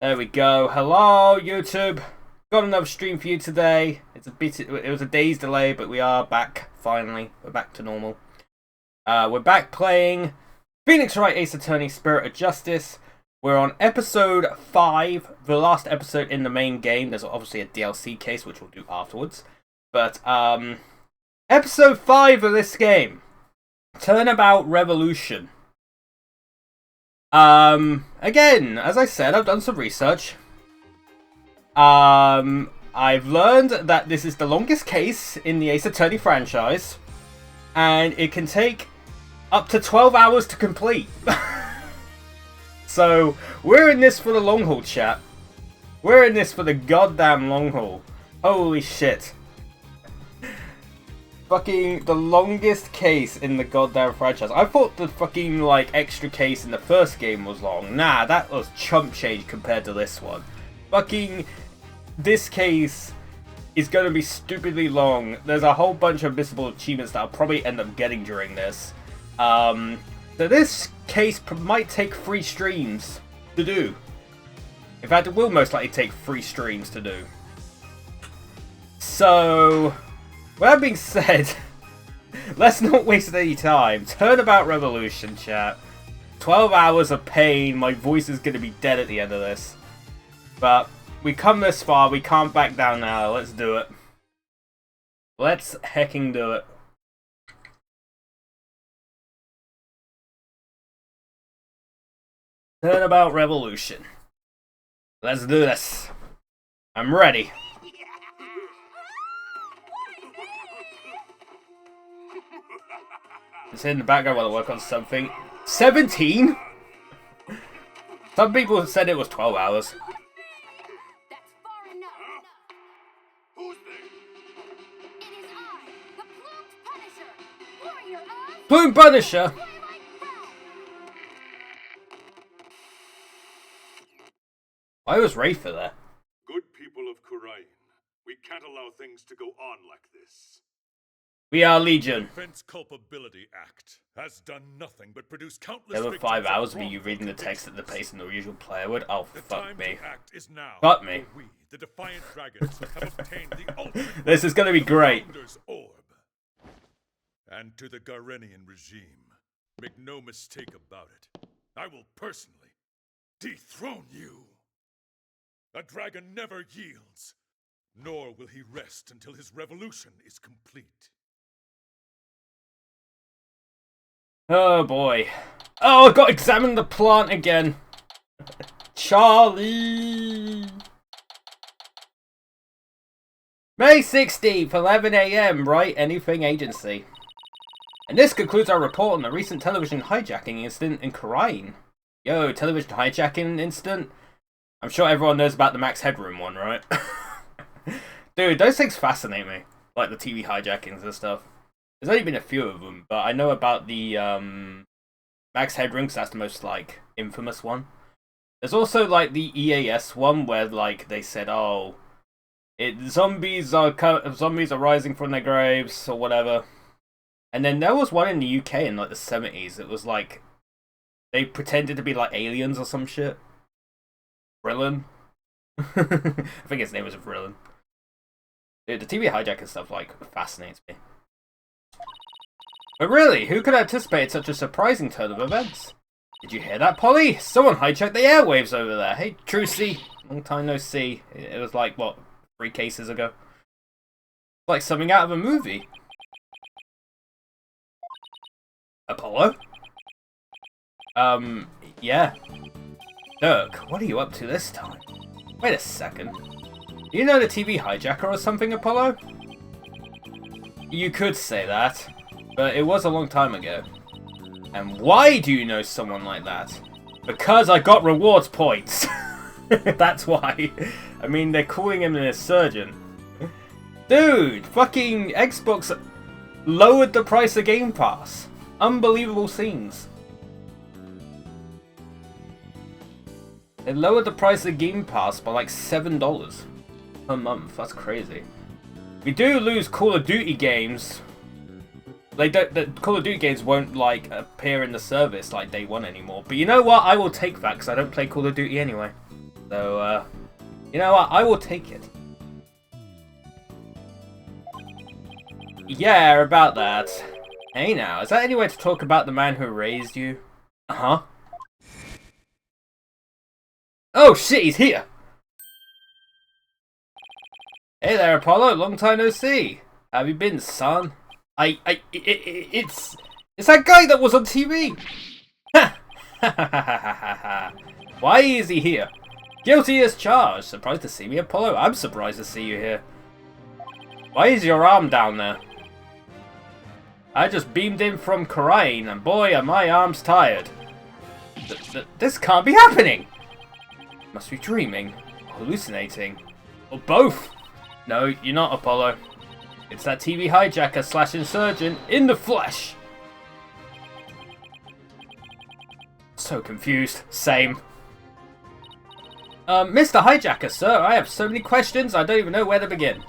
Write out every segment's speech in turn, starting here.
There we go. Hello, YouTube. Got another stream for you today. It was a day's delay, but we are back finally. We're back to normal. We're back playing Phoenix Wright Ace Attorney: Spirit of Justice. We're on episode 5, the last episode in the main game. There's obviously a DLC case, which we'll do afterwards. But episode 5 of this game, Turnabout Revolution. Again, as I said, I've done some research. I've learned that this is the longest case in the Ace Attorney franchise, and it can take up to 12 hours to complete. So, we're in this for the long haul, chat. We're in this for the goddamn long haul. Holy shit. Fucking the longest case in the goddamn franchise. I thought the fucking, like, extra case in the first game was long. Nah, that was chump change compared to this one. Fucking, this case is going to be stupidly long. There's a whole bunch of missable achievements that I'll probably end up getting during this. So this case might take 3 streams to do. In fact, it will most likely take 3 streams to do. So, with that being said, let's not waste any time. Turnabout Revolution, chat. 12 hours of pain. My voice is going to be dead at the end of this. But we come this far. We can't back down now. Let's do it. Let's hecking do it. Turnabout Revolution. Let's do this. I'm ready. Just in the background while I work on something. 17? Some people said it was 12 hours. That's far enough. Who's there? It is I, the Plumed Punisher, warrior of Plume Punisher! Twilight Realm. Why was Rafer there? Good people of Kurain, we can't allow things to go on like this. We are Legion. Defense Culpability Act has done nothing but produce countless There were victims 5 of hours of you wrongful reading the text at the convictions. pace the usual player would. Oh, The fuck time me. to act is now. Fuck me. For we, the Defiant Dragons, have obtained the ultimate This is gonna be the great. Founder's Orb. And to the Garenian regime, make no mistake about it, I will personally dethrone you. A dragon never yields, nor will he rest until his revolution is complete. Oh boy. Oh, I got to examine the plant again. Charlie. May 16th, 11 AM, Wright Anything Agency. And this concludes our report on the recent television hijacking incident in Kurain. Yo, television hijacking incident? I'm sure everyone knows about the Max Headroom one, right? Dude, those things fascinate me. Like the TV hijackings and stuff. There's only been a few of them, but I know about the Max Headroom, 'cause that's the most, like, infamous one. There's also, like, the EAS one where, like, they said, oh, zombies are rising from their graves, or whatever. And then there was one in the UK in, like, the 70s. It was, like, they pretended to be, like, aliens or some shit. Brillen. I think his name was Brillen. Dude, the TV hijacking stuff, like, fascinates me. But really, who could anticipate such a surprising turn of events? Did you hear that, Polly? Someone hijacked the airwaves over there. Hey, Trucy. Long time no see. It was like, what, 3 cases ago? Like something out of a movie. Apollo? Yeah. Dirk, what are you up to this time? Wait a second. Do you know the TV hijacker or something, Apollo? You could say that. But it was a long time ago. And why do you know someone like that? Because I got rewards points. That's why. I mean, they're calling him an insurgent. Dude, fucking Xbox lowered the price of Game Pass. Unbelievable scenes. They lowered the price of Game Pass by like $7 per month. That's crazy. We do lose Call of Duty games. The Call of Duty games won't like appear in the service like day one anymore. But you know what? I will take that because I don't play Call of Duty anyway. So, you know what? I will take it. Yeah, about that. Hey now, is that any way to talk about the man who raised you? Uh-huh. Oh shit, he's here! Hey there, Apollo, long time no see. How have you been, son? It's that guy that was on TV! Ha! Ha ha ha ha ha. Why is he here? Guilty as charged. Surprised to see me, Apollo? I'm surprised to see you here. Why is your arm down there? I just beamed in from Khura'in, and boy, are my arms tired. This can't be happening! Must be dreaming, or hallucinating, or both. No, you're not, Apollo. It's that TV hijacker slash insurgent in the flesh. So confused. Same. Mr. Hijacker, sir, I have so many questions, I don't even know where to begin.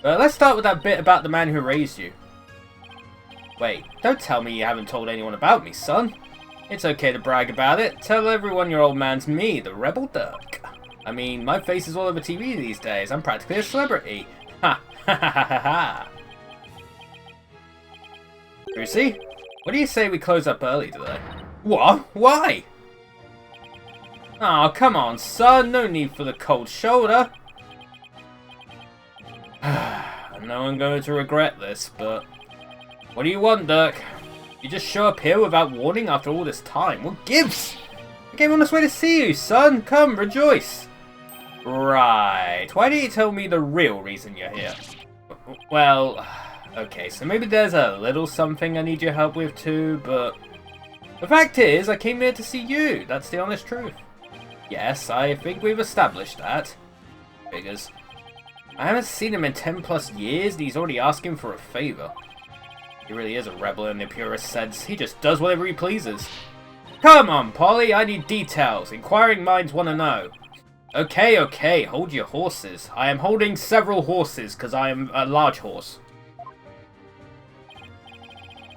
Let's start with that bit about the man who raised you. Wait, don't tell me you haven't told anyone about me, son. It's okay to brag about it. Tell everyone your old man's me, the Rebel Dirk. I mean, my face is all over TV these days. I'm practically a celebrity. Ha ha ha ha ha. Lucy, what do you say we close up early today? What? Why? Oh, come on, son. No need for the cold shoulder. I know I'm going to regret this, but... What do you want, Dirk? You just show up here without warning after all this time. What gives? I came on this way to see you, son. Come, rejoice. Right. Why didn't you tell me the real reason you're here? Well, okay, so maybe there's a little something I need your help with too, but... The fact is, I came here to see you. That's the honest truth. Yes, I think we've established that. Figures. I haven't seen him in 10 plus years, and he's already asking for a favor. He really is a rebel in the purest sense. He just does whatever he pleases. Come on, Polly, I need details. Inquiring minds want to know. Okay, okay, hold your horses. I am holding several horses, because I am a large horse.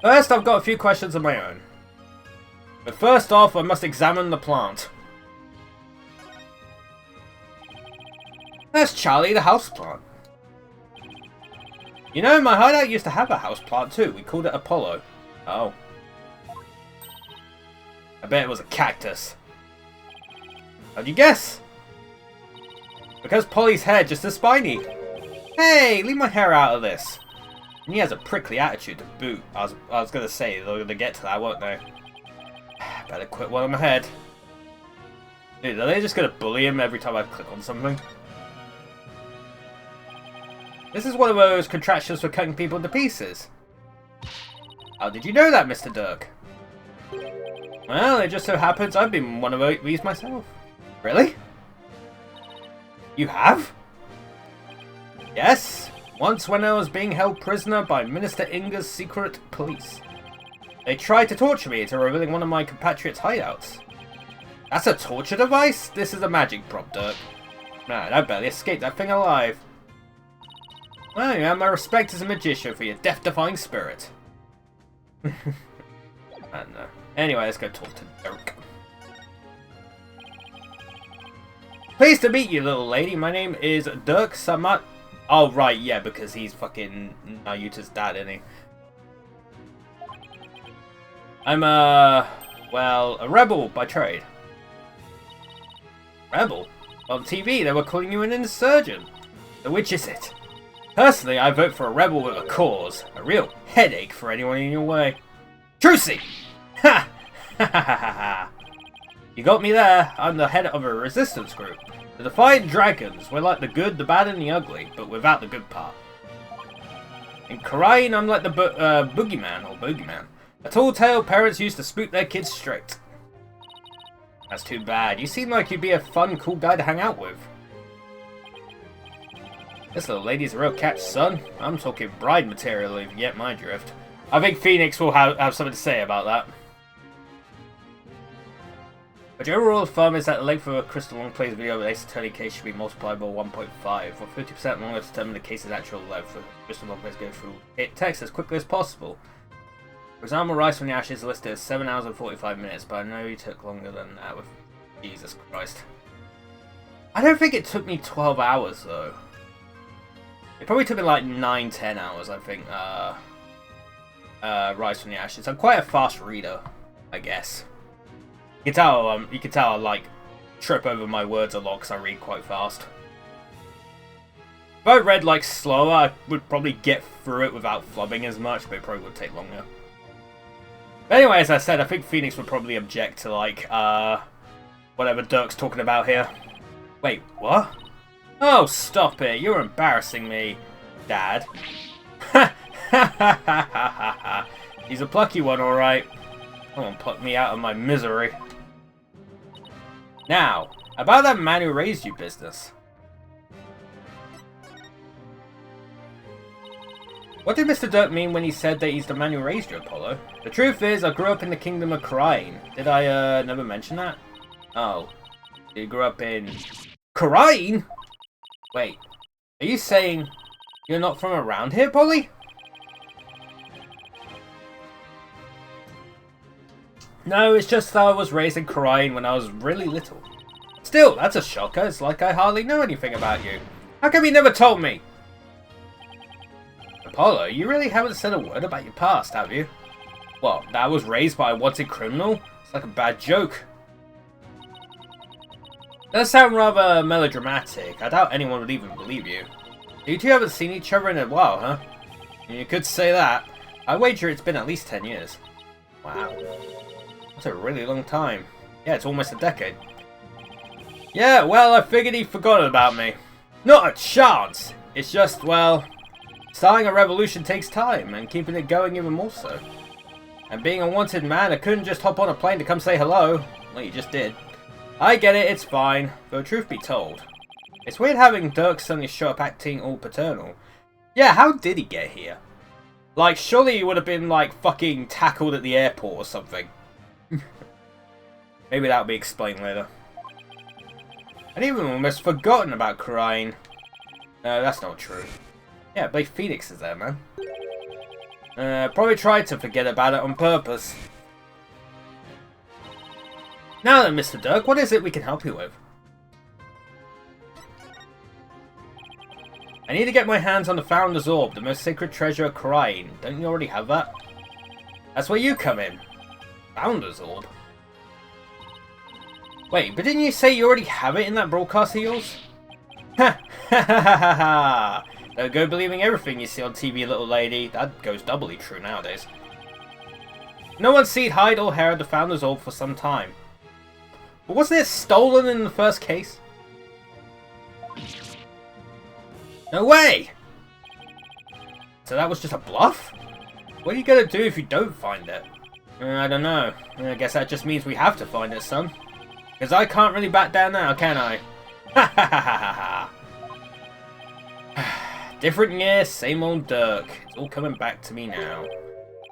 First, I've got a few questions of my own. But first off, I must examine the plant. That's Charlie the houseplant. You know, my hideout used to have a houseplant too. We called it Apollo. Oh. I bet it was a cactus. How'd you guess? Because Polly's hair just as spiny. Hey, leave my hair out of this. And he has a prickly attitude to boot. I was gonna say, they're gonna get to that, won't they? Better quit while I'm ahead. Dude, are they just gonna bully him every time I click on something? This is one of those contractions for cutting people to pieces. How did you know that, Mr. Dirk? Well, it just so happens I've been one of these myself. Really? You have? Yes. Once when I was being held prisoner by Minister Inger's secret police. They tried to torture me into revealing one of my compatriots' hideouts. That's a torture device? This is a magic prop, Dirk. Man, I barely escaped that thing alive. Well, you have my respect as a magician for your death-defying spirit. I don't know. Anyway, let's go talk to Dirk. Pleased to meet you, little lady. My name is Dirk Samat. Oh, right, yeah, because he's fucking Nayuta's dad, isn't he? I'm well, a rebel by trade. Rebel? On TV, they were calling you an insurgent. So which is it? Personally, I vote for a rebel with a cause. A real headache for anyone in your way. Trucy! Ha! Ha ha ha ha! You got me there. I'm the head of a resistance group. The Defiant Dragons. We're like the good, the bad, and the ugly, but without the good part. In Khura'in, I'm like the boogeyman, or bogeyman. A tall tale parents used to spook their kids straight. That's too bad. You seem like you'd be a fun, cool guy to hang out with. This little lady's a real catch, son. I'm talking bride material if you get my drift. I think Phoenix will have something to say about that. But the overall of thumb is that the length of a Crystal Long Plays video with Ace Attorney case should be multiplied by 1.5, or 50% longer to determine the case's actual length for Crystal Long Plays go through text as quickly as possible. For example, Rise from the Ashes listed as 7 hours and 45 minutes, but I know you took longer than that with Jesus Christ. I don't think it took me 12 hours, though. It probably took me like 9-10 hours, I think. Rise from the Ashes. I'm quite a fast reader, I guess. You can tell I like trip over my words a lot because I read quite fast. If I read like slower, I would probably get through it without flubbing as much, but it probably would take longer. But anyway, as I said, I think Phoenix would probably object to like whatever Dirk's talking about here. Wait, what? Oh, stop it! You're embarrassing me, Dad. He's a plucky one, alright. Come on, pluck me out of my misery. Now, about that man who raised you business. What did Mr. Dirk mean when he said that he's the man who raised you, Apollo? The truth is, I grew up in the kingdom of Khura'in. Did I, never mention that? Oh. You grew up in... Khura'in? Wait. Are you saying you're not from around here, Polly? No, it's just that I was raised in Khura'in when I was really little. Still, that's a shocker. It's like I hardly know anything about you. How come you never told me? Apollo, you really haven't said a word about your past, have you? What, that I was raised by a wanted criminal? It's like a bad joke. That sounds rather melodramatic. I doubt anyone would even believe you. You two haven't seen each other in a while, huh? You could say that. I wager it's been at least 10 years. Wow. That's a really long time. Yeah, it's almost a decade. Yeah, well, I figured he forgot about me. Not a chance! It's just, well... starting a revolution takes time, and keeping it going even more so. And being a wanted man, I couldn't just hop on a plane to come say hello. Well, you just did. I get it, it's fine. Though truth be told, it's weird having Dirk suddenly show up acting all paternal. Yeah, how did he get here? Like, surely he would have been, like, fucking tackled at the airport or something. Maybe that'll be explained later. I'd even almost forgotten about Khura'in. No, that's not true. Yeah, but Phoenix is there, man. Probably tried to forget about it on purpose. Now then, Mr. Dirk, what is it we can help you with? I need to get my hands on the Founder's Orb, the most sacred treasure of Khura'in. Don't you already have that? That's where you come in. Founder's Orb? Wait, but didn't you say you already have it in that broadcast of yours? Ha ha ha ha ha! Don't go believing everything you see on TV, little lady. That goes doubly true nowadays. No one's seen hide or hair of the Founder's Orb for some time. But wasn't it stolen in the first case? No way! So that was just a bluff? What are you gonna do if you don't find it? I don't know. I guess that just means we have to find it, son. Because I can't really back down now, can I? Ha ha ha ha ha! Different year, same old Dirk. It's all coming back to me now.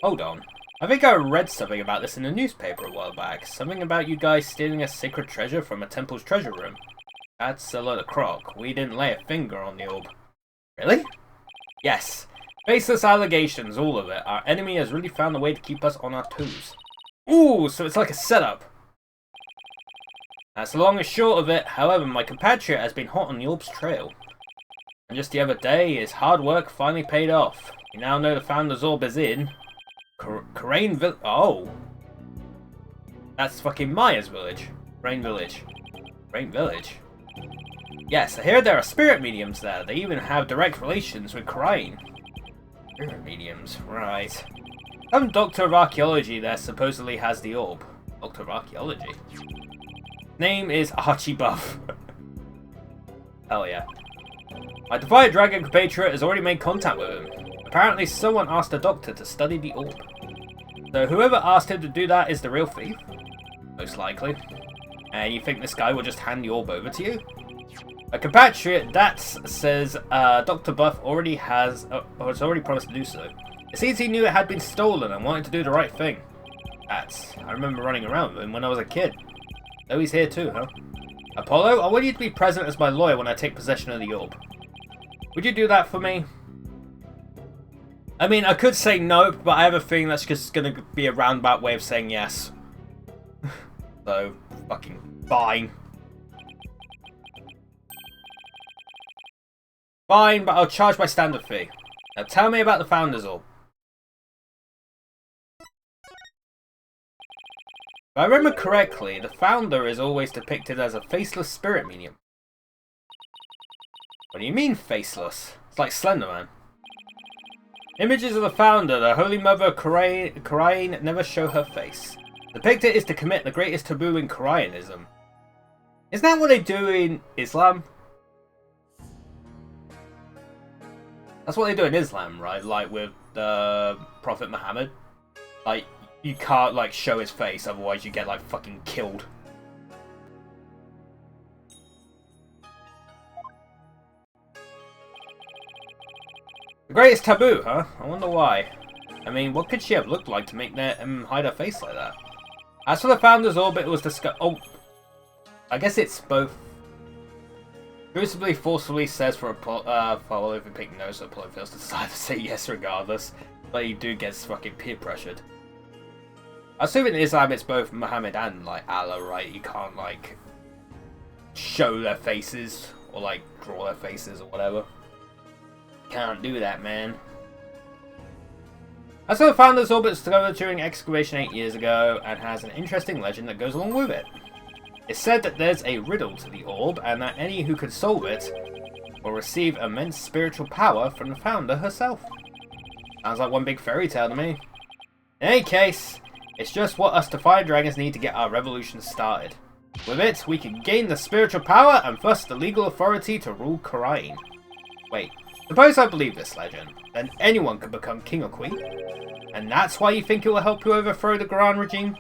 Hold on. I think I read something about this in the newspaper a while back. Something about you guys stealing a sacred treasure from a temple's treasure room. That's a lot of crock. We didn't lay a finger on the orb. Really? Yes. Baseless allegations, all of it. Our enemy has really found a way to keep us on our toes. Ooh, so it's like a setup. That's the long and short of it. However, my compatriot has been hot on the orb's trail. And just the other day, his hard work finally paid off. We now know the Founder's Orb is in... Khura'in Village. Oh. That's fucking Maya's village. Khura'in Village. Khura'in Village? Yes, I hear there are spirit mediums there. They even have direct relations with Khura'in. Spirit mediums, right. Some doctor of archaeology there supposedly has the orb. Doctor of archaeology? Name is Archie Buff. Hell yeah. My Defiant Dragon compatriot has already made contact with him. Apparently someone asked the doctor to study the orb. So whoever asked him to do that is the real thief? Most likely. And you think this guy will just hand the orb over to you? A compatriot, Dats, says Dr. Buff already has already promised to do so. It seems he knew it had been stolen and wanted to do the right thing. Dats, I remember running around with him when I was a kid. Oh, he's here too, huh? Apollo, I want you to be present as my lawyer when I take possession of the orb. Would you do that for me? I mean, I could say no, but I have a feeling that's just going to be a roundabout way of saying yes. So, fucking fine. Fine, but I'll charge my standard fee. Now tell me about the Founder's Orb. If I remember correctly, the Founder is always depicted as a faceless spirit medium. What do you mean, faceless? It's like Slenderman. Images of the Founder, the Holy Mother Khurain, never show her face. Depicted is to commit the greatest taboo in Khurainism. Isn't that what they do in Islam? That's what they do in Islam, right? Like with the Prophet Muhammad. Like, you can't, like, show his face, otherwise you get, like, fucking killed. The greatest taboo, huh? I wonder why. I mean, what could she have looked like to make them hide her face like that? As for the Founder's Orb, it was discussed. Oh, I guess it's both. Crucibly forcefully says for a follow if you pick no, so Apollo feels to decide to say yes regardless. But he do gets fucking peer pressured. I assume in Islam it's both Muhammad and like Allah, right? You can't like show their faces or like draw their faces or whatever. Can't do that, man. I saw the Founder's Orb discovered during excavation 8 years ago and has an interesting legend that goes along with it. It's said that there's a riddle to the orb and that any who can solve it will receive immense spiritual power from the Founder herself. Sounds like one big fairy tale to me. In any case, it's just what us Defiant Dragons need to get our revolution started. With it, we can gain the spiritual power and thus the legal authority to rule Khurain. Wait, suppose I believe this legend, then anyone can become king or queen? And that's why you think it will help you overthrow the Quran regime?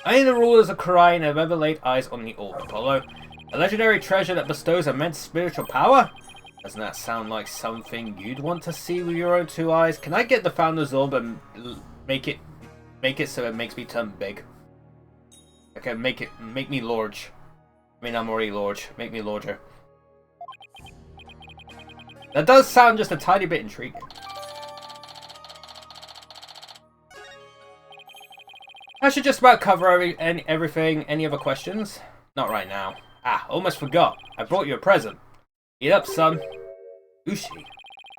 Only the rulers of Khurain have ever laid eyes on the orb, Apollo. A legendary treasure that bestows immense spiritual power? Doesn't that sound like something you'd want to see with your own two eyes? Can I get the Founder's Orb and make it so it makes me turn big? Okay, make me large. I mean, I'm already large. Make me larger. That does sound just a tiny bit intriguing. I should just about cover everything. Any other questions? Not right now. Ah, almost forgot. I brought you a present. Eat up, son. Ushi.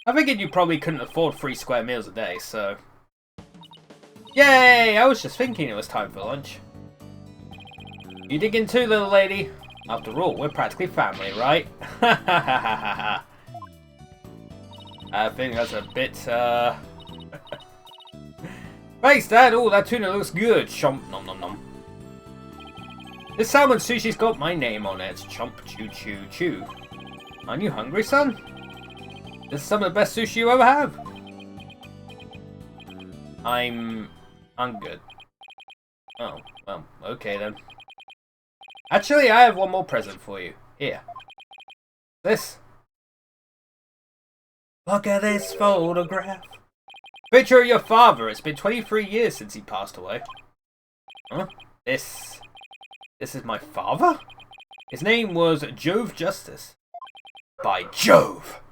I figured you probably couldn't afford 3 square meals a day, so... Yay! I was just thinking it was time for lunch. You digging too, little lady? After all, we're practically family, right? I think that's a bit, Thanks, Dad! Oh, that tuna looks good! Chomp, nom nom nom. This salmon sushi's got my name on it. Chomp, chew, chew, chew. Aren't you hungry, son? This is some of the best sushi you ever have. I'm good. Oh, well, okay then. Actually, I have one more present for you. Here. This. Look at this photograph. Picture of your father. It's been 23 years since he passed away. Huh? This is my father? His name was Jove Justice. By Jove!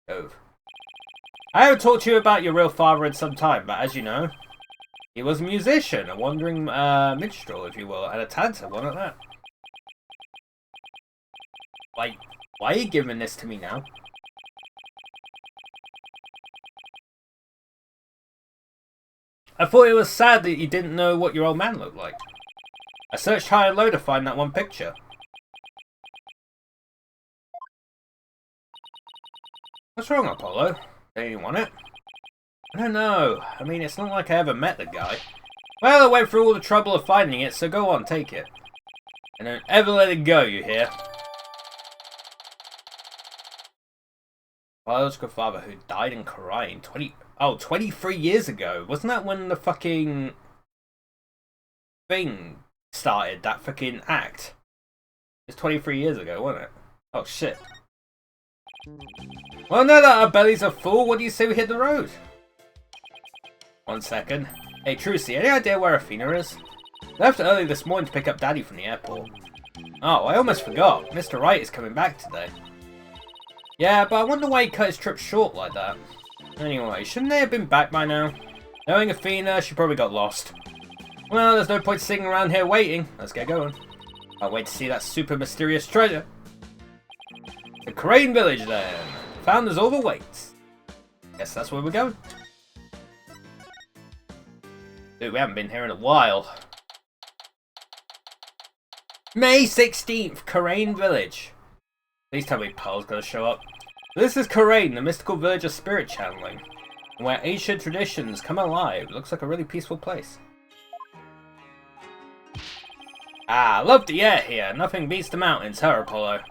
Jove. I haven't talked to you about your real father in some time, but as you know, he was a musician, a wandering minstrel, if you will, and a talented one at that. Like, why are you giving this to me now? I thought it was sad that you didn't know what your old man looked like. I searched high and low to find that one picture. What's wrong, Apollo? Don't you want it? I don't know. I mean, it's not like I ever met the guy. Well, I went through all the trouble of finding it, so go on, take it. And don't ever let it go, you hear? Biological father who died in Khurain 23 years ago. Wasn't that when the fucking thing started, that fucking act? It's 23 years ago, wasn't it? Oh shit. Well, now that our bellies are full, what do you say we hit the road? 1 second. Hey, Trucy, any idea where Athena is? Left early this morning to pick up Daddy from the airport. Oh, I almost forgot. Mr. Wright is coming back today. Yeah, but I wonder why he cut his trip short like that. Anyway, shouldn't they have been back by now? Knowing Athena, she probably got lost. Well, there's no point sitting around here waiting. Let's get going. I'll wait to see that super mysterious treasure. The Crane Village then. Found as overweight. Guess that's where we're going. Dude, we haven't been here in a while. May 16th, Crane Village. Please tell me Pearl's gonna show up. This is Crane, the mystical village of spirit channeling, where ancient traditions come alive. Looks like a really peaceful place. Ah, love the air here. Nothing beats the mountains, huh, Apollo?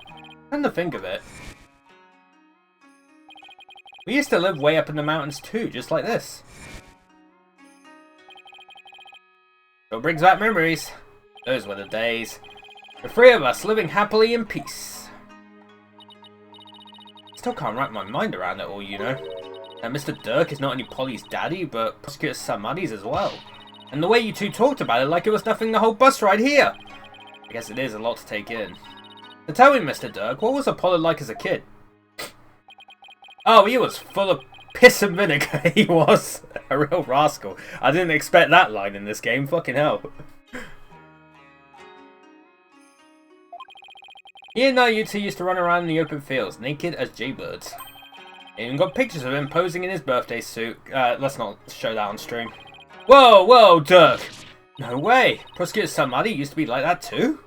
Come to think of it. We used to live way up in the mountains too, just like this. It brings back memories. Those were the days. The three of us living happily in peace. Still can't wrap my mind around it all, you know. That Mr. Dirk is not only Polly's daddy, but Prosecutor Samadi's as well. And the way you two talked about it like it was nothing the whole bus ride here. I guess it is a lot to take in. So tell me, Mr. Dirk, what was Apollo like as a kid? Oh, he was full of piss and vinegar, he was. A real rascal. I didn't expect that line in this game, fucking hell. You know, you two used to run around in the open fields, naked as jaybirds. Even got pictures of him posing in his birthday suit. Let's not show that on stream. Whoa, whoa, Dirk! No way! Prosecutor Samadi used to be like that too?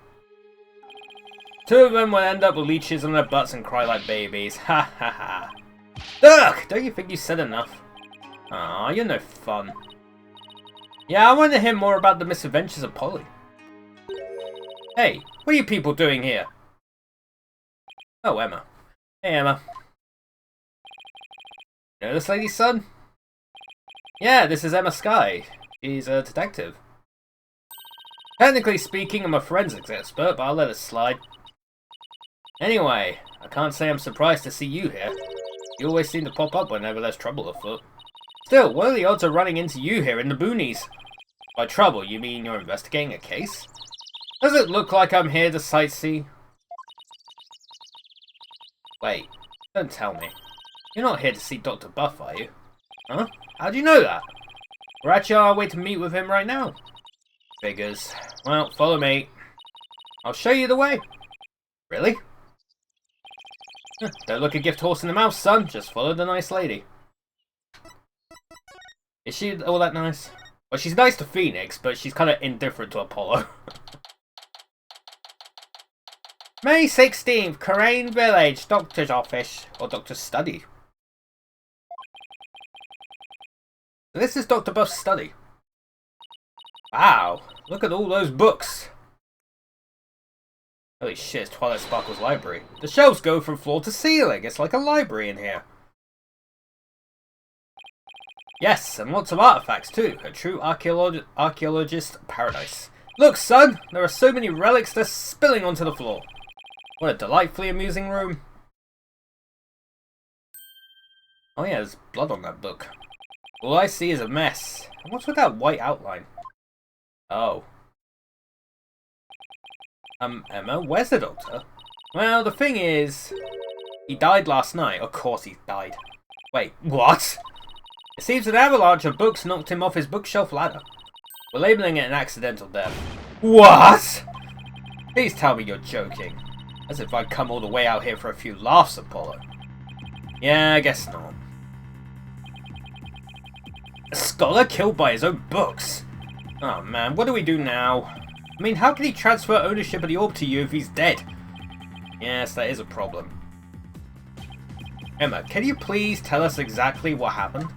Two of them will end up with leeches on their butts and cry like babies. Ha ha ha. Dirk! Don't you think you said enough? Aw, you're no fun. Yeah, I want to hear more about the misadventures of Polly. Hey, what are you people doing here? Oh, Emma. Hey, Emma. You know this lady's son? Yeah, this is Emma Skye. She's a detective. Technically speaking, I'm a forensics expert, but I'll let it slide. Anyway, I can't say I'm surprised to see you here. You always seem to pop up whenever there's trouble afoot. Still, what are the odds of running into you here in the boonies? By trouble, you mean you're investigating a case? Does it look like I'm here to sightsee? Wait, don't tell me. You're not here to see Dr. Buff, are you? Huh? How'd you know that? We're actually on our way to meet with him right now. Figures. Well, follow me. I'll show you the way. Really? Don't look a gift horse in the mouth, son. Just follow the nice lady. Is she all that nice? Well, she's nice to Phoenix, but she's kind of indifferent to Apollo. May 16th, Crane Village, Doctor's Office, or Doctor's Study. This is Dr. Buff's study. Wow, look at all those books. Holy shit, it's Twilight Sparkle's library. The shelves go from floor to ceiling. It's like a library in here. Yes, and lots of artifacts too. A true archaeologist's paradise. Look, son, there are so many relics they're spilling onto the floor. What a delightfully amusing room. Oh yeah, there's blood on that book. All I see is a mess. And what's with that white outline? Oh. Emma, where's the doctor? Well, the thing is, he died last night. Of course he died. Wait, what? It seems an avalanche of books knocked him off his bookshelf ladder. We're labeling it an accidental death. What? Please tell me you're joking. As if I'd come all the way out here for a few laughs, Apollo. Yeah, I guess not. A scholar killed by his own books? Oh man, what do we do now? I mean, how can he transfer ownership of the orb to you if he's dead? Yes, that is a problem. Emma, can you please tell us exactly what happened?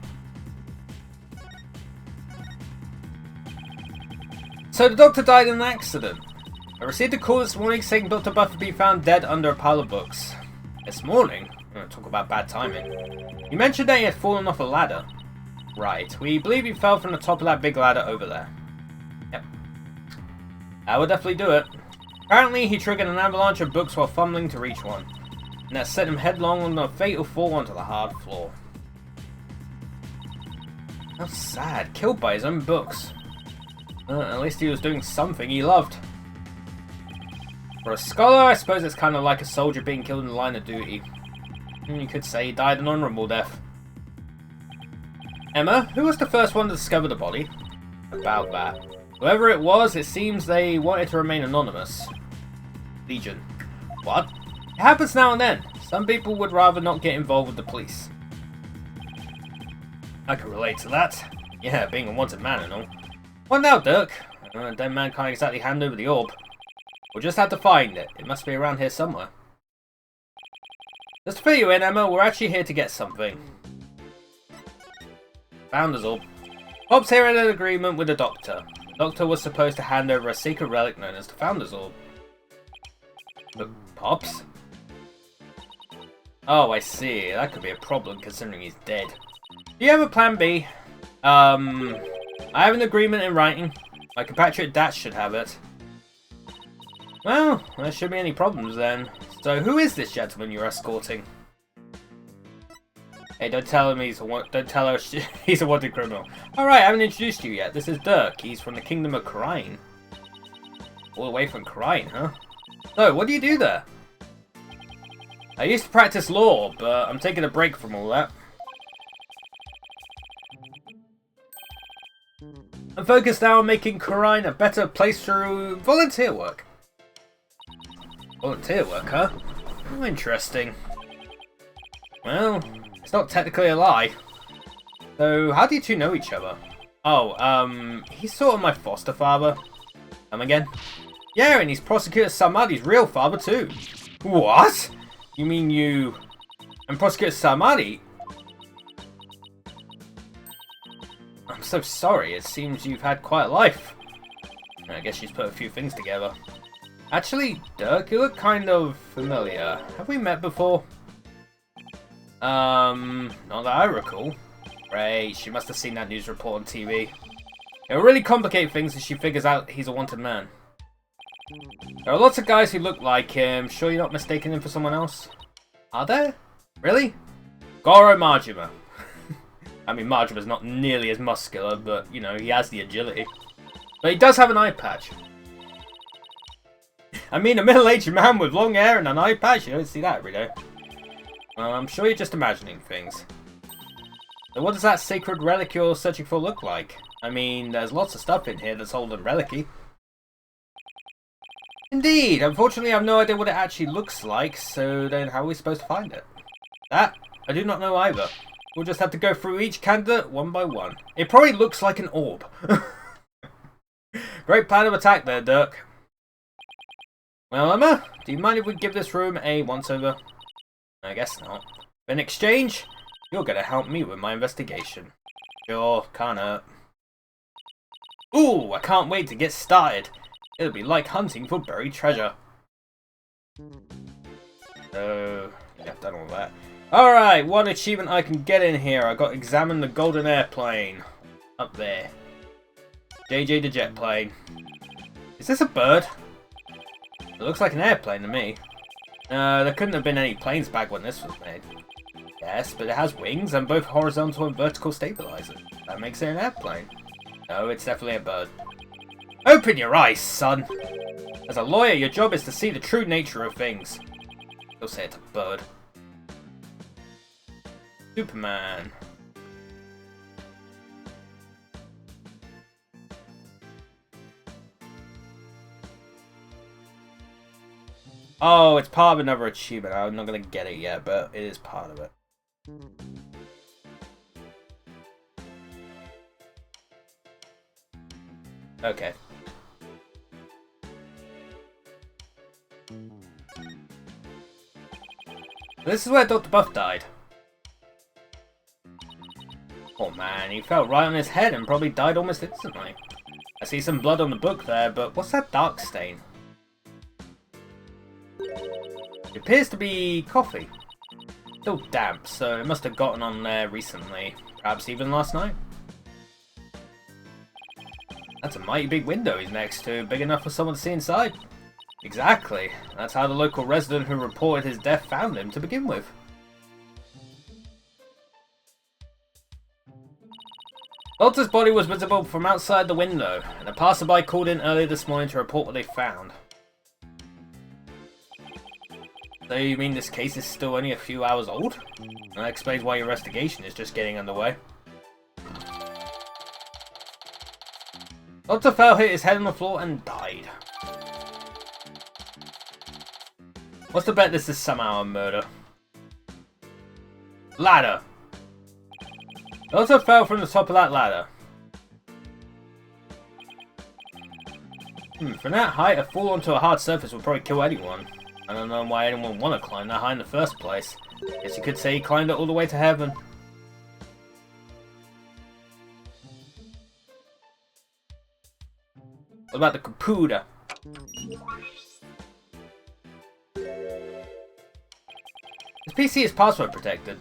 So the doctor died in an accident. I received a call this morning saying Dr. Buff had been found dead under a pile of books. This morning? Talk about bad timing. You mentioned that he had fallen off a ladder. Right, we believe he fell from the top of that big ladder over there. Yep. That would definitely do it. Apparently, he triggered an avalanche of books while fumbling to reach one. And that sent him headlong on a fatal fall onto the hard floor. How sad. Killed by his own books. At least he was doing something he loved. For a scholar, I suppose it's kind of like a soldier being killed in the line of duty. You could say he died an honourable death. Emma, who was the first one to discover the body? About that. Whoever it was, it seems they wanted to remain anonymous. Legion. What? It happens now and then. Some people would rather not get involved with the police. I can relate to that. Yeah, being a wanted man and all. What now, Dirk? Dead man can't exactly hand over the orb. We'll just have to find it. It must be around here somewhere. Just to fill you in, Emma, we're actually here to get something. Founder's orb. Pops here had an agreement with the Doctor. The Doctor was supposed to hand over a secret relic known as the Founder's orb. But Pops? Oh, I see. That could be a problem considering he's dead. Do you have a plan B? I have an agreement in writing. My compatriot Dash should have it. Well, there shouldn't be any problems then. So, who is this gentleman you're escorting? Hey, don't tell him don't tell her he's a wanted criminal. Alright, I haven't introduced you yet. This is Dirk. He's from the Kingdom of Khura'in. All the way from Khura'in, huh? So, what do you do there? I used to practice law, but I'm taking a break from all that. I'm focused now on making Khura'in a better place through volunteer work. Volunteer work, huh? Oh, interesting. Well, it's not technically a lie. So, how do you two know each other? Oh, he's sort of my foster father. Again? Yeah, and he's Prosecutor Samadi's real father too. What? You mean you... and Prosecutor Samadi? I'm so sorry, it seems you've had quite a life. I guess she's put a few things together. Actually, Dirk, you look kind of familiar. Have we met before? Not that I recall. Right, she must have seen that news report on TV. It'll really complicate things if she figures out he's a wanted man. There are lots of guys who look like him. Sure you're not mistaking him for someone else? Are there? Really? Goro Majima. I mean, Majima's not nearly as muscular, but, you know, he has the agility. But he does have an eye patch. I mean, a middle-aged man with long hair and an eye patch, you don't see that every day. Well, I'm sure you're just imagining things. So what does that sacred relic you're searching for look like? I mean, there's lots of stuff in here that's old and relic-y. Indeed, unfortunately I have no idea what it actually looks like, so then how are we supposed to find it? That, I do not know either. We'll just have to go through each candidate one by one. It probably looks like an orb. Great plan of attack there, Dirk. Well, Emma, do you mind if we give this room a once-over? I guess not. In exchange, you're gonna help me with my investigation. Sure, can't hurt. Ooh, I can't wait to get started. It'll be like hunting for buried treasure. So, yeah, I've done all that. Alright, one achievement I can get in here. I got examine the golden airplane. Up there. JJ the jet plane. Is this a bird? It looks like an airplane to me. There couldn't have been any planes back when this was made. Yes, but it has wings and both horizontal and vertical stabilizers. That makes it an airplane. No, it's definitely a bird. Open your eyes, son! As a lawyer, your job is to see the true nature of things. You'll say it's a bird. Superman. Oh, it's part of another achievement. I'm not going to get it yet, but it is part of it. Okay. This is where Dr. Buff died. Oh man, he fell right on his head and probably died almost instantly. I see some blood on the book there, but what's that dark stain? It appears to be coffee. Still damp, so it must have gotten on there recently. Perhaps even last night. That's a mighty big window he's next to, big enough for someone to see inside. Exactly. That's how the local resident who reported his death found him to begin with. Doctor's body was visible from outside the window, and a passerby called in earlier this morning to report what they found. So you mean this case is still only a few hours old? That explains why your investigation is just getting underway. Doctor fell, hit his head on the floor, and died. What's to bet this is somehow a murder? Ladder. It also fell from the top of that ladder. From that height, a fall onto a hard surface would probably kill anyone. I don't know why anyone would want to climb that high in the first place. Guess you could say he climbed it all the way to heaven. What about the computer? This PC is password protected.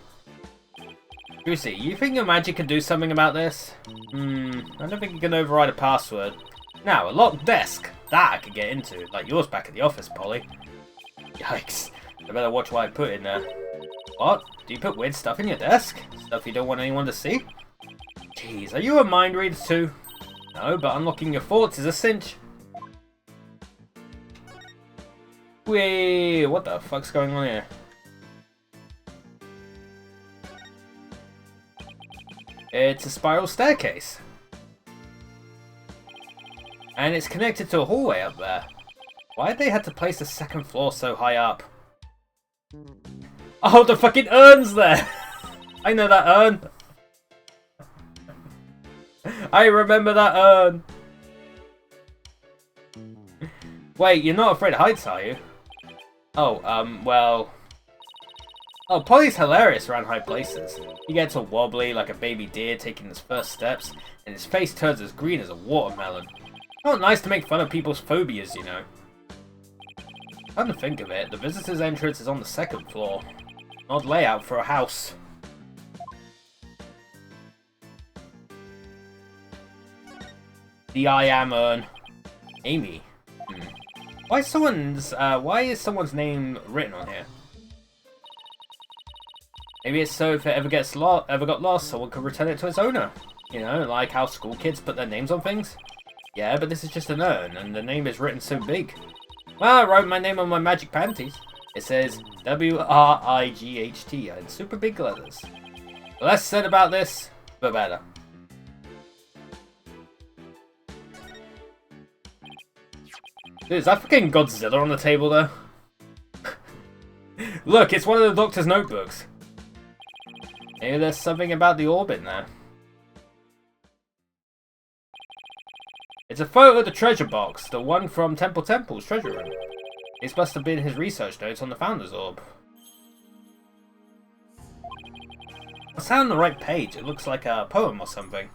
Lucy, you think your magic can do something about this? I don't think you can override a password. Now, a locked desk. That I could get into, like yours back at the office, Polly. Yikes. I better watch what I put in there. What? Do you put weird stuff in your desk? Stuff you don't want anyone to see? Jeez, are you a mind reader too? No, but unlocking your thoughts is a cinch. Wait, what the fuck's going on here? It's a spiral staircase. And it's connected to a hallway up there. Why'd they have to place the second floor so high up? Oh, the fucking urn's there! I know that urn. I remember that urn. Wait, you're not afraid of heights, are you? Oh, well... Oh, Polly's hilarious around high places. He gets all wobbly like a baby deer taking his first steps, and his face turns as green as a watermelon. Not nice to make fun of people's phobias, you know. Come to think of it, the visitor's entrance is on the second floor. Odd layout for a house. The I am urn. Amy. Why is someone's name written on here? Maybe it's so if it ever got lost, someone could return it to its owner. You know, like how school kids put their names on things. Yeah, but this is just an urn, and the name is written so big. Well, I wrote my name on my magic panties. It says W-R-I-G-H-T in super big letters. The less said about this, the better. Dude, is that fucking Godzilla on the table there? Look, it's one of the doctor's notebooks. Maybe there's something about the orbit there. It's a photo of the treasure box, the one from Temple's treasure room. This must have been his research notes on the Founder's Orb. It's on the right page. It looks like a poem or something.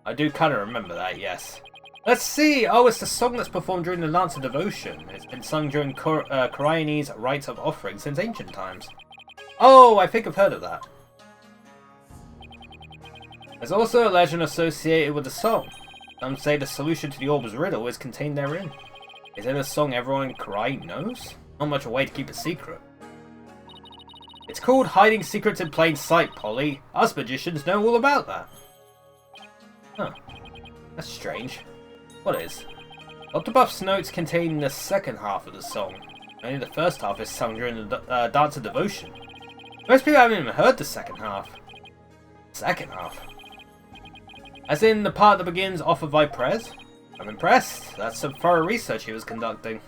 I do kind of remember that, yes. Let's see! Oh, it's the song that's performed during the Dance of Devotion. It's been sung during Korai's Rite of Offering since ancient times. Oh, I think I've heard of that. There's also a legend associated with the song. Some say the solution to the Orb's riddle is contained therein. Is it a song everyone in Korai knows? Not much a way to keep a secret. It's called Hiding Secrets in Plain Sight, Polly. Us magicians know all about that. Huh. That's strange. What is? Dr. Buff's notes contain the second half of the song. Only the first half is sung during the Dance of Devotion. Most people haven't even heard the second half. Second half? As in the part that begins off of I Prez? I'm impressed. That's some thorough research he was conducting.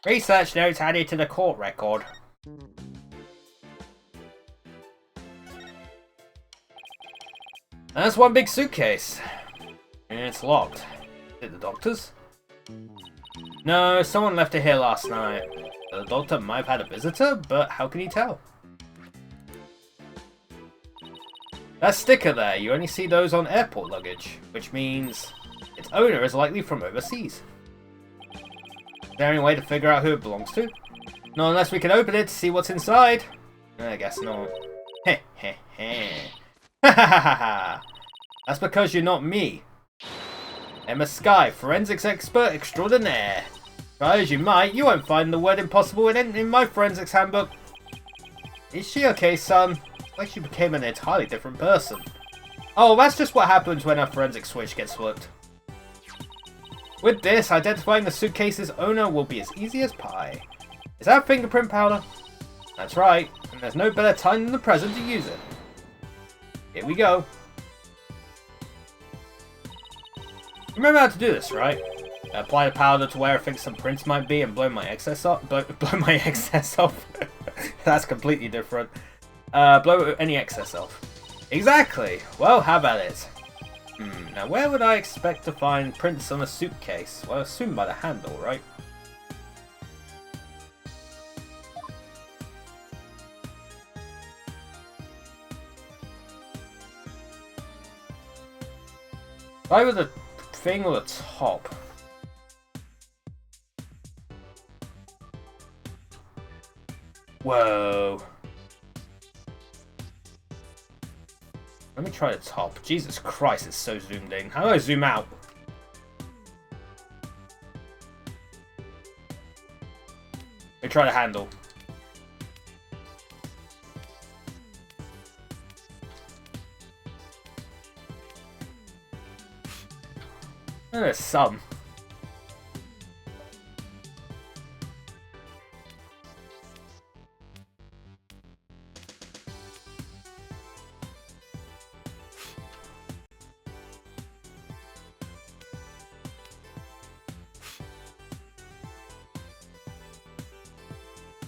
Research notes added to the court record. That's one big suitcase. And it's locked. Is it the doctor's? No, someone left it here last night. The doctor might have had a visitor, but how can you tell? That sticker there, you only see those on airport luggage, which means its owner is likely from overseas. Is there any way to figure out who it belongs to? Not unless we can open it to see what's inside. I guess not. Heh heh heh. Ha ha ha ha! That's because you're not me. Emma Sky, forensics expert extraordinaire. Try as you might, you won't find the word impossible in my forensics handbook. Is she okay, son? It's like she became an entirely different person. Oh, that's just what happens when a forensic switch gets flipped. With this, identifying the suitcase's owner will be as easy as pie. Is that fingerprint powder? That's right, and there's no better time than the present to use it. Here we go. Remember how to do this, right? Apply the powder to where I think some prints might be and blow my excess off. Blow my excess off. That's completely different. Blow any excess off. Exactly. Well, how about it? Now where would I expect to find prints on a suitcase? Well, I assume by the handle, right? Either the thing or the top. Whoa. Let me try the top. Jesus Christ, it's so zoomed in. How do I zoom out? Let me try the handle. Oh, there's some.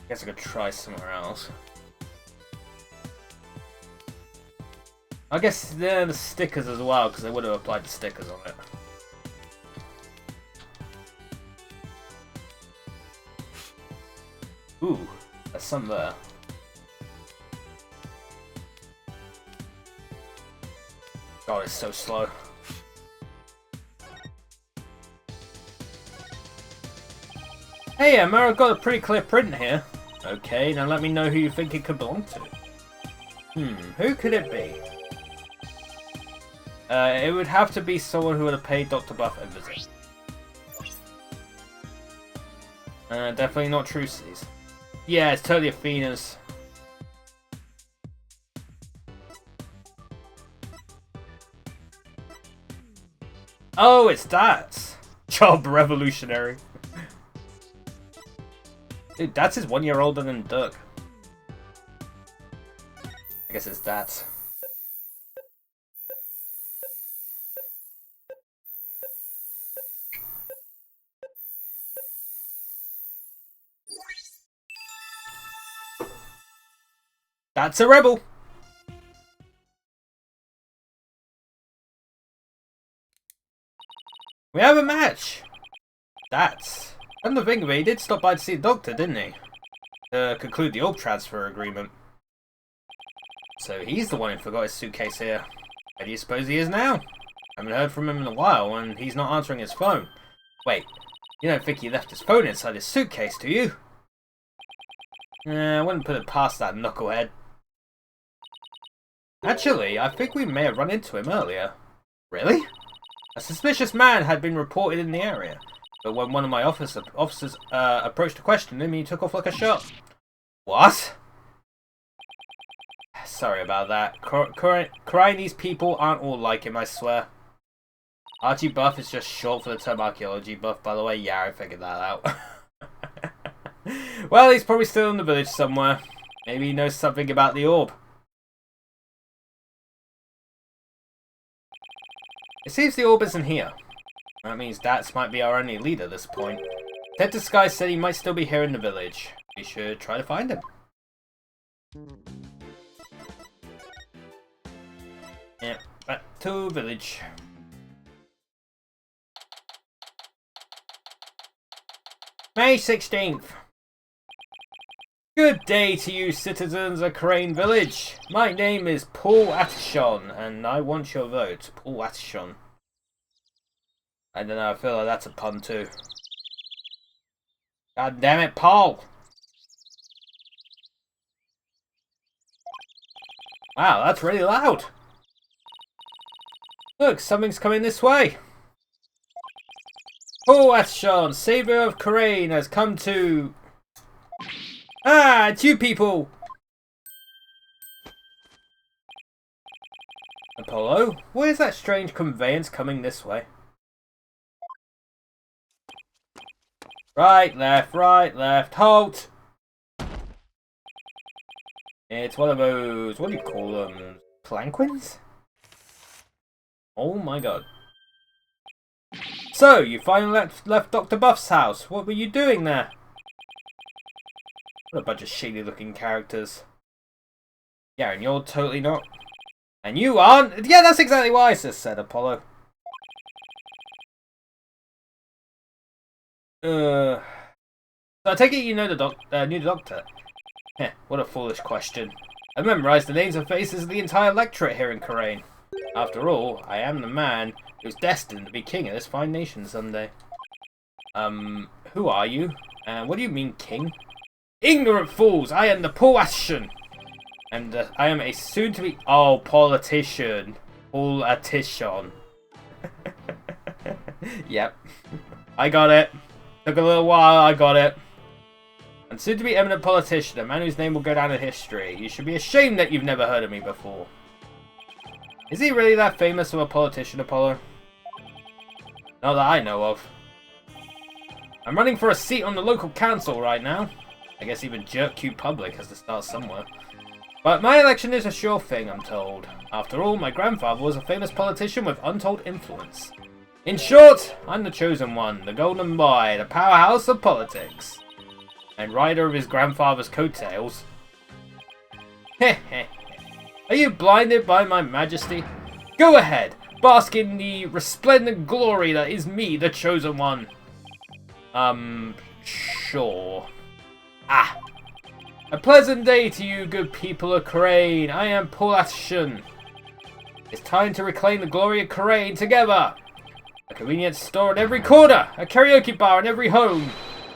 Guess I could try somewhere else. I guess they're the stickers as well, because they would have applied the stickers on it. Ooh, there's some there. God, it's so slow. Hey, Emma, I've got a pretty clear print here. Okay, now let me know who you think it could belong to. Who could it be? It would have to be someone who would have paid Dr. Buff a visit. Definitely not Trucy's. Yeah, it's totally Athena's. Oh, it's that! Job revolutionary. Dude, Dats is 1 year older than Doug. I guess it's Dats. That's a rebel! We have a match! That's... Come to think of it, he did stop by to see the doctor, didn't he? To conclude the orb transfer agreement. So he's the one who forgot his suitcase here. Where do you suppose he is now? Haven't heard from him in a while, and he's not answering his phone. Wait, you don't think he left his phone inside his suitcase, do you? I wouldn't put it past that knucklehead. Actually, I think we may have run into him earlier. Really? A suspicious man had been reported in the area, but when one of my officers approached to question him, he took off like a shot. What? Sorry about that. Chinese people aren't all like him, I swear. Archie Buff is just short for the term archaeology buff, by the way. Yeah, I figured that out. Well, he's probably still in the village somewhere. Maybe he knows something about the orb. It seems the orb isn't here. That means Dats might be our only lead at this point. Ted Disguise said he might still be here in the village. We should try to find him. Yeah, back to village. May 16th. Good day to you, citizens of Crane Village. My name is Paul Atishon, and I want your vote. Paul Atishon. I don't know, I feel like that's a pun too. God damn it, Paul! Wow, that's really loud. Look, something's coming this way. Paul Atishon, Savior of Crane, has come to... Ah, it's you people! Apollo, what is that strange conveyance coming this way? Right, left, halt! It's one of those, what do you call them? Planquins? Oh my god. So, you finally left Dr. Buff's house. What were you doing there? What a bunch of shady looking characters. Yeah, and you're totally not. And you aren't? Yeah, that's exactly what I just said, Apollo. So I take it you know the new doctor? Heh, what a foolish question. I memorized the names and faces of the entire electorate here in Khura'in. After all, I am the man who's destined to be king of this fine nation someday. Who are you? And what do you mean, king? Ignorant fools! I am the politician! And I am a soon-to-be... Oh, politician. Politician. Yep. I got it. Took a little while, I got it. And soon-to-be eminent politician, a man whose name will go down in history. You should be ashamed that you've never heard of me before. Is he really that famous of a politician, Apollo? Not that I know of. I'm running for a seat on the local council right now. I guess even Jerk Q Public has to start somewhere. But my election is a sure thing, I'm told. After all, my grandfather was a famous politician with untold influence. In short, I'm the chosen one, the golden boy, the powerhouse of politics. And rider of his grandfather's coattails. Heh heh. Are you blinded by my majesty? Go ahead, bask in the resplendent glory that is me, the chosen one. Sure. Ah. A pleasant day to you, good people of Khura'in. I am Politician. It's time to reclaim the glory of Khura'in together. A convenience store at every corner, a karaoke bar in every home.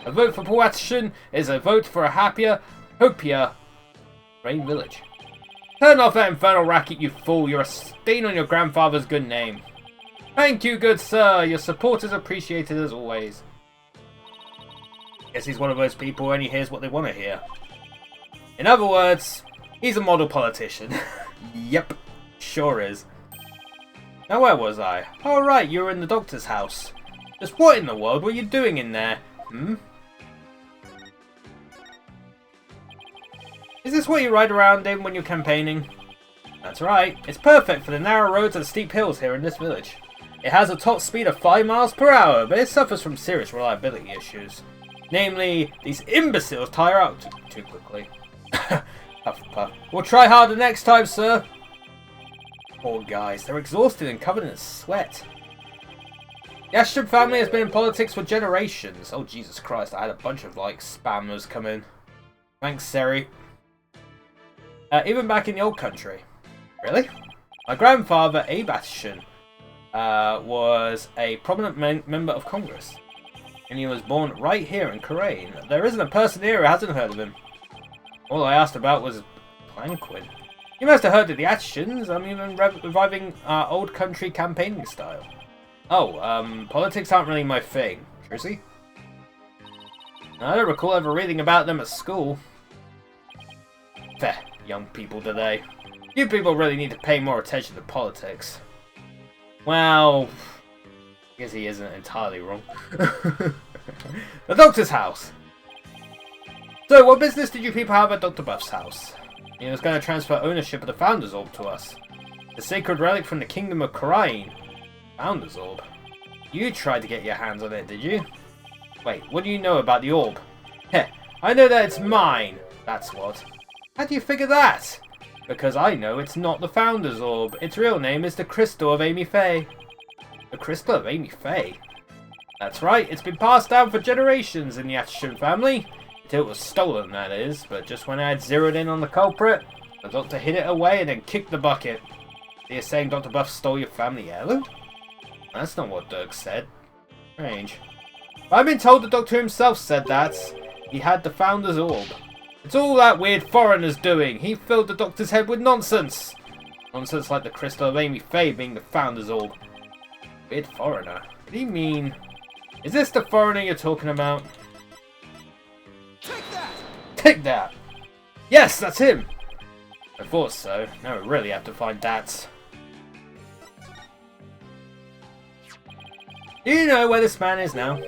A vote for Politician is a vote for a happier, hopier Khura'in village. Turn off that infernal racket, you fool. You're a stain on your grandfather's good name. Thank you, good sir. Your support is appreciated as always. Guess he's one of those people who only hears what they want to hear. In other words, he's a model politician. Yep, sure is. Now where was I? Oh right, you were in the doctor's house. Just what in the world were you doing in there? Is this what you ride around in when you're campaigning? That's right, it's perfect for the narrow roads and steep hills here in this village. It has a top speed of 5 miles per hour, but it suffers from serious reliability issues. Namely, these imbeciles tire out too quickly. Puff, puff. We'll try harder next time, sir. Poor guys, they're exhausted and covered in sweat. The Ashton family has been in politics for generations. Oh, Jesus Christ, I had a bunch of, spammers come in. Thanks, Seri. Even back in the old country. Really? My grandfather, Abe Ashton, was a prominent member of Congress. And he was born right here in Khura'in. There isn't a person here who hasn't heard of him. All I asked about was Planquin. You must have heard of the Ashens. I'm even reviving our old country campaigning style. Oh, politics aren't really my thing. Trizzy? I don't recall ever reading about them at school. Fair, young people today. You people really need to pay more attention to politics. Well, I guess he isn't entirely wrong. The doctor's house. So, what business did you people have at Dr. Buff's house? He was going to transfer ownership of the Founder's Orb to us. The sacred relic from the Kingdom of Khura'in. Founder's Orb? You tried to get your hands on it, did you? Wait, what do you know about the orb? Heh, I know that it's mine. That's what. How do you figure that? Because I know it's not the Founder's Orb. Its real name is the Crystal of Amy Faye. The Crystal of Amy Faye? That's right, it's been passed down for generations in the Ashton family. Until it was stolen, that is, but just when I had zeroed in on the culprit, the doctor hid it away and then kicked the bucket. You're saying Dr. Buff stole your family heirloom? That's not what Dirk said. Strange. But I've been told the doctor himself said that. He had the Founder's Orb. It's all that weird foreigner's doing. He filled the doctor's head with nonsense. Nonsense like the Crystal of Amy Faye being the Founder's Orb. Weird foreigner? What do you mean? Is this the foreigner you're talking about? Take that! Take that! Yes, that's him! I thought so. Now we really have to find that. Do you know where this man is now?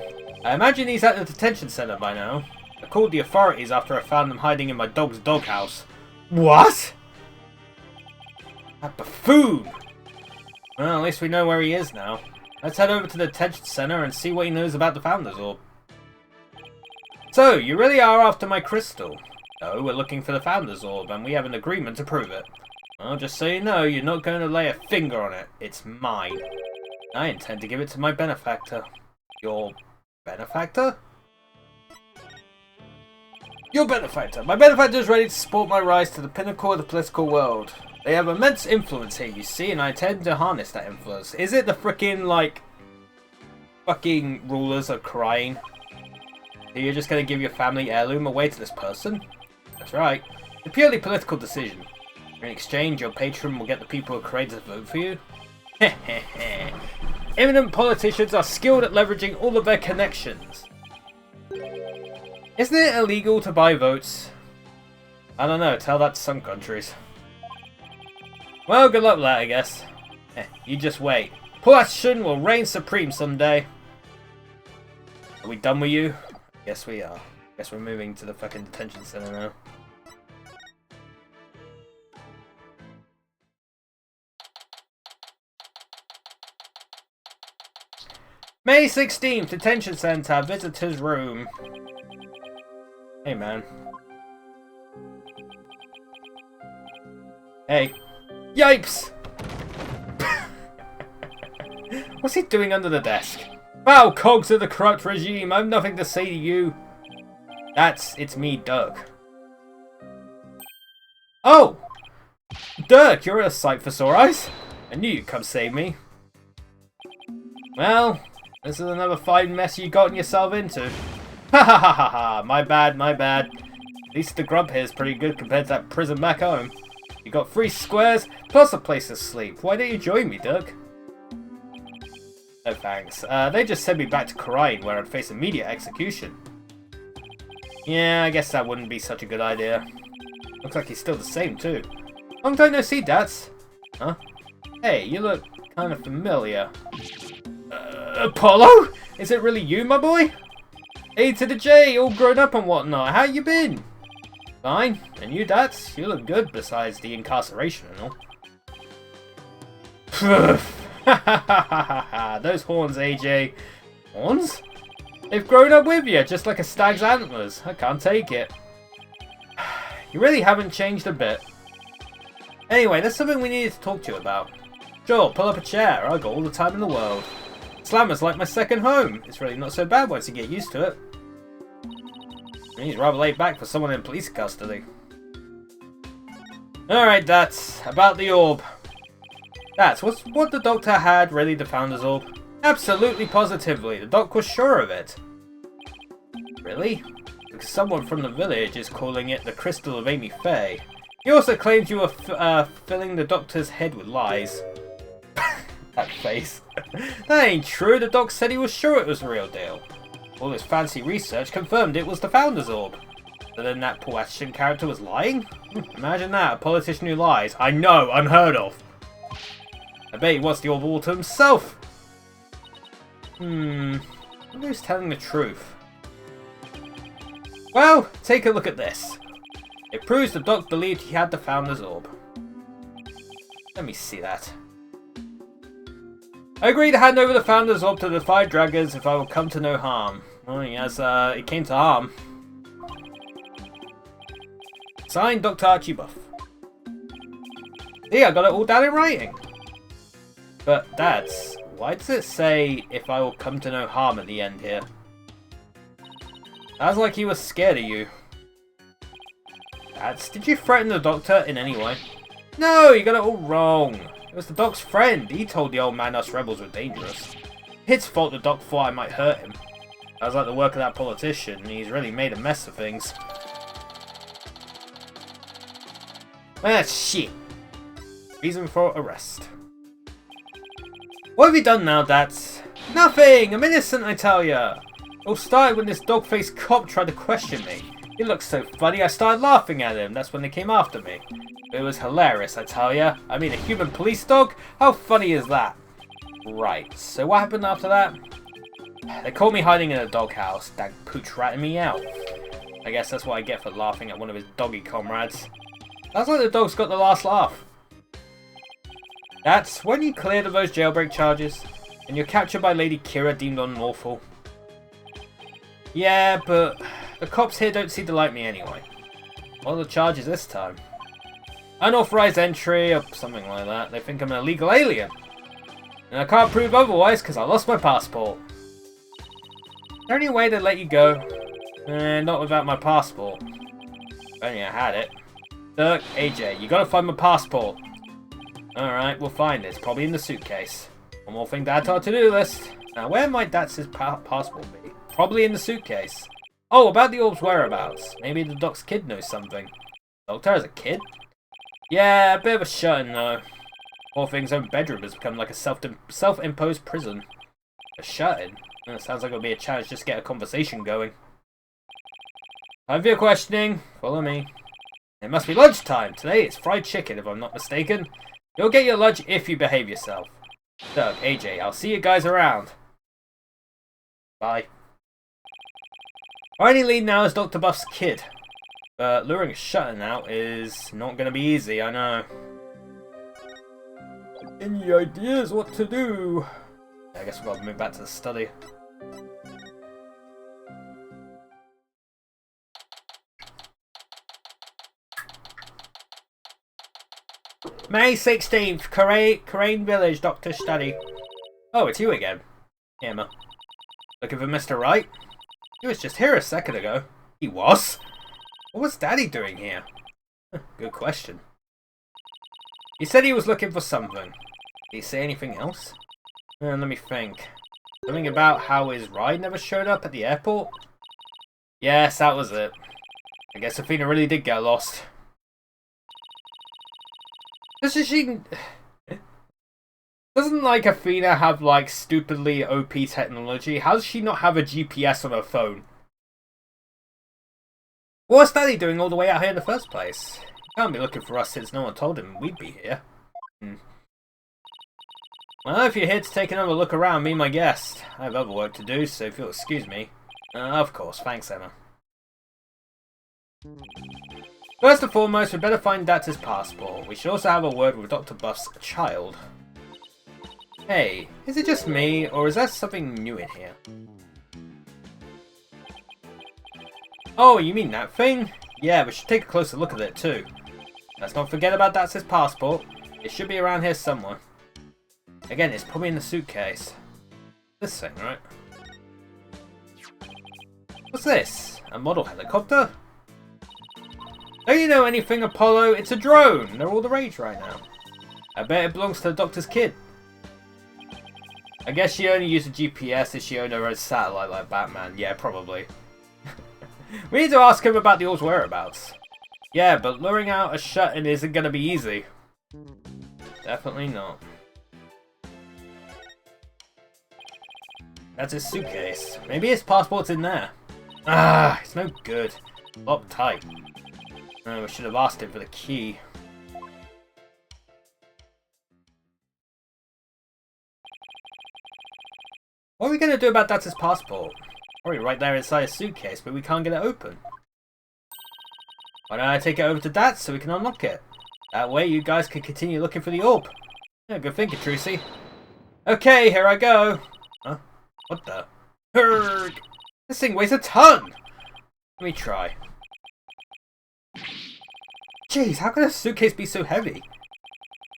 I imagine he's at the detention center by now. I called the authorities after I found them hiding in my dog's doghouse. What? That buffoon! Well, at least we know where he is now. Let's head over to the detention center and see what he knows about the Founder's Orb. So, you really are after my crystal? No, we're looking for the Founder's Orb, and we have an agreement to prove it. Well, just so you know, you're not going to lay a finger on it. It's mine. I intend to give it to my benefactor. Your benefactor? Your benefactor. My benefactor is ready to support my rise to the pinnacle of the political world. They have immense influence here, you see, and I intend to harness that influence. Is it the frickin', like, fucking rulers are crying? So you're just going to give your family heirloom away to this person? That's right. It's a purely political decision. In exchange, your patron will get the people who created to vote for you. Eminent politicians are skilled at leveraging all of their connections. Isn't it illegal to buy votes? I don't know, tell that to some countries. Well, good luck with that, I guess. You just wait. Puashin will reign supreme someday. Are we done with you? Yes, we are. Guess we're moving to the fucking detention center now. May 16th, detention center, visitor's room. Hey, man. Hey. Yipes! What's he doing under the desk? Foul cogs of the corrupt regime, I've nothing to say to you. It's me, Dirk. Oh! Dirk, you're a sight for sore eyes. I knew you'd come save me. Well, this is another fine mess you gotten yourself into. Ha ha ha ha ha, my bad, my bad. At least the grub here is pretty good compared to that prison back home. You got 3 squares, plus a place to sleep. Why don't you join me, Dirk? No thanks. They just sent me back to Khura'in, where I'd face immediate execution. Yeah, I guess that wouldn't be such a good idea. Looks like he's still the same, too. Long time no see, Dats. Huh? Hey, you look kind of familiar. Apollo? Is it really you, my boy? A to the J, all grown up and whatnot. How you been? Fine. And you, Dats? You look good, besides the incarceration and all. Those horns, AJ. Horns? They've grown up with you, just like a stag's antlers. I can't take it. You really haven't changed a bit. Anyway, there's something we needed to talk to you about. Sure, pull up a chair. I got all the time in the world. Slammer's like my second home. It's really not so bad once you get used to it. He's rather laid back for someone in police custody. Alright, that's about the orb. That's what the doctor had really the Founder's Orb. Absolutely positively, the doc was sure of it. Really? Because someone from the village is calling it the Crystal of Amy Faye. He also claims you were filling the doctor's head with lies. That face. That ain't true, the doc said he was sure it was the real deal. All his fancy research confirmed it was the Founder's Orb. So then that Puashin character was lying? Imagine that, a politician who lies. I know, unheard of. I bet he wants the orb all to himself. I wonder who's telling the truth. Well, take a look at this. It proves the doc believed he had the Founder's Orb. Let me see that. I agree to hand over the Founder's Orb to the 5 Dragons if I will come to no harm. Well, yes, it came to harm. Signed, Dr. Archie Buff. See, I got it all down in writing. But, Dads, why does it say if I will come to no harm at the end here? Sounds like he was scared of you. Dads, did you threaten the doctor in any way? No, you got it all wrong. It was the doc's friend. He told the old man us rebels were dangerous. His fault the doc thought I might hurt him. Sounds like the work of that politician. He's really made a mess of things. Ah, shit. Reason for arrest. What have you done now, Dats? Nothing! I'm innocent, I tell ya! It all started when this dog-faced cop tried to question me. He looked so funny, I started laughing at him. That's when they came after me. It was hilarious, I tell ya. I mean, a human police dog? How funny is that? Right, so what happened after that? They caught me hiding in a doghouse. That pooch ratted me out. I guess that's what I get for laughing at one of his doggy comrades. Sounds like the dog's got the last laugh. That's when you cleared of those jailbreak charges. And you're captured by Lady Kira, deemed unlawful. Yeah, but the cops here don't seem to like me anyway. What are the charges this time? Unauthorized entry or something like that. They think I'm an illegal alien. And I can't prove otherwise because I lost my passport. Is there any way to let you go? Not without my passport. If only I had it. Look, AJ, you gotta find my passport. Alright, we'll find it. It's probably in the suitcase. One more thing to add to our to-do list. Now, where might Dax's passport be? Probably in the suitcase. Oh, about the orb's whereabouts. Maybe the doc's kid knows something. Doctor has a kid? Yeah, a bit of a shut-in though. Poor thing's own bedroom has become like a self-imposed prison. A shut-in? Sounds like it'll be a challenge just to get a conversation going. Time for your questioning. Follow me. It must be lunchtime. Today it's fried chicken, if I'm not mistaken. You'll get your lunch if you behave yourself. So, AJ, I'll see you guys around. Bye. Our only lead now is Dr. Buff's kid. But luring a shut-in out is not going to be easy, I know. Any ideas what to do? I guess we've got to move back to the study. May 16th, Crane Village, Doctor Study. Oh, it's you again. Emma. Looking for Mr. Wright? He was just here a second ago. He was? What was Daddy doing here? Good question. He said he was looking for something. Did he say anything else? Let me think. Something about how his ride never showed up at the airport? Yes, that was it. I guess Athena really did get lost. Doesn't like Athena have like stupidly OP technology? How does she not have a GPS on her phone? What's Daddy doing all the way out here in the first place? He can't be looking for us since no one told him we'd be here. Well, if you're here to take another look around, me and my guest. I have other work to do, so if you'll excuse me. Of course, thanks, Emma. First and foremost, we better find Dax's passport. We should also have a word with Dr. Buff's child. Hey, is it just me, or is there something new in here? Oh, you mean that thing? Yeah, we should take a closer look at it too. Let's not forget about Dax's passport. It should be around here somewhere. Again, it's probably in the suitcase. This thing, right? What's this? A model helicopter? Don't you know anything, Apollo? It's a drone! They're all the rage right now. I bet it belongs to the doctor's kid. I guess she only used a GPS if she owned her own satellite like Batman. Yeah, probably. We need to ask him about the orb's whereabouts. Yeah, but luring out a shut-in isn't going to be easy. Definitely not. That's his suitcase. Maybe his passport's in there. Ah, it's no good. Locked tight. Oh, we should have asked him for the key. What are we going to do about Dax's passport? Probably right there inside his suitcase, but we can't get it open. Why don't I take it over to Dax so we can unlock it? That way you guys can continue looking for the orb. Yeah, good thinking, Trucy. Okay, here I go. Huh? What the? Herg! This thing weighs a ton! Let me try. Jeez, how can a suitcase be so heavy?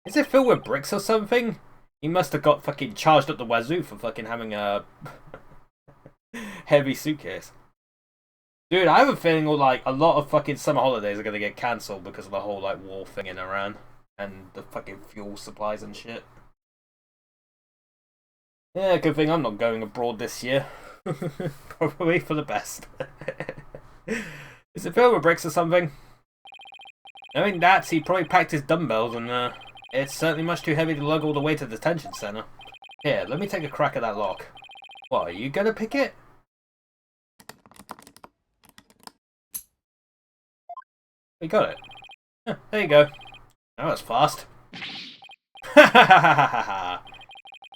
Is it filled with bricks or something? He must have got fucking charged up the wazoo for fucking having a heavy suitcase. Dude, I have a feeling like a lot of fucking summer holidays are gonna get cancelled because of the whole like war thing in Iran and the fucking fuel supplies and shit. Yeah, good thing I'm not going abroad this year. Probably for the best. Is it filled with bricks or something? Knowing that, he probably packed his dumbbells and it's certainly much too heavy to lug all the way to the detention center. Here, let me take a crack at that lock. What, are you gonna pick it? We got it. There you go. That was fast. A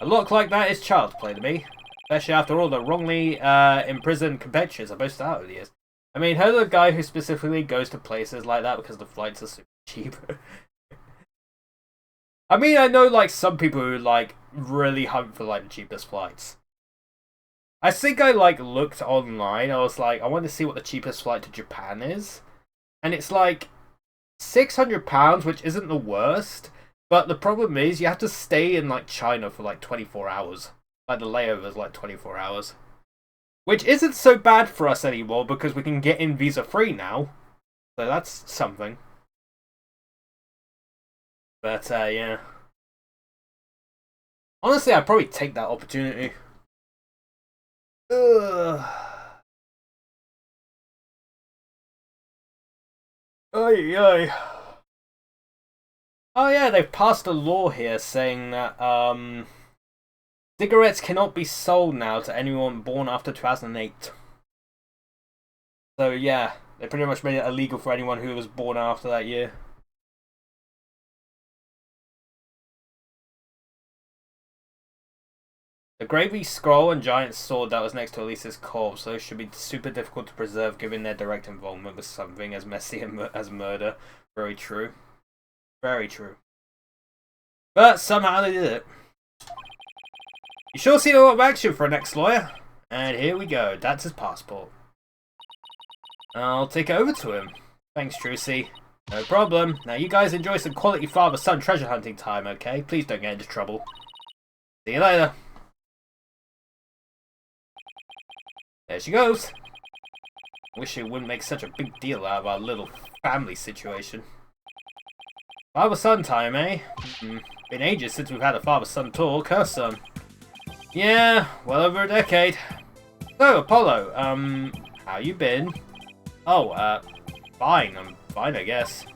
lock like that is child's play to me. Especially after all the wrongly imprisoned compatriots I boasted out over the years. I mean, heard of a guy who specifically goes to places like that because the flights are super cheap. I mean, I know like some people who like really hunt for like the cheapest flights. I think I like looked online. I was like, I want to see what the cheapest flight to Japan is, and it's like £600, which isn't the worst. But the problem is you have to stay in like China for like 24 hours. Like the layover is like 24 hours, which isn't so bad for us anymore because we can get in visa free now. So that's something. But yeah. Honestly, I'd probably take that opportunity. Ugh. Ay, ay. Oh yeah, they've passed a law here saying that cigarettes cannot be sold now to anyone born after 2008. So yeah, they pretty much made it illegal for anyone who was born after that year. The gravy scroll and giant sword that was next to Elisa's corpse, those should be super difficult to preserve given their direct involvement with something as messy as murder. Very true. Very true. But somehow they did it. You sure seen a lot of action for an ex-lawyer. And here we go, that's his passport. I'll take it over to him. Thanks, Trucy. No problem. Now you guys enjoy some quality father-son treasure hunting time, okay? Please don't get into trouble. See you later. There she goes. Wish it wouldn't make such a big deal out of our little family situation. Father-son time, eh? Been ages since we've had a father-son talk, huh, son? Yeah, well over a decade. So, Apollo, how you been? Oh, fine. I'm fine, I guess.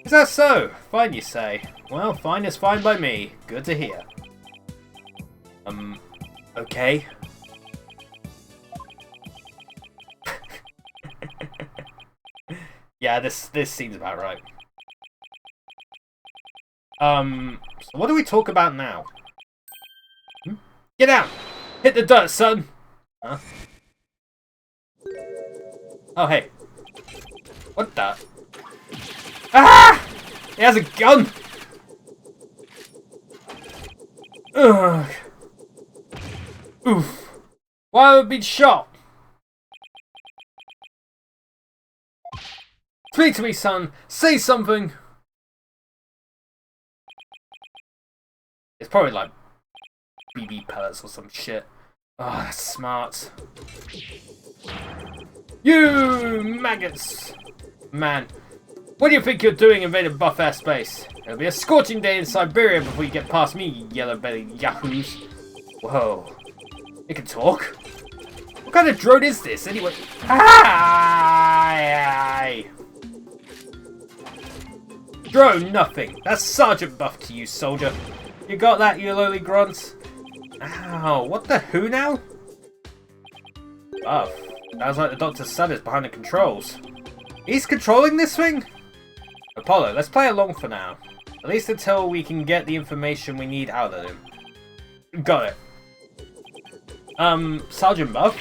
Is that so? Fine, you say? Well, fine is fine by me. Good to hear. Okay. Yeah, this seems about right. So what do we talk about now? Get out! Hit the dirt, son! Huh? Oh, hey. What the? Ah! He has a gun! Ugh. Oof. Why have I been shot? Speak to me, son. Say something. It's probably like BB pellets or some shit. Oh, that's smart. You maggots! Man, what do you think you're doing invading buff airspace? It'll be a scorching day in Siberia before you get past me, you yellow-bellied yahoos. Whoa. It can talk? What kind of drone is this, anyway? Hi! Drone, nothing. That's Sergeant Buff to you, soldier. You got that, you lowly grunts? Ow, what the who now? Buff. Sounds like the doctor's son is behind the controls. He's controlling this thing? Apollo, let's play along for now. At least until we can get the information we need out of him. Got it. Sergeant Buff?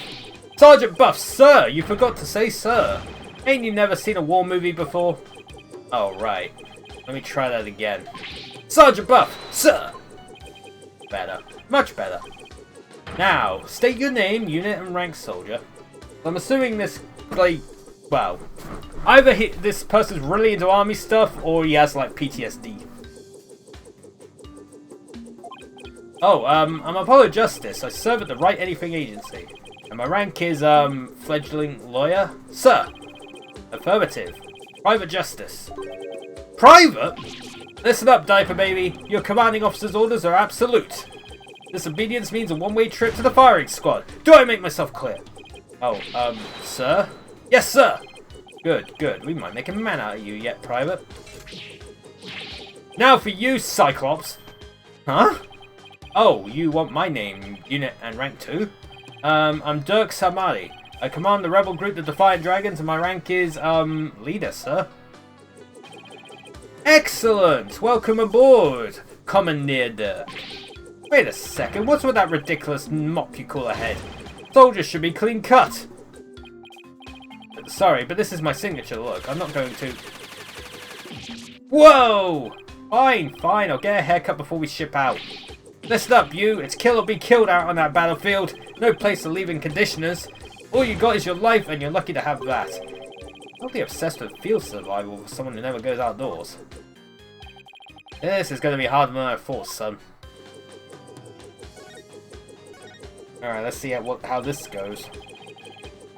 Sergeant Buff, sir! You forgot to say sir. Ain't you never seen a war movie before? Oh, right. Let me try that again. Sergeant Buff, sir! Better. Much better. Now, state your name, unit, and rank, soldier. I'm assuming this, like, well, either this person's really into army stuff, or he has, like, PTSD. Oh, I'm Apollo Justice. I serve at the Wright Anything Agency. And my rank is, fledgling lawyer? Sir! Affirmative. Private Justice. Private? Listen up, diaper baby. Your commanding officer's orders are absolute. Disobedience means a one-way trip to the firing squad. Do I make myself clear? Oh, sir? Yes, sir! Good, good. We might make a man out of you yet, Private. Now for you, Cyclops. Huh? Oh, you want my name, unit, and rank too? I'm Dirk Samari. I command the rebel group, the Defiant Dragons, and my rank is, leader, sir. Excellent! Welcome aboard, Commandeer Dirk. Wait a second, what's with that ridiculous mop you call a head? Soldiers should be clean cut. Sorry, but this is my signature look. I'm not going to... Whoa! Fine, fine, I'll get a haircut before we ship out. Listen up, you. It's kill or be killed out on that battlefield. No place to leave in conditioners. All you got is your life, and you're lucky to have that. I'll be obsessed with field survival for someone who never goes outdoors. This is going to be harder than I thought, son. Alright, let's see how this goes.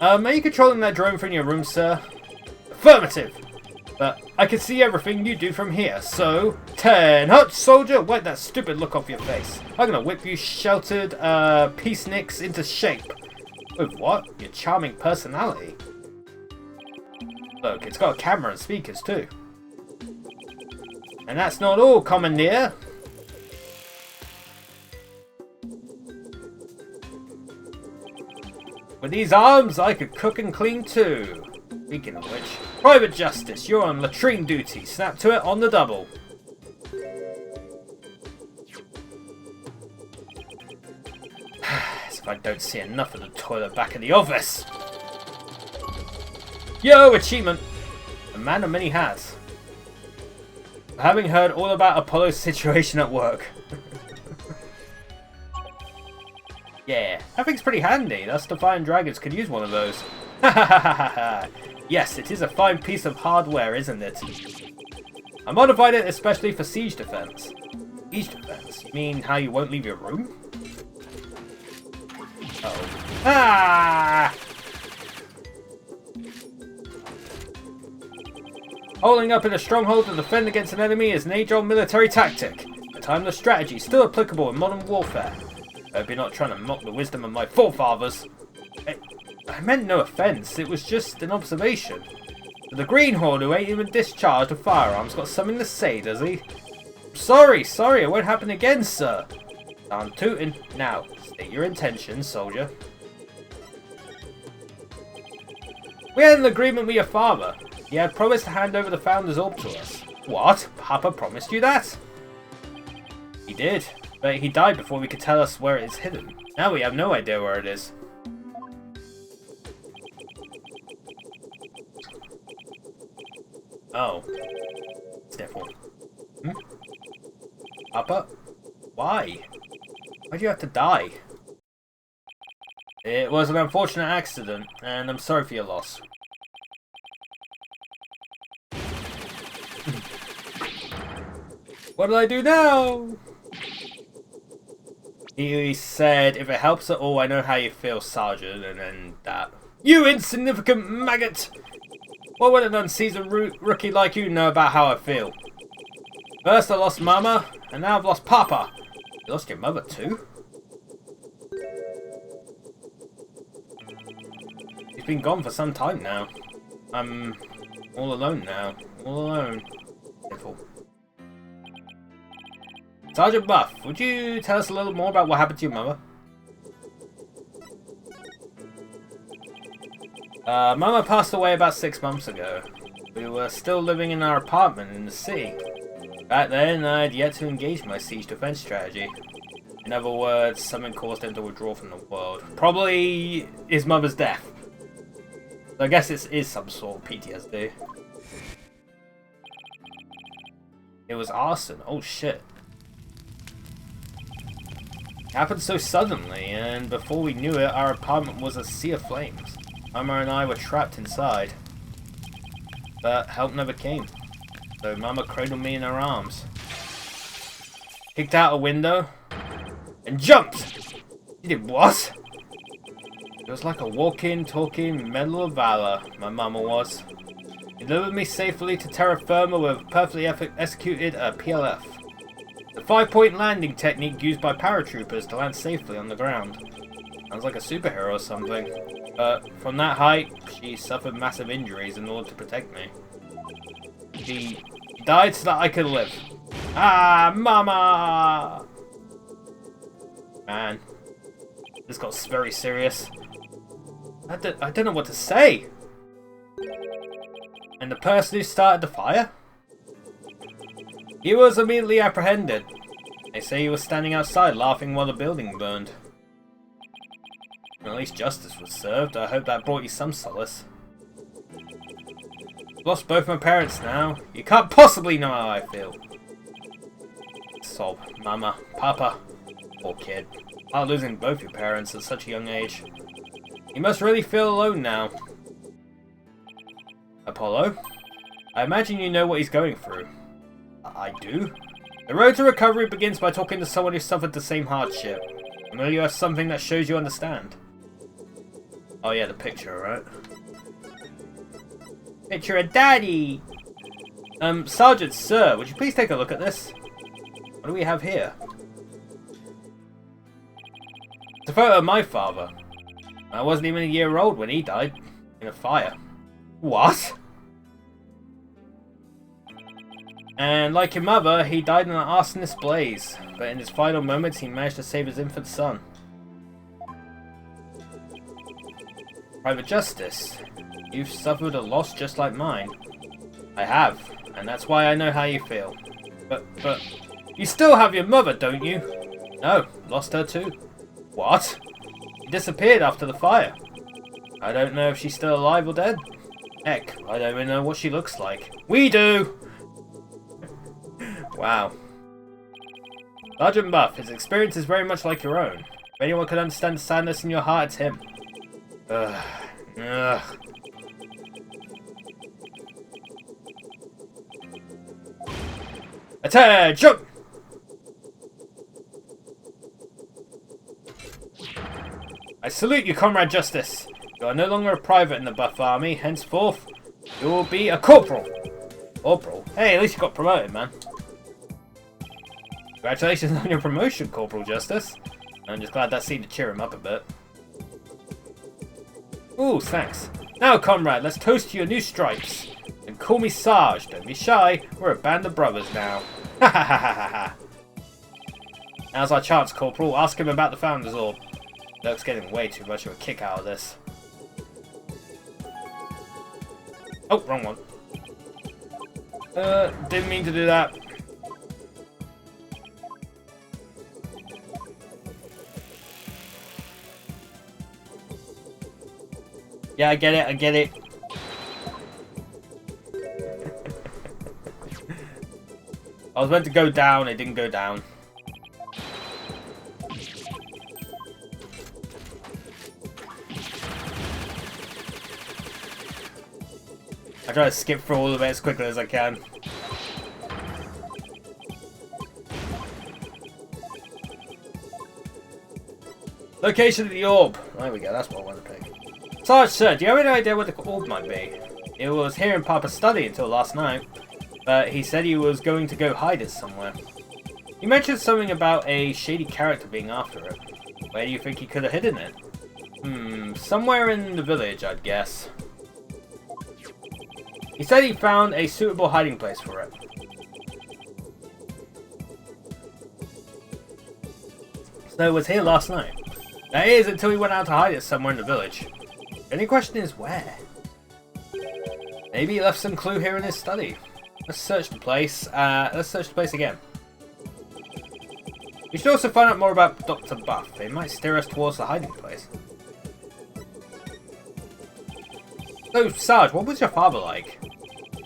Are you controlling that drone from your room, sir? Affirmative! But I can see everything you do from here, so... 10 Hutch, soldier! Wipe that stupid look off your face. I'm gonna whip you sheltered, peaceniks into shape. With what? Your charming personality. Look, it's got a camera and speakers, too. And that's not all, Commandeer. With these arms, I could cook and clean too. Speaking of which, Private Justice, you're on latrine duty. Snap to it on the double. As if I don't see enough of the toilet back in the office. Yo, achievement. A man of many hats. Having heard all about Apollo's situation at work. Yeah, that thing's pretty handy. Us Defiant Dragons could use one of those. Yes, it is a fine piece of hardware, isn't it? I modified it especially for siege defense. Siege defense? You mean how you won't leave your room? Uh-oh. Ah! Holding up in a stronghold to defend against an enemy is an age-old military tactic. A timeless strategy still applicable in modern warfare. I hope you're not trying to mock the wisdom of my forefathers. I meant no offence, it was just an observation. But the greenhorn who ain't even discharged a firearm's got something to say, does he? Sorry, it won't happen again, sir. I'm tooting. Now, state your intentions, soldier. We had an agreement with your father. He had promised to hand over the Founder's Orb to us. What? Papa promised you that? He did, but he died before we could tell us where it is hidden. Now we have no idea where it is. Oh. Sniffle. Papa? Why? Why'd you have to die? It was an unfortunate accident, and I'm sorry for your loss. What do I do now? He said, if it helps at all, I know how you feel, Sergeant, and then that. You insignificant maggot! What would an unseasoned rookie like you know about how I feel? First I lost Mama, and now I've lost Papa. You lost your mother too? He's been gone for some time now. I'm all alone now. All alone. Pitiful. Sergeant Buff, would you tell us a little more about what happened to your mother? Mama passed away about 6 months ago. We were still living in our apartment in the city. Back then, I'd yet to engage my siege defense strategy. In other words, something caused him to withdraw from the world. Probably his mother's death. So I guess it is some sort of PTSD. It was arson. Oh shit. It happened so suddenly, and before we knew it, our apartment was a sea of flames. Mama and I were trapped inside. But help never came. So Mama cradled me in her arms. Kicked out a window. And jumped! She did what? It was like a walking, talking Medal of Valor, my Mama was. She delivered me safely to terra firma with perfectly executed a PLF. The 5-point landing technique used by paratroopers to land safely on the ground. Sounds like a superhero or something. But from that height, she suffered massive injuries in order to protect me. She died so that I could live. Ah, Mama! Man, this got very serious. I don't know what to say. And the person who started the fire? He was immediately apprehended. They say he was standing outside laughing while the building burned. At least justice was served. I hope that brought you some solace. Lost both my parents now. You can't possibly know how I feel. Sob. Mama. Papa. Poor kid. Hard losing both your parents at such a young age. You must really feel alone now. Apollo? I imagine you know what he's going through. I do? The road to recovery begins by talking to someone who suffered the same hardship. And will you have something that shows you understand? Oh yeah, the picture, right? Picture of Daddy! Sergeant, sir, would you please take a look at this? What do we have here? It's a photo of my father. I wasn't even a year old when he died. In a fire. What? And like your mother, he died in an arsonist blaze. But in his final moments, he managed to save his infant son. Private Justice. You've suffered a loss just like mine. I have. And that's why I know how you feel. But... You still have your mother, don't you? No, lost her too. What? She disappeared after the fire. I don't know if she's still alive or dead. Heck, I don't even know what she looks like. We do! Wow. Sergeant Buff, his experience is very much like your own. If anyone can understand the sadness in your heart, it's him. Ugh. Ugh. Attention! I salute you, Comrade Justice. You are no longer a private in the Buff Army. Henceforth, you will be a corporal. Corporal? Hey, at least you got promoted, man. Congratulations on your promotion, Corporal Justice. I'm just glad that seemed to cheer him up a bit. Ooh, thanks. Now, comrade, let's toast to your new stripes. And call me Sarge. Don't be shy. We're a band of brothers now. Ha ha ha ha ha ha. Now's our chance, Corporal. Ask him about the Founder's Orb. Lurk's getting way too much of a kick out of this. Oh, wrong one. Didn't mean to do that. Yeah, I get it, I get it. I was meant to go down, it didn't go down. I try to skip through all of it as quickly as I can. Location of the orb. There we go, that's what I want to pick. Sarge, sir, do you have any idea what the orb might be? It was here in Papa's study until last night, but he said he was going to go hide it somewhere. He mentioned something about a shady character being after it. Where do you think he could have hidden it? Somewhere in the village, I'd guess. He said he found a suitable hiding place for it. So it was here last night. That is, until he went out to hide it somewhere in the village. The only question is where? Maybe he left some clue here in his study. Let's search the place. Let's search the place again. We should also find out more about Dr. Buff. They might steer us towards the hiding place. So, Sarge, what was your father like?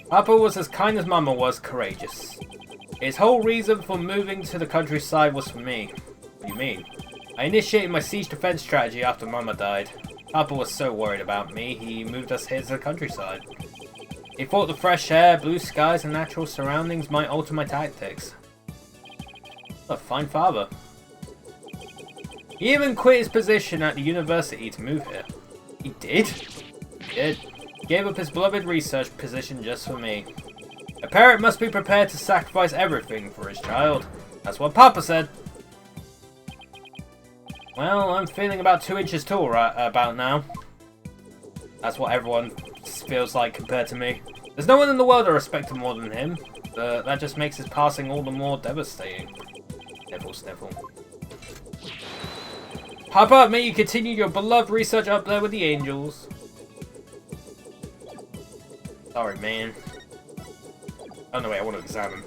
Papa was as kind as Mama was courageous. His whole reason for moving to the countryside was for me. What do you mean? I initiated my siege defense strategy after Mama died. Papa was so worried about me, he moved us here to the countryside. He thought the fresh air, blue skies, and natural surroundings might alter my tactics. What a fine father. He even quit his position at the university to move here. He did? He did. He gave up his beloved research position just for me. A parent must be prepared to sacrifice everything for his child. That's what Papa said. Well, I'm feeling about 2 inches tall right about now. That's what everyone feels like compared to me. There's no one in the world I respect him more than him, but that just makes his passing all the more devastating. Sniffle, sniffle. Papa, may you continue your beloved research up there with the angels. Sorry, man. Oh no, wait, I want to examine.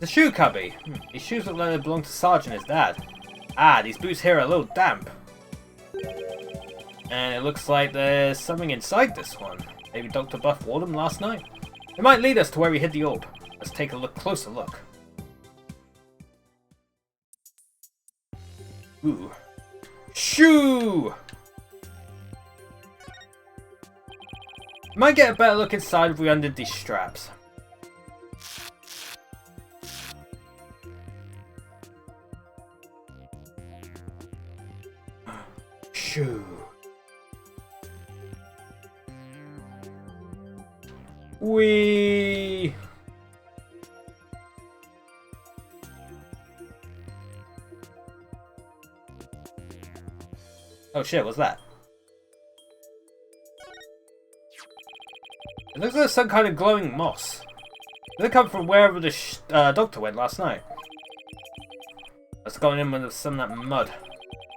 The shoe cubby. These shoes look like they belong to Sarge and his dad. Ah, these boots here are a little damp. And it looks like there's something inside this one. Maybe Dr. Buff wore them last night. It might lead us to where we hid the orb. Let's take a closer look. Ooh. Shoo! Might get a better look inside if we undid these straps. Shoo. Wee. Oh shit, what's that? It looks like some kind of glowing moss. Does it come from wherever the doctor went last night? Let's go in with some of that mud.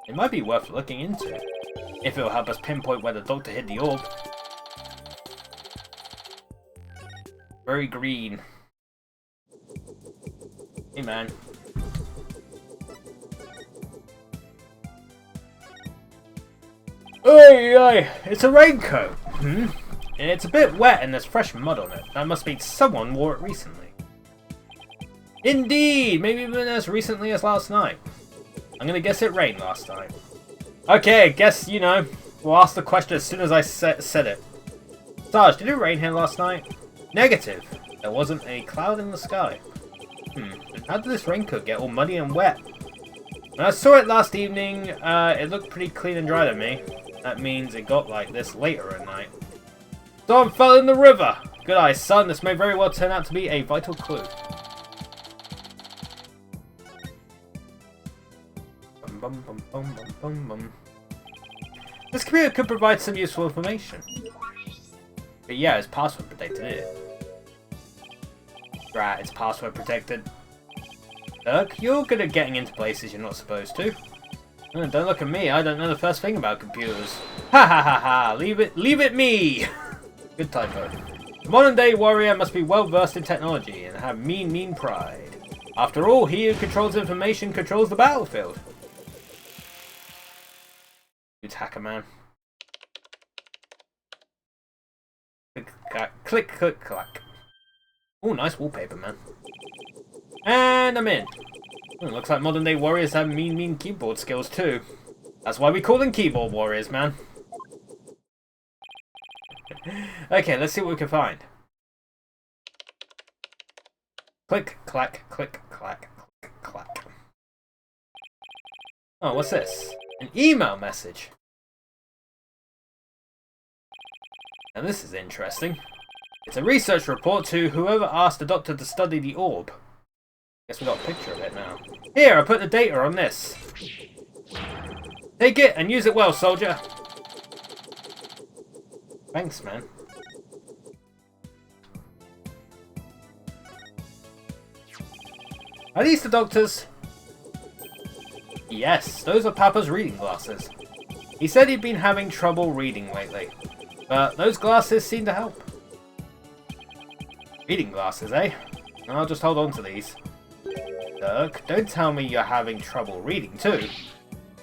It might be worth looking into, if it will help us pinpoint where the doctor hid the orb. Very green. Hey man. Oi, it's a raincoat. And it's a bit wet and there's fresh mud on it. That must mean someone wore it recently. Indeed, maybe even as recently as last night. I'm gonna guess it rained last night. Okay, I guess, you know, we'll ask the question as soon as I said it. Sarge, did it rain here last night? Negative. There wasn't a cloud in the sky. And how did this raincoat get all muddy and wet? When I saw it last evening, it looked pretty clean and dry to me. That means it got like this later at night. Someone fell in the river! Good eye, son. This may very well turn out to be a vital clue. Bum, bum, bum, bum, bum, bum. This computer could provide some useful information. But yeah, it's password protected, isn't it? Right, it's password protected. Look, you're good at getting into places you're not supposed to. Oh, don't look at me, I don't know the first thing about computers. Ha ha ha ha, leave it me! Good typo. The modern day warrior must be well versed in technology and have mean pride. After all, he who controls information controls the battlefield. It's Hacker Man. Click, click, clack. Oh, nice wallpaper, man. And I'm in. Looks like modern day warriors have mean keyboard skills too. That's why we call them keyboard warriors, man. Okay, let's see what we can find. Click, clack, click, clack, click, clack. Oh, what's this? An email message. And this is interesting. It's a research report to whoever asked the doctor to study the orb. Guess we got a picture of it now. Here, I put the data on this. Take it and use it well, soldier. Thanks, man. Are these the doctor's? Yes, those are Papa's reading glasses. He said he'd been having trouble reading lately, but those glasses seem to help. Reading glasses, eh? I'll just hold on to these. Dirk, don't tell me you're having trouble reading too.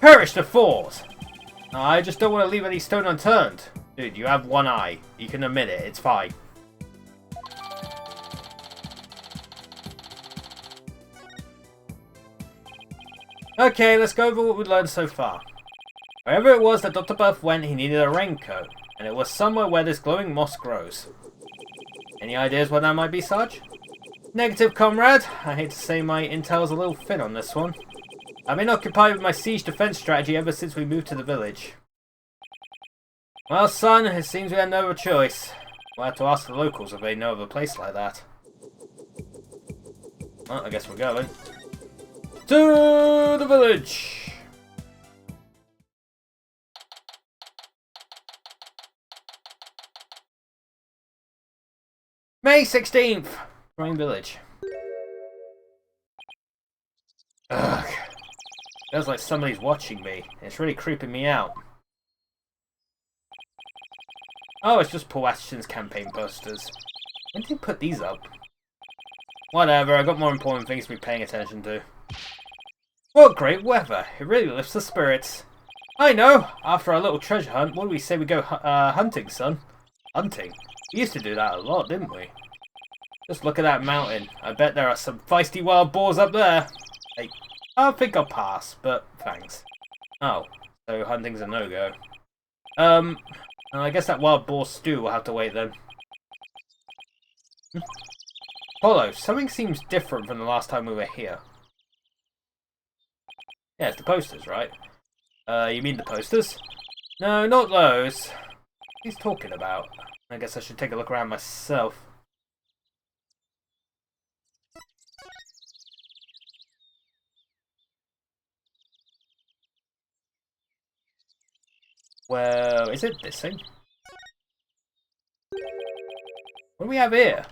Perish the fools! I just don't want to leave any stone unturned. Dude, you have one eye. You can admit it, it's fine. Okay, let's go over what we've learned so far. Wherever it was that Dr. Buff went, he needed a raincoat, and it was somewhere where this glowing moss grows. Any ideas what that might be, Sarge? Negative, comrade. I hate to say my intel's a little thin on this one. I've been occupied with my siege defense strategy ever since we moved to the village. Well, son, it seems we had no other choice. We'll have to ask the locals if they know of a place like that. Well, I guess we're going. To the village! May 16th! Rain Village. Ugh. Feels like somebody's watching me. It's really creeping me out. Oh, it's just Paul Ashton's campaign posters. When did he put these up? Whatever, I got more important things to be paying attention to. What great weather! It really lifts the spirits. I know! After our little treasure hunt, what do we say we go hunting, son? Hunting? We used to do that a lot, didn't we? Just look at that mountain. I bet there are some feisty wild boars up there. Hey, I think I'll pass, but thanks. Oh, so hunting's a no-go. I guess that wild boar stew will have to wait then. Apollo, something seems different from the last time we were here. Yeah, it's the posters, right? You mean the posters? No, not those. What he's talking about. I guess I should take a look around myself. Well, is it this thing? What do we have here?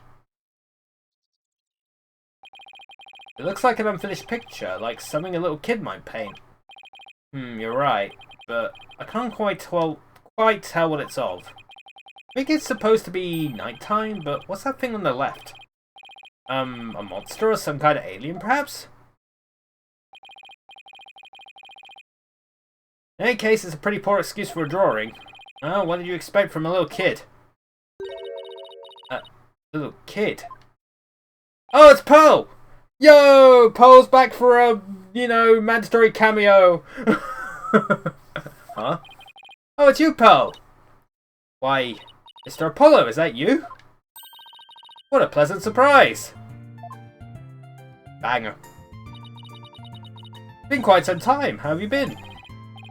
It looks like an unfinished picture, like something a little kid might paint. You're right, but I can't quite tell what it's of. I think it's supposed to be nighttime, but what's that thing on the left? A monster or some kind of alien, perhaps? In any case, it's a pretty poor excuse for a drawing. Oh, what did you expect from a little kid? Little kid? Oh, it's Pearl! Yo! Pearl's back for a, mandatory cameo! Huh? Oh, it's you, Pearl! Why, Mr. Apollo, is that you? What a pleasant surprise! Banger. Been quite some time. How have you been?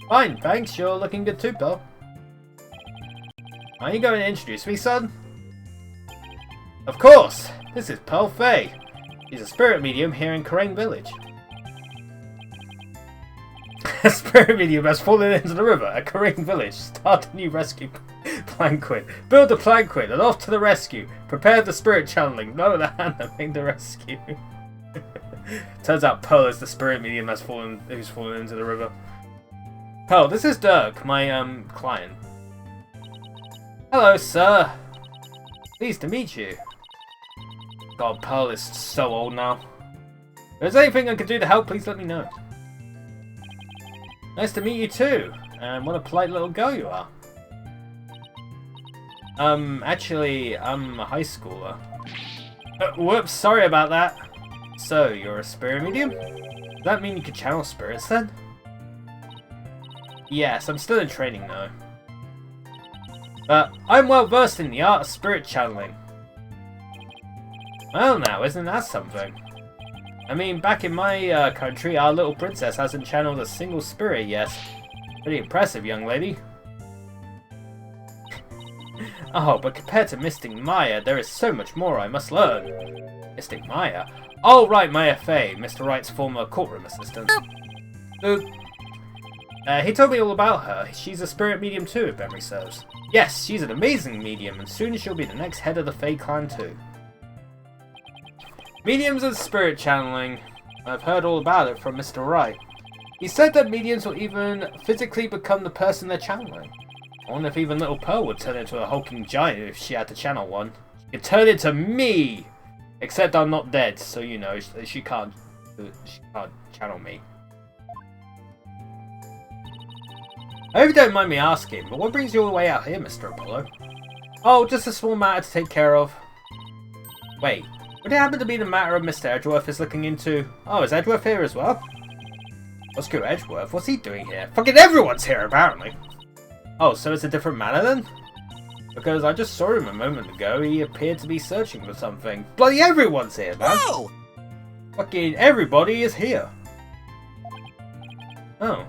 Fine, thanks. You're looking good too, Pearl. Are you going to introduce me, son? Of course! This is Pearl Fay. She's a spirit medium here in Crane Village. A spirit medium has fallen into the river at Crane Village. Start a new rescue planquin. Build a planquin and off to the rescue. Prepare the spirit channeling. Blow the hand and make the rescue. Turns out Pearl is the spirit medium who's fallen into the river. Pearl, this is Dirk, my client. Hello, sir. Pleased to meet you. God, Pearl is so old now. If there's anything I can do to help, please let me know. Nice to meet you too. And what a polite little girl you are. Actually, I'm a high schooler. Whoops, sorry about that. So, you're a spirit medium? Does that mean you can channel spirits then? Yes, I'm still in training though. But I'm well versed in the art of spirit channeling. Well now, isn't that something? I mean, back in my country, our little princess hasn't channeled a single spirit yet. Pretty impressive, young lady. Oh, but compared to Mystic Maya, there is so much more I must learn. Mystic Maya? Oh, right, Maya Fay, Mr. Wright's former courtroom assistant. He told me all about her. She's a spirit medium too, if memory serves. Yes, she's an amazing medium, and soon she'll be the next head of the Fay clan too. Mediums and spirit channeling. I've heard all about it from Mr. Wright. He said that mediums will even physically become the person they're channeling. I wonder if even little Pearl would turn into a hulking giant if she had to channel one. She could turn into me! Except I'm not dead, so you know, she can't channel me. I hope you don't mind me asking, but what brings you all the way out here, Mr. Apollo? Oh, just a small matter to take care of. Wait, would it happen to be the matter of Mr. Edgeworth is looking into? Oh, is Edgeworth here as well? Oscar Edgeworth? What's he doing here? Fucking everyone's here, apparently! Oh, so it's a different matter then? Because I just saw him a moment ago, he appeared to be searching for something. Bloody everyone's here, man! Whoa! Fucking everybody is here! Oh,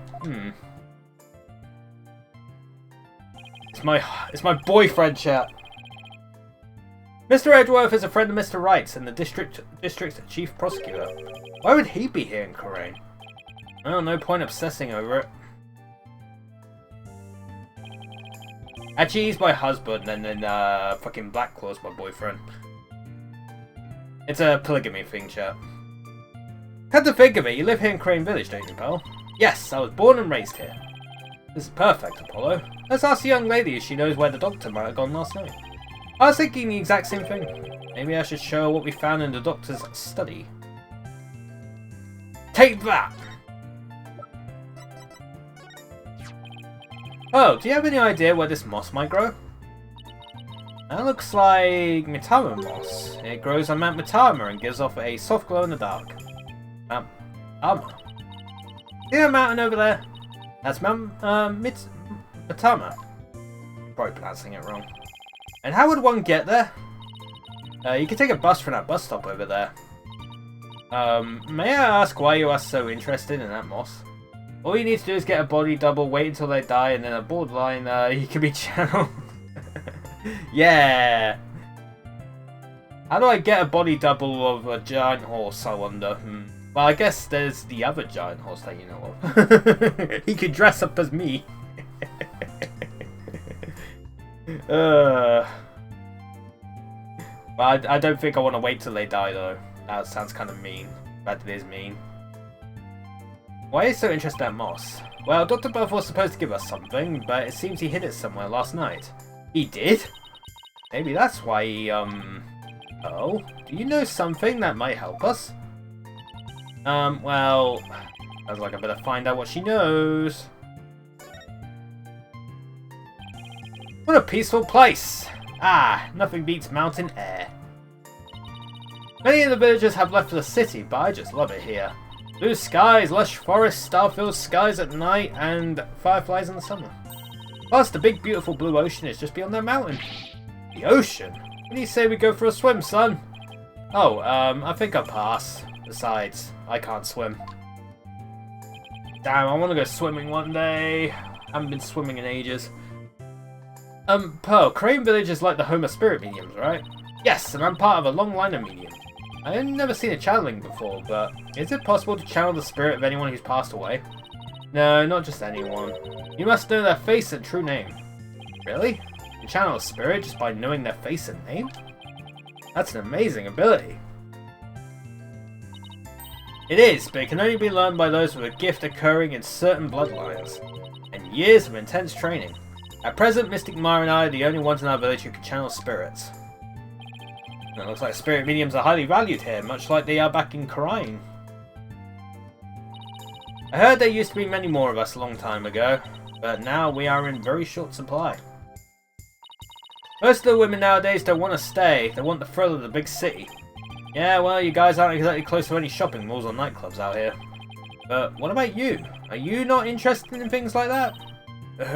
It's my boyfriend, chat. Mr. Edgeworth is a friend of Mr. Wright's and the district chief prosecutor. Why would he be here in Corraine? Well, no point obsessing over it. Actually, he's my husband, and then fucking Blacklaw's my boyfriend. It's a polygamy thing, chat. Come to think of it, you live here in Crane Village, don't you, pal? Yes, I was born and raised here. This is perfect, Apollo. Let's ask the young lady if she knows where the doctor might have gone last night. I was thinking the exact same thing. Maybe I should show her what we found in the doctor's study. Take that! Oh, do you have any idea where this moss might grow? That looks like Mitama moss. It grows on Mount Mitama and gives off a soft glow in the dark. Mount Mitama. See that mountain over there? That's Mount Mitama. Probably pronouncing it wrong. And how would one get there? You can take a bus from that bus stop over there. May I ask why you are so interested in that moss? All you need to do is get a body double, wait until they die, and then a borderline, you can be channeled. Yeah! How do I get a body double of a giant horse, I wonder? Well, I guess there's the other giant horse that you know of. He could dress up as me. But I don't think I want to wait till they die, though. That sounds kind of mean. But it is mean. Why are you so interested in moss? Well, Dr. Buff was supposed to give us something, but it seems he hid it somewhere last night. He did? Maybe that's why he, Oh? Do you know something that might help us? Well... Sounds like I better find out what she knows. What a peaceful place! Ah, nothing beats mountain air. Many of the villagers have left for the city, but I just love it here. Blue skies, lush forests, star-filled skies at night, and fireflies in the summer. Plus, the big beautiful blue ocean is just beyond that mountain. The ocean? What do you say we go for a swim, son? Oh, I think I'll pass. Besides, I can't swim. Damn, I want to go swimming one day. Haven't been swimming in ages. Pearl, Crane Village is like the home of spirit mediums, right? Yes, and I'm part of a long line of mediums. I've never seen a channeling before, but is it possible to channel the spirit of anyone who's passed away? No, not just anyone. You must know their face and true name. Really? You channel a spirit just by knowing their face and name? That's an amazing ability. It is, but it can only be learned by those with a gift occurring in certain bloodlines, and years of intense training. At present, Mystic Mara and I are the only ones in our village who can channel spirits. And it looks like spirit mediums are highly valued here, much like they are back in Khura'in. I heard there used to be many more of us a long time ago, but now we are in very short supply. Most of the women nowadays don't want to stay, they want the thrill of the big city. Yeah, well, you guys aren't exactly close to any shopping malls or nightclubs out here. But what about you? Are you not interested in things like that?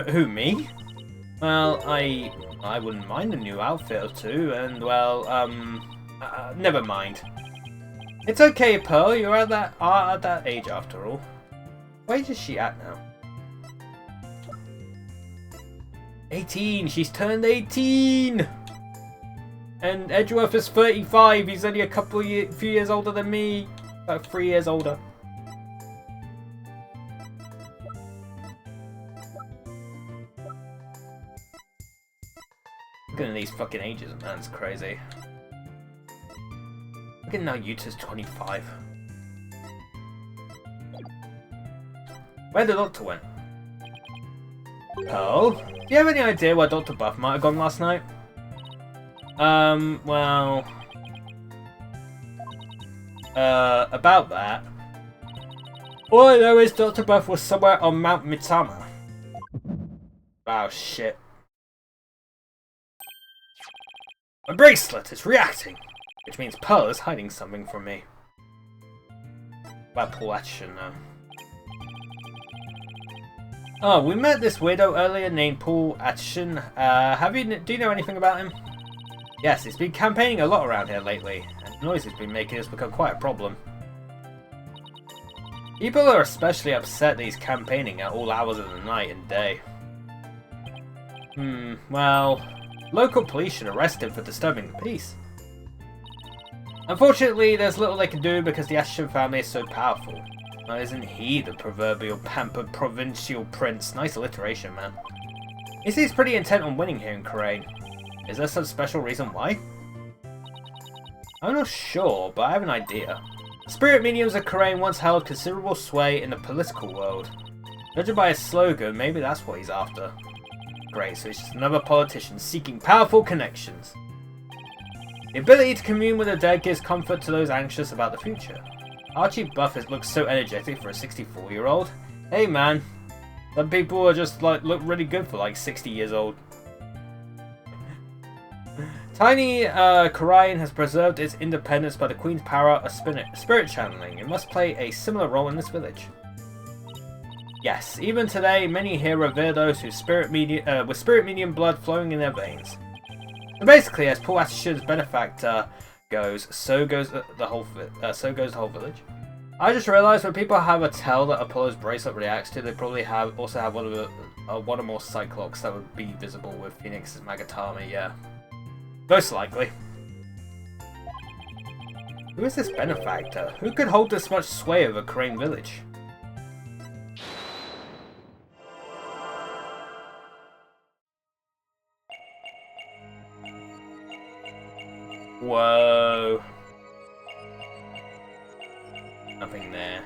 Who, me? Well, I wouldn't mind a new outfit or two, and well, never mind. It's okay, Pearl, you're at that age after all. What age is she at now? 18! She's turned 18! And Edgeworth is 35, he's only a few years older than me. About 3 years older. Looking at these fucking ages, man, it's crazy. Look at now, Yuta's 25. Where the doctor went? Oh? Do you have any idea where Dr. Buff might have gone last night? Well... about that. All I know is Dr. Buff was somewhere on Mount Mitama. Wow, shit. My bracelet is reacting, which means Pearl is hiding something from me. About Paul Atchison now. Oh, we met this weirdo earlier named Paul Atchison. Do you know anything about him? Yes, he's been campaigning a lot around here lately, and the noise he's been making has become quite a problem. People are especially upset that he's campaigning at all hours of the night and day. Well... Local police should arrest him for disturbing the peace. Unfortunately, there's little they can do because the Ashton family is so powerful. Now, isn't he the proverbial pampered provincial prince? Nice alliteration, man. He seems pretty intent on winning here in Khura'in. Is there some special reason why? I'm not sure, but I have an idea. Spirit mediums of Khura'in once held considerable sway in the political world. Judging by his slogan, maybe that's what he's after. Great, so he's just another politician seeking powerful connections. The ability to commune with the dead gives comfort to those anxious about the future. Archie Buffett looks so energetic for a 64-year-old. Hey man, some people are just look really good for like 60 years old. Tiny Korian has preserved its independence by the Queen's power of spirit channeling. It must play a similar role in this village. Yes, even today, many here revere those whose with spirit medium blood flowing in their veins. So basically, as Paul Asher's benefactor goes, so goes the whole village. I just realised when people have a tell that Apollo's bracelet reacts to, they probably also have one or more Cyclops that would be visible with Phoenix's Magatama. Yeah. Most likely. Who is this benefactor? Who could hold this much sway over Crane Village? Whoa. Nothing there.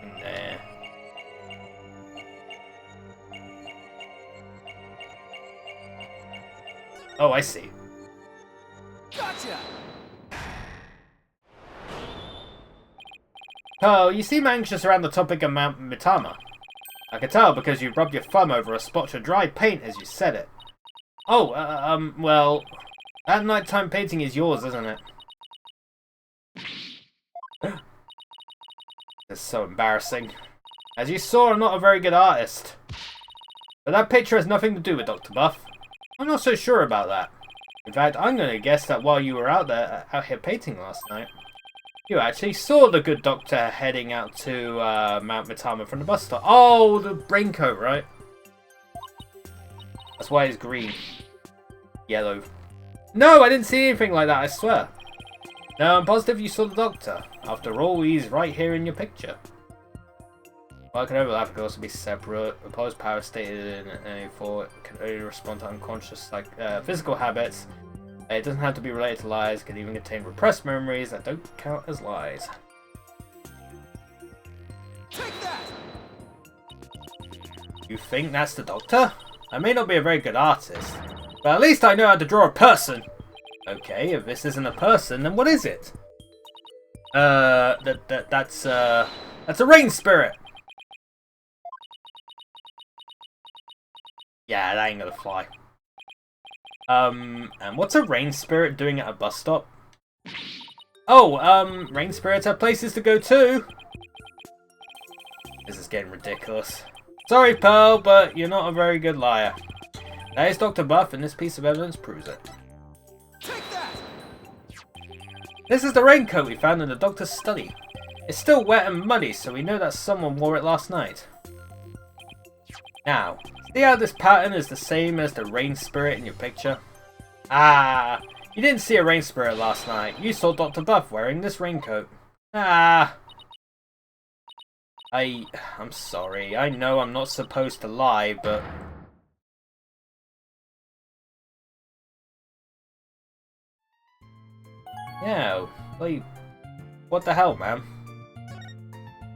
Nothing there. Oh, I see. Gotcha! Oh, you seem anxious around the topic of Mount Mitama. I can tell because you rubbed your thumb over a spot of dry paint as you said it. Oh, well, that nighttime painting is yours, isn't it? It's so embarrassing. As you saw, I'm not a very good artist. But that picture has nothing to do with Dr. Buff. I'm not so sure about that. In fact, I'm going to guess that while you were out here painting last night, you actually saw the good doctor heading out to Mount Mitama from the bus stop. Oh, the raincoat, right? That's why it's green. Yellow. No, I didn't see anything like that, I swear. No, I'm positive you saw the doctor. After all, he's right here in your picture. While it can overlap, it can also be separate. Apollo's power stated in A4 can only respond to unconscious physical habits. It doesn't have to be related to lies. It can even contain repressed memories that don't count as lies. Take that! You think that's the doctor? I may not be a very good artist, but at least I know how to draw a person. Okay, if this isn't a person, then what is it? That's a rain spirit. Yeah, that ain't gonna fly. And what's a rain spirit doing at a bus stop? Oh, rain spirits have places to go too. This is getting ridiculous. Sorry, Pearl, but you're not a very good liar. That is Dr. Buff, and this piece of evidence proves it. Take that! This is the raincoat we found in the doctor's study. It's still wet and muddy, so we know that someone wore it last night. Now, see how this pattern is the same as the rain spirit in your picture? Ah, you didn't see a rain spirit last night. You saw Dr. Buff wearing this raincoat. Ah. I'm sorry. I know I'm not supposed to lie, but... Yeah, like, what the hell, man?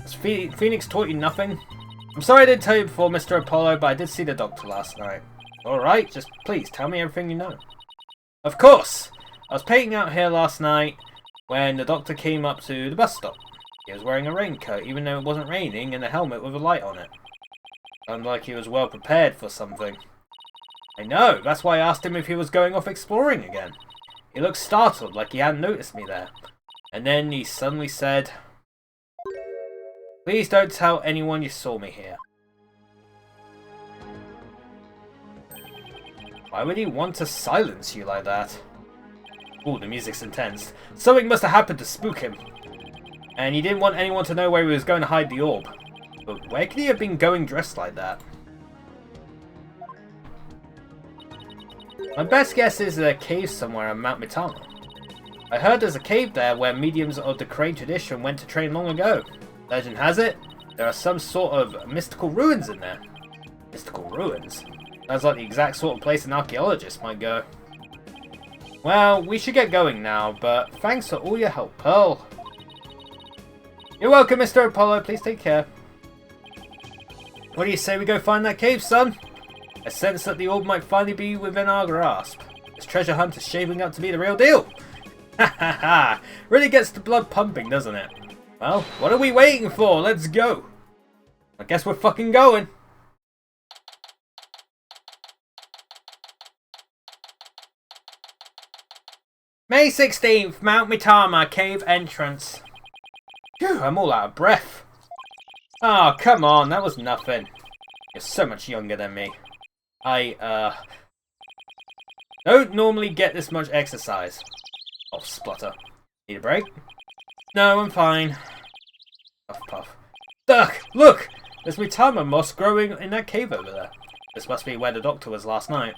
Has Phoenix taught you nothing? I'm sorry I didn't tell you before, Mr. Apollo, but I did see the doctor last night. Alright, just please tell me everything you know. Of course! I was painting out here last night when the doctor came up to the bus stop. He was wearing a raincoat, even though it wasn't raining, and a helmet with a light on it. Sounded like he was well prepared for something. I know, that's why I asked him if he was going off exploring again. He looked startled, like he hadn't noticed me there. And then he suddenly said, "Please don't tell anyone you saw me here." Why would he want to silence you like that? Ooh, the music's intense. Something must have happened to spook him. And he didn't want anyone to know where he was going to hide the orb. But where could he have been going dressed like that? My best guess is a cave somewhere on Mount Mitama. I heard there's a cave there where mediums of the Crane tradition went to train long ago. Legend has it, there are some sort of mystical ruins in there. Mystical ruins? Sounds like the exact sort of place an archaeologist might go. Well, we should get going now, but thanks for all your help, Pearl. You're welcome, Mr. Apollo. Please take care. What do you say we go find that cave, son? I sense that the orb might finally be within our grasp. This treasure hunt is shaping up to be the real deal. Ha ha ha! Really gets the blood pumping, doesn't it? Well, what are we waiting for? Let's go. I guess we're fucking going. May 16th, Mount Mitama cave entrance. Phew, I'm all out of breath. Oh, come on, that was nothing. You're so much younger than me. I don't normally get this much exercise. Oh, splutter. Need a break? No, I'm fine. Puff, puff. Duck, look! There's Mitama moss growing in that cave over there. This must be where the doctor was last night.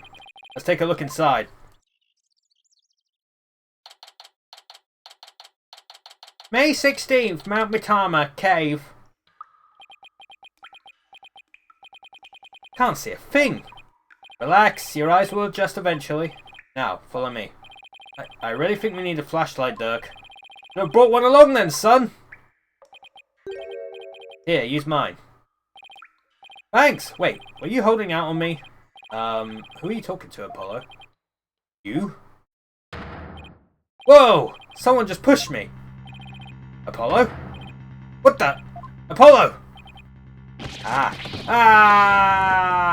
Let's take a look inside. May 16th, Mount Mitama cave. Can't see a thing. Relax, your eyes will adjust eventually. Now, follow me. I really think we need a flashlight, Dirk. You have brought one along then, son. Here, use mine. Thanks! Wait, were you holding out on me? Who are you talking to, Apollo? You? Whoa! Someone just pushed me! Apollo? What the? Apollo! Ah! Ah!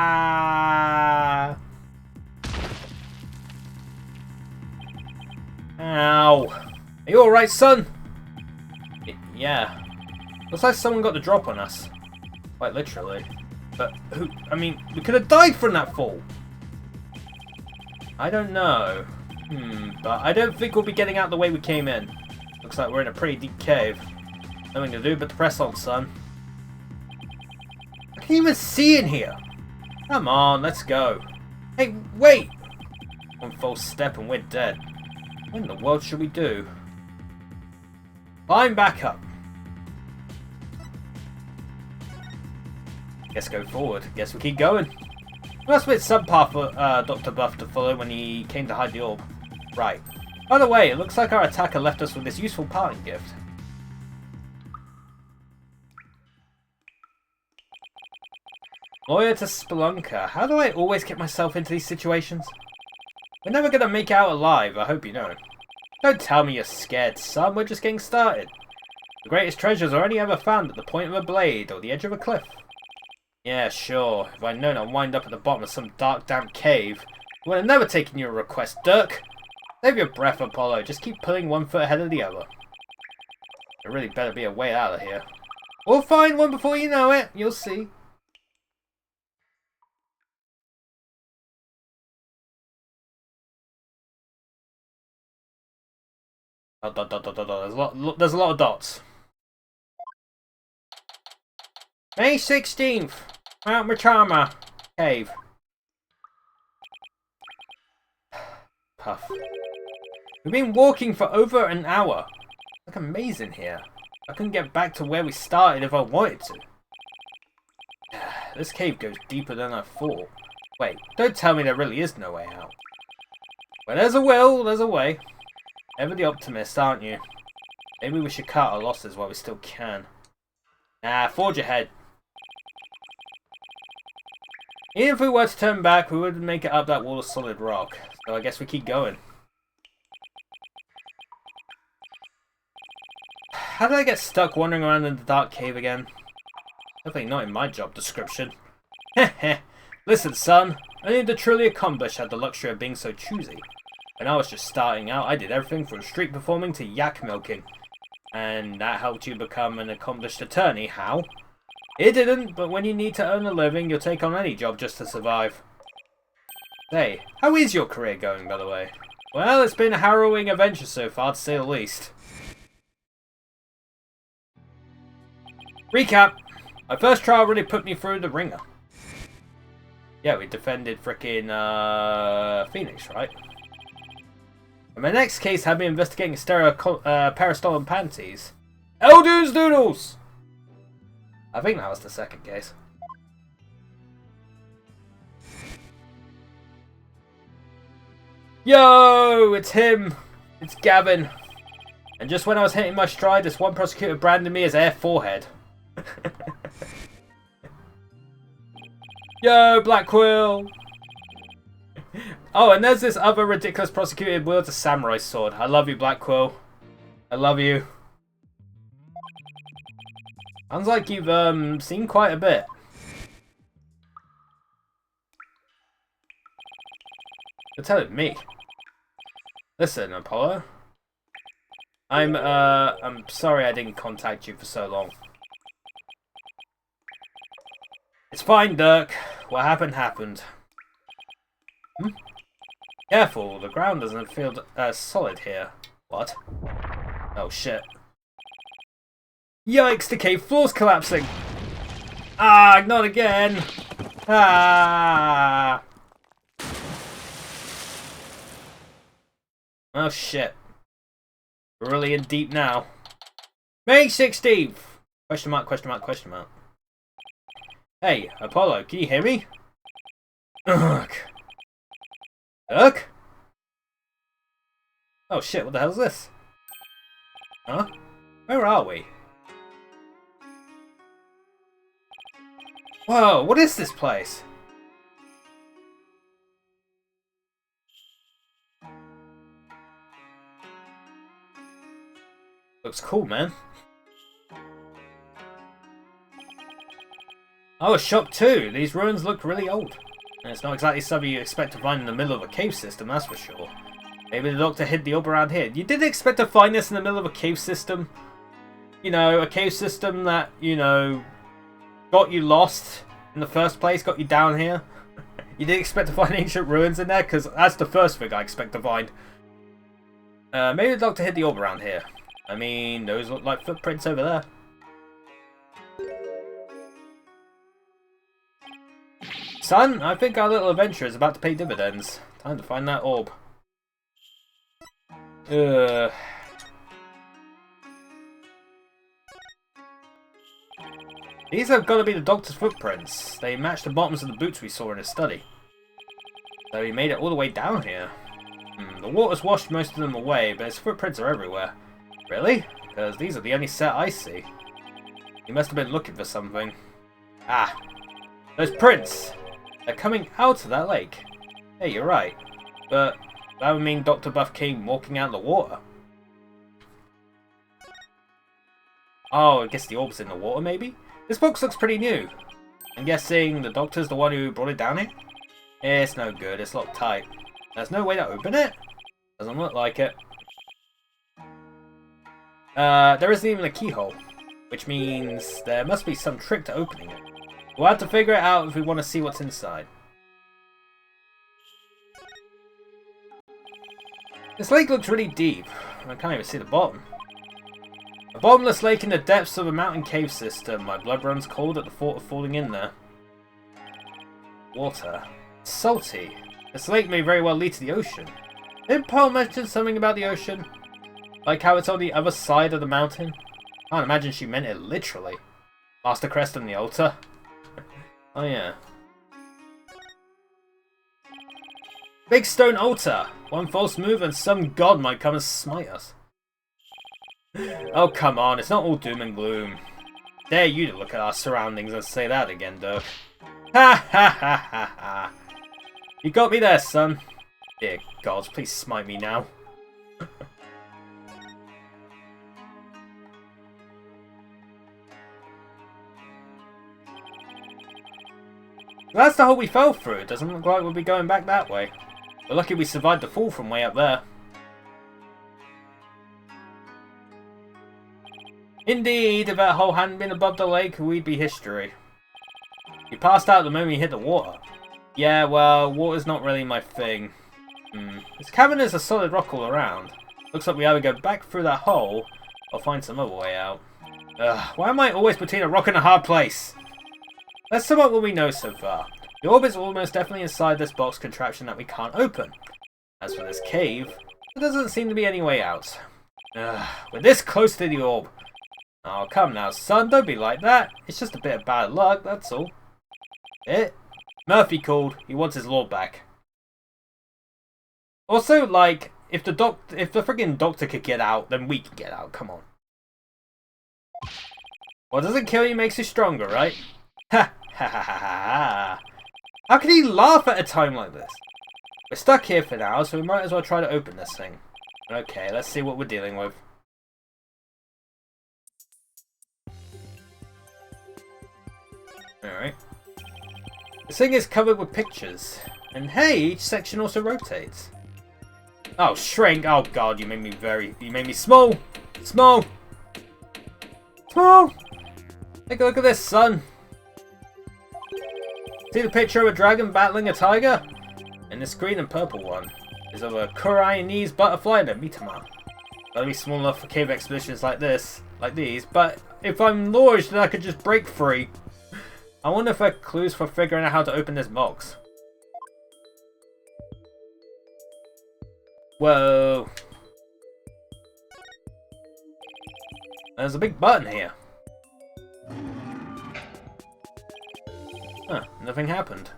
Ow! Are you alright, son? Yeah. Looks like someone got the drop on us. Quite literally. But who? I mean, we could have died from that fall. I don't know. But I don't think we'll be getting out the way we came in. Looks like we're in a pretty deep cave. Nothing to do but to press on, son. I can't even see in here. Come on, let's go. Hey, wait! One false step and we're dead. What in the world should we do? Climb back up. Guess go forward. Guess we keep going. Must have been some path for Dr. Buff to follow when he came to hide the orb. Right. By the way, it looks like our attacker left us with this useful parting gift. Lawyer to Spelunker. How do I always get myself into these situations? We're never gonna make it out alive, I hope you know. Don't tell me you're scared, son. We're just getting started. The greatest treasures are only ever found at the point of a blade or the edge of a cliff. Yeah, sure. If I'd known I'd wind up at the bottom of some dark, damp cave, I would have never taken your request, Dirk. Save your breath, Apollo. Just keep putting one foot ahead of the other. There really better be a way out of here. We'll find one before you know it. You'll see. Dot, dot, dot, dot, dot, dot. There's a lot of dots. May 16th, Mount Mitama cave. Puff. We've been walking for over an hour. It's like a maze in here. I couldn't get back to where we started if I wanted to. This cave goes deeper than I thought. Wait, don't tell me there really is no way out. Where there's a will, there's a way. Ever the optimist, aren't you? Maybe we should cut our losses while we still can. Nah, forge ahead. Even if we were to turn back, we wouldn't make it up that wall of solid rock. So I guess we keep going. How did I get stuck wandering around in the dark cave again? Definitely not in my job description. Heh. Listen, son. Only the truly accomplished had the luxury of being so choosy. When I was just starting out, I did everything from street performing to yak milking. And that helped you become an accomplished attorney. How? It didn't, but when you need to earn a living, you'll take on any job just to survive. Hey, how is your career going, by the way? Well, it's been a harrowing adventure so far, to say the least. Recap. My first trial really put me through the ringer. Yeah, we defended frickin' Phoenix, right? And my next case had me investigating parastolen panties. Elders Doodles! I think that was the second case. Yo! It's him! It's Gavin! And just when I was hitting my stride, this one prosecutor branded me as Air Forehead. Yo, Black Quill! Oh, and there's this other ridiculous prosecutor who wields a samurai sword. I love you, Black Quill. I love you. Sounds like you've seen quite a bit. You're telling me. Listen, Apollo. I'm sorry I didn't contact you for so long. It's fine, Dirk. What happened, happened. Careful, the ground doesn't feel solid here. What? Oh, shit. Yikes, the cave floor's collapsing! Ah, not again! Ah! Oh, shit. We're really in deep now. May 16th! Question mark, question mark, question mark. Hey, Apollo, can you hear me? Ugh. Dirk? Oh shit, what the hell is this? Huh? Where are we? Whoa, what is this place? Looks cool, man. I was shocked too. These ruins look really old. And it's not exactly something you expect to find in the middle of a cave system, that's for sure. Maybe the doctor hid the orb around here. You didn't expect to find this in the middle of a cave system? You know, a cave system that, you know, got you lost in the first place, got you down here. You didn't expect to find ancient ruins in there? Because that's the first thing I expect to find. Maybe the doctor hid the orb around here. I mean, those look like footprints over there. Son, I think our little adventure is about to pay dividends. Time to find that orb. These have got to be the doctor's footprints. They match the bottoms of the boots we saw in his study. So he made it all the way down here. The water's washed most of them away, but his footprints are everywhere. Really? Because these are the only set I see. He must have been looking for something. Ah! Those prints! They're coming out of that lake. Hey, you're right. But that would mean Dr. Buff came walking out of the water. Oh, I guess the orb's in the water, maybe? This box looks pretty new. I'm guessing the doctor's the one who brought it down here? It's no good, it's locked tight. There's no way to open it? Doesn't look like it. There isn't even a keyhole. Which means there must be some trick to opening it. We'll have to figure it out if we want to see what's inside. This lake looks really deep. I can't even see the bottom. A bottomless lake in the depths of a mountain cave system. My blood runs cold at the thought of falling in there. Water. It's salty. This lake may very well lead to the ocean. Did Pearl mention something about the ocean? Like how it's on the other side of the mountain? I can't imagine she meant it literally. Master Crest on the altar. Oh yeah. Big stone altar! One false move and some god might come and smite us. Oh come on, it's not all doom and gloom. Dare you to look at our surroundings and say that again, Dirk. Ha ha ha ha ha. You got me there, son. Dear gods, please smite me now. That's the hole we fell through. It doesn't look like we'll be going back that way. We're lucky we survived the fall from way up there. Indeed, if that hole hadn't been above the lake, we'd be history. We passed out the moment we hit the water. Yeah, well, water's not really my thing. This cavern is a solid rock all around. Looks like we either go back through that hole, or find some other way out. Ugh, why am I always between a rock and a hard place? Let's sum up what we know so far. The orb is almost definitely inside this box contraption that we can't open. As for this cave, there doesn't seem to be any way out. We're this close to the orb. Oh, come now, son, don't be like that. It's just a bit of bad luck, that's all. Murphy called. He wants his lord back. Also, like, if the friggin' doctor could get out, then we can get out. Come on. What doesn't kill you makes you stronger, right? Ha ha ha ha ha. How can he laugh at a time like this? We're stuck here for now, so we might as well try to open this thing. Okay, let's see what we're dealing with. Alright. This thing is covered with pictures. And hey, each section also rotates. Oh, shrink. Oh god, you made me small. Small! Small! Take a look at this, son. See the picture of a dragon battling a tiger? And this green and purple one is of a Koreanese butterfly and a Mitama. Gotta be small enough for cave expeditions like these, but if I'm launched then I could just break free. I wonder if there are clues for figuring out how to open this box. Whoa. There's a big button here. Huh, nothing happened.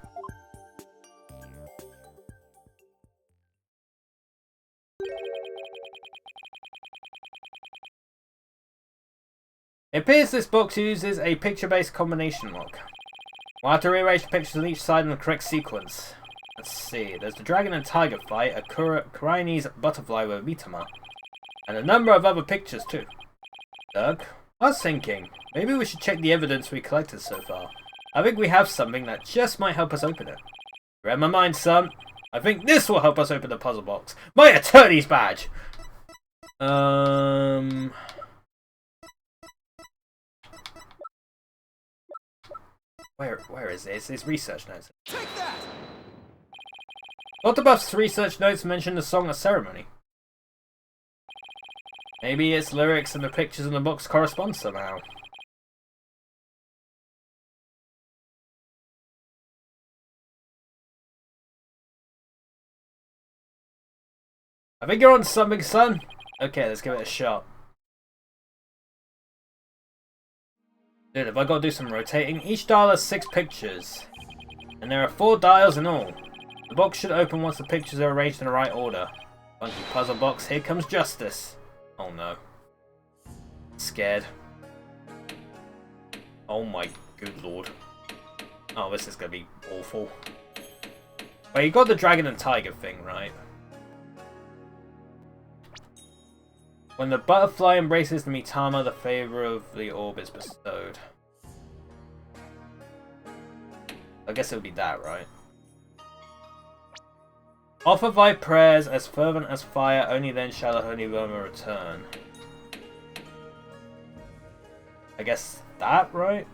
It appears this box uses a picture-based combination lock. We'll have to rearrange the pictures on each side in the correct sequence. Let's see, there's the dragon and tiger fight, a Koreanese butterfly with Mitama, and a number of other pictures too. Doug, I was thinking, maybe we should check the evidence we collected so far. I think we have something that just might help us open it. You read my mind, son. I think this will help us open the puzzle box. My attorney's badge! Where is this? It's research notes. Take that! Dr. Buff's research notes mention the song A Ceremony. Maybe its lyrics and the pictures in the box correspond somehow. I think you're on something, son. Okay, let's give it a shot. Dude, have I got to do some rotating? Each dial has 6 pictures. And there are 4 dials in all. The box should open once the pictures are arranged in the right order. Funky puzzle box, here comes justice. Oh no. Scared. Oh my good lord. Oh, this is gonna be awful. Wait, you got the dragon and tiger thing, right? When the butterfly embraces the Mitama, the favor of the orb is bestowed. I guess it would be that, right? Offer thy prayers as fervent as fire, only then shall the holy Roma return. I guess that, right?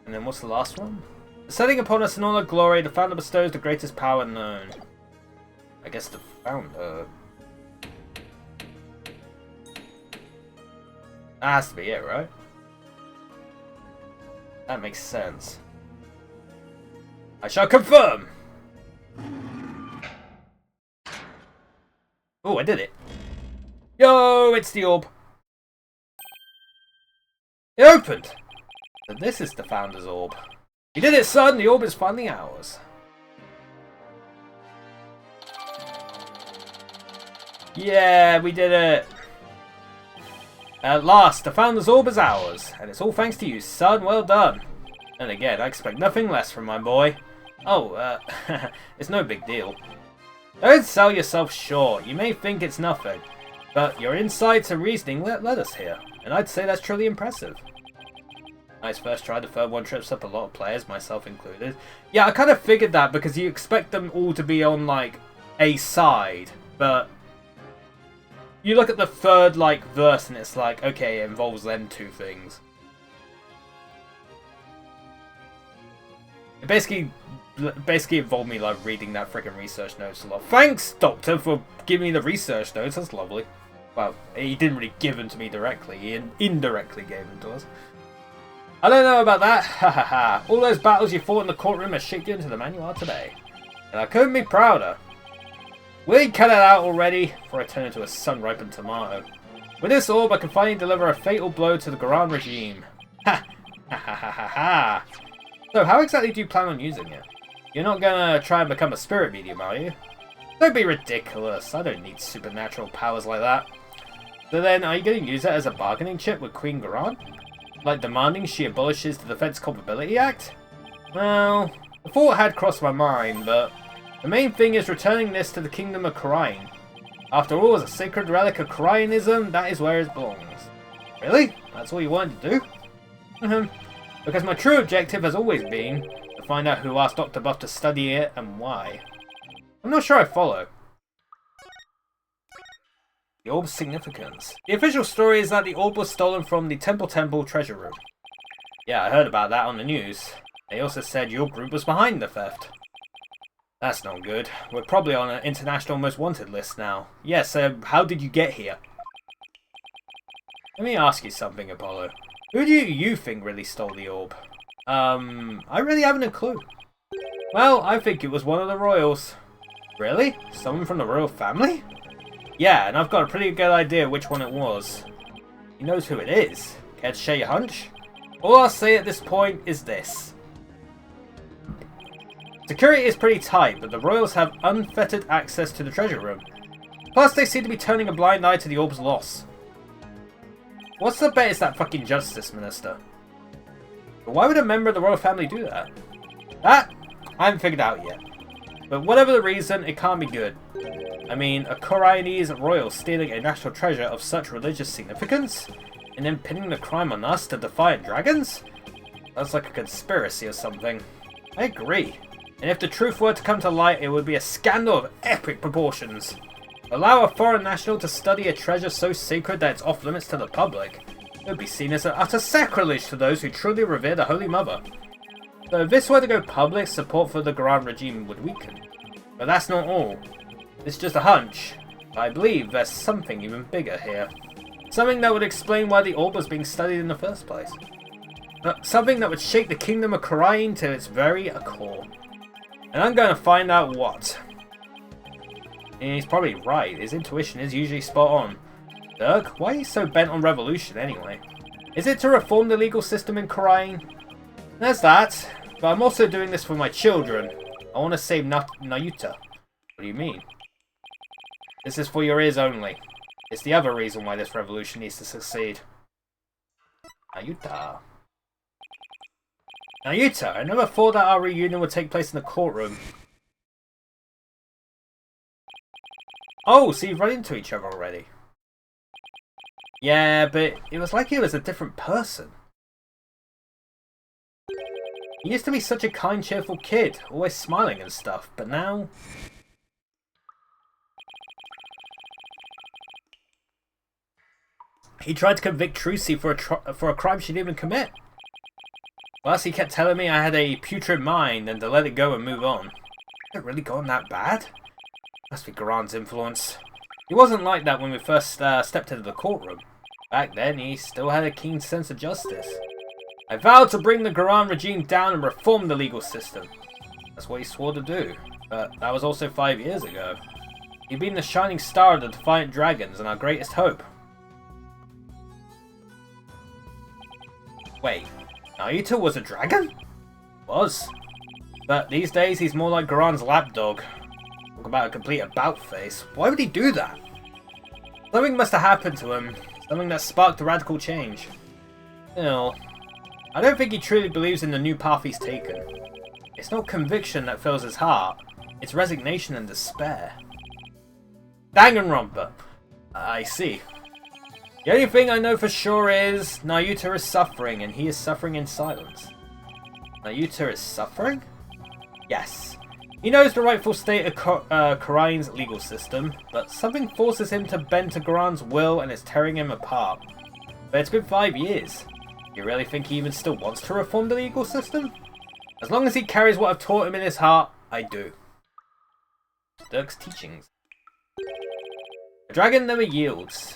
And then what's the last one? Setting upon us in all our glory, the founder bestows the greatest power known. I guess the founder... That has to be it, right? That makes sense. I shall confirm! Oh, I did it. Yo, it's the orb. It opened! So this is the Founder's Orb. You did it, son! The orb is finally ours. Yeah, we did it! At last, the Founder's Orb is ours, and it's all thanks to you, son. Well done. And again, I expect nothing less from my boy. Oh, it's no big deal. Don't sell yourself short. You may think it's nothing, but your insights and reasoning led us here, and I'd say that's truly impressive. Nice first try. The third one trips up a lot of players, myself included. Yeah, I kind of figured that because you expect them all to be on, like, a side, but... You look at the third, like, verse and it's like, okay, it involves them two things. It basically involved me, like, reading that freaking research notes a lot. Thanks, Doctor, for giving me the research notes. That's lovely. Well, he didn't really give them to me directly. He indirectly gave them to us. I don't know about that. Ha ha ha. All those battles you fought in the courtroom have shaped you into the man you are today. And I couldn't be prouder. Will you cut it out already, before I turn into a sun-ripened tomato? With this orb, I can finally deliver a fatal blow to the Garan regime. Ha! Ha ha ha ha ha! So, how exactly do you plan on using it? You're not gonna try and become a spirit medium, are you? Don't be ridiculous. I don't need supernatural powers like that. So then, are you gonna use it as a bargaining chip with Queen Garan? Like demanding she abolishes the Defense Culpability Act? Well, the thought had crossed my mind, but... The main thing is returning this to the Kingdom of Korain. After all, as a sacred relic of Korainism, that is where it belongs. Really? That's all you wanted to do? Because my true objective has always been to find out who asked Dr. Buff to study it and why. I'm not sure I follow. The orb's significance. The official story is that the orb was stolen from the Temple treasure room. Yeah, I heard about that on the news. They also said your group was behind the theft. That's not good. We're probably on an international most wanted list now. Yes, how did you get here? Let me ask you something, Apollo. Who do you think really stole the orb? I really haven't a clue. Well, I think it was one of the royals. Really? Someone from the royal family? Yeah, and I've got a pretty good idea which one it was. He knows who it is. Care to share your hunch? All I'll say at this point is this. Security is pretty tight, but the royals have unfettered access to the treasure room. Plus, they seem to be turning a blind eye to the orb's loss. What's the bet it's that fucking justice minister? But why would a member of the royal family do that? That, I haven't figured out yet. But whatever the reason, it can't be good. I mean, a Koreanese royal stealing a national treasure of such religious significance? And then pinning the crime on us, the defiant dragons? That's like a conspiracy or something. I agree. And if the truth were to come to light, it would be a scandal of epic proportions. Allow a foreign national to study a treasure so sacred that it's off limits to the public. It would be seen as an utter sacrilege to those who truly revere the Holy Mother. So if this were to go public, support for the Garan regime would weaken. But that's not all. It's just a hunch. I believe there's something even bigger here. Something that would explain why the orb was being studied in the first place. Something that would shake the kingdom of Korain to its very core. And I'm going to find out what. And he's probably right. His intuition is usually spot on. Dirk, why are you so bent on revolution anyway? Is it to reform the legal system in Korain? There's that. But I'm also doing this for my children. I want to save Nayuta. What do you mean? This is for your ears only. It's the other reason why this revolution needs to succeed. Nayuta. Nayuta, I never thought that our reunion would take place in the courtroom. Oh, so you've run into each other already. Yeah, but it was like he was a different person. He used to be such a kind, cheerful kid, always smiling and stuff, but now... He tried to convict Trucy for a crime she didn't even commit. Plus, he kept telling me I had a putrid mind and to let it go and move on. Has it really gone that bad? Must be Garan's influence. He wasn't like that when we first stepped into the courtroom. Back then, he still had a keen sense of justice. I vowed to bring the Garan regime down and reform the legal system. That's what he swore to do. But that was also 5 years ago. He'd been the shining star of the Defiant Dragons and our greatest hope. Wait, Nayuta was a dragon? Was. But these days he's more like Garan's lapdog. Talk about a complete about-face. Why would he do that? Something must have happened to him. Something that sparked a radical change. Still, I don't think he truly believes in the new path he's taken. It's not conviction that fills his heart. It's resignation and despair. Danganronpa. I see. The only thing I know for sure is Nayuta is suffering, and he is suffering in silence. Nayuta is suffering? Yes. He knows the rightful state of Korain's legal system, but something forces him to bend to Garan's will and is tearing him apart. But it's been 5 years. You really think he even still wants to reform the legal system? As long as he carries what I've taught him in his heart, I do. Dirk's teachings. A dragon never yields.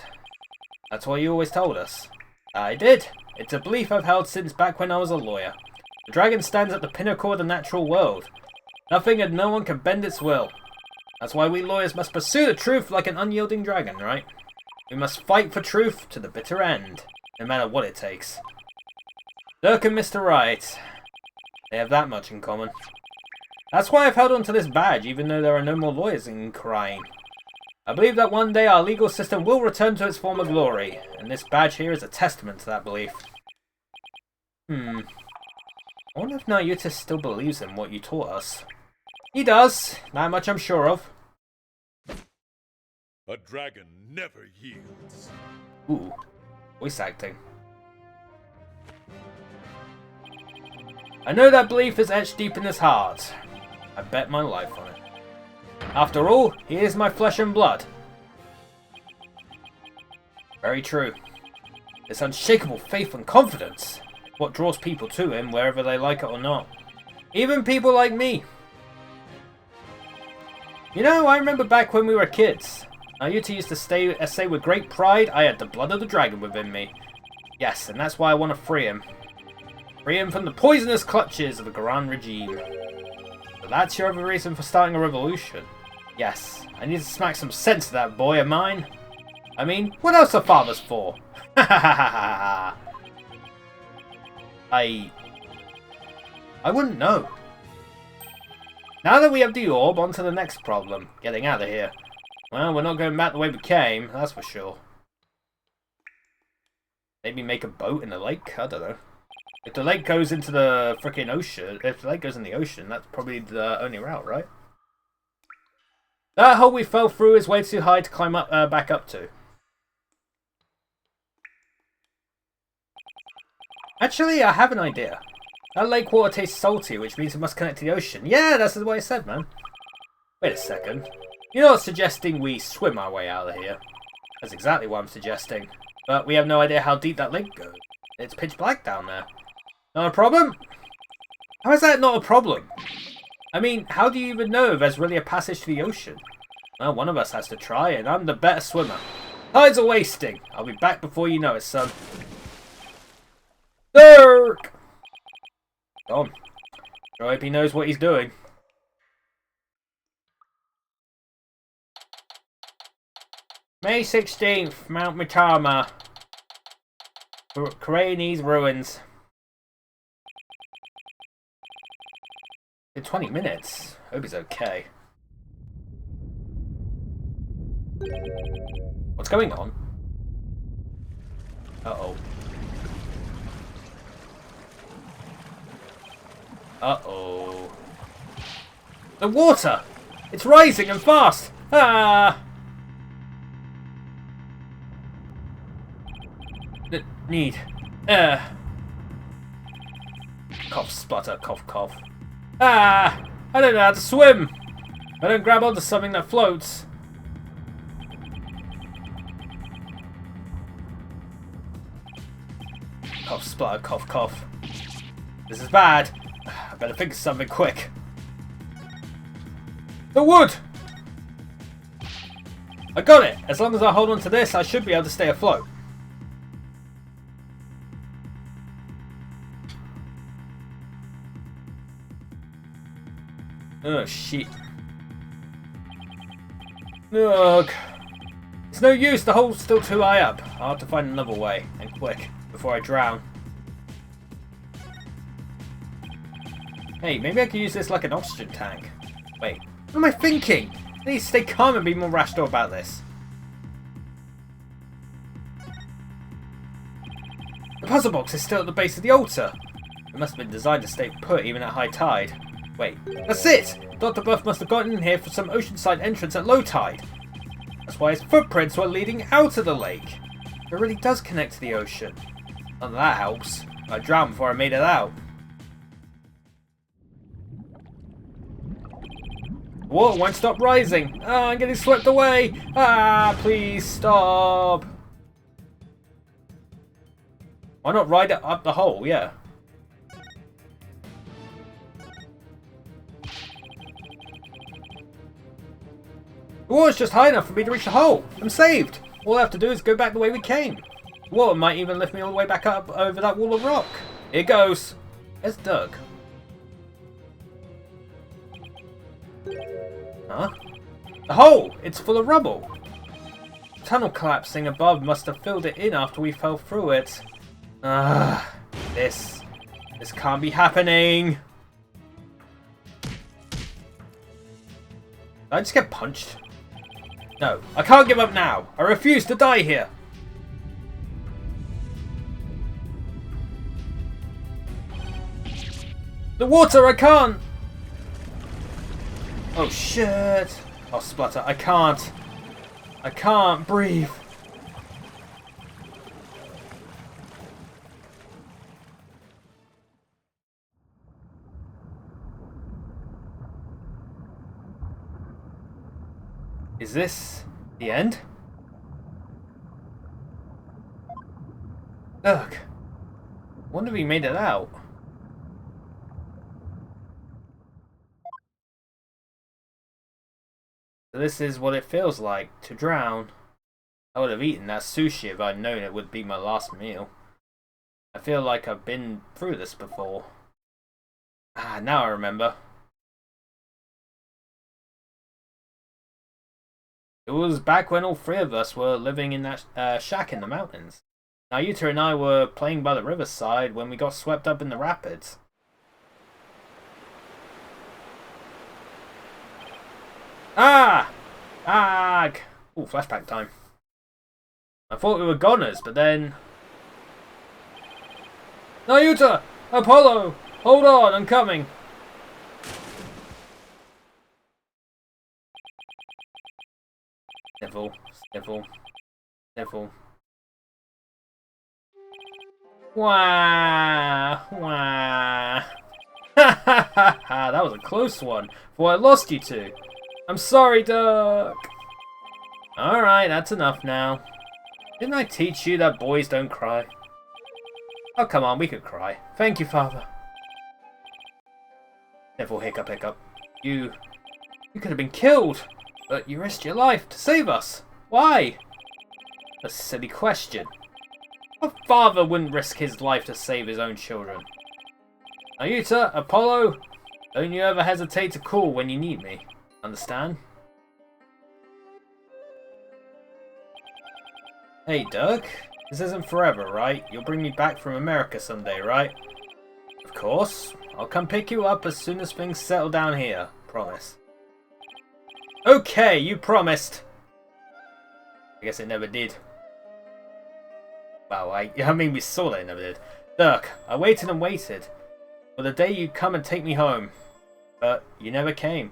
That's what you always told us. I did. It's a belief I've held since back when I was a lawyer. The dragon stands at the pinnacle of the natural world. Nothing and no one can bend its will. That's why we lawyers must pursue the truth like an unyielding dragon, right? We must fight for truth to the bitter end, no matter what it takes. Dirk and Mr. Wright. They have that much in common. That's why I've held on to this badge, even though there are no more lawyers in Korain. I believe that one day our legal system will return to its former glory, and this badge here is a testament to that belief. I wonder if Nayuta still believes in what you taught us. He does, that much I'm sure of. A dragon never yields. Ooh, voice acting. I know that belief is etched deep in his heart. I bet my life on it. After all, he is my flesh and blood. Very true. This unshakable faith and confidence, what draws people to him, wherever they like it or not. Even people like me. You know, I remember back when we were kids. Ayuta used to say with great pride, I had the blood of the dragon within me. Yes, and that's why I want to free him. Free him from the poisonous clutches of the Garan regime. So that's your other reason for starting a revolution? Yes, I need to smack some sense to that boy of mine. I mean, what else are fathers for? Ha ha ha ha ha. I wouldn't know. Now that we have the orb, on to the next problem. Getting out of here. Well, we're not going back the way we came, that's for sure. Maybe make a boat in the lake? I don't know. If the lake goes into the frickin' ocean, if the lake goes in the ocean, that's probably the only route, right? That hole we fell through is way too high to climb up, back up to. Actually, I have an idea. That lake water tastes salty, which means it must connect to the ocean. Yeah, that's what I said, man. Wait a second. You're not suggesting we swim our way out of here. That's exactly what I'm suggesting. But we have no idea how deep that lake goes. It's pitch black down there. Not a problem? How is that not a problem? I mean, how do you even know if there's really a passage to the ocean? Well, one of us has to try, and I'm the better swimmer. Tides are wasting. I'll be back before you know it, son. Dirk! Gone. I hope he knows what he's doing. May 16th, Mount Mitama. Karaini's ruins. In 20 minutes. Hope he's okay. What's going on? Uh-oh. Uh-oh. The water! It's rising and fast! Ah! Need. Cough, splutter, cough, cough. Ah! I don't know how to swim! I don't grab onto something that floats. Cough, splutter, cough, cough. This is bad. I better think of something quick. The wood! I got it! As long as I hold on to this, I should be able to stay afloat. Oh, shit. Ugh. It's no use, the hole's still too high up. I'll have to find another way, and quick, before I drown. Hey, maybe I could use this like an oxygen tank. Wait, what am I thinking? I need to stay calm and be more rational about this. The puzzle box is still at the base of the altar. It must have been designed to stay put even at high tide. Wait, that's it! Dr. Buff must have gotten in here from some oceanside entrance at low tide. That's why his footprints were leading out of the lake. It really does connect to the ocean. None of that helps. I drowned before I made it out. The water won't stop rising. Ah, I'm getting swept away. Ah, please stop. Why not ride it up the hole? Yeah. The water's just high enough for me to reach the hole. I'm saved. All I have to do is go back the way we came. The water might even lift me all the way back up over that wall of rock. Here goes. There's Doug. Huh? The hole! It's full of rubble. The tunnel collapsing above must have filled it in after we fell through it. Ah, this can't be happening. Did I just get punched? No, I can't give up now. I refuse to die here. The water, I can't. Oh shit. Oh, splutter, I can't. I can't breathe. Is this the end? Ugh. Wonder if he made it out. So this is what it feels like to drown. I would have eaten that sushi if I'd known it would be my last meal. I feel like I've been through this before. Ah, now I remember. It was back when all three of us were living in that shack in the mountains. Naruto and I were playing by the riverside when we got swept up in the rapids. Ah! Ag! Ooh, flashback time. I thought we were goners, but then... Naruto! Apollo! Hold on, I'm coming! Sniffle, sniffle, sniffle. Wah! Wah! Ha ha ha ha! That was a close one. For I lost you two. I'm sorry, Duck! Alright, that's enough now. Didn't I teach you that boys don't cry? Oh, come on, we could cry. Thank you, Father. Sniffle, hiccup, hiccup. You could have been killed, but you risked your life to save us. Why? A silly question. What father wouldn't risk his life to save his own children? Naruto, Apollo, don't you ever hesitate to call when you need me. Understand? Hey, Doug. This isn't forever, right? You'll bring me back from America someday, right? Of course. I'll come pick you up as soon as things settle down here. Promise. Okay, you promised. I guess it never did. Well, I mean, we saw that it never did. Dirk, I waited and waited for the day you'd come and take me home. But you never came.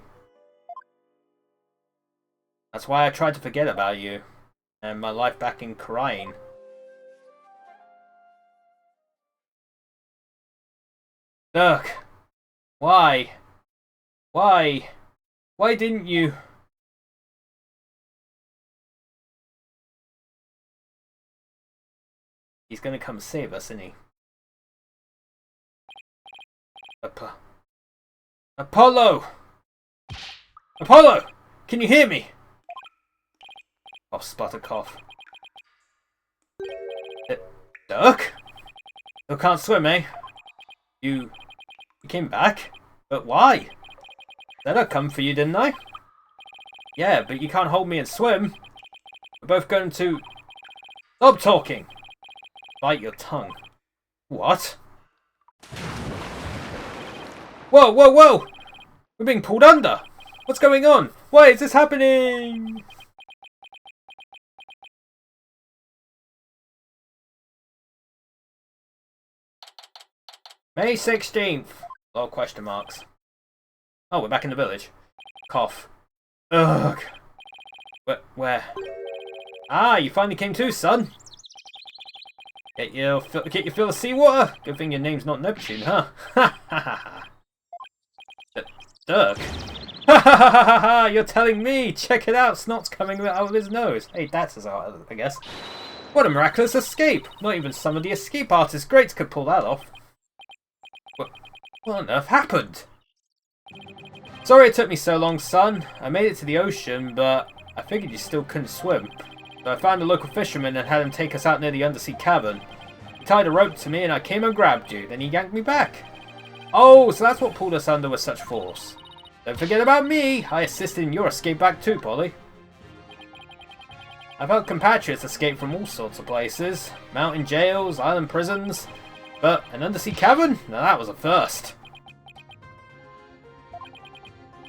That's why I tried to forget about you and my life back in Korean. Dirk, why? Why? Why didn't you? He's gonna come save us, isn't he? Apollo! Apollo! Can you hear me? Cough, sputter, cough. Dirk? You can't swim, eh? You came back? But why? Said I'd come for you, didn't I? Yeah, but you can't hold me and swim. We're both going to... Stop talking! Bite your tongue. What? Whoa, whoa, whoa! We're being pulled under! What's going on? Why is this happening? May 16th. A lot of question marks. Oh, we're back in the village. Cough. Ugh. Where? Ah, you finally came to, son. Get your fill of seawater? Good thing your name's not Neptune, huh? Ha ha ha ha. Dirk? Ha ha ha ha ha! You're telling me! Check it out! Snot's coming out of his nose. Hey, that's his art, I guess. What a miraculous escape! Not even some of the escape artists greats could pull that off. What on earth happened? Sorry it took me so long, son. I made it to the ocean, but I figured you still couldn't swim. So I found a local fisherman and had him take us out near the undersea cavern. He tied a rope to me and I came and grabbed you. Then he yanked me back. Oh, so that's what pulled us under with such force. Don't forget about me. I assisted in your escape back too, Polly. I've helped compatriots escape from all sorts of places. Mountain jails, island prisons. But an undersea cavern? Now that was a first.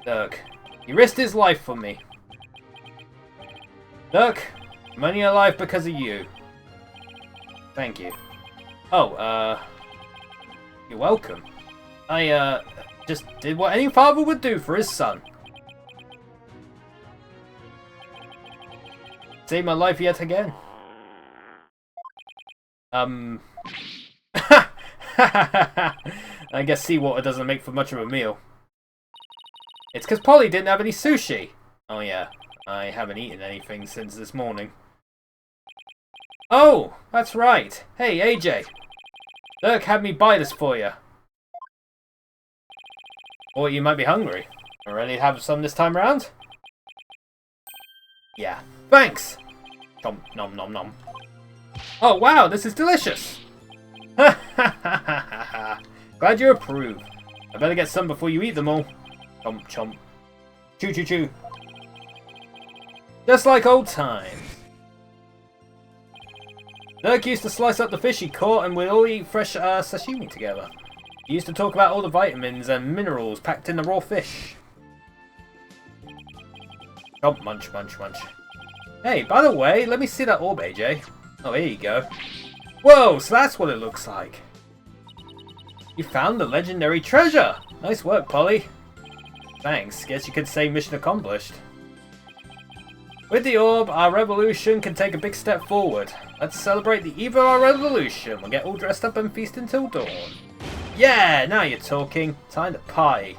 Dirk, he risked his life for me. Dirk, I'm only alive because of you. Thank you. Oh, you're welcome. I, just did what any father would do for his son. Saved my life yet again. I guess seawater doesn't make for much of a meal. It's because Polly didn't have any sushi. Oh yeah, I haven't eaten anything since this morning. Oh, that's right. Hey, AJ. Dirk had me buy this for you. Or you might be hungry. Ready to have some this time around? Yeah. Thanks! Nom nom nom nom. Oh wow, this is delicious! Ha ha ha ha ha. Glad you approve. I better get some before you eat them all. Chomp chomp. Choo choo choo. Just like old times. Dirk used to slice up the fish he caught and we'd all eat fresh sashimi together. He used to talk about all the vitamins and minerals packed in the raw fish. Oh, munch, munch, munch. Hey, by the way, let me see that orb, AJ. Oh, here you go. Whoa, so that's what it looks like. You found the legendary treasure! Nice work, Polly. Thanks, guess you could say mission accomplished. With the orb, our revolution can take a big step forward. Let's celebrate the eve of our revolution. We'll get all dressed up and feast until dawn. Yeah, now you're talking. Time to party.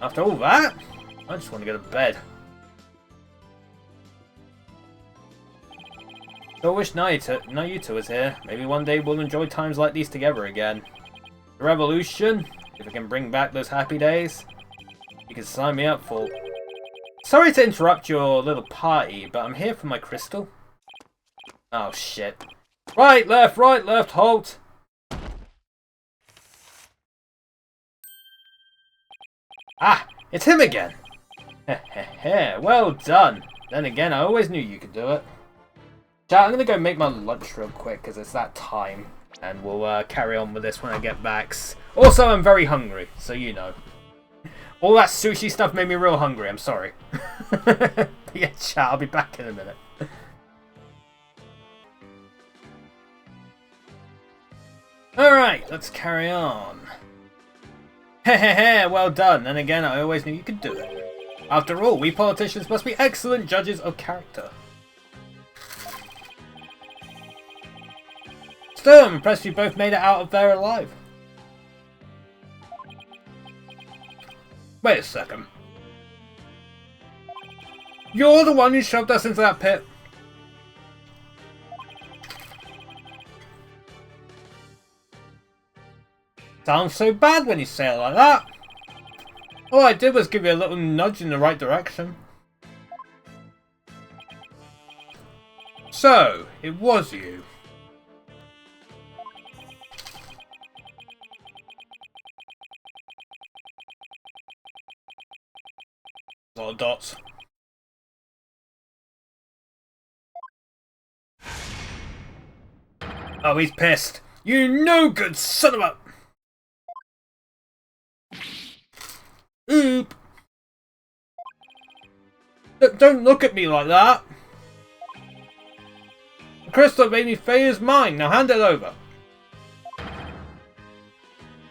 After all that, I just want to go to bed. I wish Nayuta was here. Maybe one day we'll enjoy times like these together again. The revolution, if we can bring back those happy days, you can sign me up for. Sorry to interrupt your little party, but I'm here for my crystal. Oh shit. Right, left, halt! Ah, it's him again! Heh, well done. Then again, I always knew you could do it. Chat, I'm gonna go make my lunch real quick, because it's that time. And we'll carry on with this when I get back. Also, I'm very hungry, so you know. All that sushi stuff made me real hungry, I'm sorry. But yeah, chat, I'll be back in a minute. Alright, let's carry on. Hehehe, well done. And again, I always knew you could do it. After all, we politicians must be excellent judges of character. Still, I'm impressed you both made it out of there alive. Wait a second. You're the one who shoved us into that pit. Sounds so bad when you say it like that. All I did was give you a little nudge in the right direction. So, it was you. A lot of dots. Oh, he's pissed. You no good son of a... Oop! Don't look at me like that! The crystal made me fail his mind, now hand it over!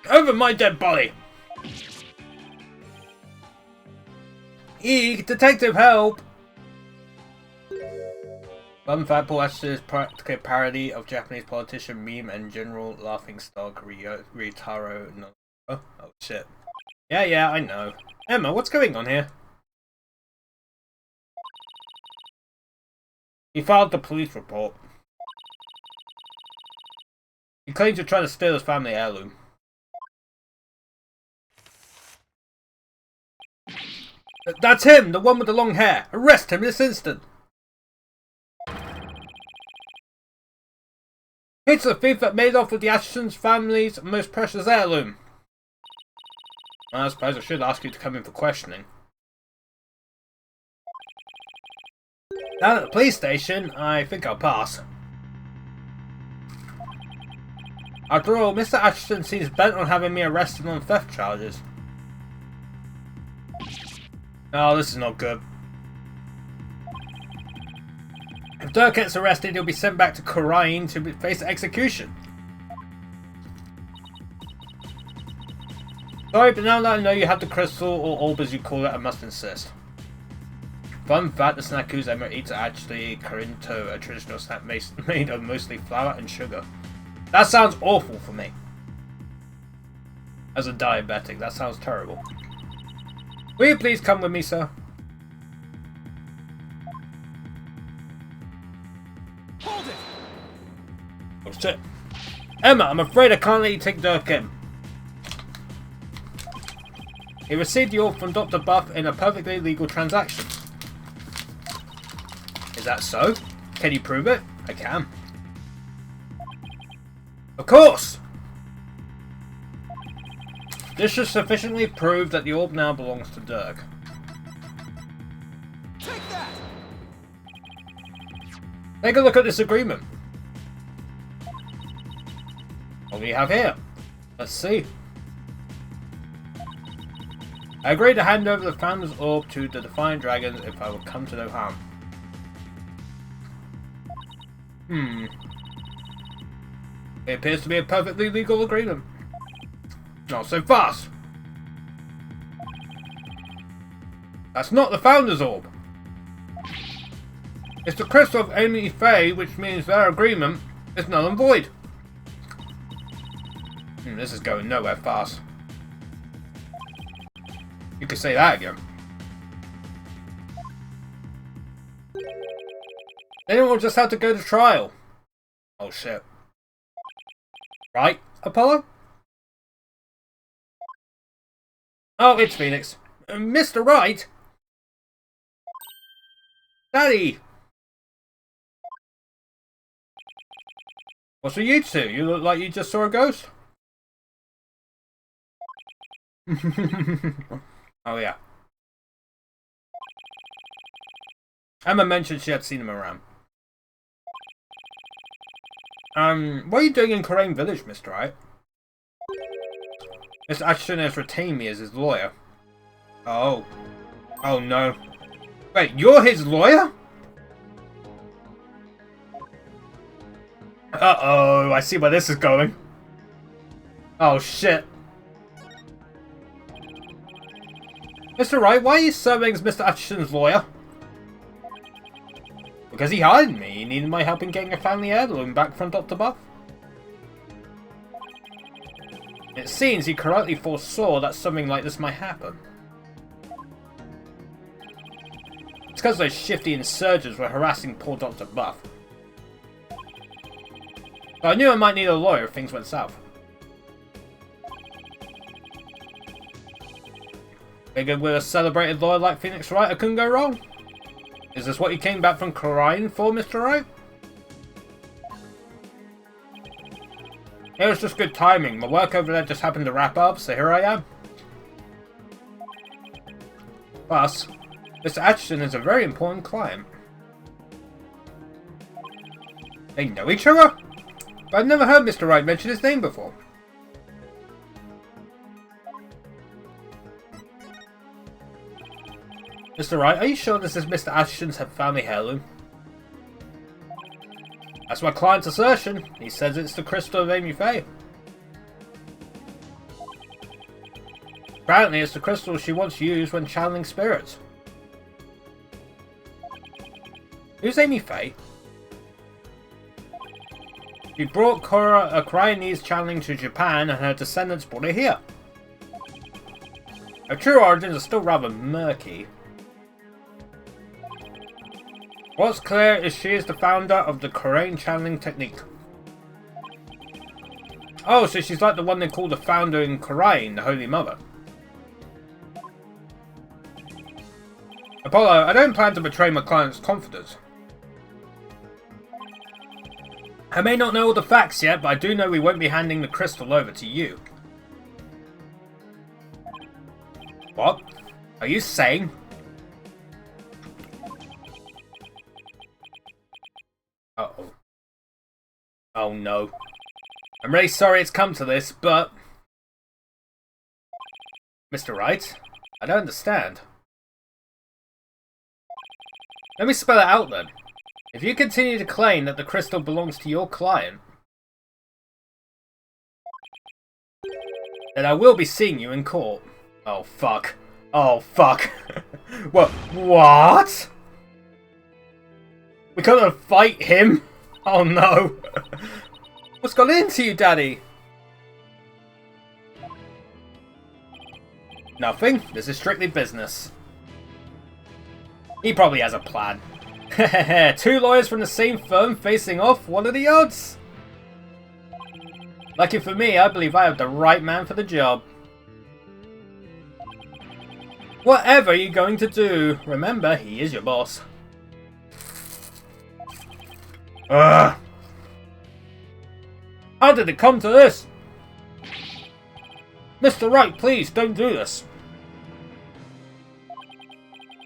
Over my dead body! Eek, detective help! Fun fact, Paul Asher is practically a parody of Japanese politician meme and general laughing stock Ryutaro no. Oh shit. Yeah, I know. Emma, what's going on here? He filed the police report. He claims you're trying to steal his family heirloom. That's him! The one with the long hair! Arrest him this instant! It's the thief that made off with the Ashton's family's most precious heirloom. I suppose I should ask you to come in for questioning. Down at the police station, I think I'll pass. After all, Mr. Ashton seems bent on having me arrested on theft charges. Oh, this is not good. If Dirk gets arrested, he'll be sent back to Khura'in to face execution. Sorry, but now that I know you have the crystal, or orb as you call it, I must insist. Fun fact, the snack whose Emma eats are actually Karinto, a traditional snack made of mostly flour and sugar. That sounds awful for me. As a diabetic, that sounds terrible. Will you please come with me, sir? Oh shit. Emma, I'm afraid I can't let you take Dirk in. He received the orb from Dr. Buff in a perfectly legal transaction. Is that so? Can you prove it? I can. Of course! This should sufficiently prove that the orb now belongs to Dirk. Take that! Take a look at this agreement. What do we have here? Let's see. I agree to hand over the Founder's Orb to the Defiant Dragons if I will come to no harm. It appears to be a perfectly legal agreement. Not so fast! That's not the Founder's Orb! It's the crystal of Amy Faye, which means their agreement is null and void. This is going nowhere fast. You could say that again. Then we'll just have to go to trial. Oh shit. Right, Apollo? Oh, it's Phoenix. Mr. Wright? Daddy! What's with you two? You look like you just saw a ghost? Oh yeah. Emma mentioned she had seen him around. What are you doing in Karain Village, Mr. Wright? Mr. Ashton has retained me as his lawyer. Oh. Oh no. Wait, you're his lawyer? Uh-oh, I see where this is going. Oh shit. Mr. Wright, why are you serving as Mr. Atchison's lawyer? Because he hired me. He needed my help in getting a family heirloom back from Dr. Buff. It seems he correctly foresaw that something like this might happen. It's because those shifty insurgents were harassing poor Dr. Buff. But I knew I might need a lawyer if things went south. Figured with a celebrated lawyer like Phoenix Wright, I couldn't go wrong. Is this what you came back from Karain for, Mr. Wright? It was just good timing. My work over there just happened to wrap up, so here I am. Plus, Mr. Atchison is a very important client. They know each other? But I've never heard Mr. Wright mention his name before. Mr. Wright, are you sure this is Mr. Ashton's family heirloom? That's my client's assertion. He says it's the crystal of Amy Faye. Apparently it's the crystal she once used when channeling spirits. Who's Amy Faye? She brought a Cryonese channeling to Japan and her descendants brought it here. Her true origins are still rather murky. What's clear is she is the founder of the Karain channeling technique. Oh, so she's like the one they call the founder in Karain, the Holy Mother. Apollo, I don't plan to betray my client's confidence. I may not know all the facts yet, but I do know we won't be handing the crystal over to you. What? Are you saying? Uh-oh. Oh no. I'm really sorry it's come to this, but... Mr. Wright? I don't understand. Let me spell it out then. If you continue to claim that the crystal belongs to your client, then I will be seeing you in court. Oh fuck. Oh fuck. What? We gotta fight him? Oh no. What's got into you, Daddy? Nothing. This is strictly business. He probably has a plan. Two lawyers from the same firm facing off. What are the odds? Lucky for me, I believe I have the right man for the job. Whatever you're going to do, remember, he is your boss. Ugh! How did it come to this? Mr. Wright, please, don't do this.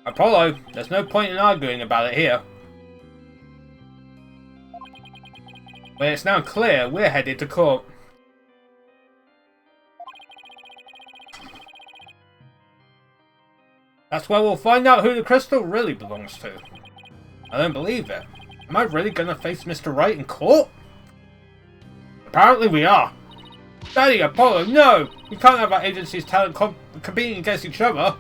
Apollo, there's no point in arguing about it here. When it's now clear, we're headed to court. That's where we'll find out who the crystal really belongs to. I don't believe it. Am I really gonna face Mr. Wright in court? Apparently we are. Daddy, Apollo, no! You can't have our agency's talent competing against each other.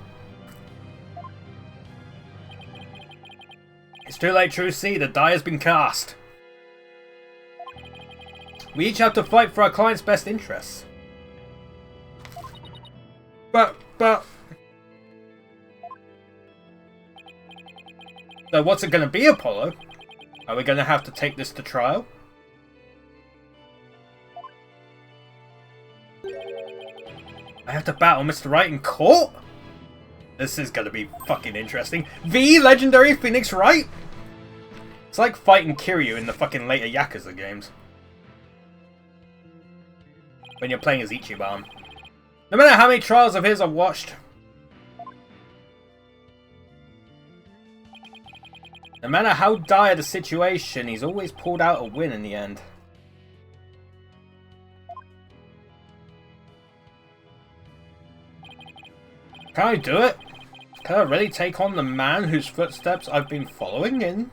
It's too late, True C. The die has been cast. We each have to fight for our client's best interests. But... So what's it going to be, Apollo? Are we going to have to take this to trial? I have to battle Mr. Wright in court? This is going to be fucking interesting. The legendary Phoenix Wright? It's like fighting Kiryu in the fucking later Yakuza games. When you're playing as Ichiban. No matter how many trials of his I've watched. No matter how dire the situation, he's always pulled out a win in the end. Can I do it? Can I really take on the man whose footsteps I've been following in?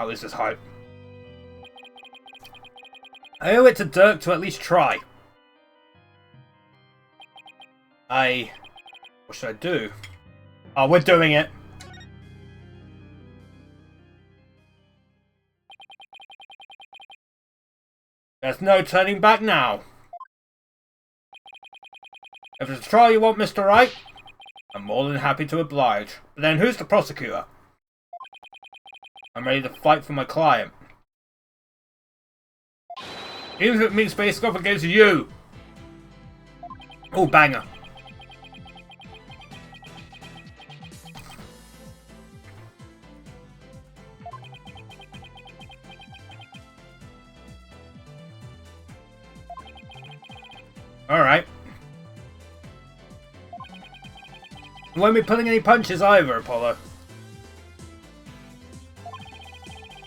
Oh, this is hype. I owe it to Dirk to at least try. What should I do? Oh, we're doing it. There's no turning back now. If it's a trial you want, Mr. Wright, I'm more than happy to oblige. But then who's the prosecutor? I'm ready to fight for my client. Even if it means facing off against you. Oh, banger. Alright. You won't be pulling any punches either, Apollo.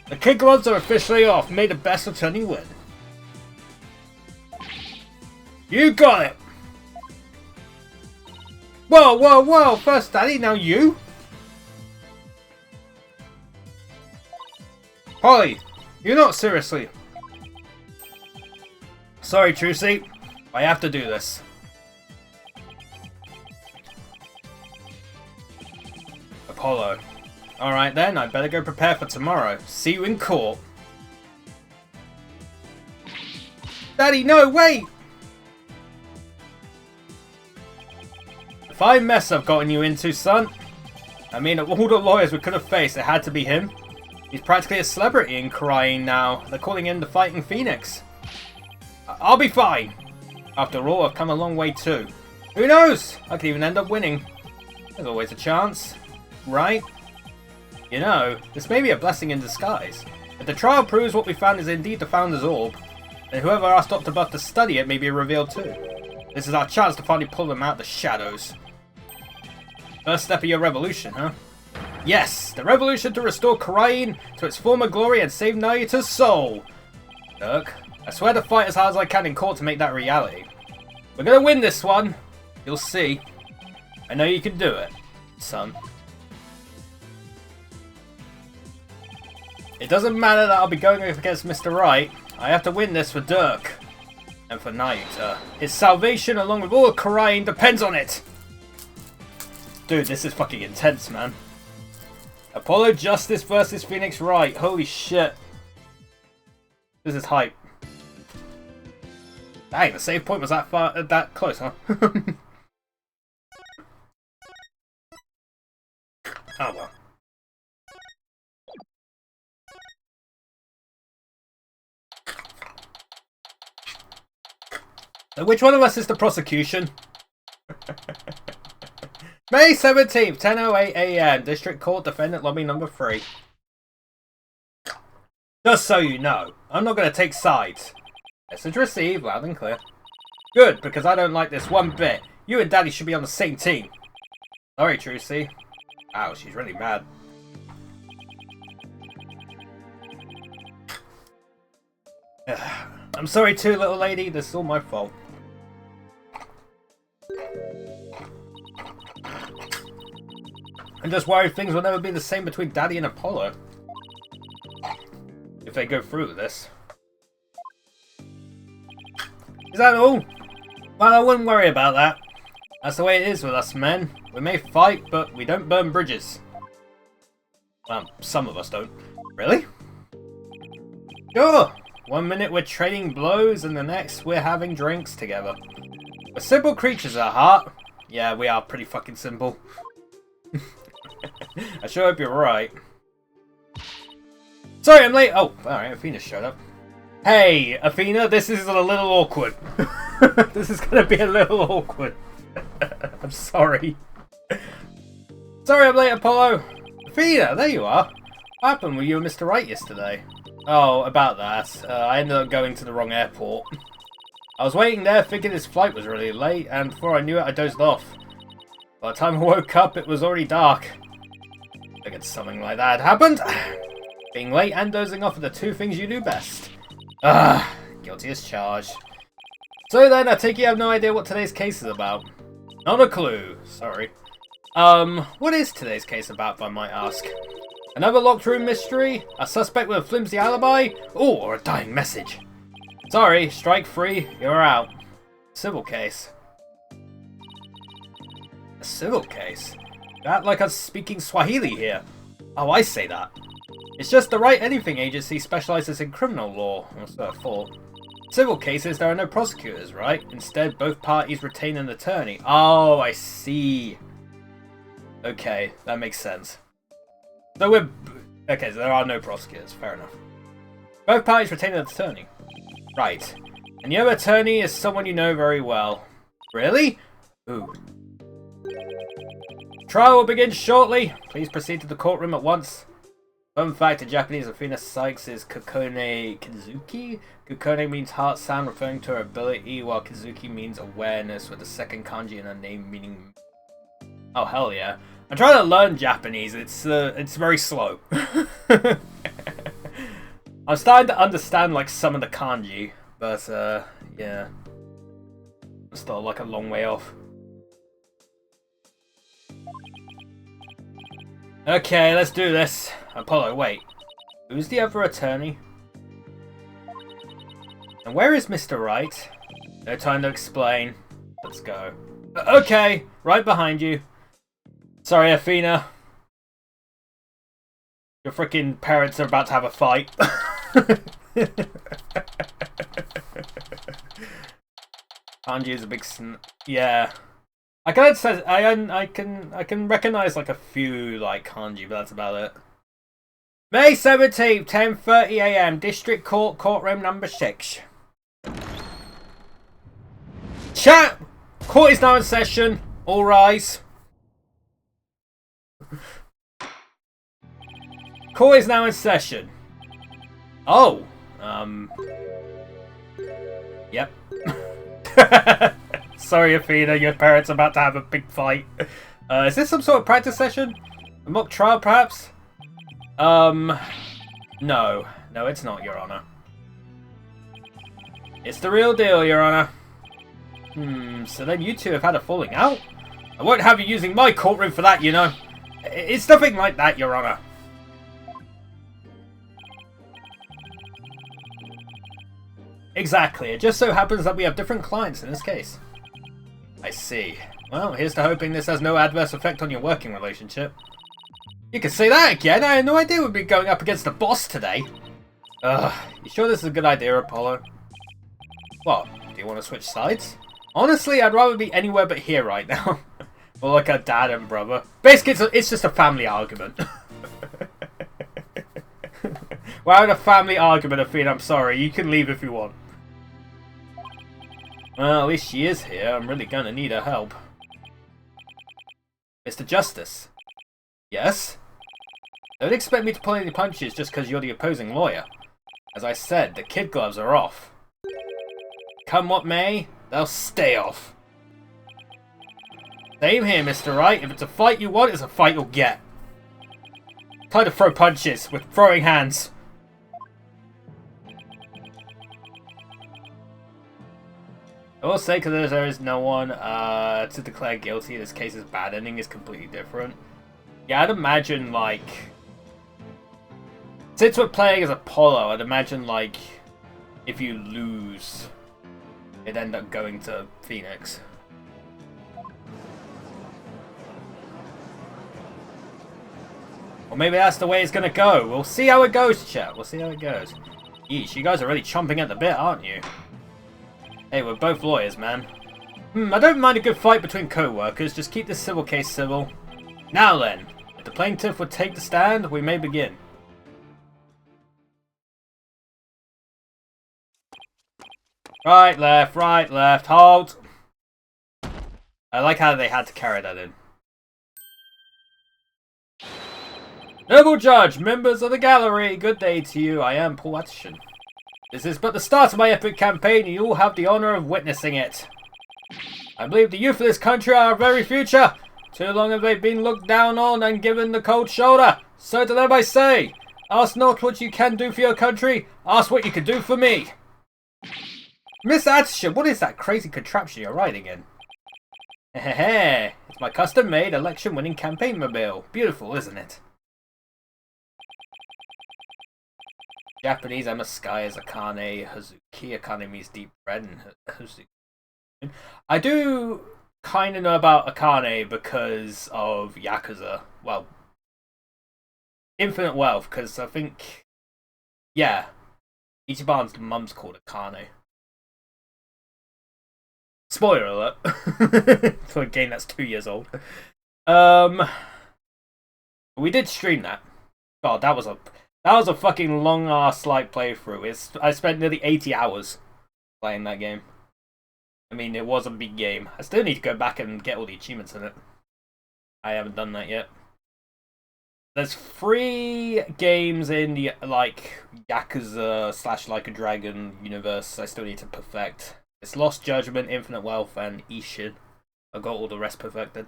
The kick rods are officially off. May the best attorney win. You got it! Whoa, whoa, whoa! First Daddy, now you? Polly, you're not seriously. Sorry, Trucy. I have to do this. Apollo. Alright then, I better go prepare for tomorrow. See you in court. Daddy, no, wait! The fine mess I've gotten you into, son. I mean, of all the lawyers we could have faced, it had to be him. He's practically a celebrity in crying now. They're calling him the Fighting Phoenix. I'll be fine. After all, I've come a long way too. Who knows? I could even end up winning. There's always a chance. Right? You know, this may be a blessing in disguise. If the trial proves what we found is indeed the Founder's Orb, then whoever asked Dr. Buff to study it may be revealed too. This is our chance to finally pull them out of the shadows. First step of your revolution, huh? Yes! The revolution to restore Karain to its former glory and save Nayuta's soul! Dirk, I swear to fight as hard as I can in court to make that reality. We're gonna win this one! You'll see. I know you can do it, son. It doesn't matter that I'll be going up against Mr. Wright. I have to win this for Dirk. And for Nayuta. His salvation along with all of Karain depends on it! Dude, this is fucking intense, man. Apollo Justice versus Phoenix Wright. Holy shit. This is hype. Dang, the save point was that close, huh? Oh well. So which one of us is the prosecution? May 17th, 10:08 AM, District Court, Defendant Lobby number 3. Just so you know, I'm not going to take sides. Message received, loud and clear. Good, because I don't like this one bit. You and Daddy should be on the same team. Sorry, Trucy. Wow, she's really mad. I'm sorry too, little lady. This is all my fault. I'm just worried things will never be the same between Daddy and Apollo. If they go through with this. Is that all? Well, I wouldn't worry about that. That's the way it is with us men. We may fight, but we don't burn bridges. Well, some of us don't. Really? Sure! 1 minute we're trading blows, and the next we're having drinks together. We're simple creatures at heart. Yeah, we are pretty fucking simple. I sure hope you're right. Sorry, I'm late. Oh, alright, Athena showed up. Hey, Athena, this is a little awkward. This is gonna be a little awkward. I'm sorry. Sorry I'm late, Apollo. Athena, there you are. What happened with you and Mr. Wright yesterday? Oh, about that. I ended up going to the wrong airport. I was waiting there thinking his flight was really late, and before I knew it, I dozed off. By the time I woke up, it was already dark. Figured something like that had happened. Being late and dozing off are the two things you do best. Guilty as charged. So then, I take it you have no idea what today's case is about. Not a clue. Sorry. What is today's case about, if I might ask? Another locked room mystery? A suspect with a flimsy alibi? Oh, or a dying message? Sorry, strike free. You're out. Civil case. A civil case? You act like I'm speaking Swahili here. Oh, I say that. It's just the Wright Anything Agency specializes in criminal law, or so I thought. Civil cases, there are no prosecutors, right? Instead, both parties retain an attorney. Oh, I see. Okay, that makes sense. So we're... Okay, so there are no prosecutors, fair enough. Both parties retain an attorney. Right. And your attorney is someone you know very well. Really? Ooh. Trial will begin shortly. Please proceed to the courtroom at once. Fun fact, in Japanese, Athena Sykes is Kokone Kizuki. Kokone means heart sound, referring to her ability, while Kizuki means awareness, with the second kanji in her name meaning... Oh, hell yeah. I'm trying to learn Japanese, it's very slow. I'm starting to understand, like, some of the kanji, but, yeah. I'm still, like, a long way off. Okay, let's do this. Apollo, wait. Who's the other attorney? And where is Mr. Wright? No time to explain. Let's go. Okay, right behind you. Sorry, Athena. Your freaking parents are about to have a fight. Kanji is a big yeah. I can recognize like a few like kanji, but that's about it. May 17th, 10:30 AM, District Court, courtroom number 6. Chat! Court is now in session. All rise. Court is now in session. Oh. Yep. Sorry, Athena, your parents are about to have a big fight. Is this some sort of practice session? A mock trial, perhaps? No. No, it's not, Your Honor. It's the real deal, Your Honor. So then you two have had a falling out? I won't have you using my courtroom for that, you know. It's nothing like that, Your Honor. Exactly. It just so happens that we have different clients in this case. I see. Well, here's to hoping this has no adverse effect on your working relationship. You can say that again? I had no idea we'd be going up against the boss today. Ugh. You sure this is a good idea, Apollo? What? Do you want to switch sides? Honestly, I'd rather be anywhere but here right now. Or like a dad and brother. Basically, it's just a family argument. We're having a family argument, Athena. I'm sorry. You can leave if you want. Well, at least she is here. I'm really gonna need her help. Mr. Justice. Yes? Don't expect me to pull any punches just because you're the opposing lawyer. As I said, the kid gloves are off. Come what may, they'll stay off. Same here, Mr. Wright. If it's a fight you want, it's a fight you'll get. Try to throw punches with throwing hands. I will say, because there is no one to declare guilty, this case's bad ending is completely different. Yeah, I'd imagine, like... Since we're playing as Apollo, I'd imagine, like, if you lose, it'd end up going to Phoenix. Or maybe that's the way it's gonna go. We'll see how it goes, chat. We'll see how it goes. Yeesh, you guys are really chomping at the bit, aren't you? Hey, we're both lawyers, man. I don't mind a good fight between co-workers. Just keep this civil case civil. Now then, if the plaintiff would take the stand, we may begin. Right, left, halt. I like how they had to carry that in. Noble Judge, members of the gallery, good day to you. I am Paul Atchison. This is but the start of my epic campaign, and you all have the honor of witnessing it. I believe the youth of this country are our very future. Too long have they been looked down on and given the cold shoulder. So to them I say, ask not what you can do for your country, ask what you can do for me. Miss Atchison, what is that crazy contraption you're riding in? Hehehe, it's my custom-made election-winning campaign mobile. Beautiful, isn't it? Japanese Emaskai is Akane Hazuki. Akane means deep red and Hazuki. I do kind of know about Akane because of Yakuza. Well, Infinite Wealth, because I think, yeah, Ichiban's mum's called Akane. Spoiler alert for a game that's 2 years old. We did stream that. God, that was a fucking long ass like playthrough. I spent nearly 80 hours playing that game. I mean, it was a big game. I still need to go back and get all the achievements in it. I haven't done that yet. There's 3 games in the like Yakuza / Like a Dragon universe I still need to perfect. It's Lost Judgment, Infinite Wealth, and Ishin. I've got all the rest perfected.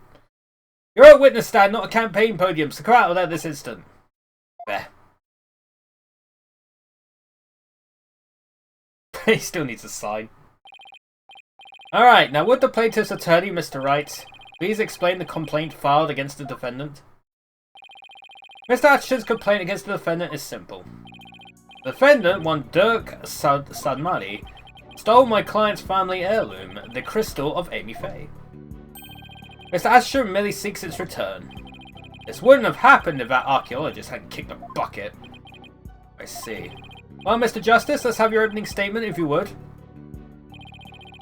You're a witness stand, not a campaign podium, so come out of there this instant. There. He still needs a sign. Alright, now would the plaintiff's attorney, Mr. Wright, please explain the complaint filed against the defendant? Mr. Atchison's complaint against the defendant is simple. The defendant, one Dirk Sadmari, stole my client's family heirloom, the crystal of Amy Faye. Mr. Atchison merely seeks its return. This wouldn't have happened if that archaeologist hadn't kicked a bucket. I see. Well, Mr. Justice, let's have your opening statement, if you would.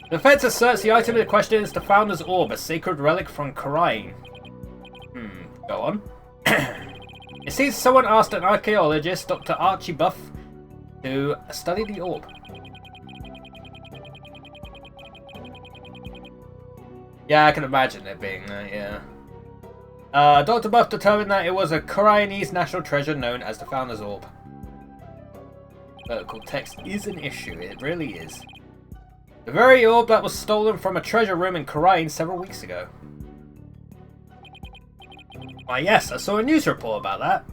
The defense asserts the item in question is the Founder's Orb, a sacred relic from Khurain. Go on. It seems someone asked an archaeologist, Dr. Archie Buff, to study the orb. Yeah, I can imagine it being there, yeah. Dr. Buff determined that it was a Khurainese national treasure known as the Founder's Orb. Vertical text is an issue, it really is. The very orb that was stolen from a treasure room in Khurain several weeks ago. Why yes, I saw a news report about that.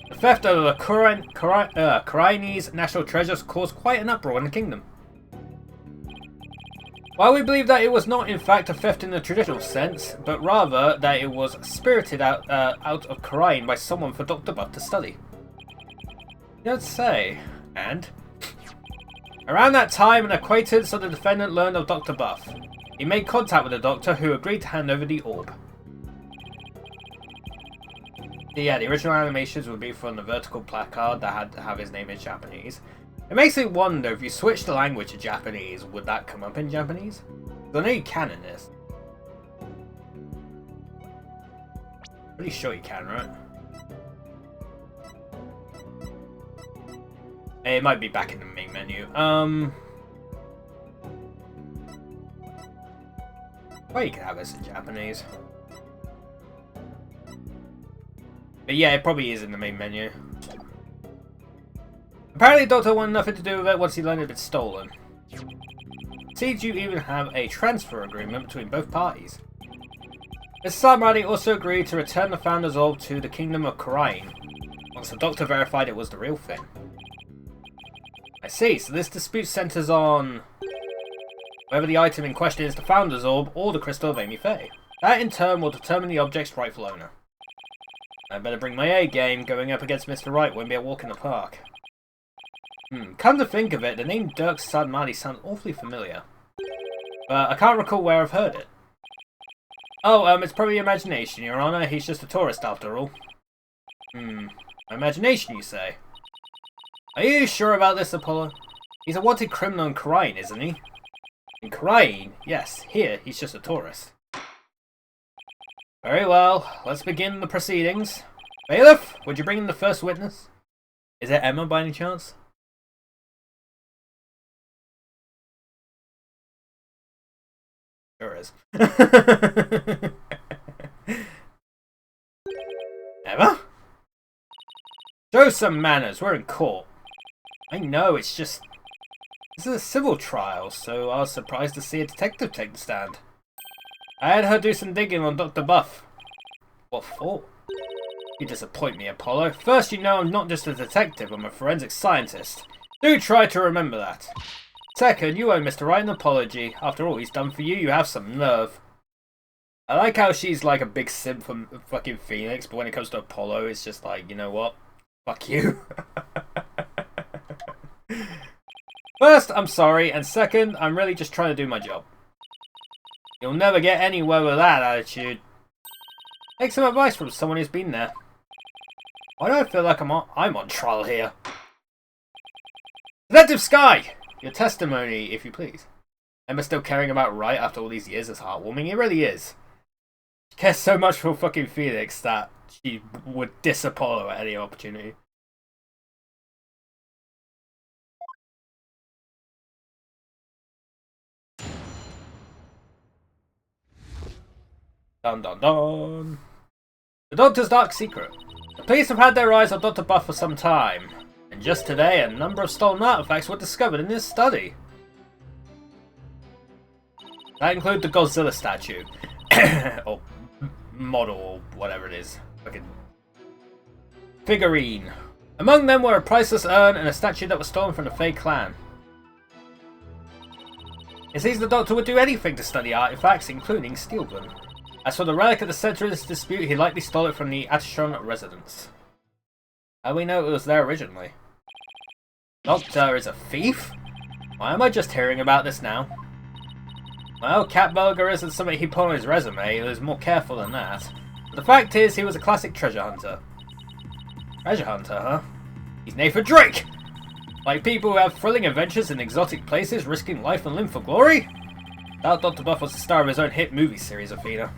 The theft of the Khurainese national treasures caused quite an uproar in the kingdom. While we believe that it was not in fact a theft in the traditional sense, but rather that it was spirited out of Khurain by someone for Dr. Buff to study. You don't say. And? Around that time, an acquaintance of the defendant learned of Dr. Buff. He made contact with the doctor, who agreed to hand over the orb. Yeah, the original animations would be from the vertical placard that had to have his name in Japanese. It makes me wonder, if you switch the language to Japanese, would that come up in Japanese? I know you can in this. Pretty sure you can, right? It might be back in the main menu. Well, you can have this in Japanese. But yeah, it probably is in the main menu. Apparently, Doctor wanted nothing to do with it once he learned it had been stolen. Seems you even have a transfer agreement between both parties. Mr. Samurai also agreed to return the Founder's Orb to the Kingdom of Karain, once the Doctor verified it was the real thing. I see, so this dispute centers on whether the item in question is the Founder's Orb or the Crystal of Amy Faye. That in turn will determine the object's rightful owner. I better bring my A game. Going up against Mr. Wright won't be a walk in the park. Come to think of it, the name Dirk Sadmadi sounds awfully familiar. But I can't recall where I've heard it. Oh, it's probably imagination, Your Honor. He's just a tourist after all. Imagination, you say? Are you sure about this, Apollo? He's a wanted criminal in Karain, isn't he? In Karain? Yes. Here, he's just a tourist. Very well. Let's begin the proceedings. Bailiff, would you bring in the first witness? Is it Emma by any chance? Sure is. Emma? Show some manners. We're in court. I know, it's just... This is a civil trial, so I was surprised to see a detective take the stand. I had her do some digging on Dr. Buff. What for? You disappoint me, Apollo. First, you know I'm not just a detective, I'm a forensic scientist. Do try to remember that. Second, you owe Mr. Wright an apology. After all he's done for you, you have some nerve. I like how she's like a big simp for fucking Phoenix, but when it comes to Apollo, it's just like, you know what? Fuck you. First, I'm sorry, and second, I'm really just trying to do my job. You'll never get anywhere with that attitude. Take some advice from someone who's been there. Why do I feel like I'm on trial here? Detective Sky! Your testimony, if you please. Emma still caring about Wright after all these years is heartwarming. It really is. She cares so much for fucking Phoenix that she would diss Apollo at any opportunity. Dun dun dun. The Doctor's dark secret. The police have had their eyes on Dr. Buff for some time, and just today a number of stolen artifacts were discovered in his study. That include the Godzilla statue, or model, or whatever it is, fucking figurine. Among them were a priceless urn and a statue that was stolen from the Fae clan. It seems the Doctor would do anything to study artifacts, including steal them. As for the relic at the centre of this dispute, he likely stole it from the Atishon residence. How do we know it was there originally? Doctor is a thief? Why am I just hearing about this now? Well, Cat Burger isn't something he put on his resume, he was more careful than that. But the fact is, he was a classic treasure hunter. Treasure hunter, huh? He's Nathan Drake! Like people who have thrilling adventures in exotic places, risking life and limb for glory? That Dr. Buff was the star of his own hit movie series, Athena.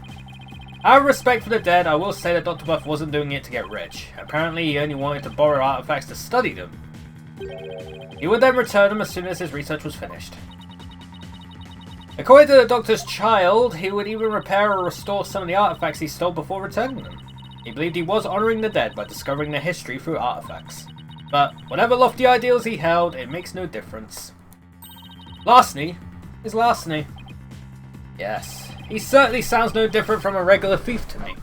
Out of respect for the dead, I will say that Dr. Buff wasn't doing it to get rich. Apparently, he only wanted to borrow artifacts to study them. He would then return them as soon as his research was finished. According to the Doctor's child, he would even repair or restore some of the artifacts he stole before returning them. He believed he was honouring the dead by discovering their history through artifacts. But whatever lofty ideals he held, it makes no difference. Larceny is larceny. Yes, he certainly sounds no different from a regular thief to me.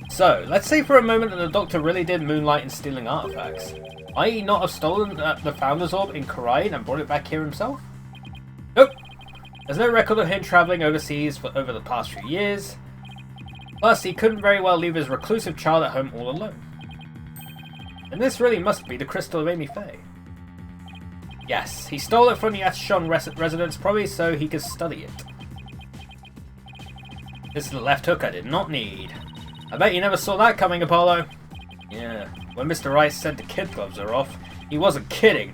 So, let's say for a moment that the Doctor really did moonlight in stealing artifacts. Might he not have stolen the Founder's Orb in Karain and brought it back here himself? Nope. There's no record of him travelling overseas for over the past few years. Plus, he couldn't very well leave his reclusive child at home all alone. And this really must be the Crystal of Amy Faye. Yes, he stole it from the Atishon residence probably so he could study it. This is the left hook I did not need. I bet you never saw that coming, Apollo. Yeah, when Mr. Wright said the kid gloves are off, he wasn't kidding.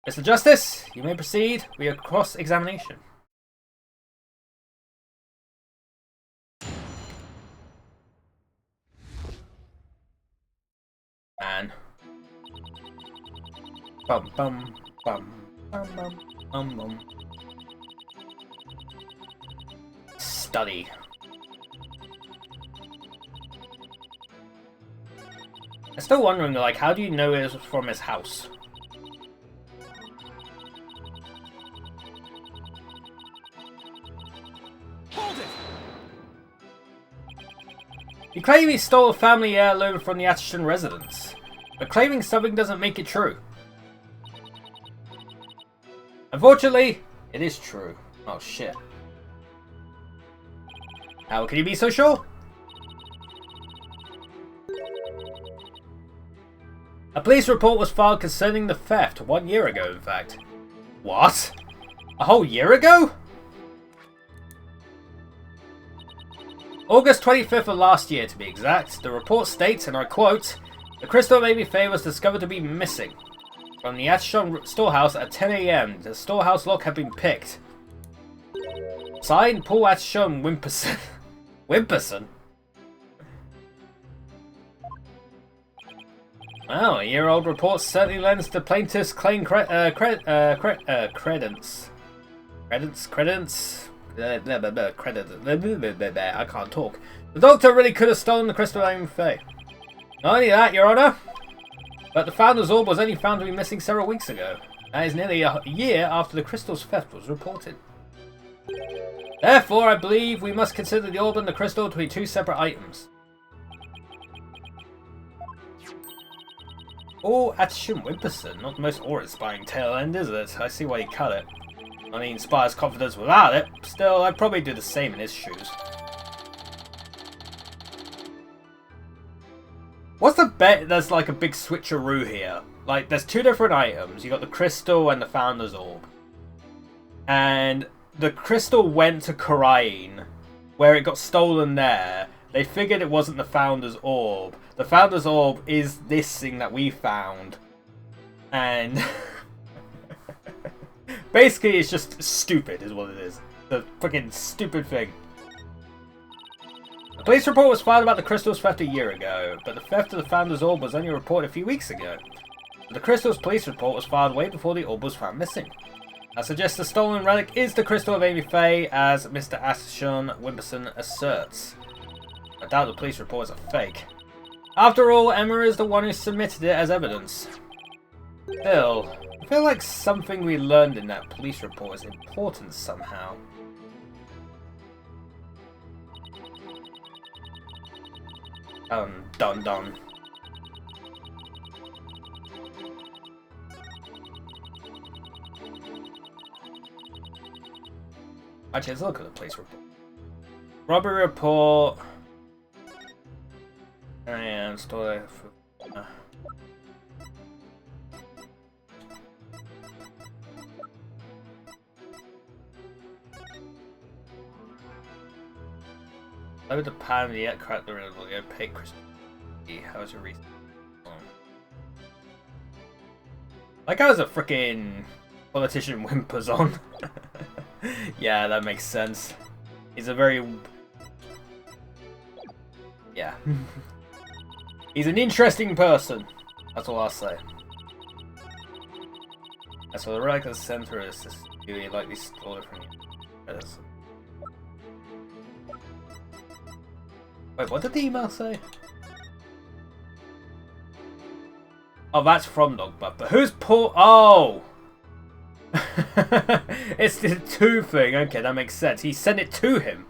Mr. Justice, you may proceed. We are cross-examination. Man. Bum bum bum bum bum. Study. I'm still wondering, like, how do you know it was from his house? Hold it! You claim he stole a family heirloom from the Ashton residence, but claiming something doesn't make it true. Unfortunately, it is true. Oh shit. How can you be so sure? A police report was filed concerning the theft 1 year ago, in fact. What? A whole year ago? August 25th of last year, to be exact. The report states, and I quote, "The crystal baby Faye was discovered to be missing from the Ashton storehouse at 10 AM. The storehouse lock had been picked. Signed, Paul Ashton Wimperson." Wimperson? Well, a year-old report certainly lends the plaintiff's claim credence. Credence. I can't talk. The doctor really could have stolen the crystal baby Faye. Not only that, Your Honor, but the founder's orb was only found to be missing several weeks ago. That is nearly a year after the crystal's theft was reported. Therefore, I believe we must consider the orb and the crystal to be two separate items. Oh, Atchison Wimperson, not the most awe-inspiring tail end, is it? I see why you cut it. I mean, inspires confidence without it. Still, I'd probably do the same in his shoes. What's the bet there's like a big switcheroo here? Like, there's two different items. You got the crystal and the founder's orb. And the crystal went to Khura'in, where it got stolen there. They figured it wasn't the founder's orb. The founder's orb is this thing that we found. And basically it's just stupid is what it is. The freaking stupid thing. A police report was filed about the crystal's theft a year ago, but the theft of the founder's orb was only reported a few weeks ago. The crystal's police report was filed way before the orb was found missing. That suggests the stolen relic is the crystal of Amy Faye, as Mr. Ashton Wimperson asserts. I doubt the police report is a fake. After all, Emma is the one who submitted it as evidence. Still, I feel like something we learned in that police report is important somehow. Done. Actually, let's look at the police report. Robbery report. And story. Load the pan and yet crack the riddle. Go pay Christmas. How's your reason? Like I was a freaking politician whimpers on. Yeah, that makes sense. He's a very... Yeah. He's an interesting person. That's all I'll say. As for the relic of the center is this really likely stole it from you. Wait, what did the email say? Oh, that's from Dogbutt. But who's Paul? Oh! It's the two thing. Okay, that makes sense. He sent it to him.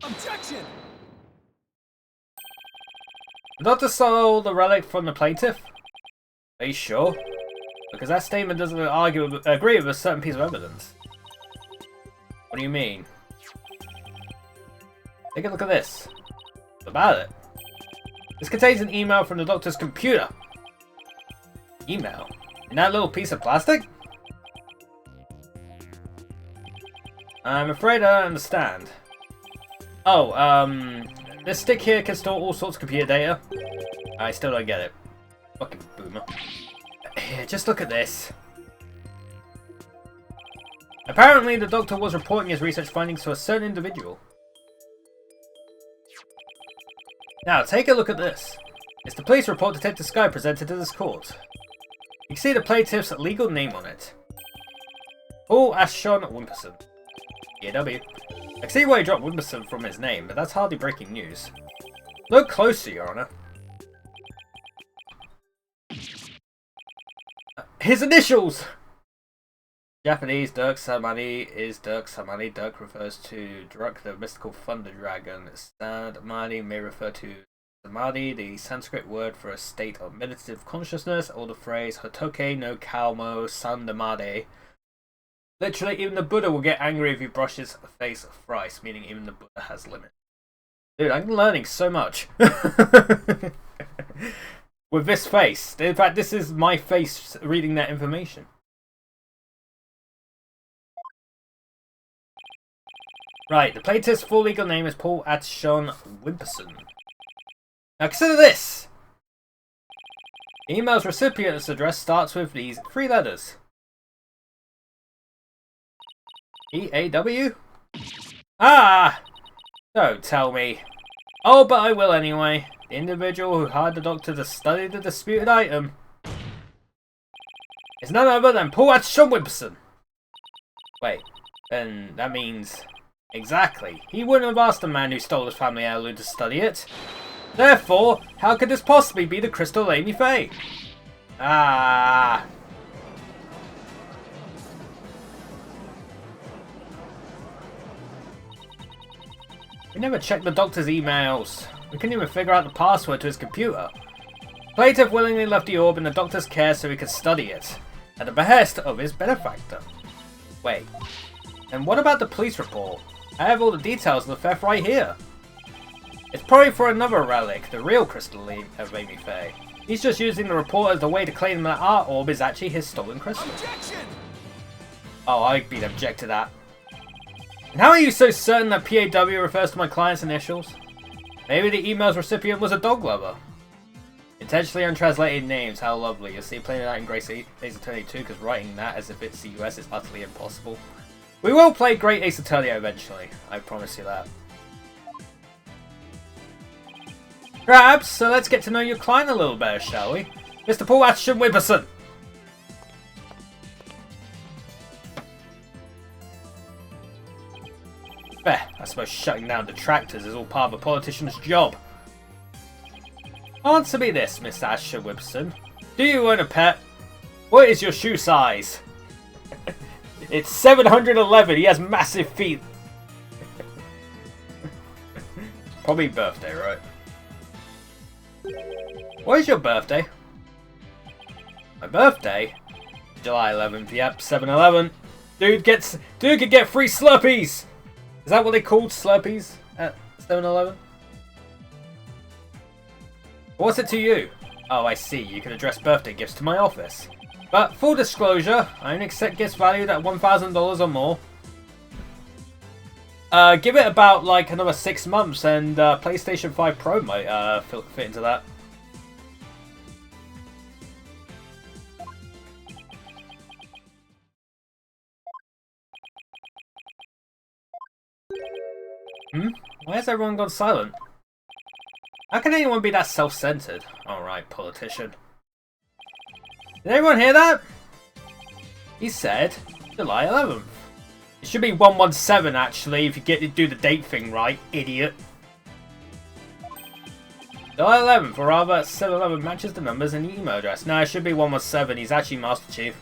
Objection! The doctor stole the relic from the plaintiff? Are you sure? Because that statement doesn't agree with a certain piece of evidence. What do you mean? Take a look at this. What's about it? This contains an email from the doctor's computer. Email? In that little piece of plastic? I'm afraid I don't understand. Oh, this stick here can store all sorts of computer data. I still don't get it. Fucking boomer. Here, just look at this. Apparently, the doctor was reporting his research findings to a certain individual. Now, take a look at this. It's the police report Detective Sky presented to this court. You can see the plaintiff's legal name on it. Paul Ashon Wimperson. EW. I can see why he dropped Wimperson from his name, but that's hardly breaking news. Look closer, Your Honor. His initials! Japanese Dirk Samani is Dirk Samani. Dirk refers to Druk, the mystical thunder dragon. Samadhi may refer to Samadhi, the Sanskrit word for a state of meditative consciousness, or the phrase Hotoke no Kalmo Sandamade. Literally, even the Buddha will get angry if you brush his face thrice, meaning even the Buddha has limits. Dude, I'm learning so much. With this face. In fact, this is my face reading that information. Right, the plaintiff's full legal name is Paul Ashon Wimperson. Now consider this! The email's recipient's address starts with these 3 letters. E-A-W? Ah! Don't tell me. Oh, but I will anyway. The individual who hired the doctor to study the disputed item is none other than Paul Ashon Wimperson. Wait, then that means... Exactly. He wouldn't have asked the man who stole his family heirloom to study it. Therefore, how could this possibly be the Crystal Amy Faye? Ah. We never checked the doctor's emails. We couldn't even figure out the password to his computer. Plaintiff willingly left the orb in the doctor's care so he could study it, at the behest of his benefactor. Wait, and what about the police report? I have all the details of the theft right here. It's probably for another relic, the real Crystal of Amy Faye. He's just using the report as the way to claim that our orb is actually his stolen crystal. Objection! Oh, I'd be object to that. And how are you so certain that PAW refers to my client's initials? Maybe the email's recipient was a dog lover. Intentionally untranslated names, how lovely. You'll see plenty of that in Grace Ace Attorney 2, because writing that as if it's the US is utterly impossible. We will play Great Ace Attorney eventually, I promise you that. Perhaps, so let's get to know your client a little better, shall we? Mr. Paul Ashon Wimperson! I suppose shutting down detractors is all part of a politician's job. Answer me this, Mr. Ashon Wimperson. Do you own a pet? What is your shoe size? It's 711. He has massive feet. Probably birthday, right? What is your birthday? My birthday? July 11th. Yep, 7-11. Dude could get free Slurpees. Is that what they called Slurpees at 7-Eleven? What's it to you? Oh, I see. You can address birthday gifts to my office. But full disclosure, I only accept gifts valued at $1,000 or more. Give it about like another 6 months, and PlayStation 5 Pro might fit into that. Why has everyone gone silent? How can anyone be that self-centered? Alright, politician. Did everyone hear that? He said July 11th. It should be 117 actually, if you do the date thing right, idiot. July 11th, or rather 7-11 matches the numbers in the email address. No, it should be 117, he's actually Master Chief.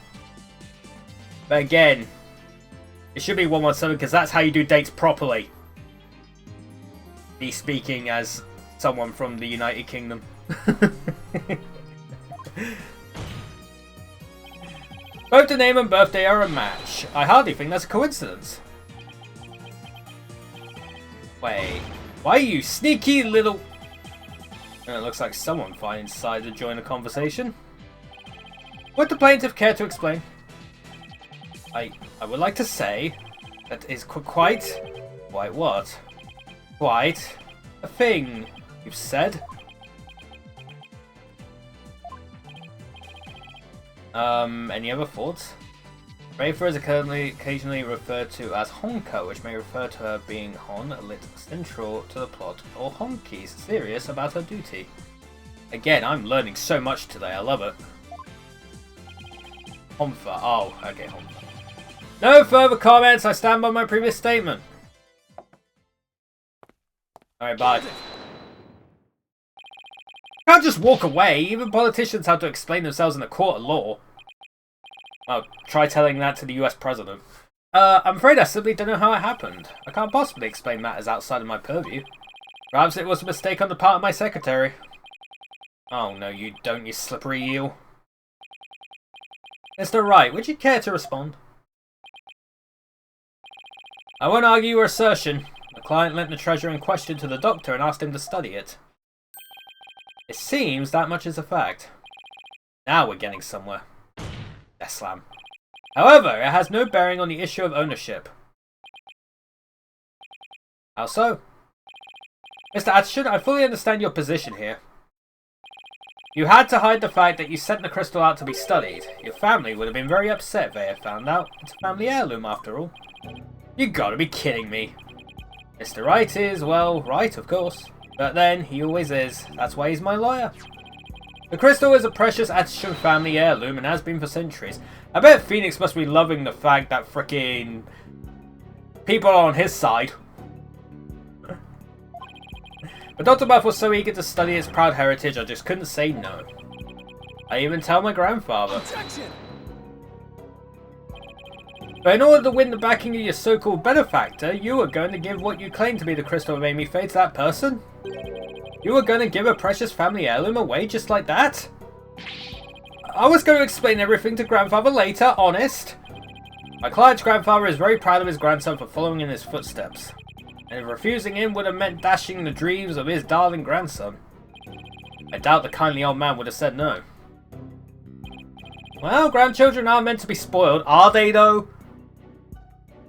But again, it should be 117 because that's how you do dates properly. Me speaking as someone from the United Kingdom. Both the name and birthday are a match. I hardly think that's a coincidence. Wait, why you sneaky little... It looks like someone finally decided to join the conversation. Would the plaintiff care to explain? I would like to say that is quite what? Quite a thing you've said. Any other thoughts? Rafer is occasionally referred to as Honka, which may refer to her being Hon, lit central to the plot, or Honki's serious about her duty. Again, I'm learning so much today, I love it. Honfa, oh, okay, Honfa. No further comments. I stand by my previous statement. Alright, bye. Can't just walk away. Even politicians have to explain themselves in a court of law. Well, try telling that to the US president. I'm afraid I simply don't know how it happened. I can't possibly explain matters outside of my purview. Perhaps it was a mistake on the part of my secretary. Oh no, you don't, you slippery eel. Mr. Wright, would you care to respond? I won't argue your assertion. The client lent the treasure in question to the doctor and asked him to study it. It seems that much is a fact. Now we're getting somewhere. Death slam. However, it has no bearing on the issue of ownership. How so? Mr. Atchison, I fully understand your position here. You had to hide the fact that you sent the crystal out to be studied. Your family would have been very upset if they had found out. It's a family heirloom after all. You gotta be kidding me. Mr. Wright is, well, right, of course. But then, he always is. That's why he's my lawyer. The crystal is a precious Atchison family heirloom and has been for centuries. I bet Phoenix must be loving the fact that frickin' people are on his side. But Dr. Buff was so eager to study its proud heritage, I just couldn't say no. I even tell my grandfather. Objection! But in order to win the backing of your so-called benefactor, you were going to give what you claim to be the crystal of Amy Faye to that person? You were going to give a precious family heirloom away just like that? I was going to explain everything to grandfather later, honest. My client's grandfather is very proud of his grandson for following in his footsteps. And refusing him would have meant dashing the dreams of his darling grandson. I doubt the kindly old man would have said no. Well, grandchildren are meant to be spoiled. Are they, though?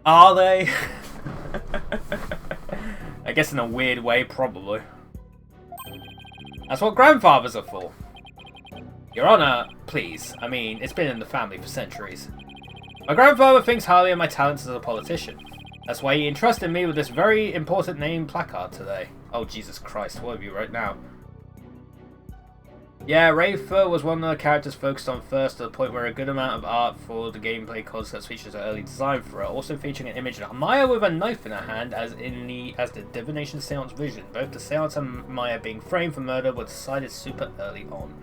Are they? I guess in a weird way, probably. That's what grandfathers are for. Your Honor, please. I mean, it's been in the family for centuries. My grandfather thinks highly of my talents as a politician. That's why he entrusted me with this very important name placard today. Oh, Jesus Christ, what have you wrote now? Yeah, Rafer was one of the characters focused on first, to the point where a good amount of art for the gameplay concepts features an early design for it, also featuring an image of Maya with a knife in her hand as the divination seance vision. Both the seance and Maya being framed for murder were decided super early on.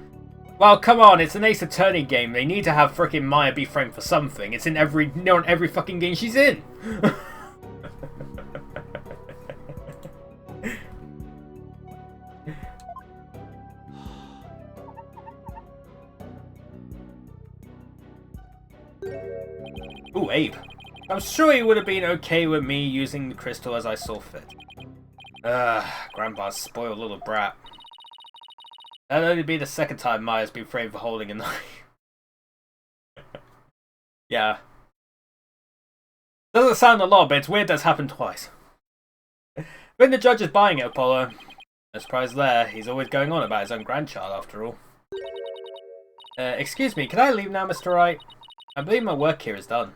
Well, come on, it's an Ace Attorney game. They need to have frickin' Maya be framed for something. It's in every fucking game she's in. Ooh, Abe. I'm sure he would have been okay with me using the crystal as I saw fit. Grandpa's spoiled little brat. That'll only be the second time Maya's been framed for holding a knife. Yeah. Doesn't sound a lot, but it's weird that's happened twice. When the judge is buying it, Apollo. No surprise there. He's always going on about his own grandchild, after all. Excuse me, can I leave now, Mr. Wright? I believe my work here is done.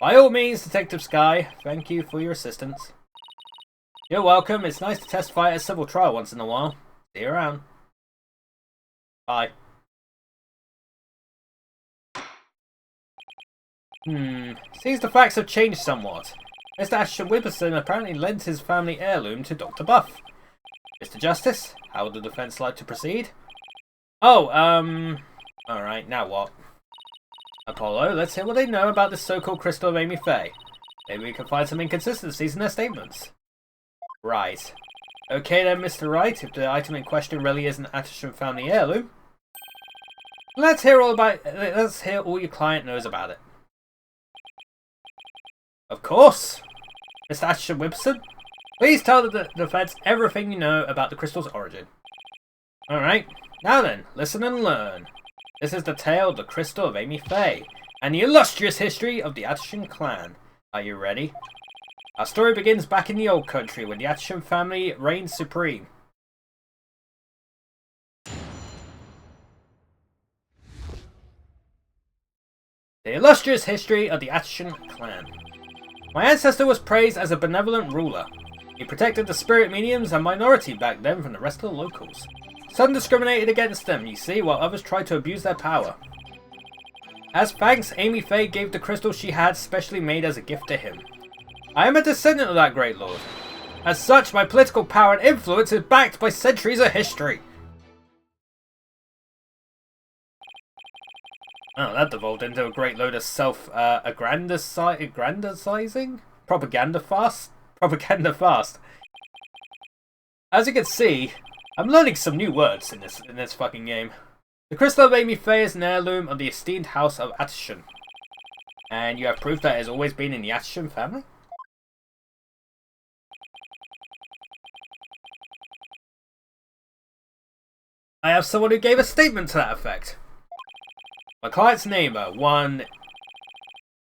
By all means, Detective Sky. Thank you for your assistance. You're welcome. It's nice to testify at a civil trial once in a while. See you around. Bye. Seems the facts have changed somewhat. Mr. Ashton Wibberson apparently lent his family heirloom to Dr. Buff. Mr. Justice, how would the defense like to proceed? Oh, alright, now what? Apollo, let's hear what they know about this so-called crystal of Amy Faye. Maybe we can find some inconsistencies in their statements. Right. Okay then, Mr. Wright, if the item in question really is an Atchison family heirloom, let's hear all your client knows about it. Of course! Mr. Ashton Wibberson, please tell the defense everything you know about the crystal's origin. Alright, now then, listen and learn. This is the tale of the crystal of Amy Faye, and the illustrious history of the Atchison clan. Are you ready? Our story begins back in the old country, when the Atchison family reigned supreme. The illustrious history of the Atchison clan. My ancestor was praised as a benevolent ruler. He protected the spirit mediums, a minority back then, from the rest of the locals. Some discriminated against them, you see, while others tried to abuse their power. As thanks, Amy Faye gave the crystal she had specially made as a gift to him. I am a descendant of that great lord. As such, my political power and influence is backed by centuries of history. Oh, that devolved into a great load of self-aggrandizing? Propaganda fast. As you can see, I'm learning some new words in this fucking game. The crystal of Amy Faye is an heirloom of the esteemed house of Atchison. And you have proof that it has always been in the Atchison family? I have someone who gave a statement to that effect. My client's neighbor, one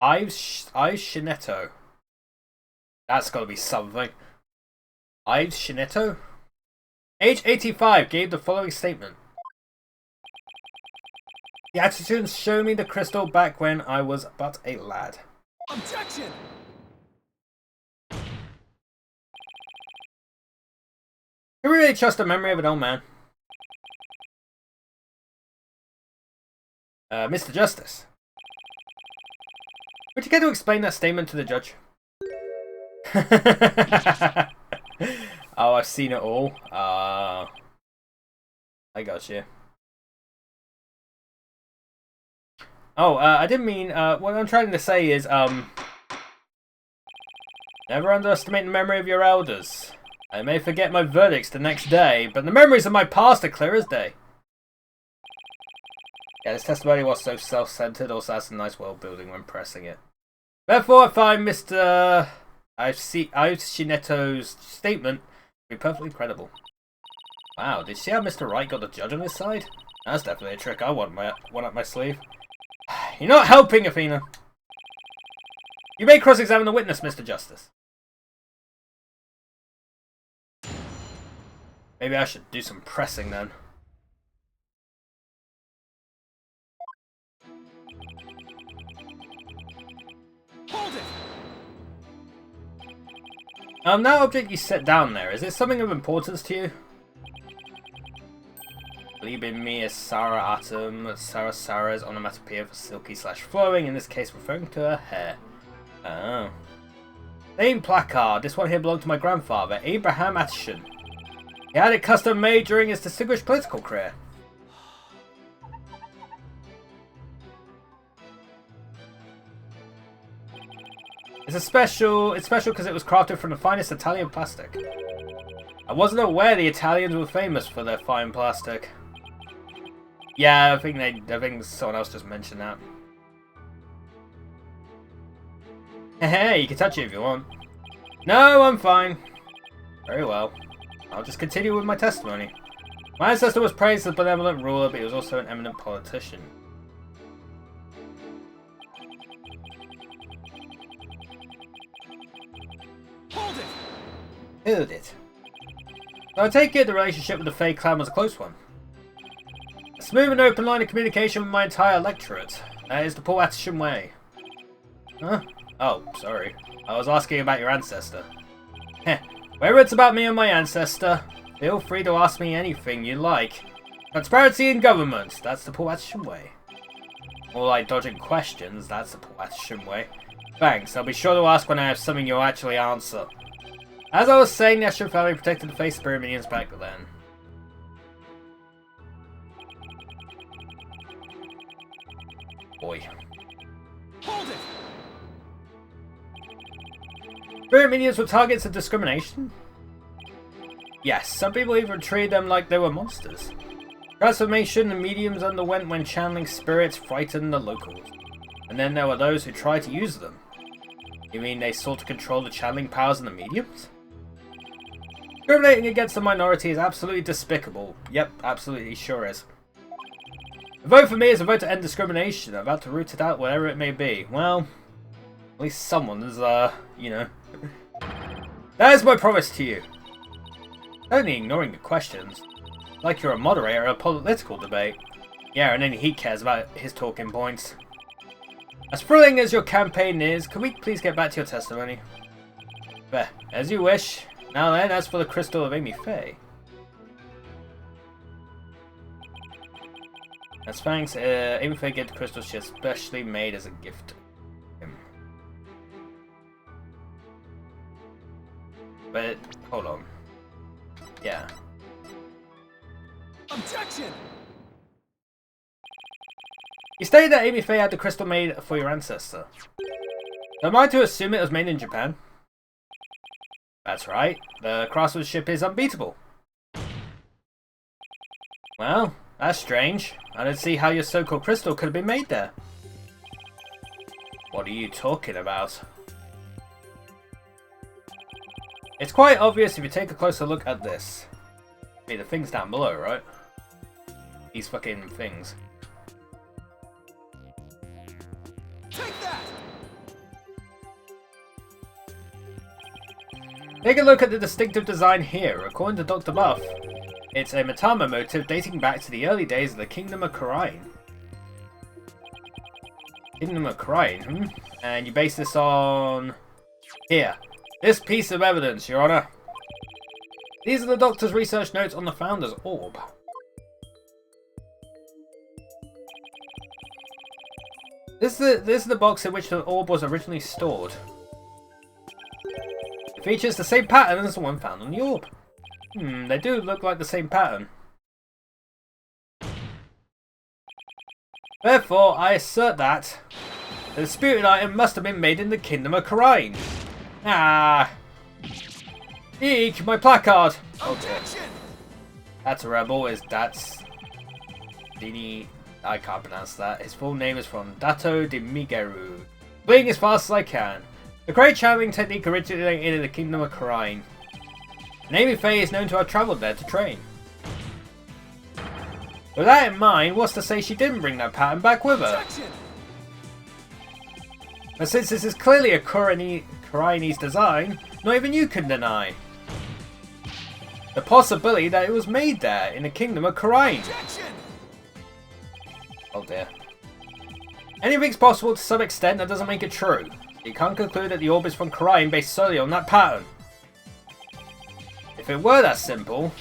Ives Shinetto. That's gotta be something. Ives Shinetto? Age 85, gave the following statement. The Atchitons showed me the crystal back when I was but a lad. Objection! Can we really trust the memory of an old man? Mr. Justice. Would you care to explain that statement to the judge? Oh, I've seen it all. I got you. Oh, I didn't mean, what I'm trying to say is, never underestimate the memory of your elders. I may forget my verdicts the next day, but the memories of my past are clear as day. Yeah, this testimony was so self-centered, also has some nice world building when pressing it. Therefore, I find Mr. Shinetto's statement to be perfectly credible. Wow, did you see how Mr. Wright got the judge on his side? That's definitely a trick I want up my sleeve. You're not helping, Athena. You may cross-examine the witness, Mr. Justice. Maybe I should do some pressing then. Hold it! That object you set down there, is it something of importance to you? Believe in me as Sarah Atom, Sarah's onomatopoeia for silky / flowing, in this case referring to her hair. Oh. Name placard. This one here belonged to my grandfather, Abraham Atchison. He had it custom made during his distinguished political career. It's special because it was crafted from the finest Italian plastic. I wasn't aware the Italians were famous for their fine plastic. Yeah, I think someone else just mentioned that. Hey, you can touch it if you want. No, I'm fine. Very well. I'll just continue with my testimony. My ancestor was praised as a benevolent ruler, but he was also an eminent politician. Hold it! Hold it. So I take it the relationship with the Fae clan was a close one. A smooth and open line of communication with my entire electorate. That is the Paul Atchison way. Huh? Oh, sorry. I was asking about your ancestor. Heh. Whether it's about me or my ancestor, feel free to ask me anything you like. Transparency in government, that's the Paul Atchison way. More like dodging questions, that's the Paul Atchison way. Thanks, I'll be sure to ask when I have something you'll actually answer. As I was saying, the Atchison family protected the Fae Spirit minions back then. Boy. Hold it! Spirit minions were targets of discrimination? Yes, some people even treated them like they were monsters. Transformation the mediums underwent when channeling spirits frightened the locals. And then there were those who tried to use them. You mean they sought to control the channeling powers of the mediums? Discriminating against the minority is absolutely despicable. Yep, absolutely sure is. A vote for me is a vote to end discrimination. I'm about to root it out wherever it may be. Well, at least someone is, you know. That is my promise to you. Only ignoring the questions. Like you're a moderator of a political debate. Yeah, and only he cares about his talking points. As thrilling as your campaign is, can we please get back to your testimony? There, as you wish. Now then, as for the crystal of Amy Faye. As thanks, Amy Faye gave the crystal she has specially made as a gift. But, hold on. Yeah. Objection! You stated that Amy Faye had the crystal made for your ancestor. Am I to assume it was made in Japan? That's right. The craftsmanship is unbeatable. Well, that's strange. I don't see how your so-called crystal could have been made there. What are you talking about? It's quite obvious if you take a closer look at this. I mean, the things down below, right? These fucking things. Take that! Take a look at the distinctive design here. According to Dr. Buff, it's a Matama motif dating back to the early days of the Kingdom of Karain. Kingdom of Karain, And you base this on... Here. This piece of evidence, Your Honor. These are the Doctor's research notes on the Founder's Orb. This is the box in which the orb was originally stored. It features the same pattern as the one found on the orb. They do look like the same pattern. Therefore, I assert that the disputed item must have been made in the Kingdom of Karain. Ah! Eek, my placard! Objection! That's a rebel, that's... Dini... I can't pronounce that. His full name is from Dato de Migeru. Fleeing as fast as I can. The great channeling technique originated in the Kingdom of Karain. Amy Faye is known to have travelled there to train. With that in mind, what's to say she didn't bring that pattern back with her? Objection! But since this is clearly a Karainese design, not even you can deny the possibility that it was made there in the Kingdom of Karain. Objection! Oh dear. Anything's possible to some extent, that doesn't make it true. You can't conclude that the orb is from Karain based solely on that pattern. If it were that simple,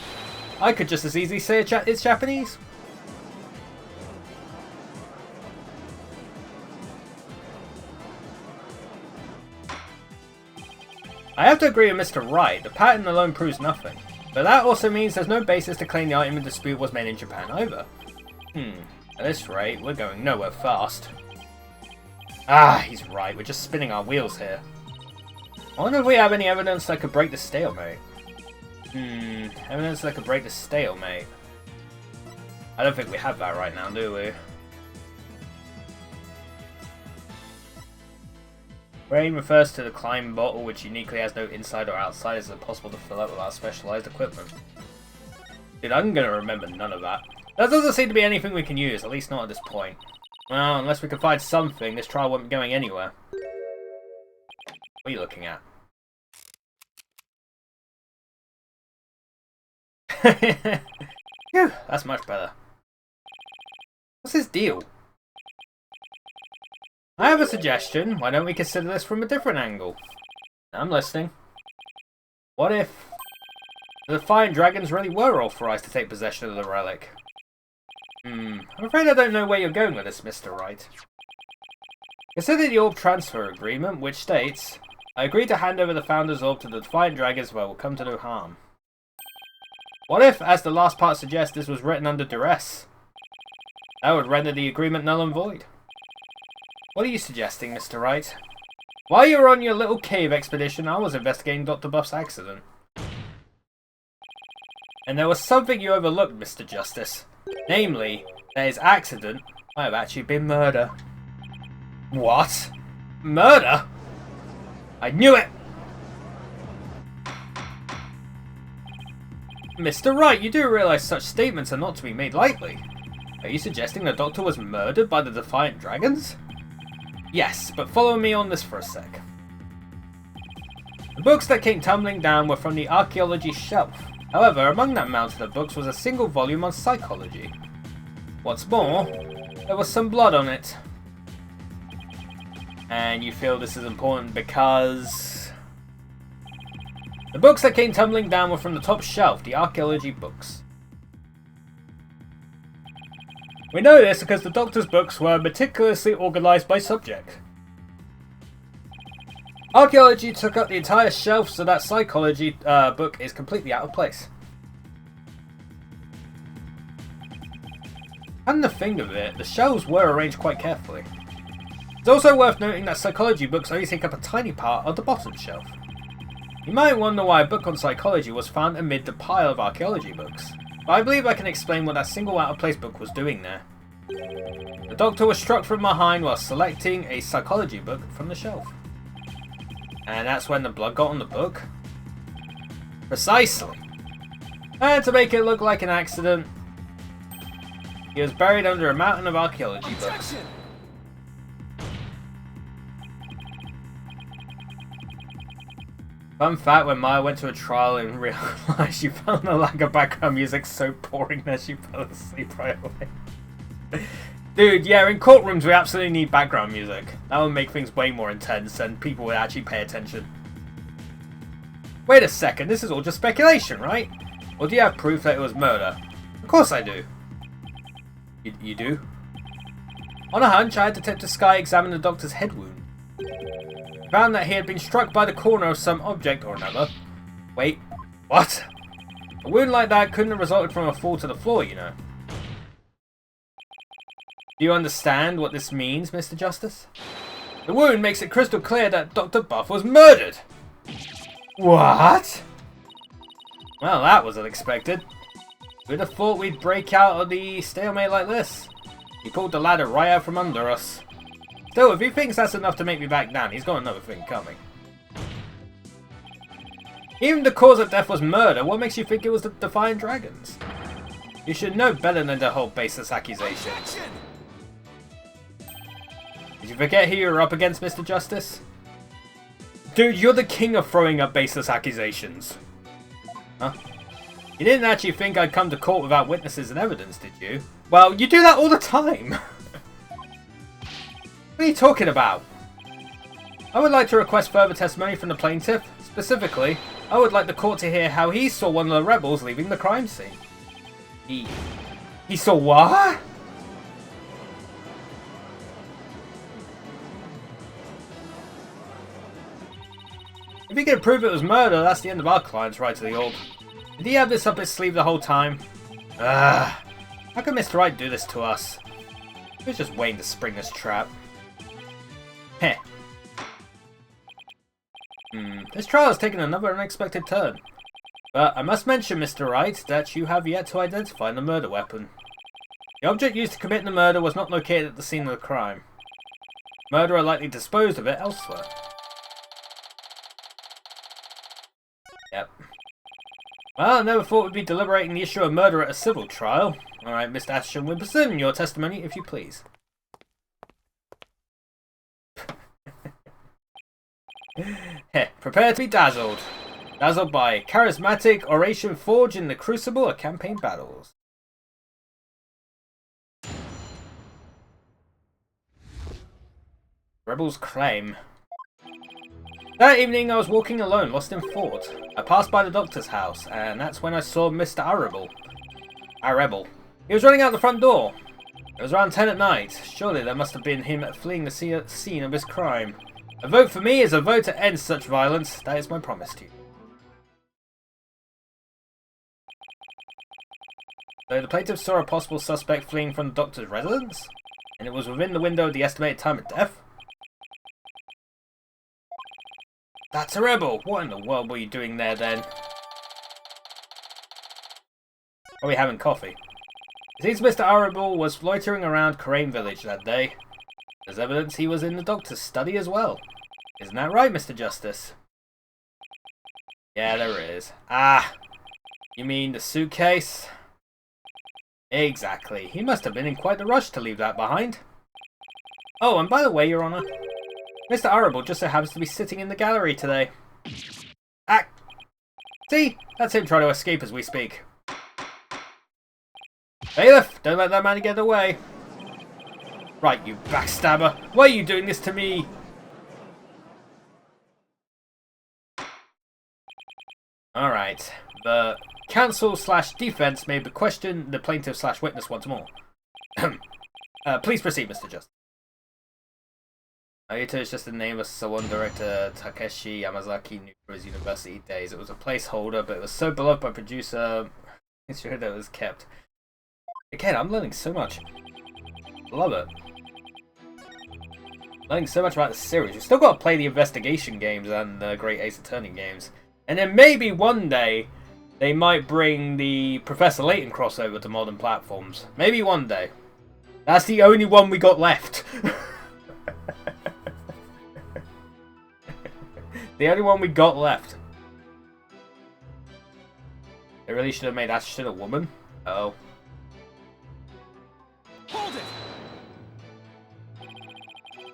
I could just as easily say it's Japanese. I have to agree with Mr. Wright, the pattern alone proves nothing. But that also means there's no basis to claim the item in dispute was made in Japan either. At this rate, we're going nowhere fast. Ah, he's right, we're just spinning our wheels here. I wonder if we have any evidence that could break the stalemate. Evidence that could break the stalemate. I don't think we have that right now, do we? Rain refers to the climb bottle, which uniquely has no inside or outside, as impossible to fill up without specialized equipment. Dude, I'm gonna remember none of that. That doesn't seem to be anything we can use, at least not at this point. Well, unless we can find something, this trial won't be going anywhere. What are you looking at? Phew, that's much better. What's his deal? I have a suggestion. Why don't we consider this from a different angle? I'm listening. What if the Defiant Dragons really were authorized to take possession of the relic? I'm afraid I don't know where you're going with this, Mr. Wright. Consider the Orb Transfer Agreement, which states, I agree to hand over the Founder's Orb to the Defiant Dragons where it will come to no harm. What if, as the last part suggests, this was written under duress? That would render the agreement null and void. What are you suggesting, Mr. Wright? While you were on your little cave expedition, I was investigating Dr. Buff's accident. And there was something you overlooked, Mr. Justice. Namely, that his accident might have actually been murder. What? Murder? I knew it! Mr. Wright, you do realise such statements are not to be made lightly. Are you suggesting the Doctor was murdered by the Defiant Dragons? Yes, but follow me on this for a sec. The books that came tumbling down were from the archaeology shelf. However, among that mountain of books was a single volume on psychology. What's more, there was some blood on it. And you feel this is important because... the books that came tumbling down were from the top shelf, the archaeology books. We know this because the doctor's books were meticulously organised by subject. Archaeology took up the entire shelf, so that psychology book is completely out of place. And the thing of it, the shelves were arranged quite carefully. It's also worth noting that psychology books only take up a tiny part of the bottom shelf. You might wonder why a book on psychology was found amid the pile of archaeology books, but I believe I can explain what that single out-of-place book was doing there. The doctor was struck from behind while selecting a psychology book from the shelf. And that's when the blood got on the book? Precisely. And to make it look like an accident, he was buried under a mountain of archaeology books. Fun fact, when Maya went to a trial and realised she found the lack of background music so boring that she fell asleep right away. Dude, yeah, in courtrooms we absolutely need background music. That would make things way more intense and people would actually pay attention. Wait a second, this is all just speculation, right? Or do you have proof that it was murder? Of course I do. You do? On a hunch, I had Detective Sky examine the doctor's head wound. Found that he had been struck by the corner of some object or another. Wait, what? A wound like that couldn't have resulted from a fall to the floor, you know. Do you understand what this means, Mr. Justice? The wound makes it crystal clear that Dr. Buff was murdered! What? Well, that was unexpected. Who'd have thought we'd break out of the stalemate like this? He pulled the ladder right out from under us. Still, if he thinks that's enough to make me back down, he's got another thing coming. Even if the cause of death was murder, what makes you think it was the Defiant Dragons? You should know better than to hold baseless accusations. Did you forget who you were up against, Mr. Justice? Dude, you're the king of throwing up baseless accusations. Huh? You didn't actually think I'd come to court without witnesses and evidence, did you? Well, you do that all the time! What are you talking about? I would like to request further testimony from the plaintiff. Specifically, I would like the court to hear how he saw one of the rebels leaving the crime scene. He saw what? If he can prove it was murder, that's the end of our client's right to the orb. Did he have this up his sleeve the whole time? How could Mr. Wright do this to us? He was just waiting to spring this trap. Heh. This trial has taken another unexpected turn. But I must mention, Mr. Wright, that you have yet to identify the murder weapon. The object used to commit the murder was not located at the scene of the crime. Murderer likely disposed of it elsewhere. Yep. Well, I never thought we'd be deliberating the issue of murder at a civil trial. Alright, Mr. Ashton-Wimperson, your testimony, if you please. Heh, prepare to be dazzled. Dazzled by charismatic oration forged in the crucible of campaign battles. Rebels claim. That evening I was walking alone, lost in thought. I passed by the doctor's house, and that's when I saw Mr. Arrebel. He was running out the front door. It was around 10 at night. Surely that must have been him fleeing the scene of his crime. A vote for me is a vote to end such violence. That is my promise to you. So the plaintiff saw a possible suspect fleeing from the doctor's residence? And it was within the window of the estimated time of death? That's a rebel! What in the world were you doing there then? Are we having coffee? It seems Mr. Arable was loitering around Crane Village that day. There's evidence he was in the doctor's study as well. Isn't that right, Mr. Justice? Yeah, there is. Ah! You mean the suitcase? Exactly. He must have been in quite a rush to leave that behind. Oh, and by the way, Your Honour, Mr. Arable just so happens to be sitting in the gallery today. Ah! See? That's him trying to escape as we speak. Bailiff, don't let that man get away. Right, you backstabber. Why are you doing this to me? Alright. The counsel/defense may question the plaintiff/witness once more. Please proceed, Mr. Justice. Naruto is just the name of Sawon director Takeshi Yamazaki knew for his university days. It was a placeholder, but it was so beloved by producer. It's sure that it was kept. Again, I'm learning so much. Love it. Learning so much about the series. We've still got to play the investigation games and the Great Ace Attorney games. And then maybe one day they might bring the Professor Layton crossover to modern platforms. Maybe one day. That's the only one we got left. The only one we got left. They really should have made Ashton a woman. Oh. Hold it!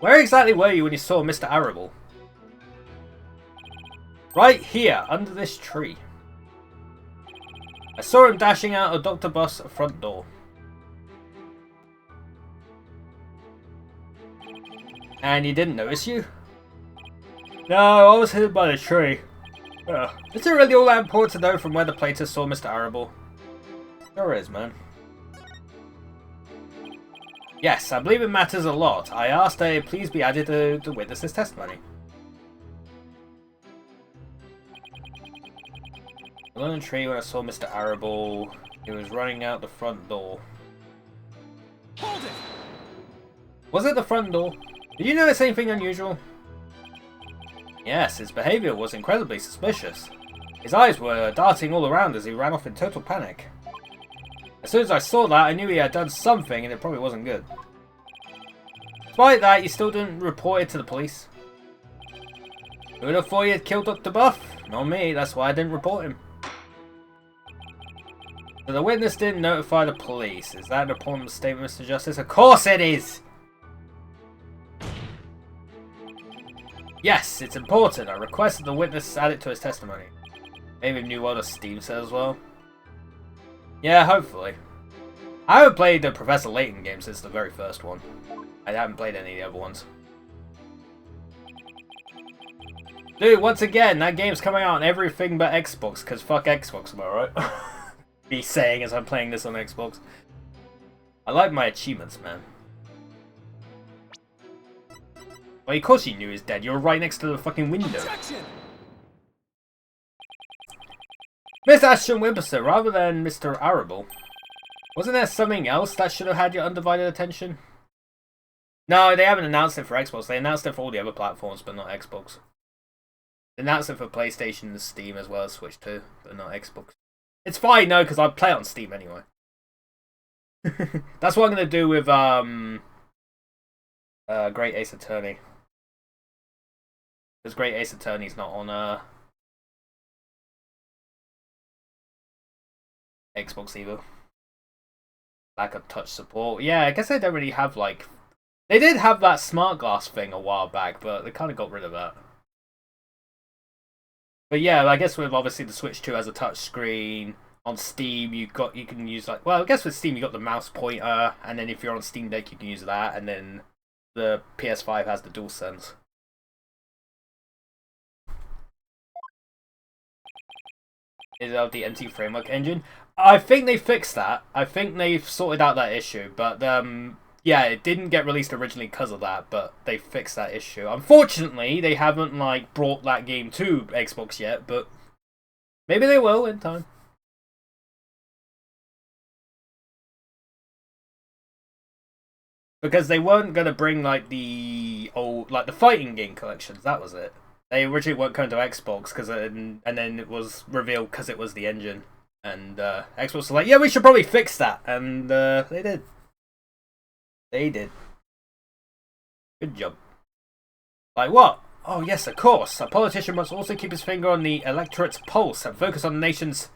Where exactly were you when you saw Mr. Arable? Right here, under this tree. I saw him dashing out of Dr. Bus' front door. And he didn't notice you? No, I was hidden by the tree. Is it really all that important to know from where the Plater saw Mr. Arable? Sure is, man. Yes, I believe it matters a lot. I asked that it please be added to the witness's testimony. I was on the tree when I saw Mr. Arable. He was running out the front door. Hold it! Was it the front door? Did you notice anything unusual? Yes, his behaviour was incredibly suspicious. His eyes were darting all around as he ran off in total panic. As soon as I saw that, I knew he had done something and it probably wasn't good. Despite that, you still didn't report it to the police. Who would have thought he had killed Dr. Buff? Not me, that's why I didn't report him. So the witness didn't notify the police. Is that an important statement, Mr. Justice? Of course it is! Yes, it's important. I requested the witness add it to his testimony. Maybe New World of Steam said as well. Yeah, hopefully. I haven't played the Professor Layton game since the very first one. I haven't played any of the other ones. Dude, once again, that game's coming out on everything but Xbox, because fuck Xbox, am I right? Be saying as I'm playing this on Xbox. I like my achievements, man. Well, of course you knew he was dead. You were right next to the fucking window. Objection! Mr. Ashton Wimperson, rather than Mr. Arable. Wasn't there something else that should have had your undivided attention? No, they haven't announced it for Xbox. They announced it for all the other platforms, but not Xbox. They announced it for PlayStation and Steam as well as Switch 2, but not Xbox. It's fine, no, because I play it on Steam anyway. That's what I'm going to do with Great Ace Attorney. Because Great Ace Attorney's not on Xbox either. Lack of touch support. Yeah, I guess they don't really have like... They did have that smart glass thing a while back, but they kind of got rid of that. But yeah, I guess with obviously the Switch 2 has a touch screen. On Steam, you can use like... Well, I guess with Steam you got the mouse pointer, and then if you're on Steam Deck you can use that, and then the PS5 has the DualSense. Is of the MT Framework engine. I think they fixed that. I think they've sorted out that issue, but yeah, it didn't get released originally because of that, but they fixed that issue. Unfortunately, they haven't like brought that game to Xbox yet, but maybe they will in time. Because they weren't gonna bring like the old the fighting game collections. That was it. They originally weren't coming to Xbox because and then it was revealed because it was the engine, and Xbox was like, yeah, we should probably fix that, and they did. They did. Good job. Like what? Oh yes, of course. A politician must also keep his finger on the electorate's pulse and focus on the nation's...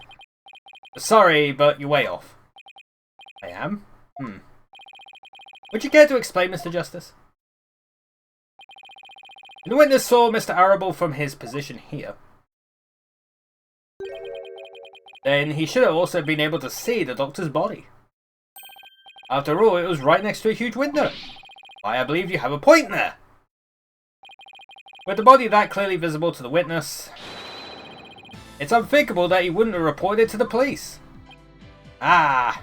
Sorry, but you're way off. I am? Would you care to explain, Mr. Justice? The witness saw Mr. Arable from his position here. Then he should have also been able to see the doctor's body. After all, it was right next to a huge window. Why, I believe you have a point there. With the body that clearly visible to the witness, it's unthinkable that he wouldn't have reported it to the police. Ah.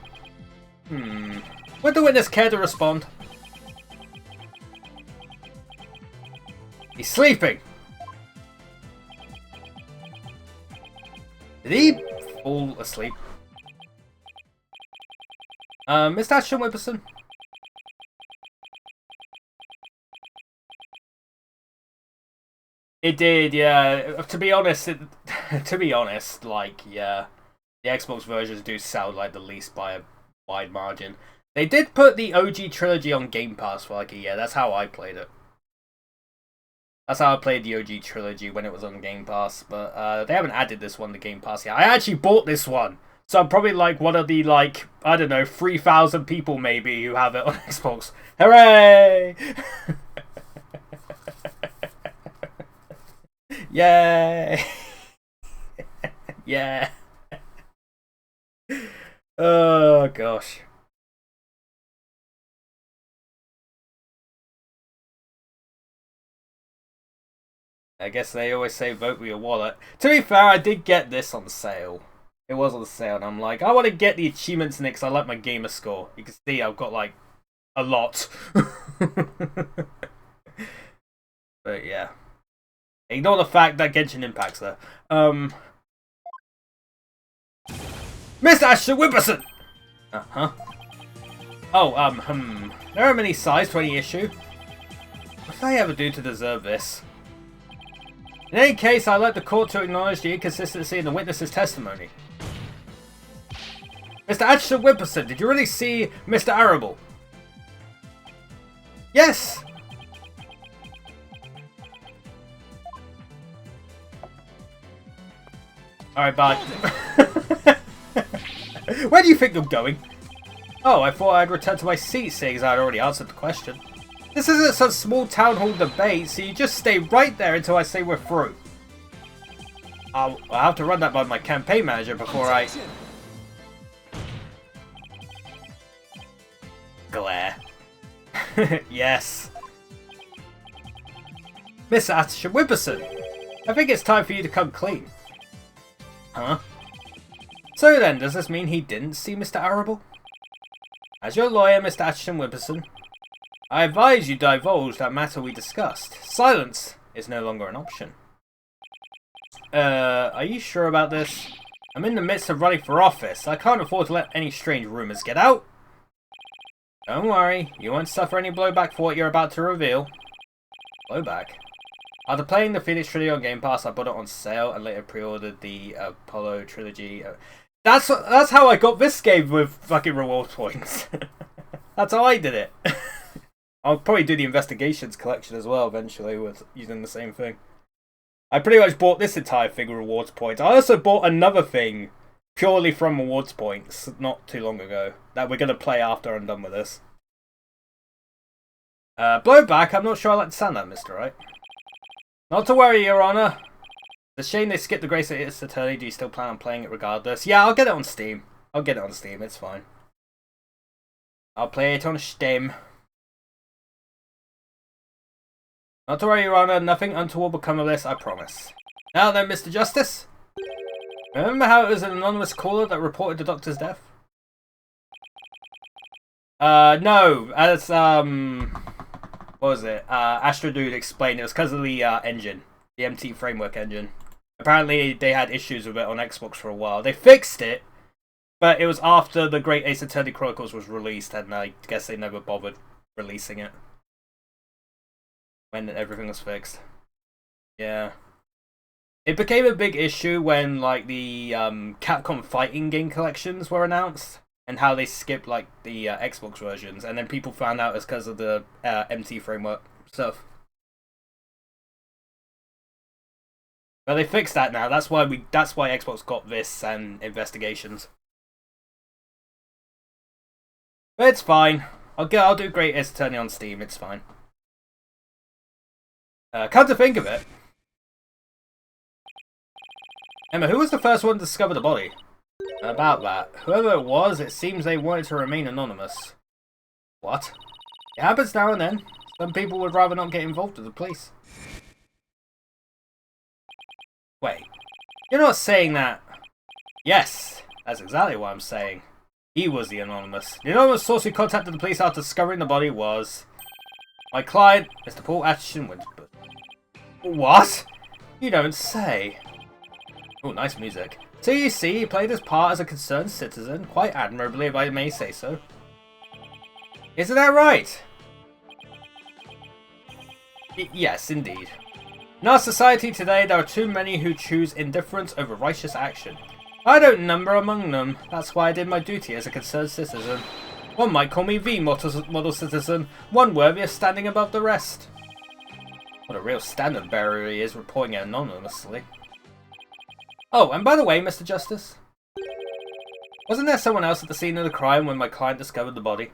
Would the witness care to respond? He's sleeping! Did he fall asleep? Mr. Ashton Whipperson? It did, yeah. To be honest, like, yeah, the Xbox versions do sound like the least by a wide margin. They did put the OG trilogy on Game Pass for like a year. That's how I played it. That's how I played the OG trilogy when it was on Game Pass. But they haven't added this one to Game Pass yet. I actually bought this one. So I'm probably like one of the, like, I don't know, 3,000 people maybe who have it on Xbox. Hooray! Yay! Yeah. Oh, gosh. I guess they always say vote with your wallet. To be fair, I did get this on sale. It was on sale, and I'm like, I want to get the achievements in it because I like my gamer score. You can see I've got, like, a lot. But, yeah. Ignore the fact that Genshin Impact's there. Mr. Ashton Whipperson! Uh-huh. Oh, there are many sides to any issue. What did I ever do to deserve this? In any case, I'd like the court to acknowledge the inconsistency in the witness's testimony. Mr. Ashton Whipperson, did you really see Mr. Arable? Yes! Alright, bye. Where do you think you're going? Oh, I thought I'd return to my seat, seeing as I'd already answered the question. This isn't some small town hall debate, so you just stay right there until I say we're through. I'll have to run that by my campaign manager before I... Glare. Yes. Miss Ashton Whipperson, I think it's time for you to come clean. Huh? So then, does this mean he didn't see Mr. Arable? As your lawyer, Mr. Ashton Whipperson, I advise you divulge that matter we discussed. Silence is no longer an option. Are you sure about this? I'm in the midst of running for office. I can't afford to let any strange rumors get out. Don't worry, you won't suffer any blowback for what you're about to reveal. Blowback? After playing the Phoenix Trilogy on Game Pass, I bought it on sale and later pre-ordered the Apollo Trilogy. That's how I got this game with fucking reward points. That's how I did it. I'll probably do the Investigations collection as well eventually with using the same thing. I pretty much bought this entire thing with rewards points. I also bought another thing purely from rewards points not too long ago that we're going to play after I'm done with this. Blowback, I'm not sure I like the sound of that, Mr. Wright. Not to worry, Your Honor. It's a shame they skipped the Grace of its Attorney. Do you still plan on playing it regardless? Yeah, I'll get it on Steam. It's fine. I'll play it on Steam. Not to worry, Your Honor. Nothing untoward will come of this, I promise. Now then, Mr. Justice. Remember how it was an anonymous caller that reported the doctor's death? No. As, what was it? Astro Dude explained it was because of the engine. The MT framework engine. Apparently they had issues with it on Xbox for a while. They fixed it, but it was after the Great Ace Attorney Chronicles was released, and I guess they never bothered releasing it. When everything was fixed. Yeah. It became a big issue when, like, the Capcom fighting game collections were announced, and how they skipped, like, the Xbox versions, and then people found out it's because of the MT framework stuff. But they fixed that now. That's why Xbox got this and Investigations. But it's fine. I'll do Great Ace Attorney on Steam. It's fine. Come to think of it, Emma, who was the first one to discover the body? About that. Whoever it was, it seems they wanted to remain anonymous. What? It happens now and then. Some people would rather not get involved with the police. Wait. You're not saying that... Yes, that's exactly what I'm saying. He was the anonymous. The anonymous source who contacted the police after discovering the body was my client, Mr. Paul Atchison Winterbush. What? You don't say. Oh, nice music. So you see, he played his part as a concerned citizen, quite admirably if I may say so. Isn't that right? Yes, indeed. In our society today, there are too many who choose indifference over righteous action. I don't number among them. That's why I did my duty as a concerned citizen. One might call me the model citizen, one worthy of standing above the rest. What a real standard bearer he is, reporting it anonymously. Oh, and by the way, Mr. Justice, wasn't there someone else at the scene of the crime when my client discovered the body?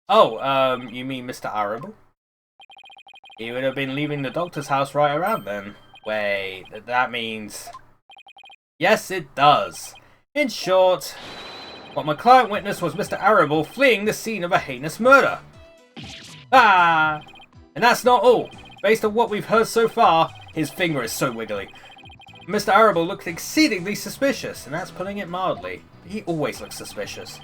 Oh, you mean Mr. Arable? He would have been leaving the doctor's house right around then. Wait, that means... Yes, it does. In short, what my client witnessed was Mr. Arable fleeing the scene of a heinous murder. Ah! And that's not all. Based on what we've heard so far, his finger is so wiggly. Mr. Arable looked exceedingly suspicious, and that's putting it mildly. He always looks suspicious.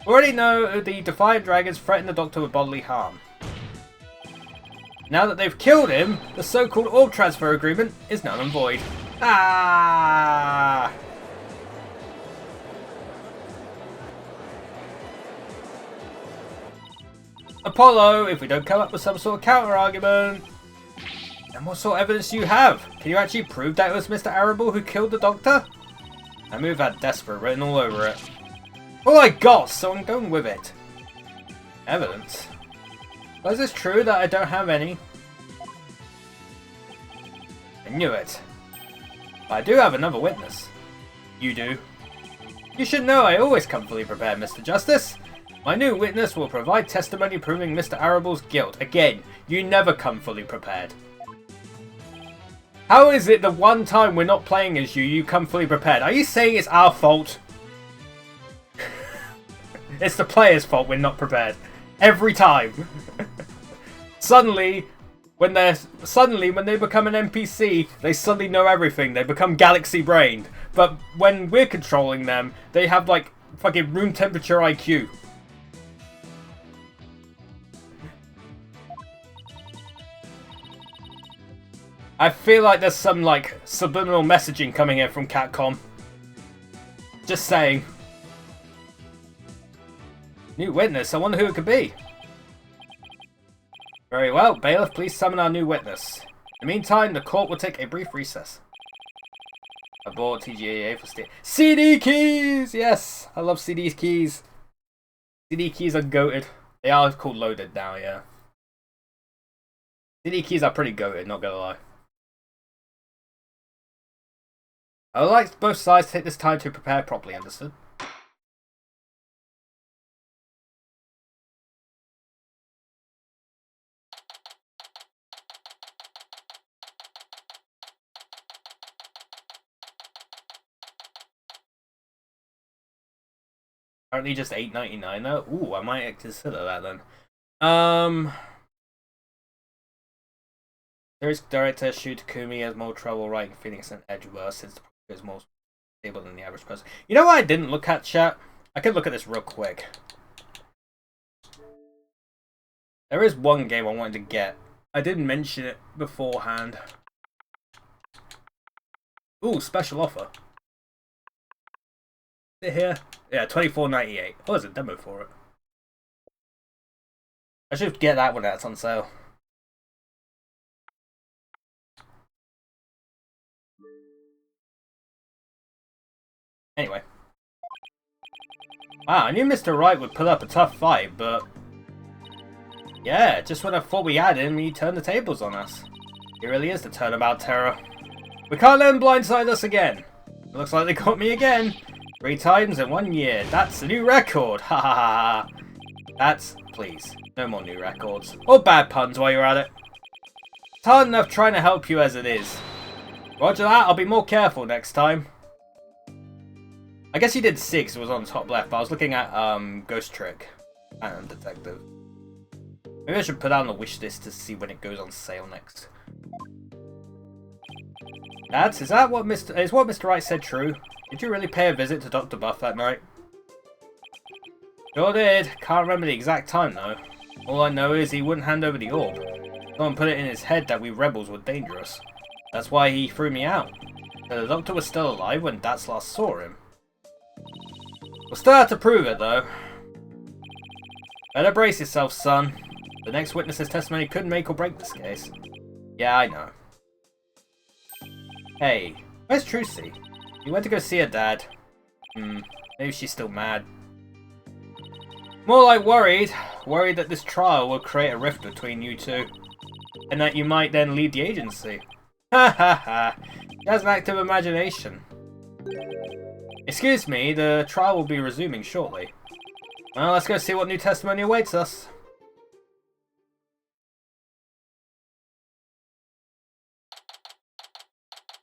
We already know the Defiant Dragons threatened the Doctor with bodily harm. Now that they've killed him, the so-called orb transfer agreement is null and void. Ah! Apollo, if we don't come up with some sort of counter-argument... And what sort of evidence do you have? Can you actually prove that it was Mr. Arable who killed the Doctor? That move had desperate written all over it. All I got, so I'm going with it. Evidence? Well, is this true that I don't have any? I knew it. But I do have another witness. You do. You should know I always come fully prepared, Mr. Justice. My new witness will provide testimony proving Mr. Arable's guilt. Again, you never come fully prepared. How is it the one time we're not playing as you, you come fully prepared? Are you saying it's our fault? It's the player's fault we're not prepared. Every time. Suddenly, when they become an NPC, they suddenly know everything. They become galaxy brained. But when we're controlling them, they have like fucking room temperature IQ. I feel like there's some like subliminal messaging coming here from Capcom. Just saying. New witness, I wonder who it could be. Very well, bailiff, please summon our new witness. In the meantime, the court will take a brief recess. Abort TGAA for CD keys! Yes! I love CD keys. CD keys are goated. They are called loaded now, yeah. CD keys are pretty goated, not gonna lie. I would like both sides to take this time to prepare properly, understood? Currently just $8.99 though. Ooh, I might consider that then. Series director Shu Takumi has more trouble writing Phoenix and Edgeworth since the project is more stable than the average person. You know what I didn't look at, chat? I could look at this real quick. There is one game I wanted to get. I didn't mention it beforehand. Ooh, special offer. Is it here? Yeah, $24.98. Oh, there's a demo for it. I should get that when that's on sale. Anyway. Wow, I knew Mr. Wright would put up a tough fight, but... Yeah, just when I thought we had him, he turned the tables on us. He really is the turnabout terror. We can't let him blindside us again. It looks like they got me again. 3 times in 1 year. That's a new record. Ha ha ha ha. That's... Please. No more new records. Or bad puns while you're at it. It's hard enough trying to help you as it is. Roger that, I'll be more careful next time. I guess you did 6, it was on the top left, but I was looking at Ghost Trick and Detective. Maybe I should put on the wish list to see when it goes on sale next. Is what Mr. Wright said true? Did you really pay a visit to Dr. Buff that night? Sure did. Can't remember the exact time though. All I know is he wouldn't hand over the orb. Someone put it in his head that we rebels were dangerous. That's why he threw me out. So the doctor was still alive when Dats last saw him. We'll still have to prove it though. Better brace yourself, son. The next witness's testimony could make or break this case. Yeah, I know. Hey, where's Trucy? You went to go see her dad. Maybe she's still mad. More like worried. Worried that this trial will create a rift between you two. And that you might then leave the agency. Ha ha ha. She has an active imagination. Excuse me, the trial will be resuming shortly. Well, let's go see what new testimony awaits us.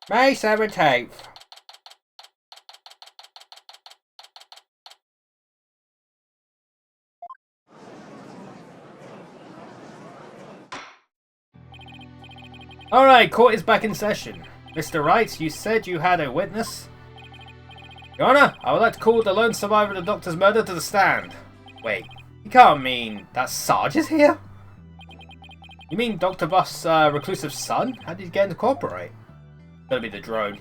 May 17th. Alright, court is back in session. Mr. Wright, you said you had a witness? Your Honor, I would like to call the lone survivor of the doctor's murder to the stand. Wait, you can't mean that Sarge is here? You mean Dr. Buff's reclusive son? How did he get into cooperate? It's gonna be the drone.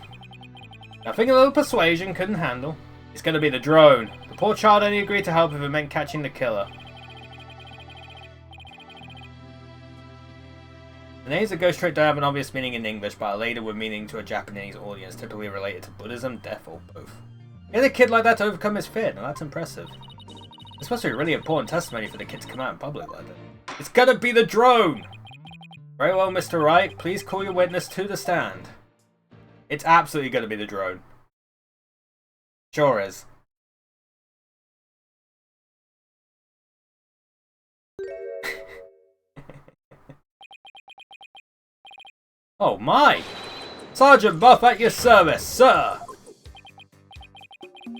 Nothing a little persuasion couldn't handle. It's gonna be the drone. The poor child only agreed to help if it meant catching the killer. The names of Ghost Trick don't have an obvious meaning in English, but are later with meaning to a Japanese audience, typically related to Buddhism, death, or both. Get a kid like that to overcome his fear, now that's impressive. This must be a really important testimony for the kid to come out in public like that. It's gonna be the drone! Very well, Mr. Wright, please call your witness to the stand. It's absolutely gonna be the drone. Sure is. Oh my! Sergeant Buff at your service, sir!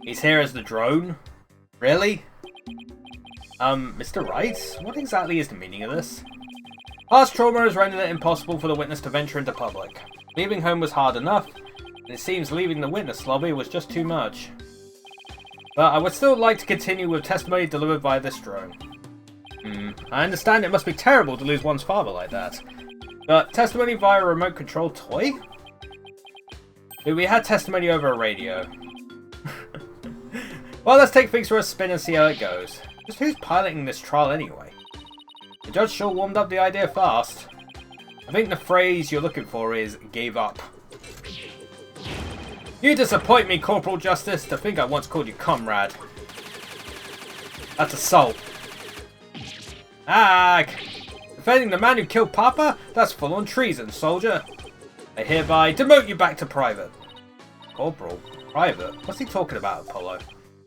He's here as the drone? Really? Mr. Wright? What exactly is the meaning of this? Past trauma has rendered it impossible for the witness to venture into public. Leaving home was hard enough, and it seems leaving the witness lobby was just too much. But I would still like to continue with testimony delivered by this drone. I understand it must be terrible to lose one's father like that. But testimony via a remote control toy? Dude, we had testimony over a radio. Well, let's take things for a spin and see how it goes. Just who's piloting this trial anyway? The judge sure warmed up the idea fast. I think the phrase you're looking for is gave up. You disappoint me, Corporal Justice, to think I once called you comrade. That's assault. Ag! Defending the man who killed Papa? That's full-on treason, soldier. I hereby demote you back to private. Corporal? Private? What's he talking about, Apollo?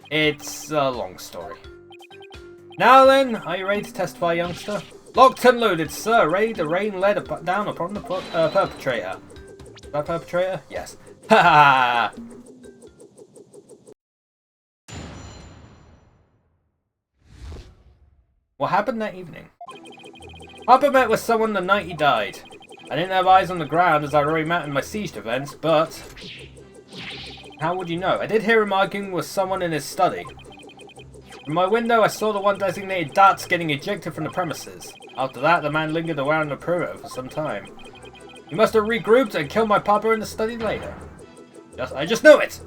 It's a long story. Now then, are you ready to testify, youngster? Locked and loaded, sir. Ready to rain lead down upon the perpetrator. Is that perpetrator? Yes. Ha ha! What happened that evening? Papa met with someone the night he died. I didn't have eyes on the ground as I'd already met in my siege defense, but... How would you know? I did hear him arguing with someone in his study. From my window, I saw the one designated Dats getting ejected from the premises. After that, the man lingered around the perimeter for some time. He must have regrouped and killed my papa in the study later. I just know it!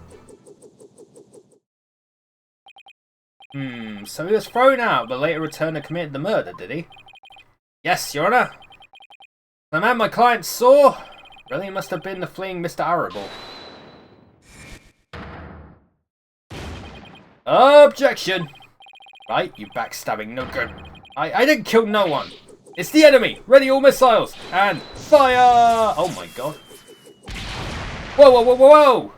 So he was thrown out, but later returned and committed the murder, did he? Yes, Your Honor. The man my client saw really must have been the fleeing Mr. Arable. Objection! Right, you backstabbing no good. I didn't kill no one. It's the enemy! Ready all missiles! And fire! Oh my god. Whoa, whoa, whoa, whoa, whoa!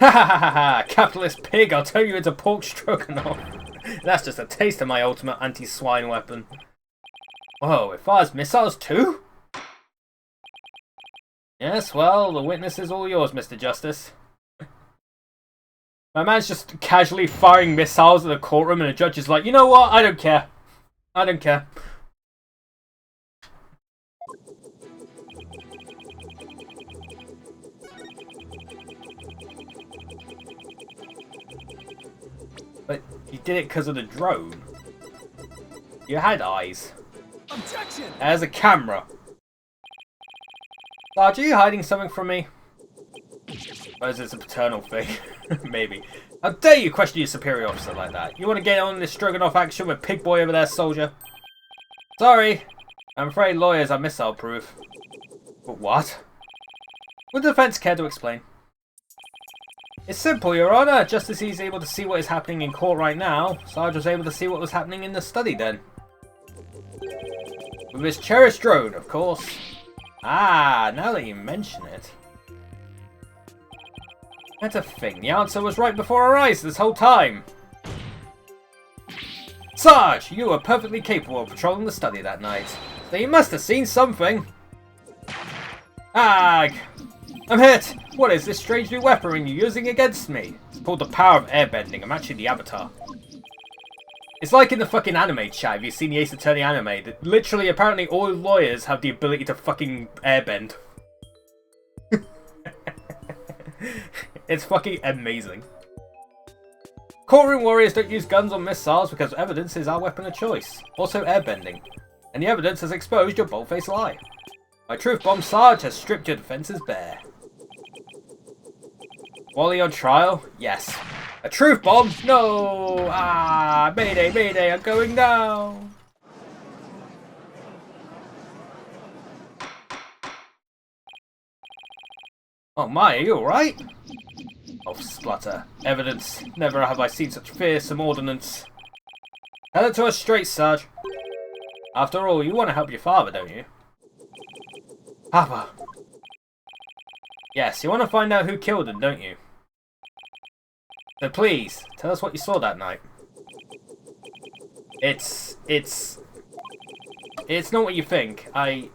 Ha ha ha ha ha! Capitalist pig, I'll turn you into pork stroganoff. That's just a taste of my ultimate anti-swine weapon. Whoa, it fires missiles too? Yes, well, the witness is all yours, Mr. Justice. My man's just casually firing missiles at the courtroom and the judge is like, you know what? I don't care. I don't care. You did it because of the drone. You had eyes. Objection! There's a camera. Sarge, are you hiding something from me? Or is it a paternal thing? Maybe. How dare you question your superior officer like that? You want to get on this stroganoff action with Pig Boy over there, soldier? Sorry. I'm afraid lawyers are missile-proof. But what? Would the defense care to explain? It's simple, Your Honor. Just as he's able to see what is happening in court right now, Sarge was able to see what was happening in the study then. With his cherished drone, of course. Ah, now that you mention it. That's a thing. The answer was right before our eyes this whole time. Sarge, you were perfectly capable of patrolling the study that night. So you must have seen something. Ag! I'm hit! What is this strange new weapon you're using against me? It's called the power of airbending. I'm actually the Avatar. It's like in the fucking anime chat. Have you seen the Ace Attorney anime? That literally, apparently, all lawyers have the ability to fucking airbend. It's fucking amazing. Courtroom warriors don't use guns or missiles because evidence is our weapon of choice. Also airbending. And the evidence has exposed your bold-faced lie. My truth bomb Sarge has stripped your defenses bare. Wally on trial? Yes. A truth bomb? No! Ah! Mayday, mayday, I'm going down! Oh my, are you alright? Oh, splutter. Evidence. Never have I seen such fearsome ordnance. Tell it to us straight, Sarge. After all, you want to help your father, don't you? Papa. Yes, you want to find out who killed him, don't you? So please, tell us what you saw that night. It's not what you think. I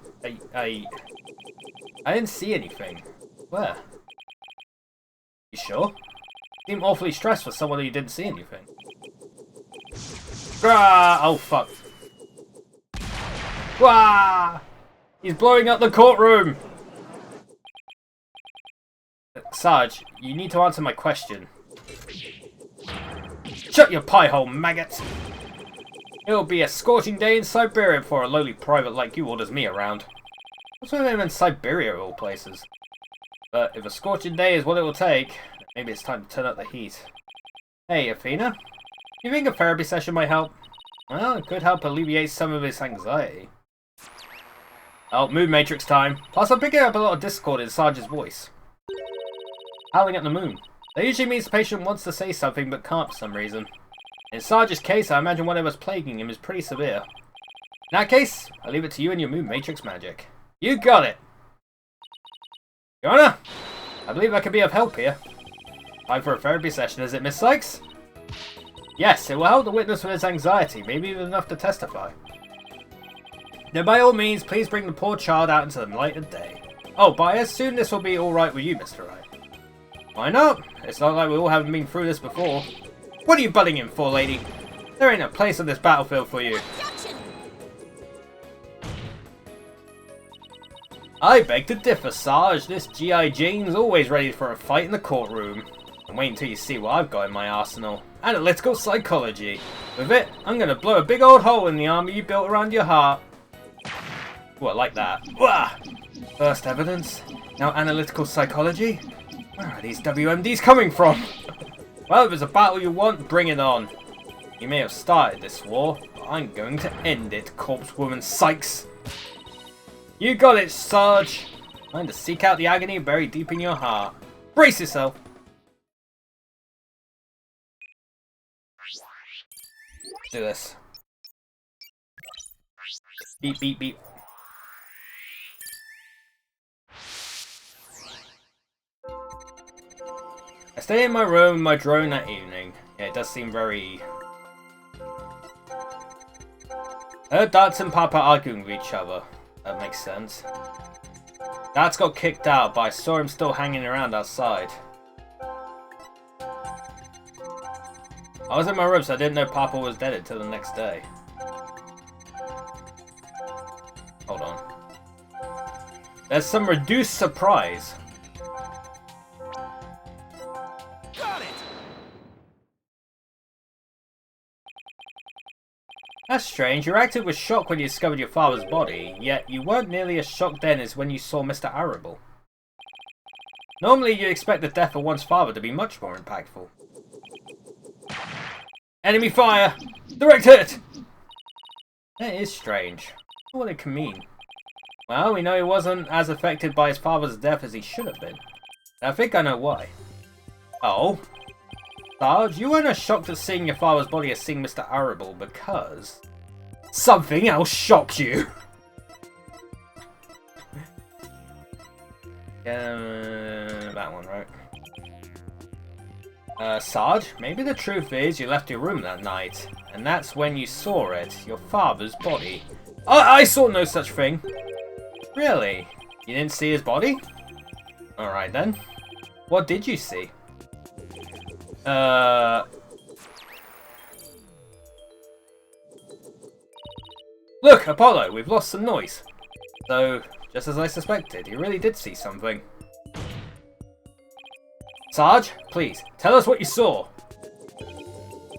didn't see anything. Where? You sure? You seem awfully stressed for someone who didn't see anything. Grah! Oh fuck. Wah! He's blowing up the courtroom! Sarge, you need to answer my question. Shut your pie hole, maggot! It'll be a scorching day in Siberia before a lowly private like you orders me around. What's with him in Siberia of all places? But if a scorching day is what it will take, maybe it's time to turn up the heat. Hey, Athena? You think a therapy session might help? Well, it could help alleviate some of his anxiety. Oh, mood matrix time. Plus, I'm picking up a lot of discord in Sarge's voice. Howling at the moon. That usually means the patient wants to say something but can't for some reason. In Sarge's case, I imagine whatever's plaguing him is pretty severe. In that case, I'll leave it to you and your moon matrix magic. You got it! Your Honor, I believe I could be of help here. Time for a therapy session, is it, Miss Sykes? Yes, it will help the witness with his anxiety, maybe even enough to testify. Now, by all means, please bring the poor child out into the light of day. Oh, but I assume this will be alright with you, Mr. Wright. Why not? It's not like we all haven't been through this before. What are you butting in for, lady? There ain't a place on this battlefield for you. Objection! I beg to differ, Sarge. This G.I. Jane's always ready for a fight in the courtroom. And wait until you see what I've got in my arsenal. Analytical psychology. With it, I'm gonna blow a big old hole in the armor you built around your heart. What, like that? Wah! First evidence, now analytical psychology? Where are these WMDs coming from? Well, if it's a battle you want, bring it on. You may have started this war, but I'm going to end it, corpse woman Sykes. You got it, Sarge. Time to seek out the agony buried deep in your heart. Brace yourself. Let's do this. Beep, beep, beep. I stayed in my room with my drone that evening. Yeah, it does seem very... I heard Dad and Papa arguing with each other. That makes sense. Dad's got kicked out, but I saw him still hanging around outside. I was in my room, so I didn't know Papa was dead until the next day. Hold on. There's some reduced surprise. That's strange. You reacted with shock when you discovered your father's body, yet you weren't nearly as shocked then as when you saw Mr. Arable. Normally, you'd expect the death of one's father to be much more impactful. Enemy fire! Direct hit! That is strange. I wonder what it can mean. Well, we know he wasn't as affected by his father's death as he should have been. I think I know why. Oh? Sarge, you weren't as shocked at seeing your father's body as seeing Mr. Arable because... something else shocked you! That one, right? Sarge, maybe the truth is you left your room that night, and that's when you saw it, your father's body. I saw no such thing! Really? You didn't see his body? Alright then. What did you see? Look, Apollo, we've lost some noise. So, just as I suspected, you really did see something. Sarge, please, tell us what you saw.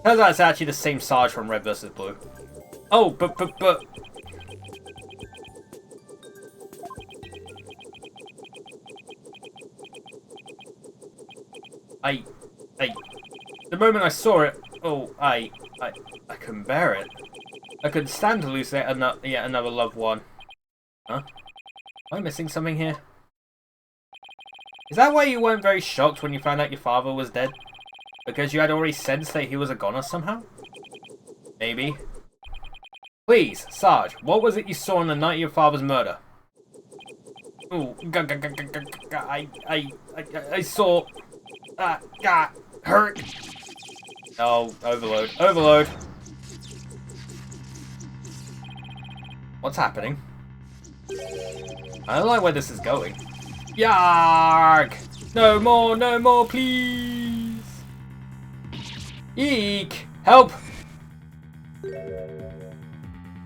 Turns out it's actually the same Sarge from Red vs. Blue. Oh, but... The moment I saw it, I couldn't bear it. I couldn't stand to lose yet another loved one. Huh? Am I missing something here? Is that why you weren't very shocked when you found out your father was dead? Because you had already sensed that he was a goner somehow? Maybe. Please, Sarge, what was it you saw on the night of your father's murder? Ooh, I saw... hurt. Oh, overload. Overload. What's happening? I don't like where this is going. Yarg! No more, please! Eek! Help! That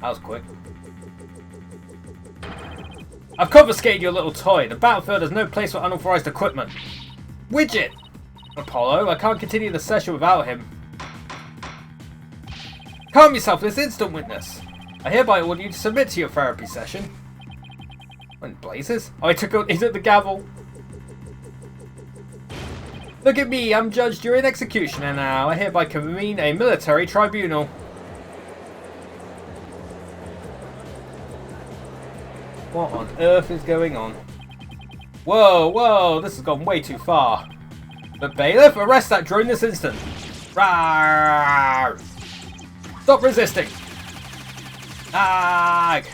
was quick. I've confiscated your little toy. The battlefield has no place for unauthorized equipment. Widget! Apollo, I can't continue the session without him. Calm yourself this instant, witness. I hereby order you to submit to your therapy session. What in blazes? Oh, he took the gavel. Look at me, I'm judge, jury, and executioner now. I hereby convene a military tribunal. What on earth is going on? Whoa, this has gone way too far. But bailiff, arrest that drone this instant. Rawr! Stop resisting. Ag!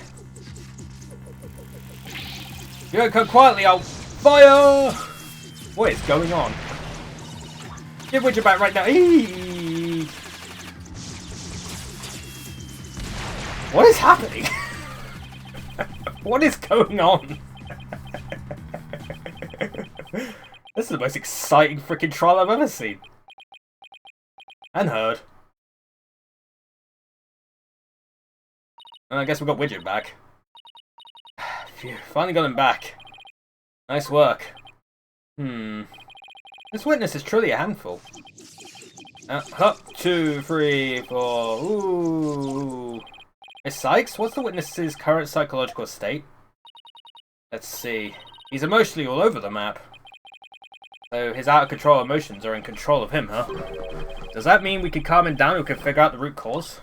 You don't come quietly, I'll fire! What is going on? Give Widget back right now. Eee! What is happening? What is going on? This is the most exciting freaking trial I've ever seen. And heard. And I guess we got Widget back. Phew, finally got him back. Nice work. This witness is truly a handful. Up, 2, 3, 4. Ooh. Miss Sykes, what's the witness's current psychological state? Let's see. He's emotionally all over the map. So his out-of-control emotions are in control of him, huh? Does that mean we can calm him down and we can figure out the root cause?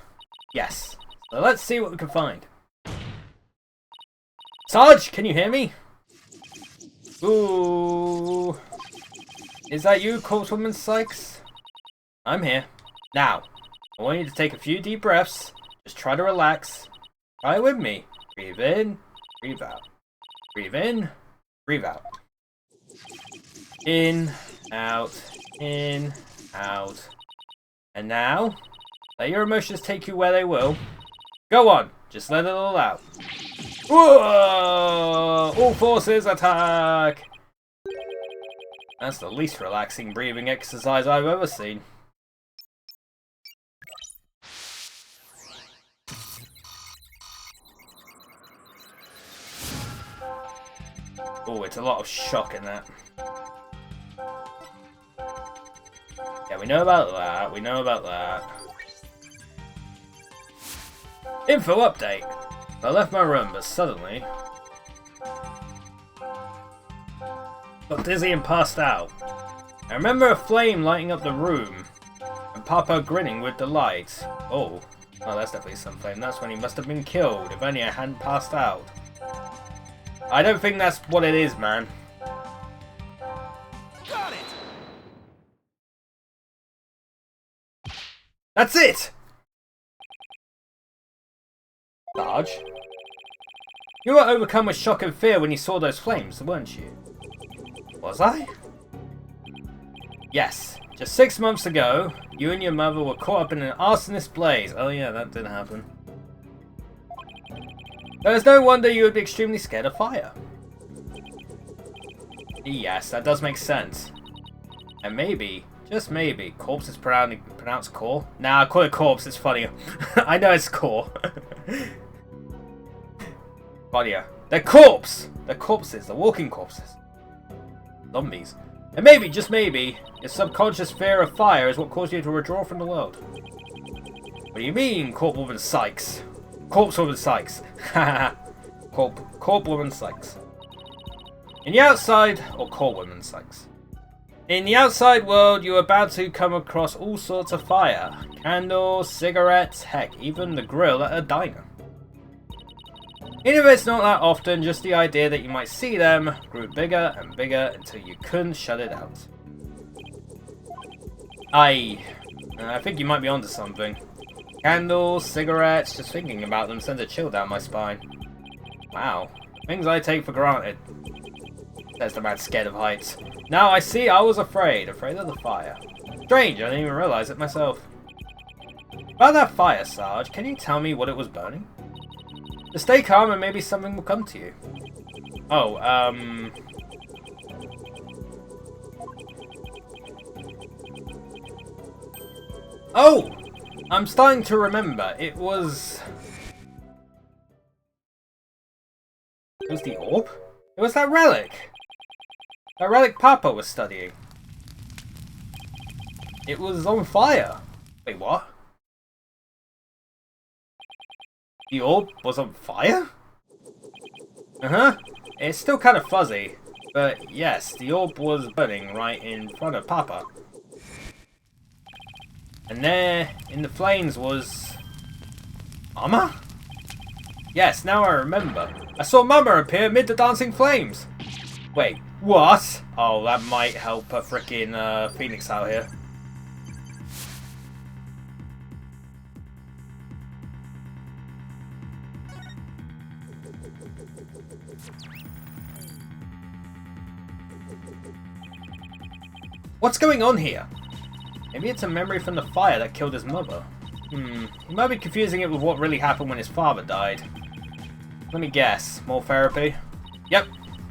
Yes. So let's see what we can find. Sarge, can you hear me? Ooh. Is that you, Corpsewoman Sykes? I'm here. Now, I want you to take a few deep breaths. Just try to relax. Try it with me. Breathe in, breathe out. Breathe in, breathe out. In, out, in, out. And now, let your emotions take you where they will. Go on, just let it all out. Whoa! All forces attack! That's the least relaxing breathing exercise I've ever seen. Oh, it's a lot of shock in that. Yeah, we know about that. We know about that. Info update. I left my room, but suddenly got dizzy and passed out. I remember a flame lighting up the room, and Papa grinning with delight. Oh, that's definitely some flame. That's when he must have been killed, if only I hadn't passed out. I don't think that's what it is, man. Got it! That's it! Sarge? You were overcome with shock and fear when you saw those flames, weren't you? Was I? Yes. Just 6 months ago, you and your mother were caught up in an arsonist blaze. Oh yeah, that did happen. There's no wonder you would be extremely scared of fire. Yes, that does make sense. And maybe, just maybe, corpse is pronounced core? Nah, I call it corpse, it's funnier. I know it's core. Funnier. They're corpse! They're corpses, they're walking corpses. Zombies. And maybe, just maybe, your subconscious fear of fire is what caused you to withdraw from the world. What do you mean, Corp Woman Sykes? Corpse Woman Sykes. Haha. Corp Woman Sykes. In the outside, or Corp Woman Sykes. In the outside world, you are about to come across all sorts of fire. Candles, cigarettes, heck, even the grill at a diner. Even if it's not that often, just the idea that you might see them grew bigger and bigger until you couldn't shut it out. I think you might be onto something. Candles, cigarettes, just thinking about them sends a chill down my spine. Wow, things I take for granted. Says the man scared of heights. Now I see I was afraid of the fire. Strange, I didn't even realize it myself. About that fire, Sarge, can you tell me what it was burning? Just stay calm and maybe something will come to you. Oh, Oh! I'm starting to remember. It was the orb? It was that relic! That relic Papa was studying. It was on fire. Wait, what? The orb was on fire? Uh-huh. It's still kind of fuzzy. But yes, the orb was burning right in front of Papa. And there, in the flames, was Mama? Yes, now I remember. I saw Mama appear amid the dancing flames. Wait, what? Oh, that might help a frickin' Phoenix out here. What's going on here? Maybe it's a memory from the fire that killed his mother. He might be confusing it with what really happened when his father died. Let me guess. More therapy? Yep.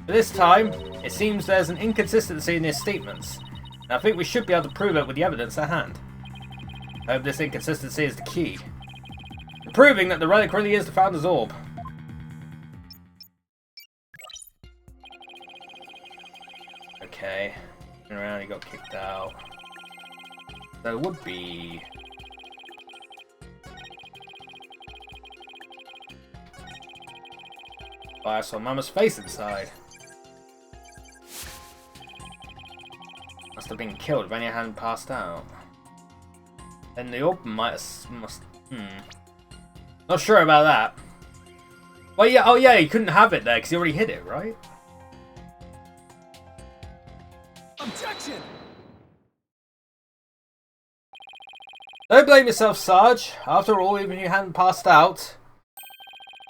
But this time, it seems there's an inconsistency in his statements. And I think we should be able to prove it with the evidence at hand. I hope this inconsistency is the key. To proving that the relic really is the Founder's Orb. Okay. Turn around, he got kicked out. There would be... Oh, I saw Mama's face inside. Must have been killed if any hadn't passed out. Then the orb must... Not sure about that. Well, yeah, oh yeah, he couldn't have it there because he already hid it, right? Objection! Don't blame yourself, Sarge. After all, even if you hadn't passed out,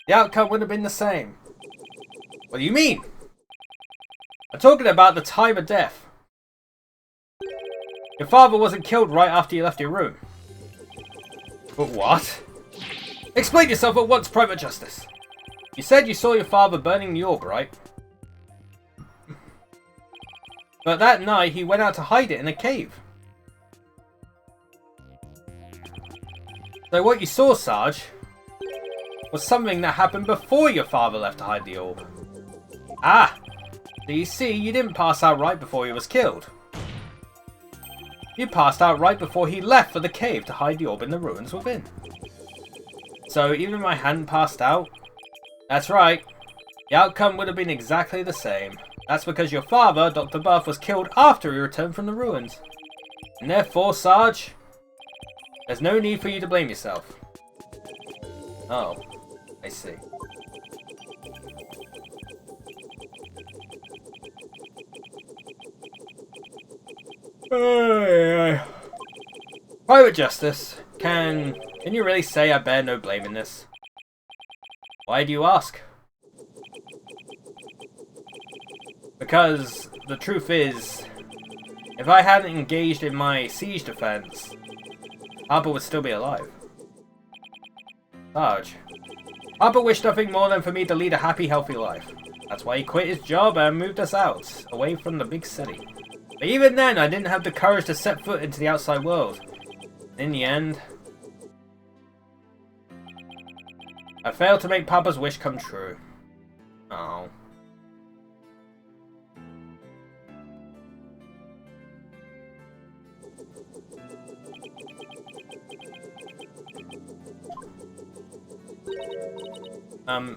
the outcome would have been the same. What do you mean? I'm talking about the time of death. Your father wasn't killed right after you left your room. But what? Explain yourself at once, Private Justice. You said you saw your father burning the orb, right? But that night he went out to hide it in a cave. So what you saw, Sarge, was something that happened before your father left to hide the orb. Ah! So you see, you didn't pass out right before he was killed. You passed out right before he left for the cave to hide the orb in the ruins within. So even if I hadn't passed out? That's right. The outcome would have been exactly the same. That's because your father, Dr. Buff, was killed after he returned from the ruins. And therefore, Sarge, there's no need for you to blame yourself. Oh, I see. Private Justice, can you really say I bear no blame in this? Why do you ask? Because the truth is, if I hadn't engaged in my siege defense, Harper would still be alive. Sarge, Harper wished nothing more than for me to lead a happy, healthy life. That's why he quit his job and moved us out, away from the big city. But even then, I didn't have the courage to set foot into the outside world. In the end, I failed to make Papa's wish come true. Oh.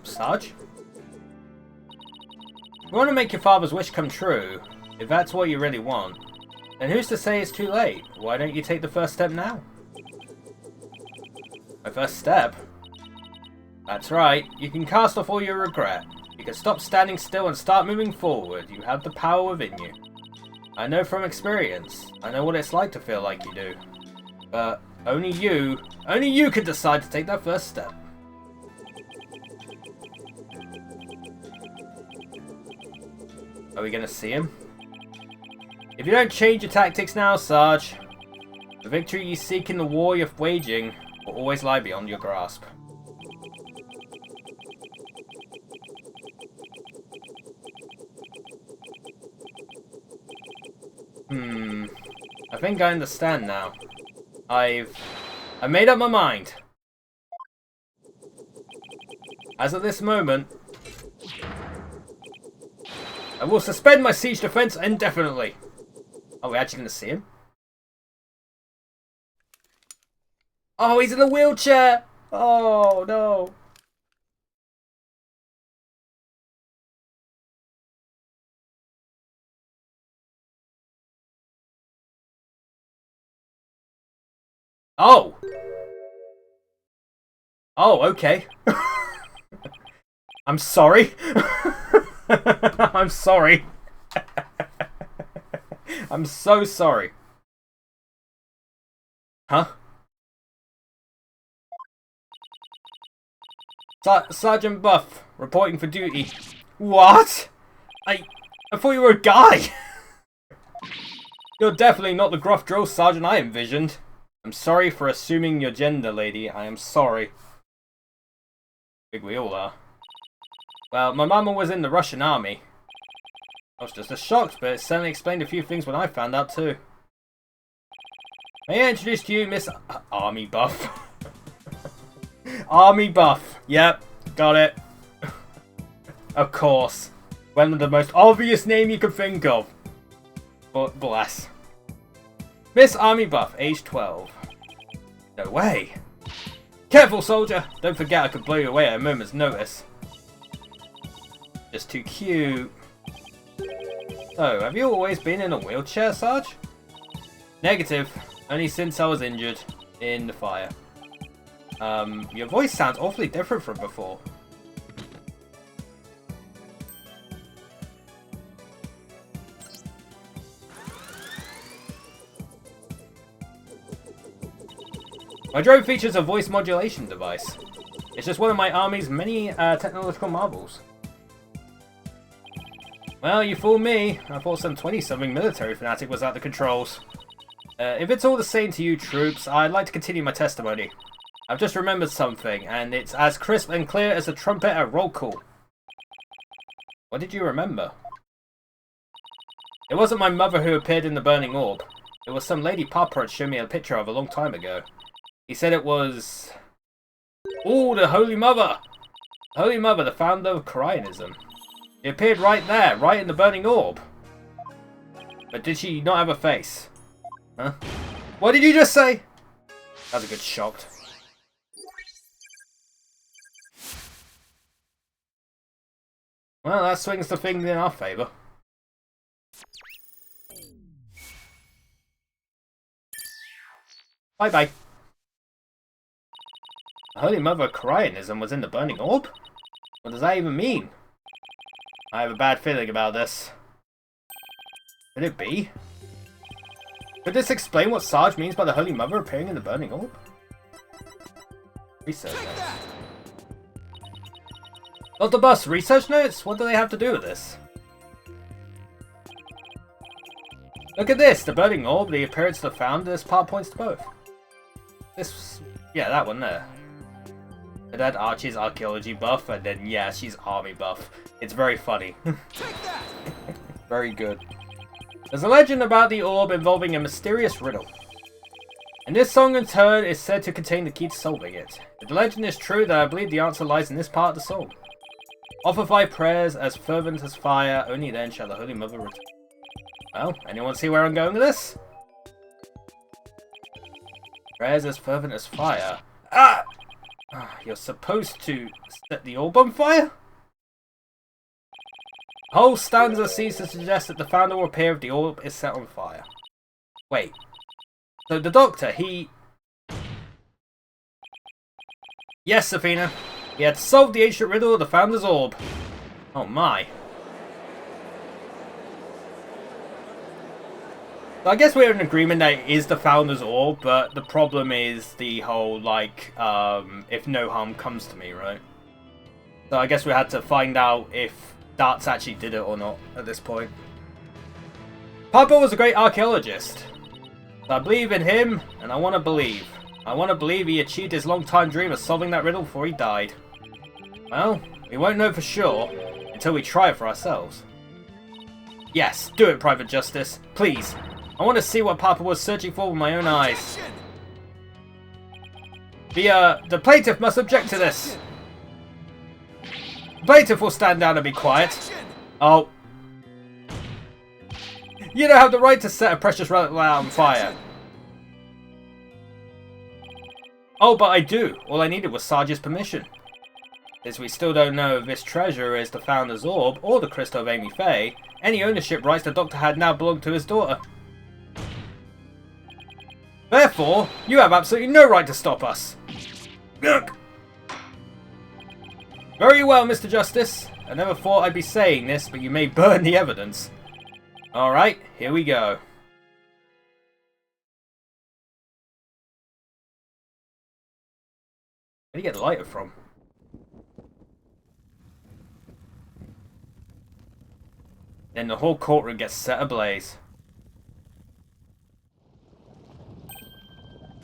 Sarge? You want to make your father's wish come true, if that's what you really want, then who's to say it's too late? Why don't you take the first step now? My first step? That's right, you can cast off all your regret. You can stop standing still and start moving forward. You have the power within you. I know from experience. I know what it's like to feel like you do. But only you can decide to take that first step. Are we gonna see him? If you don't change your tactics now, Sarge, the victory you seek in the war you're waging will always lie beyond your grasp. I think I understand now. I made up my mind. As of this moment, I will suspend my siege defense indefinitely. Are we actually going to see him? Oh, he's in a wheelchair! Oh, no. Oh! Oh, okay. I'm sorry. I'm sorry. I'm so sorry. Huh? Sergeant Buff, reporting for duty. What? I thought you were a guy. You're definitely not the gruff drill sergeant I envisioned. I'm sorry for assuming your gender, lady. I am sorry. I think we all are. Well, my mama was in the Russian army. I was just as shocked, but it certainly explained a few things when I found out too. May I introduce to you Miss Army Buff? Army Buff. Yep, got it. Of course. One of the most obvious name you could think of. But bless. Miss Army Buff, age 12. No way. Careful, soldier. Don't forget I could blow you away at a moment's notice. Just too cute. So, have you always been in a wheelchair, Sarge? Negative. Only since I was injured in the fire. Your voice sounds awfully different from before. My drone features a voice modulation device. It's just one of my army's many technological marvels. Well, you fooled me. I thought some 20-something military fanatic was at the controls. If it's all the same to you troops, I'd like to continue my testimony. I've just remembered something, and it's as crisp and clear as a trumpet at roll call. What did you remember? It wasn't my mother who appeared in the burning orb. It was some lady Papa had shown me a picture of a long time ago. He said it was... Ooh, the Holy Mother! Holy Mother, the founder of Koreanism. She appeared right there, right in the burning orb. But did she not have a face? Huh? What did you just say? That was a good shock. Well, that swings the thing in our favour. Bye-bye. The Holy Mother of Corionism was in the burning orb? What does that even mean? I have a bad feeling about this. Could it be? Could this explain what Sarge means by the Holy Mother appearing in the burning orb? Research notes. Dr. Bus, research notes? What do they have to do with this? Look at this! The burning orb, the appearance of the founder, this part points to both. This... yeah, that one there. Her dad Archie's archaeology buff, and then, yeah, she's army buff. It's very funny. Very good. There's a legend about the orb involving a mysterious riddle. And this song in turn is said to contain the key to solving it. If the legend is true, then I believe the answer lies in this part of the song. Offer 5 prayers as fervent as fire, only then shall the Holy Mother return. Well, anyone see where I'm going with this? Prayers as fervent as fire. Ah! You're supposed to set the orb on fire? The whole stanza seems to suggest that the founder will appear if the orb is set on fire. Wait. So the Doctor, he... Yes, Safina. He had solved the ancient riddle of the founder's orb. Oh my. So I guess we're in agreement that it is the founder's orb, but the problem is the whole, like, if no harm comes to me, right? So I guess we had to find out if Darts actually did it or not at this point. Papa was a great archaeologist. So I believe in him, and I want to believe. I want to believe he achieved his long-time dream of solving that riddle before he died. Well, we won't know for sure until we try it for ourselves. Yes, do it, Private Justice. Please. I want to see what Papa was searching for with my own eyes. The plaintiff must object to this. The plaintiff will stand down and be quiet. Oh. You don't have the right to set a precious relic on fire. Oh, but I do. All I needed was Sarge's permission. Since we still don't know if this treasure is the Founder's Orb or the Crystal of Amy Faye, any ownership rights the Doctor had now belong to his daughter. Therefore, you have absolutely no right to stop us. Ugh. Very well, Mr. Justice. I never thought I'd be saying this, but you may burn the evidence. Alright, here we go. Where do you get the lighter from? Then the whole courtroom gets set ablaze.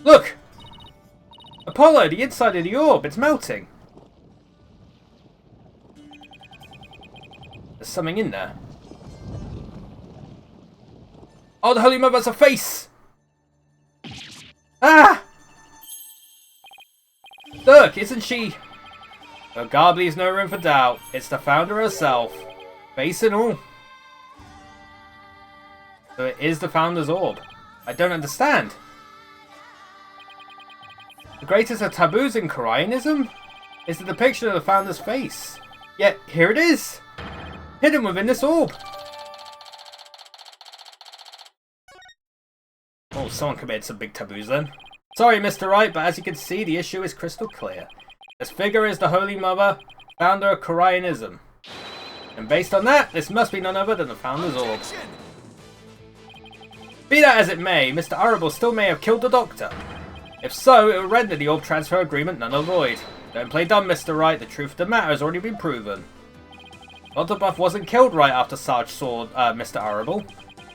Look! Apollo, the inside of the orb, it's melting. There's something in there. Oh, the Holy Mother has a face! Ah! Look, isn't she... Oh, God leaves no room for doubt. It's the Founder herself. Face and all. So it is the Founder's Orb. I don't understand. The greatest of taboos in Corionism is the depiction of the Founder's face. Yet, here it is! Hidden within this orb! Oh, someone committed some big taboos then. Sorry, Mr. Wright, but as you can see, the issue is crystal clear. This figure is the Holy Mother, founder of Corionism. And based on that, this must be none other than the Founder's Orb. Be that as it may, Mr. Arable still may have killed the Doctor. If so, it will render the orb transfer agreement null and void. Don't play dumb, Mr. Wright, the truth of the matter has already been proven. Dr. Buff wasn't killed right after Sarge saw Mr. Arable.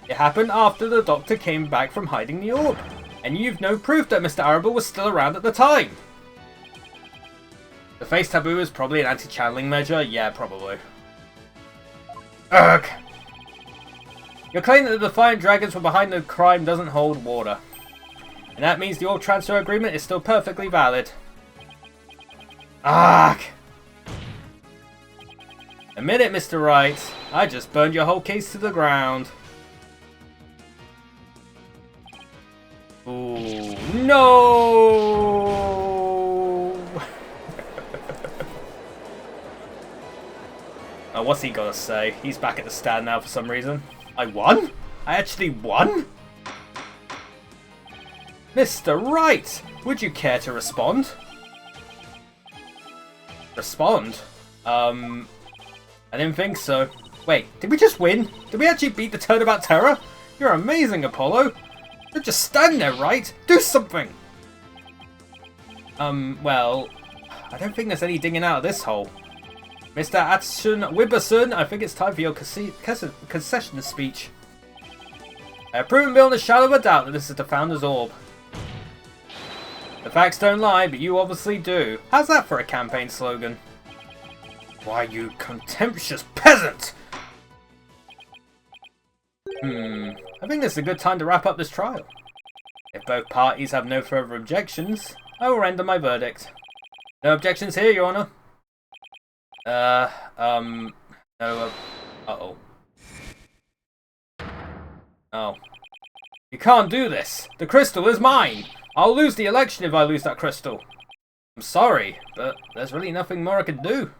It happened after the Doctor came back from hiding the orb. And you've no proof that Mr. Arable was still around at the time. The face taboo is probably an anti-channeling measure? Yeah, probably. Ugh. Your claim that the Defiant Dragons were behind the crime doesn't hold water. And that means the orb transfer agreement is still perfectly valid. Ugh. Admit it, Mr. Wright. I just burned your whole case to the ground. Ooh, no! Oh, what's he got to say? He's back at the stand now for some reason. I won? I actually won? Mr. Wright, would you care to respond? Respond? I didn't think so. Wait, did we just win? Did we actually beat the Turnabout Terror? You're amazing, Apollo. Don't just stand there, right? Do something! Well, I don't think there's any digging out of this hole. Mr. Atsun Wibberson, I think it's time for your concession speech. I have proven beyond a shadow of a doubt that this is the Founder's Orb. The facts don't lie, but you obviously do. How's that for a campaign slogan? Why, you contemptuous peasant! I think this is a good time to wrap up this trial. If both parties have no further objections, I will render my verdict. No objections here, Your Honor. No, uh-oh. Oh. You can't do this! The crystal is mine! I'll lose the election if I lose that crystal. I'm sorry, but there's really nothing more I can do.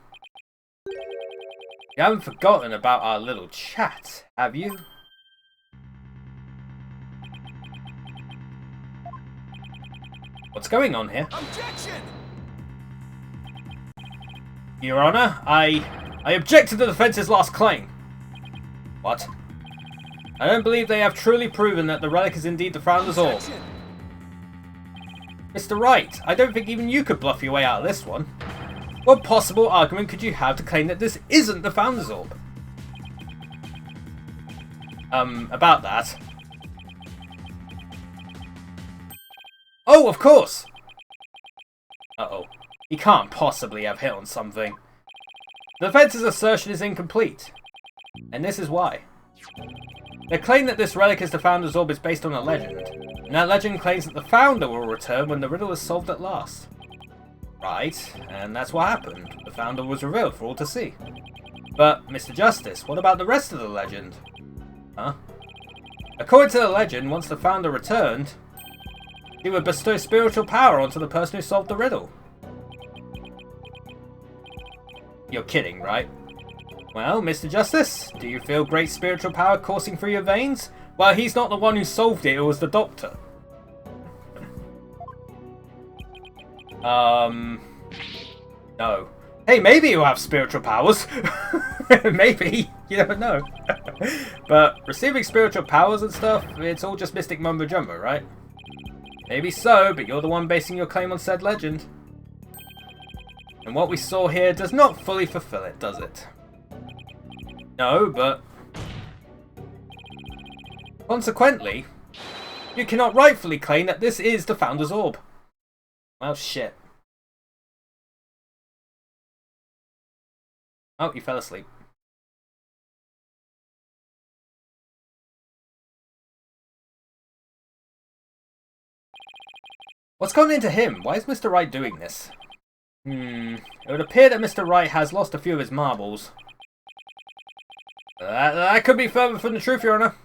You haven't forgotten about our little chat, have you? What's going on here? Objection! Your Honor, I object to the defense's last claim. What? I don't believe they have truly proven that the relic is indeed the Founder's Orb. Objection! Mr. Wright, I don't think even you could bluff your way out of this one. What possible argument could you have to claim that this isn't the Founder's Orb? About that. Oh, of course! Uh-oh. He can't possibly have hit on something. The defense's assertion is incomplete. And this is why. They claim that this relic is the Founder's Orb is based on a legend. And that legend claims that the Founder will return when the riddle is solved at last. Right, and that's what happened. The Founder was revealed for all to see. But, Mr. Justice, what about the rest of the legend? Huh? According to the legend, once the Founder returned, he would bestow spiritual power onto the person who solved the riddle. You're kidding, right? Well, Mr. Justice, do you feel great spiritual power coursing through your veins? Well, he's not the one who solved it, it was the doctor. No. Hey, maybe you have spiritual powers. Maybe. You never know. But receiving spiritual powers and stuff, it's all just mystic mumbo jumbo, right? Maybe so, but you're the one basing your claim on said legend. And what we saw here does not fully fulfill it, does it? No, but... consequently, you cannot rightfully claim that this is the Founder's Orb. Well, shit. Oh, he fell asleep. What's gone into him? Why is Mr. Wright doing this? It would appear that Mr. Wright has lost a few of his marbles. That could be further from the truth, Your Honor.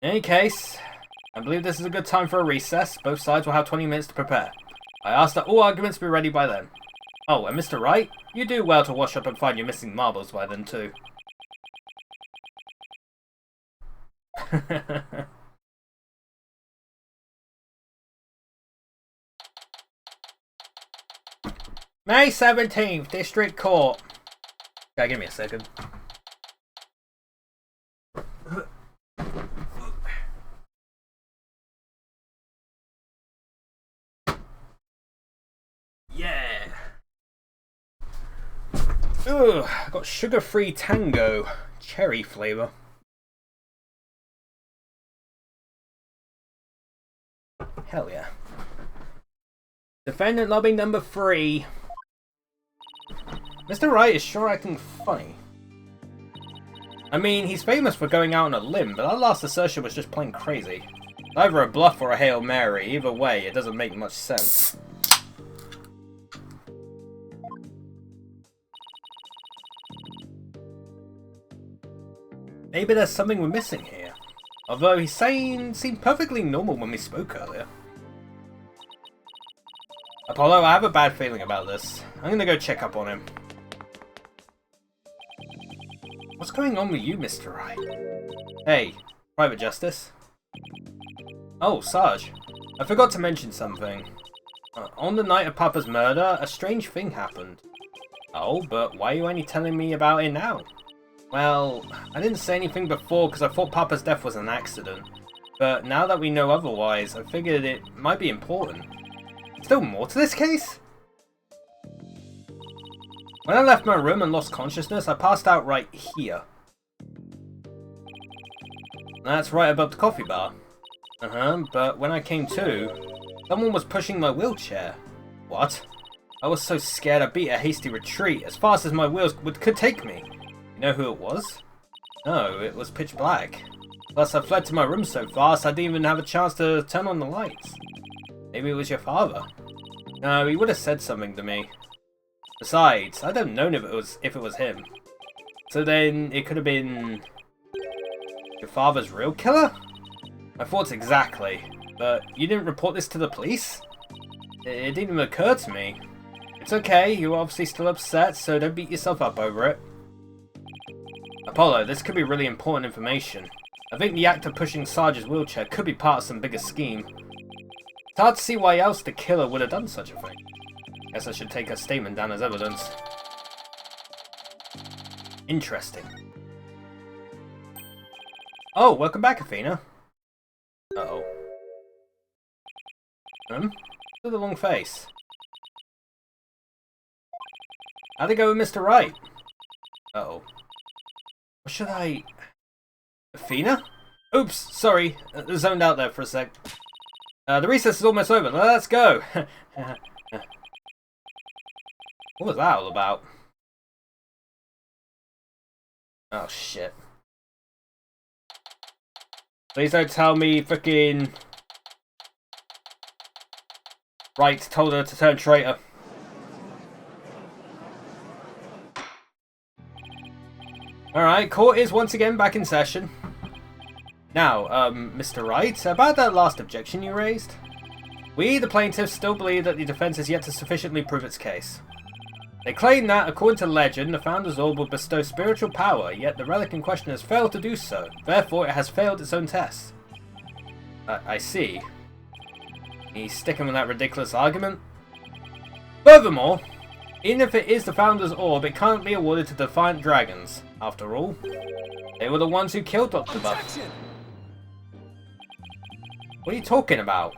In any case, I believe this is a good time for a recess. Both sides will have 20 minutes to prepare. I ask that all arguments be ready by then. Oh, and Mr. Wright, you do well to wash up and find your missing marbles by then too. May 17th, District Court. Okay, give me a second. Yeah. Ugh, I got sugar-free tango, cherry flavour. Hell yeah. Defendant lobby number 3. Mr. Wright is sure acting funny. I mean, he's famous for going out on a limb, but that last assertion was just plain crazy. Either a bluff or a Hail Mary, either way, it doesn't make much sense. Maybe there's something we're missing here. Although he's seemed perfectly normal when we spoke earlier. Apollo, I have a bad feeling about this. I'm gonna go check up on him. What's going on with you, Mr. Wright? Hey, Private Justice. Oh, Sarge. I forgot to mention something. On the night of Papa's murder, a strange thing happened. Oh, but why are you only telling me about it now? Well, I didn't say anything before because I thought Papa's death was an accident. But now that we know otherwise, I figured it might be important. Still more to this case? When I left my room and lost consciousness, I passed out right here. That's right above the coffee bar. But when I came to, someone was pushing my wheelchair. What? I was so scared I beat a hasty retreat as fast as my wheels could take me. You know who it was? No, it was pitch black. Plus I fled to my room so fast I didn't even have a chance to turn on the lights. Maybe it was your father. No, he would have said something to me. Besides, I'd have known if it was him. So then, it could have been your father's real killer? My thoughts exactly. But you didn't report this to the police? It didn't even occur to me. It's okay, you're obviously still upset, so don't beat yourself up over it. Apollo, this could be really important information. I think the act of pushing Sarge's wheelchair could be part of some bigger scheme. It's hard to see why else the killer would have done such a thing. Guess I should take her statement down as evidence. Interesting. Oh, welcome back, Athena. Uh-oh. Still the long face. How'd it go with Mr. Wright? Uh-oh. What should I... Athena? Oops, sorry. Zoned out there for a sec. The recess is almost over. Let's go. What was that all about? Oh, shit. Please don't tell me frickin' Wright told her to turn traitor. Alright, court is once again back in session. Now, Mr. Wright, about that last objection you raised. We, the plaintiffs, still believe that the defense has yet to sufficiently prove its case. They claim that, according to legend, the Founder's Orb will bestow spiritual power, yet the relic in question has failed to do so. Therefore, it has failed its own test. I see. He's sticking with that ridiculous argument. Furthermore, even if it is the Founder's Orb, it can't be awarded to Defiant Dragons. After all, they were the ones who killed Dr. Buff. What are you talking about?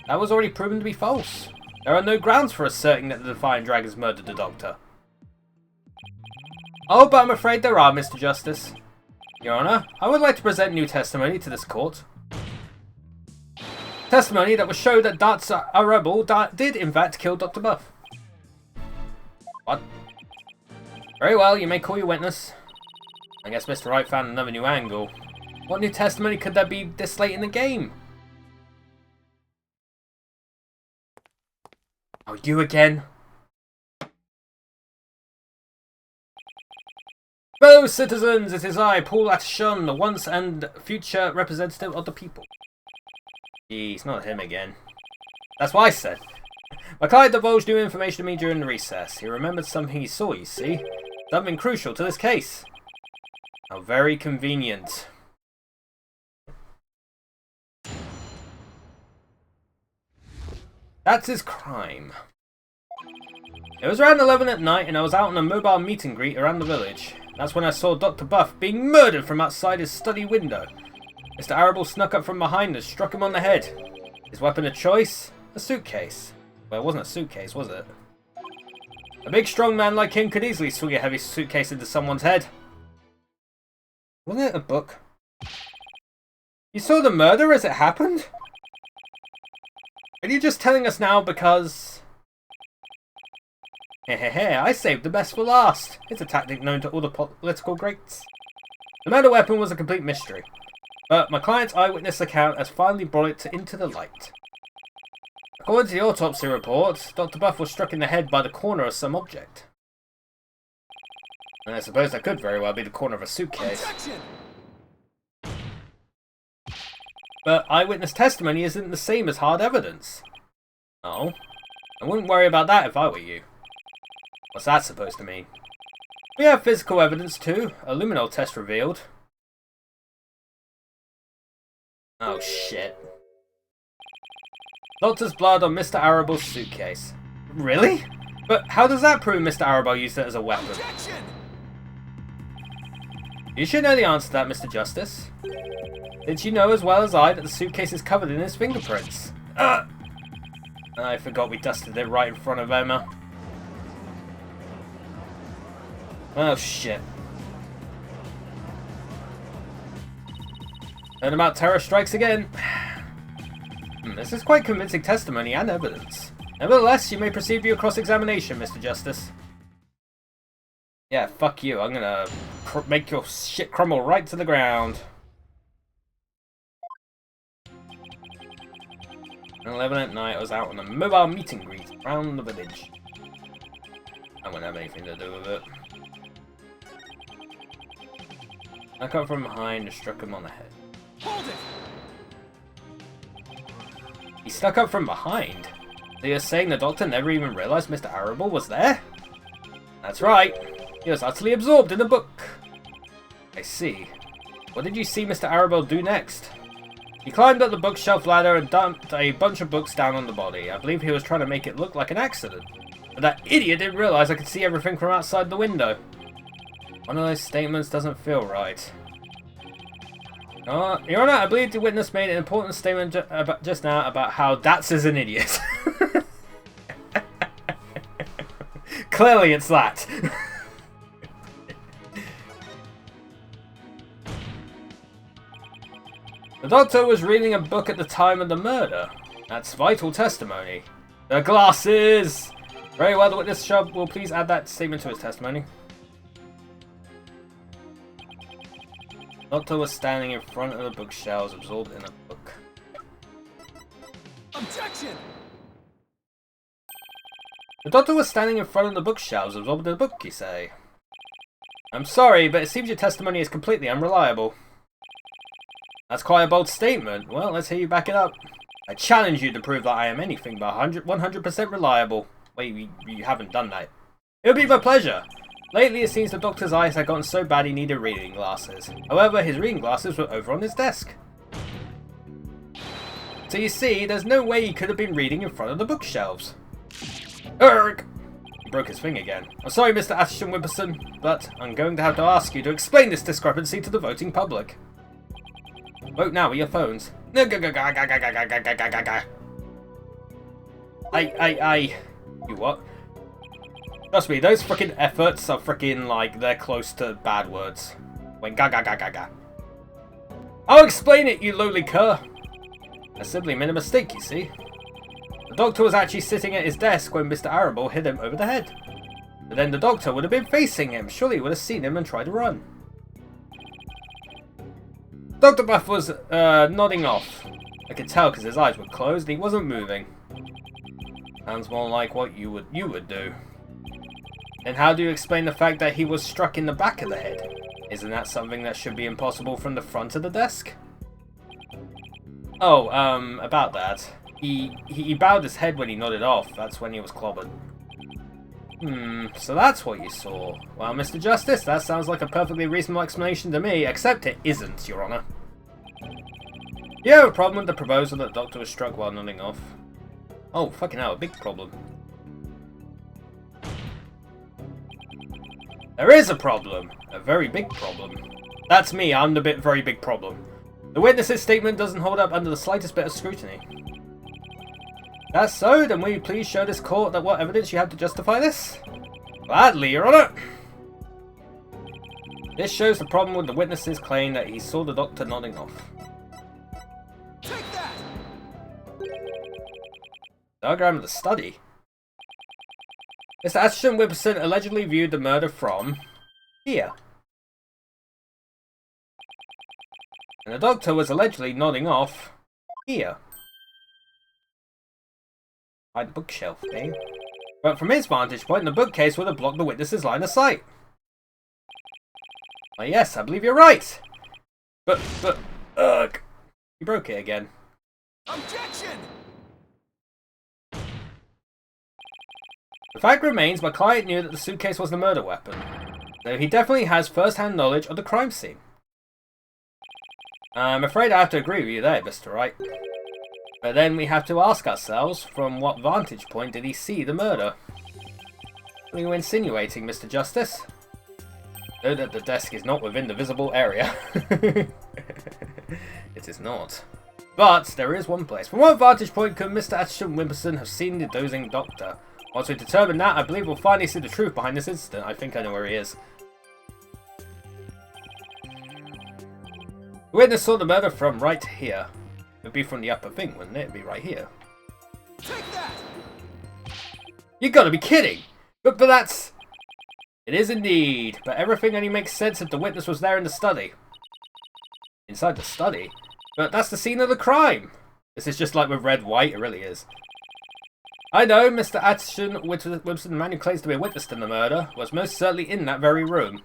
That was already proven to be false. There are no grounds for asserting that the Defiant Dragons murdered the Doctor. Oh, but I'm afraid there are, Mr. Justice. Your Honor, I would like to present new testimony to this court. Testimony that will show that Darts a rebel did in fact kill Dr. Buff. What? Very well, you may call your witness. I guess Mr. Wright found another new angle. What new testimony could there be this late in the game? Oh, you again? Fellow citizens, it is I, Paul Atchison, the once and future representative of the people. Jeez, not him again. That's what I said. My client divulged new information to me during the recess. He remembered something he saw, you see. Something crucial to this case. How very convenient. That's his crime. It was around 11 at night and I was out on a mobile meet and greet around the village. That's when I saw Dr. Buff being murdered from outside his study window. Mr. Arable snuck up from behind and struck him on the head. His weapon of choice? A suitcase. Well, it wasn't a suitcase, was it? A big strong man like him could easily swing a heavy suitcase into someone's head. Wasn't it a book? You saw the murder as it happened? Are you just telling us now because... Hehehe, I saved the best for last. It's a tactic known to all the political greats. The murder weapon was a complete mystery. But my client's eyewitness account has finally brought it into the light. According to the autopsy report, Dr. Buff was struck in the head by the corner of some object. And I suppose that could very well be the corner of a suitcase. Objection! But eyewitness testimony isn't the same as hard evidence. Oh, I wouldn't worry about that if I were you. What's that supposed to mean? We have physical evidence too. A luminol test revealed. Oh shit. Doctor's blood on Mr. Arabel's suitcase. Really? But how does that prove Mr. Arabel used it as a weapon? Objection! You should know the answer to that, Mr. Justice. Did you know as well as I that the suitcase is covered in his fingerprints? I forgot we dusted it right in front of Emma. Oh shit. Heard about terror strikes again. This is quite convincing testimony and evidence. Nevertheless, you may proceed with your cross-examination, Mr. Justice. Yeah, fuck you. I'm gonna make your shit crumble right to the ground. 11 at night, I was out on a mobile meet and greet around the village. I won't have anything to do with it. I cut from behind and struck him on the head. Hold it! He stuck up from behind? So you're saying the doctor never even realized Mr. Arabel was there? That's right. He was utterly absorbed in the book. I see. What did you see Mr. Arabel do next? He climbed up the bookshelf ladder and dumped a bunch of books down on the body. I believe he was trying to make it look like an accident. But that idiot didn't realize I could see everything from outside the window. One of those statements doesn't feel right. Your Honor, I believe the witness made an important statement just now about how Dats is an idiot. Clearly it's that. The doctor was reading a book at the time of the murder. That's vital testimony. The glasses! Very well, the witness will please add that statement to his testimony. The doctor was standing in front of the bookshelves, absorbed in a book. Objection! The doctor was standing in front of the bookshelves, absorbed in a book, you say? I'm sorry, but it seems your testimony is completely unreliable. That's quite a bold statement. Well, let's hear you back it up. I challenge you to prove that I am anything but 100% reliable. Wait, you haven't done that. It would be my pleasure. Lately, it seems the doctor's eyes had gotten so bad he needed reading glasses. However, his reading glasses were over on his desk. So you see, there's no way he could have been reading in front of the bookshelves. Urgh! He broke his finger again. I'm sorry, Mr. Ashton Wimperson, but I'm going to have to ask you to explain this discrepancy to the voting public. Vote now with your phones. You what? Trust me, those frickin' efforts are frickin' like, they're close to bad words. When ga. I'll explain it, you lowly cur! I simply made a mistake, you see. The doctor was actually sitting at his desk when Mr. Arabel hit him over the head. But then the doctor would have been facing him. Surely he would have seen him and tried to run. Dr. Buff was nodding off. I could tell because his eyes were closed and he wasn't moving. Sounds more like what you would do. Then how do you explain the fact that he was struck in the back of the head? Isn't that something that should be impossible from the front of the desk? Oh, about that. He bowed his head when he nodded off. That's when he was clobbered. So that's what you saw. Well, Mr. Justice, that sounds like a perfectly reasonable explanation to me, except it isn't, Your Honor. You have a problem with the proposal that the doctor was struck while nodding off? Oh, fucking hell, a big problem. There is a problem. A very big problem. That's me, I'm the very big problem. The witness's statement doesn't hold up under the slightest bit of scrutiny. That's so, then will you please show this court that what evidence you have to justify this? Gladly, Your Honor. This shows the problem with the witness's claim that he saw the doctor nodding off. Take that! Diagram of the study. Mr. Ashton Wimperson allegedly viewed the murder from here. And the doctor was allegedly nodding off here. By the bookshelf thing. But from his vantage point, the bookcase would have blocked the witness's line of sight. Why, yes, I believe you're right. But, ugh. You broke it again. Objection! The fact remains, my client knew that the suitcase was the murder weapon. So he definitely has first-hand knowledge of the crime scene. I'm afraid I have to agree with you there, Mr. Wright. But then we have to ask ourselves, from what vantage point did he see the murder? What are you insinuating, Mr. Justice? Note that the desk is not within the visible area. It is not. But there is one place. From what vantage point could Mr. Ashton Wimperson have seen the dozing doctor? Once we determine that, I believe we'll finally see the truth behind this incident. I think I know where he is. The witness saw the murder from right here. It would be from the upper thing, wouldn't it? It'd be right here. Take that! You gotta be kidding! But that's... It is indeed. But everything only makes sense if the witness was there in the study. Inside the study? But that's the scene of the crime! This is just like with Red White, it really is. I know Mr. Ashton Wimperson, the man who claims to be a witness to the murder, was most certainly in that very room.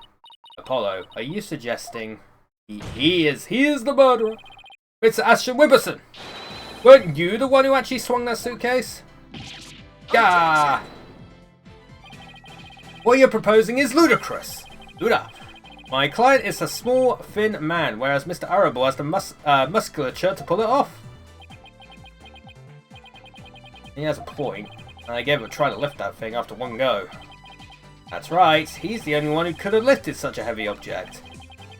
Apollo, are you suggesting... He is the murderer! Mr. Ashton Wimperson! Weren't you the one who actually swung that suitcase? Gah! What you're proposing is ludicrous! Luda! My client is a small, thin man, whereas Mr. Arable has the musculature to pull it off. He has a point, and I gave him a try to lift that thing after one go. That's right, he's the only one who could have lifted such a heavy object.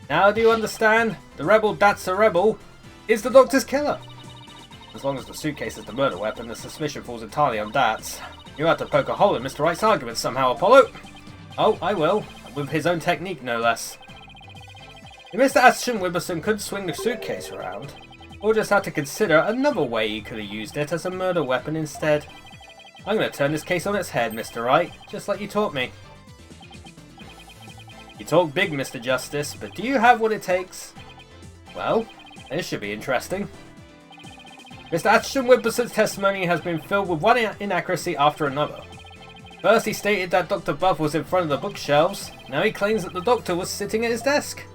Now do you understand? The rebel that's a rebel is the doctor's killer. As long as the suitcase is the murder weapon, the suspicion falls entirely on Dats. You have to poke a hole in Mr. Wright's argument somehow, Apollo. Oh, I will. With his own technique, no less. If Mr. Ashton Wimperson could swing the suitcase around, we'll just have to consider another way he could have used it as a murder weapon instead. I'm going to turn this case on its head, Mr. Wright, just like you taught me. You talk big, Mr. Justice, but do you have what it takes? Well, this should be interesting. Mr. Ashton Wimperson's testimony has been filled with one inaccuracy after another. First, he stated that Dr. Buff was in front of the bookshelves. Now he claims that the doctor was sitting at his desk.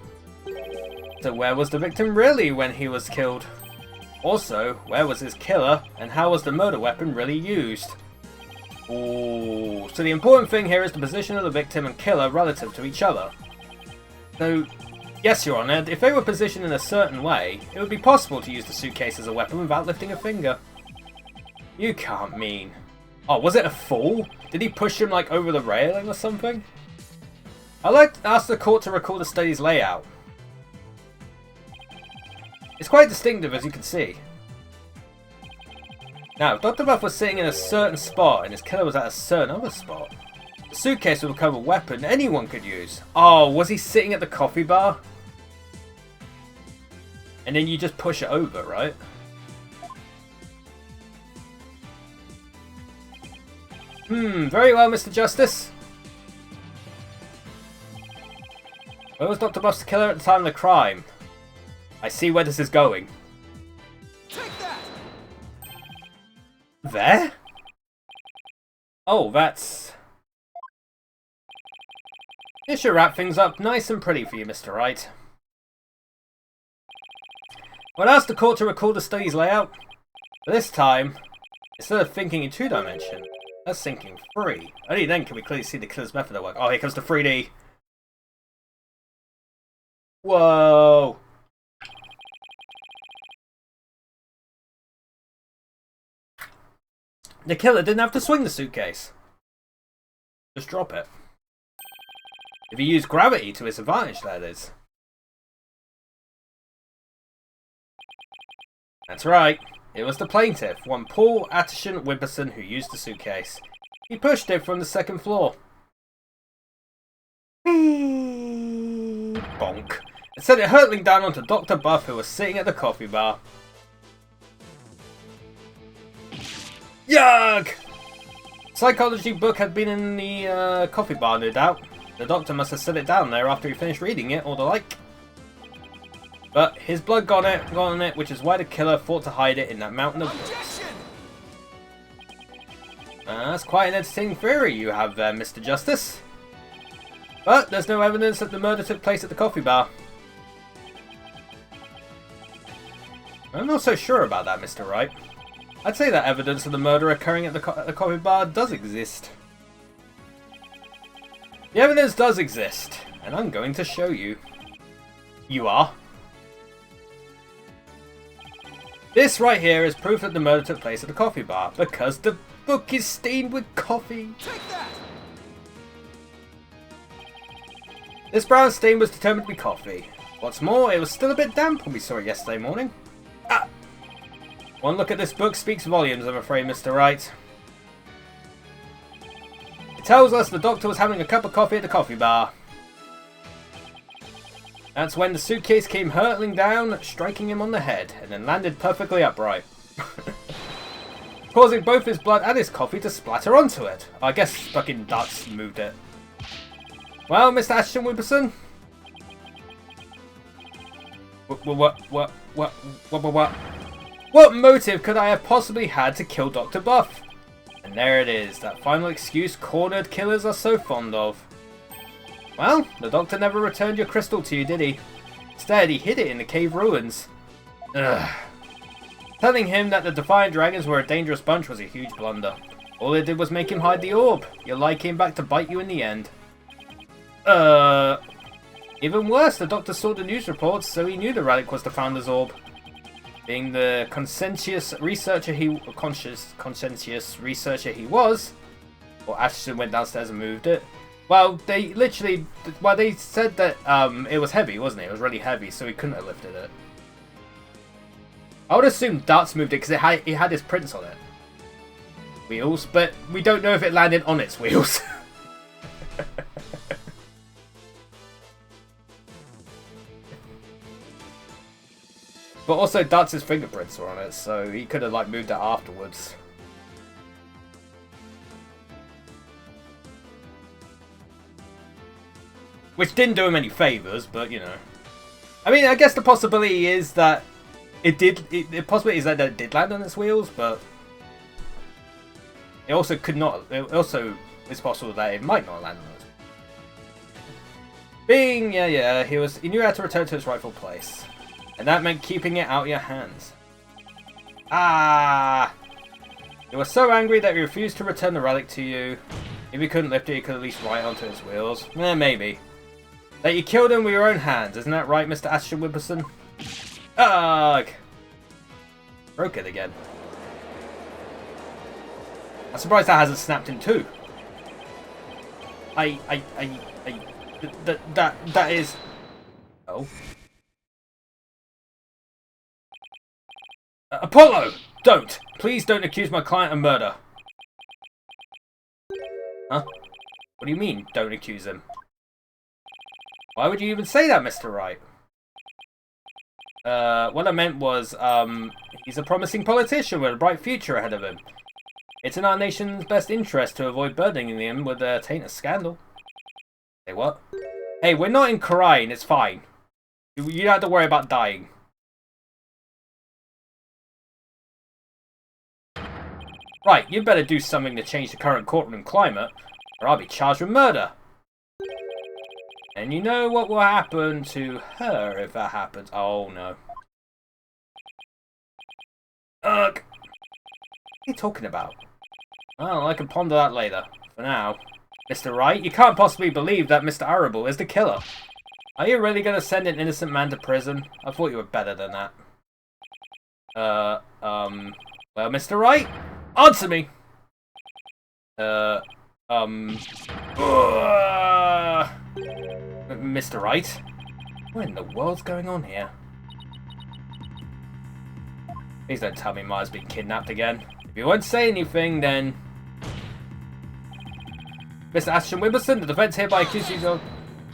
So where was the victim really when he was killed? Also, where was his killer, and how was the murder weapon really used? Ooh, so the important thing here is the position of the victim and killer relative to each other. So, yes, Your Honor, if they were positioned in a certain way, it would be possible to use the suitcase as a weapon without lifting a finger. You can't mean... Oh, was it a fall? Did he push him, like, over the railing or something? I'd like to ask the court to recall the study's layout. It's quite distinctive, as you can see. Now, if Dr. Buff was sitting in a certain spot and his killer was at a certain other spot, the suitcase would become a weapon anyone could use. Oh, was he sitting at the coffee bar? And then you just push it over, right? Very well, Mr. Justice. Where was Dr. Buff's killer at the time of the crime? I see where this is going. Take that! There? Oh, that's... This should wrap things up nice and pretty for you, Mr. Wright. I'll ask the court to recall the study's layout. But this time, instead of thinking in 2-dimension, let's think in 3. Only then can we clearly see the killer's method at work. Oh, here comes the 3D. Whoa. The killer didn't have to swing the suitcase. Just drop it. If he used gravity to his advantage, that is. That's right. It was the plaintiff, one Paul Atterson Wimperson, who used the suitcase. He pushed it from the second floor. Bonk. And sent it hurtling down onto Dr. Buff, who was sitting at the coffee bar. Yuck! Psychology book had been in the coffee bar, no doubt. The doctor must have set it down there after he finished reading it, or the like. But his blood got on it, which is why the killer thought to hide it in that mountain of books. That's quite an entertaining theory you have there, Mr. Justice. But there's no evidence that the murder took place at the coffee bar. I'm not so sure about that, Mr. Wright. I'd say that evidence of the murder occurring at the coffee bar does exist. The evidence does exist. and I'm going to show you. You are? This right here is proof that the murder took place at the coffee bar, because the book is stained with coffee. Take that! This brown stain was determined to be coffee. What's more, it was still a bit damp when we saw it yesterday morning. Ah! One look at this book speaks volumes, I'm afraid, Mr. Wright. It tells us the doctor was having a cup of coffee at the coffee bar. That's when the suitcase came hurtling down, striking him on the head, and then landed perfectly upright. Causing both his blood and his coffee to splatter onto it. I guess fucking Dutz moved it. Well, Mr. Ashton Wimperson? What motive could I have possibly had to kill Dr. Buff? And there it is, that final excuse cornered killers are so fond of. Well, the doctor never returned your crystal to you, did he? Instead, he hid it in the cave ruins. Ugh. Telling him that the Defiant Dragons were a dangerous bunch was a huge blunder. All it did was make him hide the orb. Your lie came back to bite you in the end. Even worse, the doctor saw the news reports, so he knew the relic was the Founder's Orb. Being the conscientious researcher he was, or Ashton went downstairs and moved it. Well, they said that it was heavy, wasn't it? It was really heavy, so he couldn't have lifted it. I would assume Darts moved it because it had his prints on it. Wheels, but we don't know if it landed on its wheels. But also Darts' fingerprints were on it, so he could have like moved it afterwards. Which didn't do him any favours, but you know. I mean, I guess the possibility is that the possibility is that it did land on its wheels, but it also could not. It also is possible that it might not land on it. He knew how to return to its rightful place, and that meant keeping it out of your hands. Ah! You were so angry that he refused to return the relic to you. If he couldn't lift it, he could at least ride onto its wheels. Maybe. That you killed him with your own hands, isn't that right, Mr. Ashton Wimperson? Ugh! Broke it again. I'm surprised that hasn't snapped in two. That is... Oh. Apollo! Don't! Please don't accuse my client of murder. Huh? What do you mean, don't accuse him? Why would you even say that, Mr. Wright? What I meant was, he's a promising politician with a bright future ahead of him. It's in our nation's best interest to avoid burdening him with a taint of scandal. Say what? Hey, we're not in Khura'in, it's fine. You don't have to worry about dying. Right, you better do something to change the current courtroom climate, or I'll be charged with murder. And you know what will happen to her if that happens? Oh no. Ugh! What are you talking about? Well, I can ponder that later. For now, Mr. Wright, you can't possibly believe that Mr. Arable is the killer. Are you really going to send an innocent man to prison? I thought you were better than that. Well, Mr. Wright, answer me! Mr. Wright? What in the world's going on here? Please don't tell me Maya's been kidnapped again. If you won't say anything, then... Mr. Ashton Wimperson, the defense hereby accuses you of...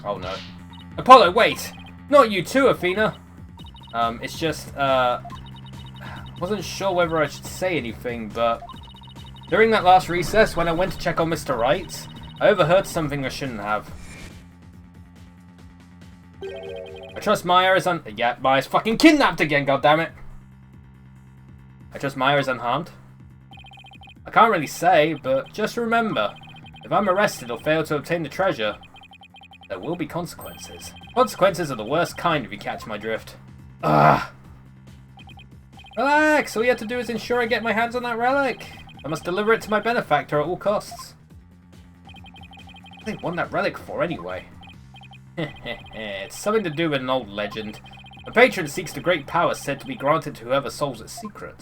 Oh no. Apollo, wait! Not you too, Athena! It's just, wasn't sure whether I should say anything, but... During that last recess, when I went to check on Mr. Wright, I overheard something I shouldn't have. I trust Maya is Yeah, Maya's fucking kidnapped again, goddammit! I trust Maya is unharmed. I can't really say, but just remember, if I'm arrested or fail to obtain the treasure, there will be consequences. Consequences are the worst kind if you catch my drift. Ugh! Relax, all you have to do is ensure I get my hands on that relic. I must deliver it to my benefactor at all costs. What do they want that relic for anyway? It's something to do with an old legend. A patron seeks the great power said to be granted to whoever solves its secret.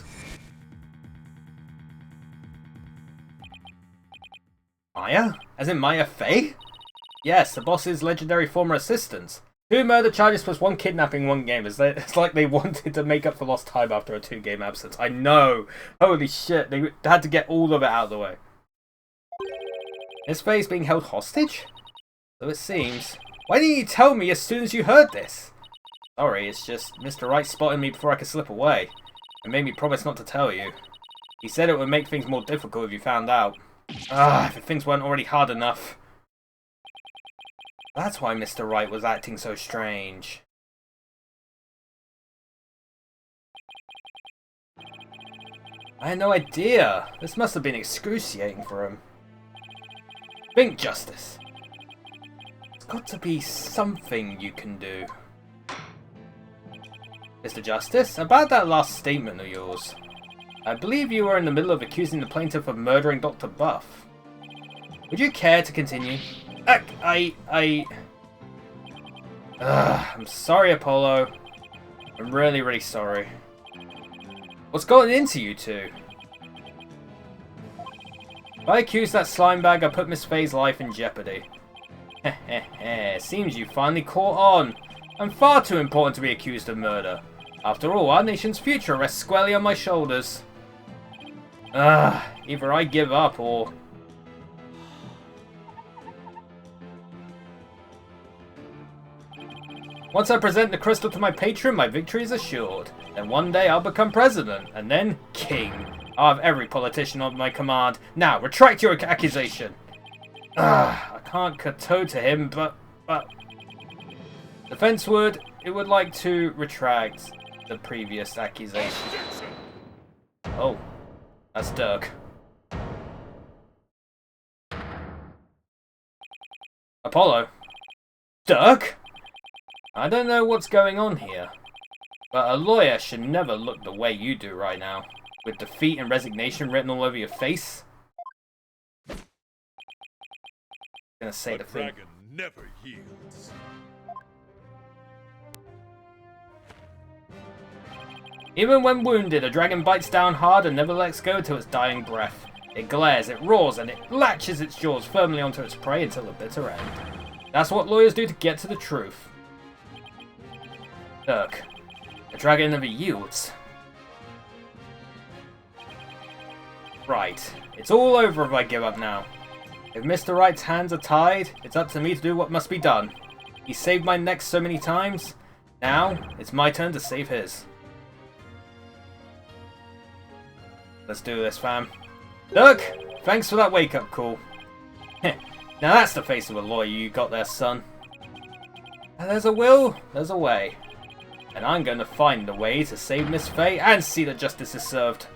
Maya? As in Maya Fey? Yes, the boss's legendary former assistants. 2 murder charges plus 1 kidnapping 1 game. It's like they wanted to make up for lost time after a 2-game absence. I know! Holy shit, they had to get all of it out of the way. Miss Faye's being held hostage? So it seems. Why didn't you tell me as soon as you heard this? Sorry, it's just Mr. Wright spotted me before I could slip away. And made me promise not to tell you. He said it would make things more difficult if you found out. If things weren't already hard enough. That's why Mr. Wright was acting so strange. I had no idea. This must have been excruciating for him. Think, Justice. There's got to be something you can do. Mr. Justice, about that last statement of yours. I believe you were in the middle of accusing the plaintiff of murdering Dr. Buff. Would you care to continue? I'm sorry, Apollo. I'm really, really sorry. What's gotten into you two? If I accuse that slime bag, I put Miss Faye's life in jeopardy. Seems you finally caught on. I'm far too important to be accused of murder. After all, our nation's future rests squarely on my shoulders. Either I give up or... Once I present the crystal to my patron, my victory is assured. Then one day I'll become president, and then king. I'll have every politician on my command. Now, retract your accusation. I can't kowtow to him, but... Defense would like to retract the previous accusation. Oh, that's Dirk. Apollo. Dirk? I don't know what's going on here, but a lawyer should never look the way you do right now, with defeat and resignation written all over your face. I'm gonna say the thing. Dragon never yields. Even when wounded, a dragon bites down hard and never lets go till its dying breath. It glares, it roars, and it latches its jaws firmly onto its prey until the bitter end. That's what lawyers do to get to the truth. Dirk, a dragon never yields. Right, it's all over if I give up now. If Mr. Wright's hands are tied, it's up to me to do what must be done. He saved my neck so many times. Now, it's my turn to save his. Let's do this, fam. Dirk, thanks for that wake-up call. Now that's the face of a lawyer you got there, son. And there's a will, there's a way. And I'm going to find a way to save Miss Faye and see that justice is served.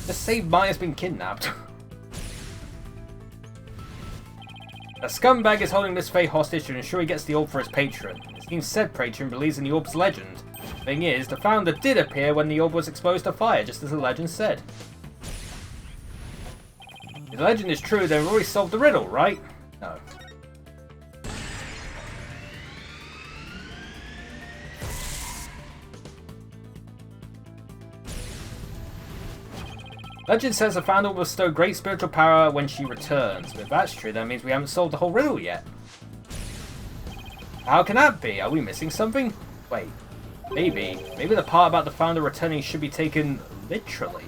Just save Maya's been kidnapped. A scumbag is holding Miss Faye hostage to ensure he gets the orb for his patron. It seems said patron believes in the orb's legend. Thing is, the founder did appear when the orb was exposed to fire, just as the legend said. If the legend is true, then we've already solved the riddle, right? No. Legend says the founder will bestow great spiritual power when she returns. But if that's true, that means we haven't solved the whole riddle yet. How can that be? Are we missing something? Wait, maybe the part about the founder returning should be taken literally.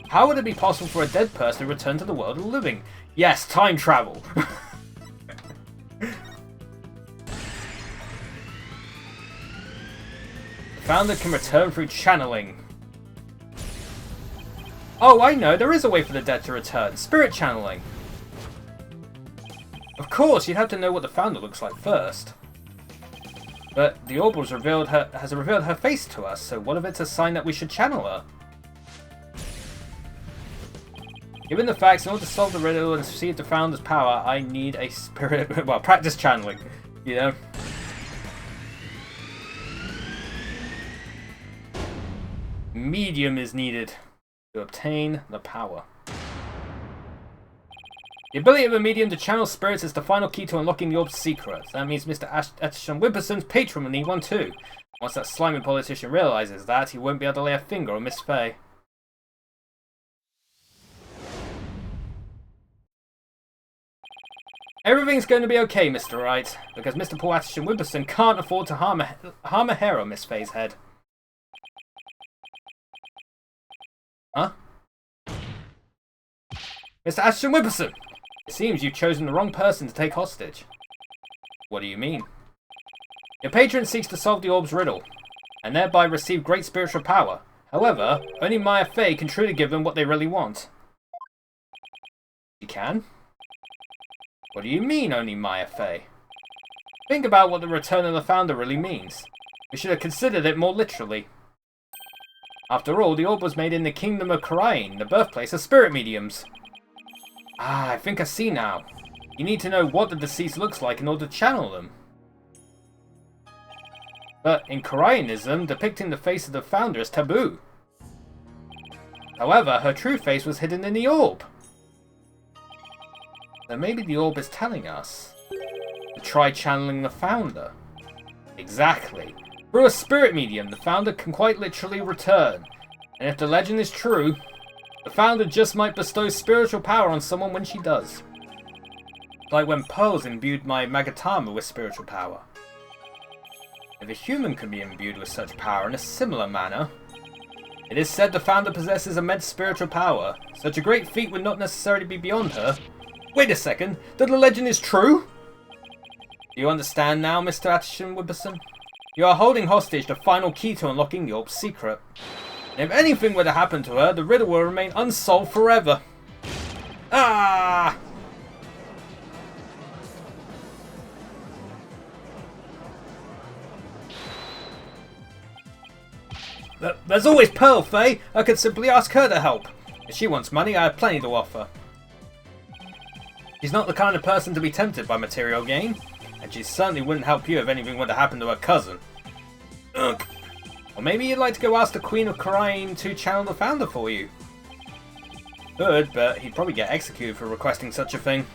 How would it be possible for a dead person to return to the world of the living? Yes, time travel! The founder can return through channeling. Oh, I know, there is a way for the dead to return. Spirit channeling. Of course, you'd have to know what the founder looks like first. But the orb has revealed her face to us, so what if it's a sign that we should channel her? Given the facts, in order to solve the riddle and receive the founder's power, I need a spirit... well, practice channeling, you know? Medium is needed to obtain the power. The ability of a medium to channel spirits is the final key to unlocking the orb's secret. That means Mr. Ashton Wimperson's patron will need one too. Once that slimy politician realizes that, he won't be able to lay a finger on Miss Fey. Everything's going to be okay, Mr. Wright, because Mr. Paul Ashton Wimperson can't afford to harm a hair on Miss Fey's head. Huh? Mr. Ashton Wimperson! It seems you've chosen the wrong person to take hostage. What do you mean? Your patron seeks to solve the orb's riddle, and thereby receive great spiritual power. However, only Maya Fey can truly give them what they really want. You can? What do you mean, only Maya Fey? Think about what the return of the founder really means. We should have considered it more literally. After all, the orb was made in the kingdom of Karain, the birthplace of spirit mediums. Ah, I think I see now. You need to know what the deceased looks like in order to channel them. But in Koraianism, depicting the face of the founder is taboo. However, her true face was hidden in the orb. So maybe the orb is telling us to try channeling the founder. Exactly. Through a spirit medium, the founder can quite literally return. And if the legend is true, the founder just might bestow spiritual power on someone when she does. Like when Pearls imbued my Magatama with spiritual power. If a human can be imbued with such power in a similar manner, it is said the founder possesses immense spiritual power. Such a great feat would not necessarily be beyond her. Wait a second, that the legend is true? Do you understand now, Mr. Ashton Wimperson? You are holding hostage the final key to unlocking the orb's secret. And if anything were to happen to her, the riddle will remain unsolved forever. Ah! There's always Pearl, Faye. I could simply ask her to help. If she wants money, I have plenty to offer. She's not the kind of person to be tempted by material gain, and she certainly wouldn't help you if anything were to happen to her cousin. Ugh. Or maybe you'd like to go ask the Queen of Karain to channel the founder for you. Could, but he'd probably get executed for requesting such a thing.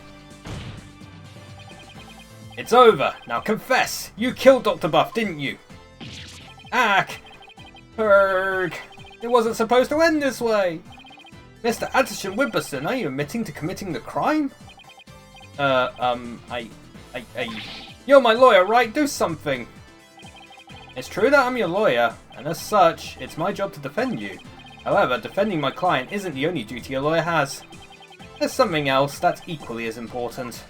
It's over. Now confess. You killed Dr. Buff, didn't you? Ack. Berg. It wasn't supposed to end this way. Mr. Ashton Wimperson, are you admitting to committing the crime? You're my lawyer, right? Do something. It's true that I'm your lawyer, and as such, it's my job to defend you. However, defending my client isn't the only duty a lawyer has. There's something else that's equally as important.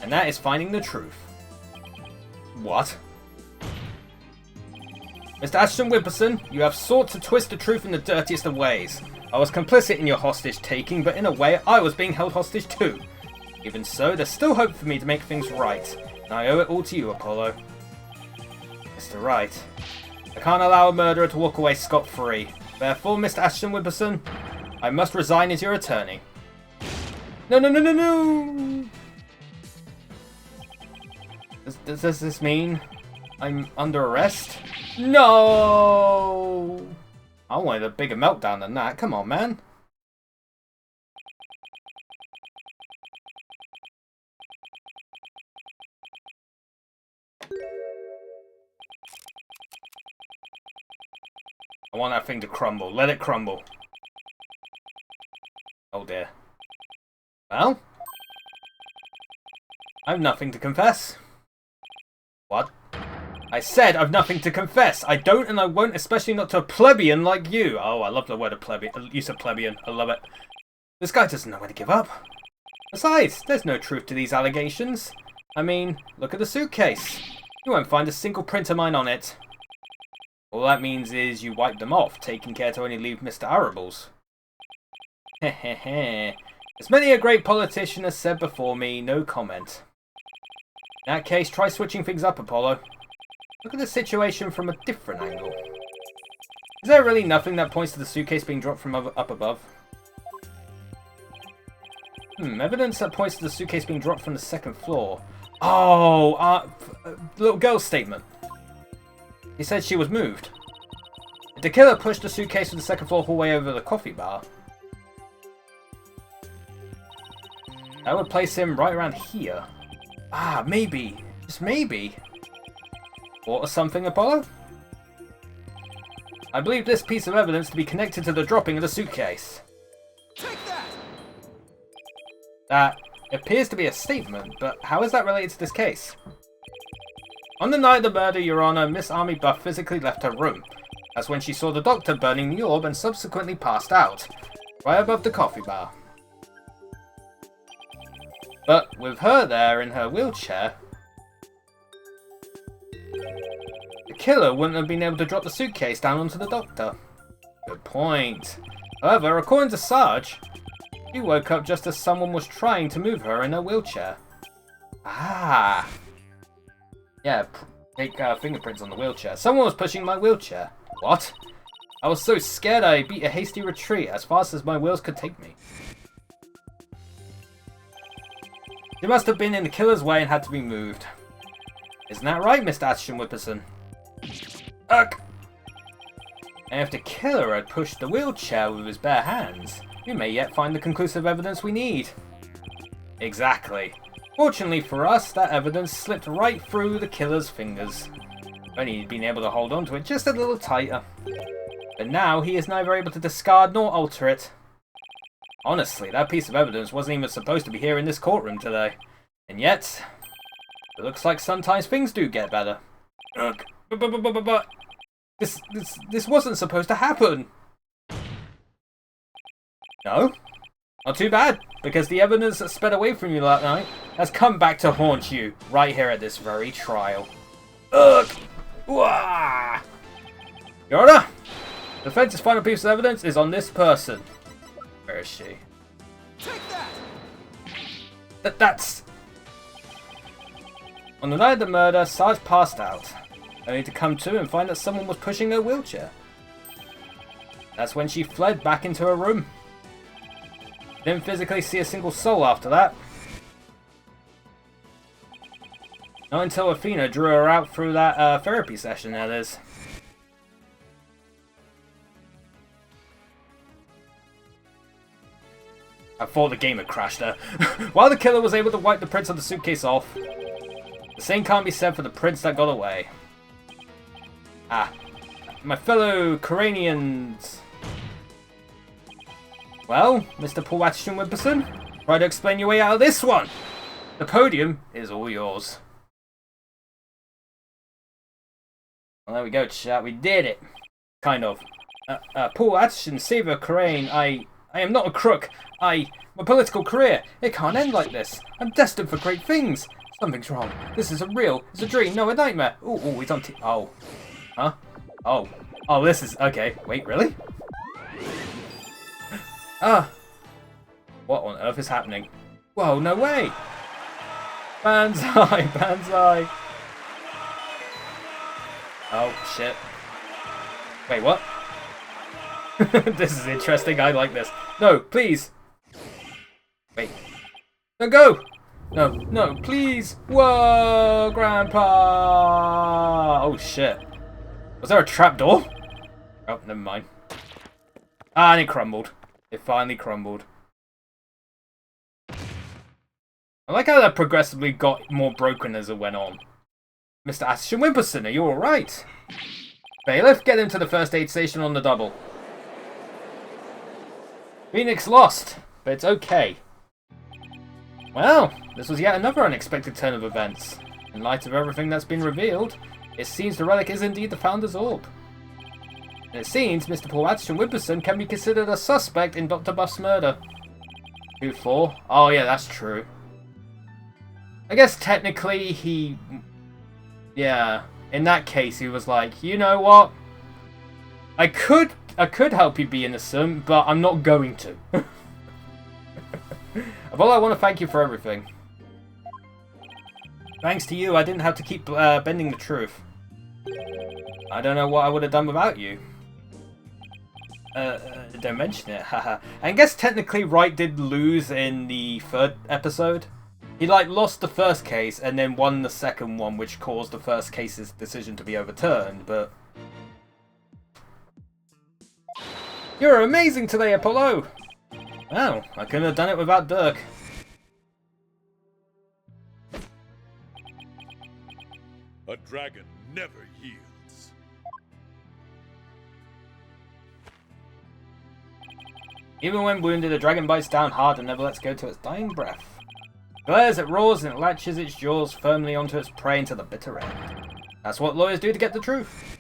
And that is finding the truth. What? Mr. Ashton Wimperson, you have sought to twist the truth in the dirtiest of ways. I was complicit in your hostage-taking, but in a way, I was being held hostage too. Even so, there's still hope for me to make things right, and I owe it all to you, Apollo. Mr. Wright, I can't allow a murderer to walk away scot-free. Therefore, Mr. Ashton Wimperson, I must resign as your attorney. No, no, no, no, no! Does this mean I'm under arrest? No! I wanted a bigger meltdown than that. Come on, man. I want that thing to crumble. Let it crumble. Oh dear. Well? I've nothing to confess. What? I said I've nothing to confess. I don't and I won't, especially not to a plebeian like you. Oh, I love the word of plebeian. Use of plebeian. I love it. This guy doesn't know when to give up. Besides, there's no truth to these allegations. I mean, look at the suitcase. You won't find a single print of mine on it. All that means is you wiped them off, taking care to only leave Mr. Arables. Hehehe. As many a great politician has said before me, no comment. In that case, try switching things up, Apollo. Look at the situation from a different angle. Is there really nothing that points to the suitcase being dropped from up above? Evidence that points to the suitcase being dropped from the second floor. Oh, little girl's statement. He said she was moved. The killer pushed the suitcase from the second floor hallway over the coffee bar. That would place him right around here. Ah, maybe. Just maybe. Or something, Apollo? I believe this piece of evidence to be connected to the dropping of the suitcase. Take that! That appears to be a statement, but how is that related to this case? On the night of the murder, Your Honor, Miss Army Buff physically left her room. That's when she saw the doctor burning the orb and subsequently passed out, right above the coffee bar. But with her there in her wheelchair, the killer wouldn't have been able to drop the suitcase down onto the doctor. Good point. However, according to Sarge, she woke up just as someone was trying to move her in her wheelchair. Ah. Yeah, take fingerprints on the wheelchair. Someone was pushing my wheelchair. What? I was so scared I beat a hasty retreat as fast as my wheels could take me. She must have been in the killer's way and had to be moved. Isn't that right, Mr. Ashton Whipperson? Ugh! And if the killer had pushed the wheelchair with his bare hands, we may yet find the conclusive evidence we need. Exactly. Fortunately for us, that evidence slipped right through the killer's fingers. Only he'd been able to hold on to it just a little tighter. But now he is neither able to discard nor alter it. Honestly, that piece of evidence wasn't even supposed to be here in this courtroom today. And yet, it looks like sometimes things do get better. Ugh. But this wasn't supposed to happen. No? Not too bad, because the evidence that sped away from you that night has come back to haunt you right here at this very trial. Ugh! Wah! Your Honor, the defense's final piece of evidence is on this person. Where is she? Take that! That's... On the night of the murder, Sarge passed out, only to come to and find that someone was pushing her wheelchair. That's when she fled back into her room. Didn't physically see a single soul after that. Not until Athena drew her out through that therapy session, that is. I thought the game had crashed there. While the killer was able to wipe the prints of the suitcase off, the same can't be said for the prints that got away. Ah, my fellow Coranians. Well, Mr. Paul Atchison Whipperson, try to explain your way out of this one. The podium is all yours. Well, there we go, chat. We did it. Kind of. Paul Atchison, Saver Corrane, I am not a crook. My political career, it can't end like this. I'm destined for great things. Something's wrong. This isn't real. It's a dream, no, a nightmare. Oh, he's on oh. Huh? Oh. Oh, this is... Okay, wait, really? Ah! What on earth is happening? Whoa, no way! Banzai! Banzai! Oh, shit. Wait, what? This is interesting, I like this. No, please! Wait. No, go! No, no, please! Whoa, Grandpa! Oh, shit. Was there a trapdoor? Oh, never mind. Ah, and it crumbled. It finally crumbled. I like how that progressively got more broken as it went on. Mr. Ashton Whipperson, are you alright? Bailiff, get him to the first aid station on the double. Phoenix lost, but it's okay. Well, this was yet another unexpected turn of events. In light of everything that's been revealed, it seems the relic is indeed the Founder's Orb. And it seems Mr. Paul Atchison Whipperson can be considered a suspect in Dr. Buff's murder. Who for? Oh yeah, that's true. I guess technically he... Yeah, in that case he was like, you know what? I could help you be innocent, but I'm not going to. Well, I want to thank you for everything. Thanks to you, I didn't have to keep bending the truth. I don't know what I would have done without you. Don't mention it, haha. I guess technically Wright did lose in the third episode. He lost the first case and then won the second one, which caused the first case's decision to be overturned, but... You're amazing today, Apollo! Wow, I couldn't have done it without Dirk. A dragon never yields. Even when wounded, a dragon bites down hard and never lets go to its dying breath. It glares, it roars, and it latches its jaws firmly onto its prey until the bitter end. That's what lawyers do to get the truth.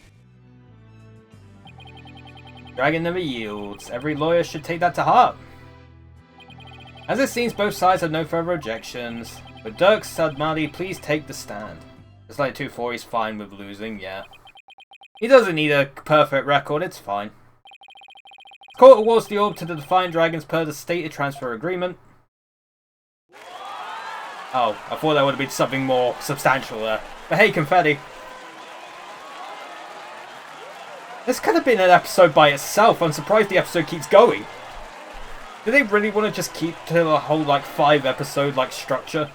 Dragon never yields. Every lawyer should take that to heart. As it seems, both sides have no further objections. But Dirk Sudmadi, please take the stand. It's like 2-4, he's fine with losing, yeah. He doesn't need a perfect record, it's fine. The court awards the orb to the Defiant Dragons per the stated transfer agreement. Oh, I thought that would have been something more substantial there. But hey, confetti. This could have been an episode by itself. I'm surprised the episode keeps going. Do they really want to just keep to the whole, like, 5-episode, like, structure?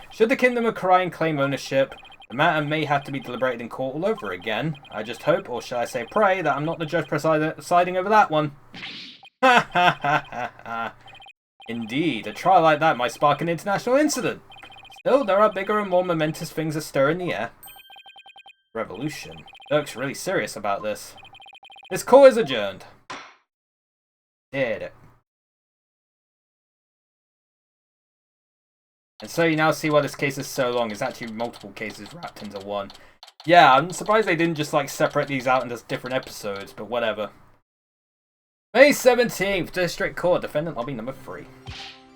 Should the Kingdom of Khura'in claim ownership, the matter may have to be deliberated in court all over again. I just hope, or shall I say pray, that I'm not the judge presiding over that one. Ha ha ha ha ha. Indeed, a trial like that might spark an international incident. Still, there are bigger and more momentous things astir in the air. Revolution. Dirk's really serious about this. This court is adjourned. Did it. And so you now see why this case is so long. It's actually multiple cases wrapped into one. Yeah, I'm surprised they didn't just like separate these out into different episodes, but whatever. May 17th, District Court, Defendant Lobby number 3.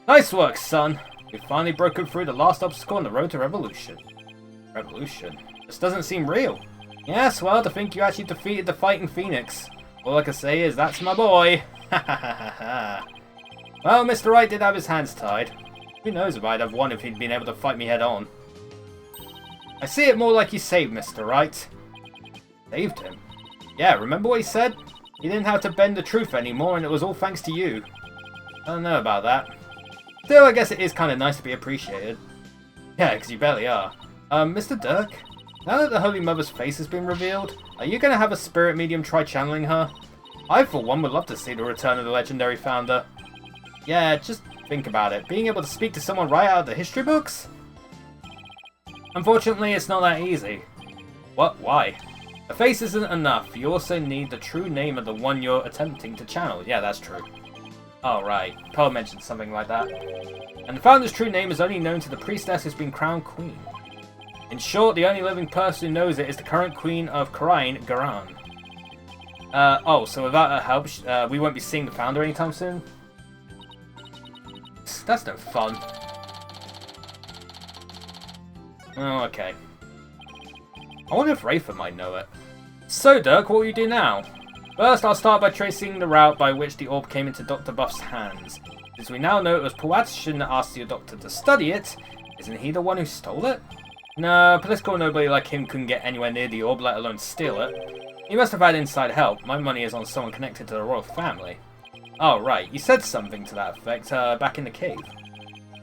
Nice work, son. We've finally broken through the last obstacle on the road to revolution. Revolution? This doesn't seem real. Yes, well, to think you actually defeated the Fighting Phoenix. All I can say is, that's my boy. Ha ha ha ha. Well, Mr. Wright did have his hands tied. Who knows if I'd have won if he'd been able to fight me head on. I see it more like you saved Mr. Wright. Saved him? Yeah, remember what he said? He didn't have to bend the truth anymore and it was all thanks to you. I don't know about that. Still, I guess it is kind of nice to be appreciated. Yeah, because you barely are. Mr. Dirk? Now that the Holy Mother's face has been revealed, are you going to have a spirit medium try channeling her? I, for one, would love to see the return of the legendary founder. Yeah, just think about it. Being able to speak to someone right out of the history books? Unfortunately, it's not that easy. What? Why? A face isn't enough. You also need the true name of the one you're attempting to channel. Yeah, that's true. Oh, right. Pearl mentioned something like that. And the founder's true name is only known to the priestess who's been crowned queen. In short, the only living person who knows it is the current queen of Khura'in, Garan. Oh, so without her help, we won't be seeing the founder anytime soon? That's no fun. Oh, okay. I wonder if Rafer might know it. So, Dirk, what will you do now? First, I'll start by tracing the route by which the orb came into Dr. Buff's hands. Since we now know it was Puatshin that asked your doctor to study it, isn't he the one who stole it? No, political nobody like him couldn't get anywhere near the orb, let alone steal it. He must have had inside help. My money is on someone connected to the royal family. Oh, right. You said something to that effect back in the cave.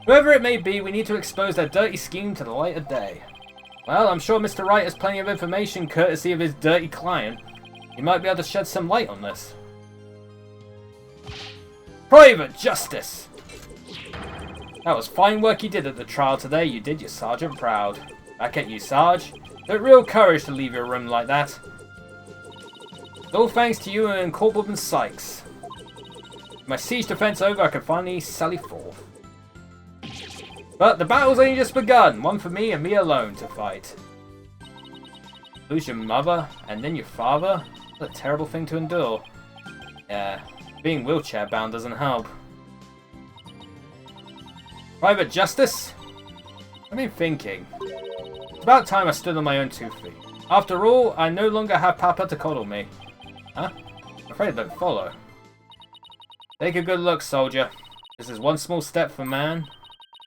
Whoever it may be, we need to expose their dirty scheme to the light of day. Well, I'm sure Mr. Wright has plenty of information courtesy of his dirty client. He might be able to shed some light on this. Private Justice! That was fine work you did at the trial today. You did your sergeant proud. Back at you, Sarge. Took real courage to leave your room like that. It's all thanks to you and Corporal Sykes. With my siege defense over, I can finally sally forth. But the battle's only just begun. One for me and me alone to fight. Lose your mother and then your father? What a terrible thing to endure. Yeah, being wheelchair bound doesn't help. Private Justice? I've been thinking. It's about time I stood on my own 2 feet. After all, I no longer have Papa to coddle me. Huh? I'm afraid I don't follow. Take a good look, soldier. This is one small step for man,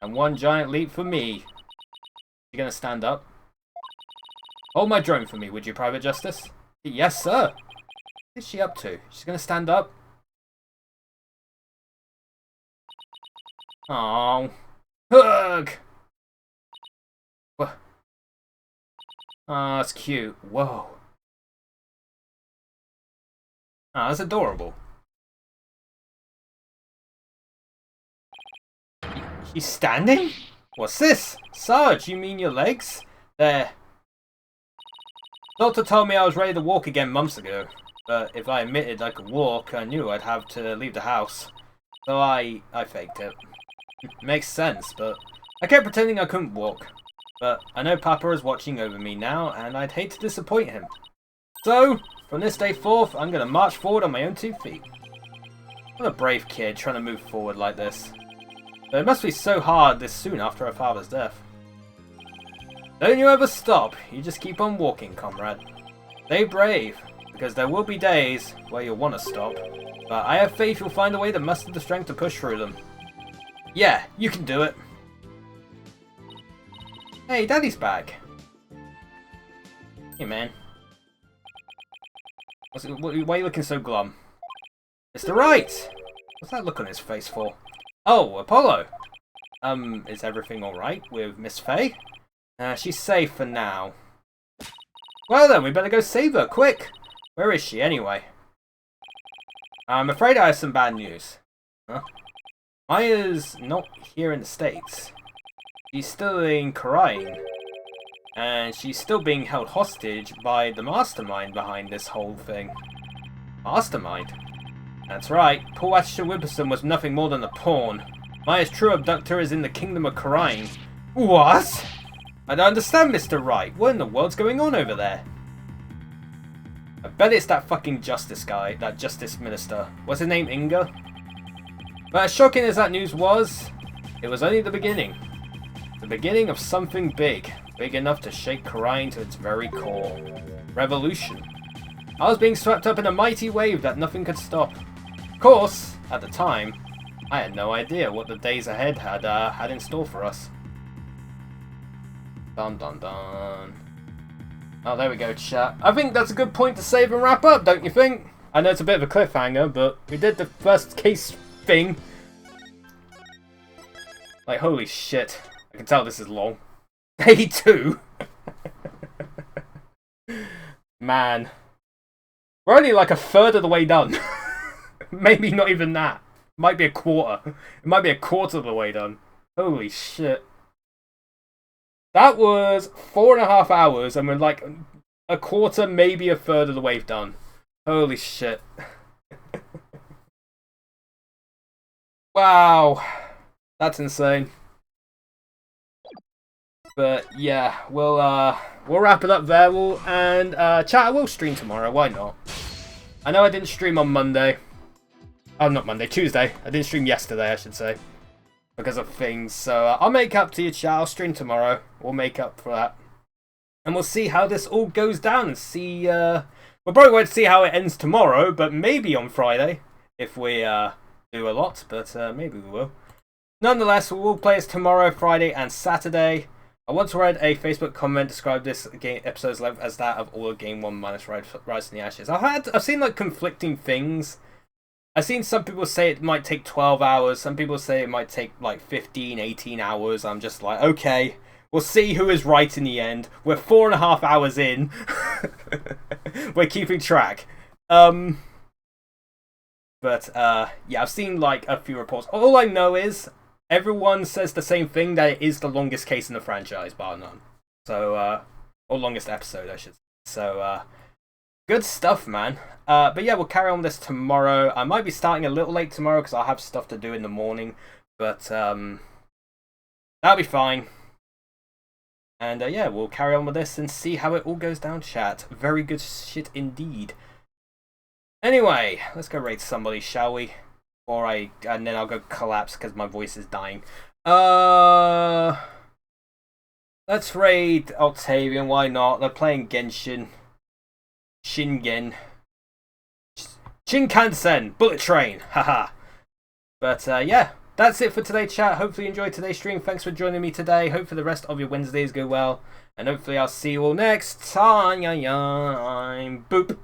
and one giant leap for me. You gonna stand up? Hold my drone for me, would you, Private Justice? Yes, sir. What is she up to? She's gonna stand up? Oh, hug! What? Oh, that's cute. Whoa. Oh, that's adorable. He's standing? What's this? Sarge, you mean your legs? There. Doctor told me I was ready to walk again months ago, but if I admitted I could walk, I knew I'd have to leave the house. So I faked it. Makes sense, but I kept pretending I couldn't walk. But I know Papa is watching over me now, and I'd hate to disappoint him. So, from this day forth, I'm going to march forward on my own 2 feet. What a brave kid trying to move forward like this. But it must be so hard this soon after her father's death. Don't you ever stop, you just keep on walking, comrade. Stay brave, because there will be days where you'll want to stop. But I have faith you'll find a way to muster the strength to push through them. Yeah, you can do it. Hey, Daddy's back. Hey, man. Why are you looking so glum? Mr. Wright! What's that look on his face for? Oh, Apollo! Is everything alright with Miss Faye? She's safe for now. Well then, we better go save her, quick! Where is she, anyway? I'm afraid I have some bad news. Huh? Maya's not here in the States. She's still in Khura'in. And she's still being held hostage by the mastermind behind this whole thing. Mastermind? That's right, poor Asher Wibberson was nothing more than a pawn. Maya's true abductor is in the kingdom of Khura'in. What? I don't understand, Mr. Wright. What in the world's going on over there? I bet it's that fucking justice guy, that justice minister. What's his name, Inga? But as shocking as that news was, it was only the beginning. The beginning of something big. Big enough to shake Khura'in to its very core. Revolution. I was being swept up in a mighty wave that nothing could stop. Of course, at the time, I had no idea what the days ahead had in store for us. Dun dun dun. Oh, there we go, chat. I think that's a good point to save and wrap up, don't you think? I know it's a bit of a cliffhanger, but we did the first case thing. Like, holy shit. I can tell this is long. Day 2? Man. We're only like a third of the way done. Maybe not even that. Might be a quarter. It might be a quarter of the way done. Holy shit. That was 4.5 hours and we're like a quarter, maybe a third of the way done. Holy shit. Wow. That's insane. But yeah, we'll wrap it up there. Chat, I will stream tomorrow, why not? I know I didn't stream on Monday. Oh, not Monday, Tuesday. I didn't stream yesterday, I should say. Because of things. So I'll make up to you, chat. I'll stream tomorrow. We'll make up for that. And we'll see how this all goes down and see... we'll probably won't see how it ends tomorrow, but maybe on Friday. If we do a lot, but maybe we will. Nonetheless, we will play this tomorrow, Friday and Saturday. I once read a Facebook comment described this game episode's length as that of all of Game 1 minus Rise in the Ashes. I've seen like conflicting things. I've seen some people say it might take 12 hours. Some people say it might take like 15, 18 hours. I'm just like, okay, we'll see who is right in the end. We're 4.5 hours in. We're keeping track. But yeah, I've seen like a few reports. All I know is everyone says the same thing, that it is the longest case in the franchise, bar none. So, or longest episode, I should say. So, good stuff, man. But yeah, we'll carry on with this tomorrow. I might be starting a little late tomorrow because I'll have stuff to do in the morning. But, that'll be fine. And, yeah, we'll carry on with this and see how it all goes down, chat. Very good shit indeed. Anyway, let's go raid somebody, shall we? And then I'll go collapse because my voice is dying. Let's raid Octavian, why not? They're playing Genshin. Shingen. Shinkansen! Bullet Train! Haha. But yeah, that's it for today, chat. Hopefully you enjoyed today's stream. Thanks for joining me today. Hopefully the rest of your Wednesdays go well. And hopefully I'll see you all next time. Boop.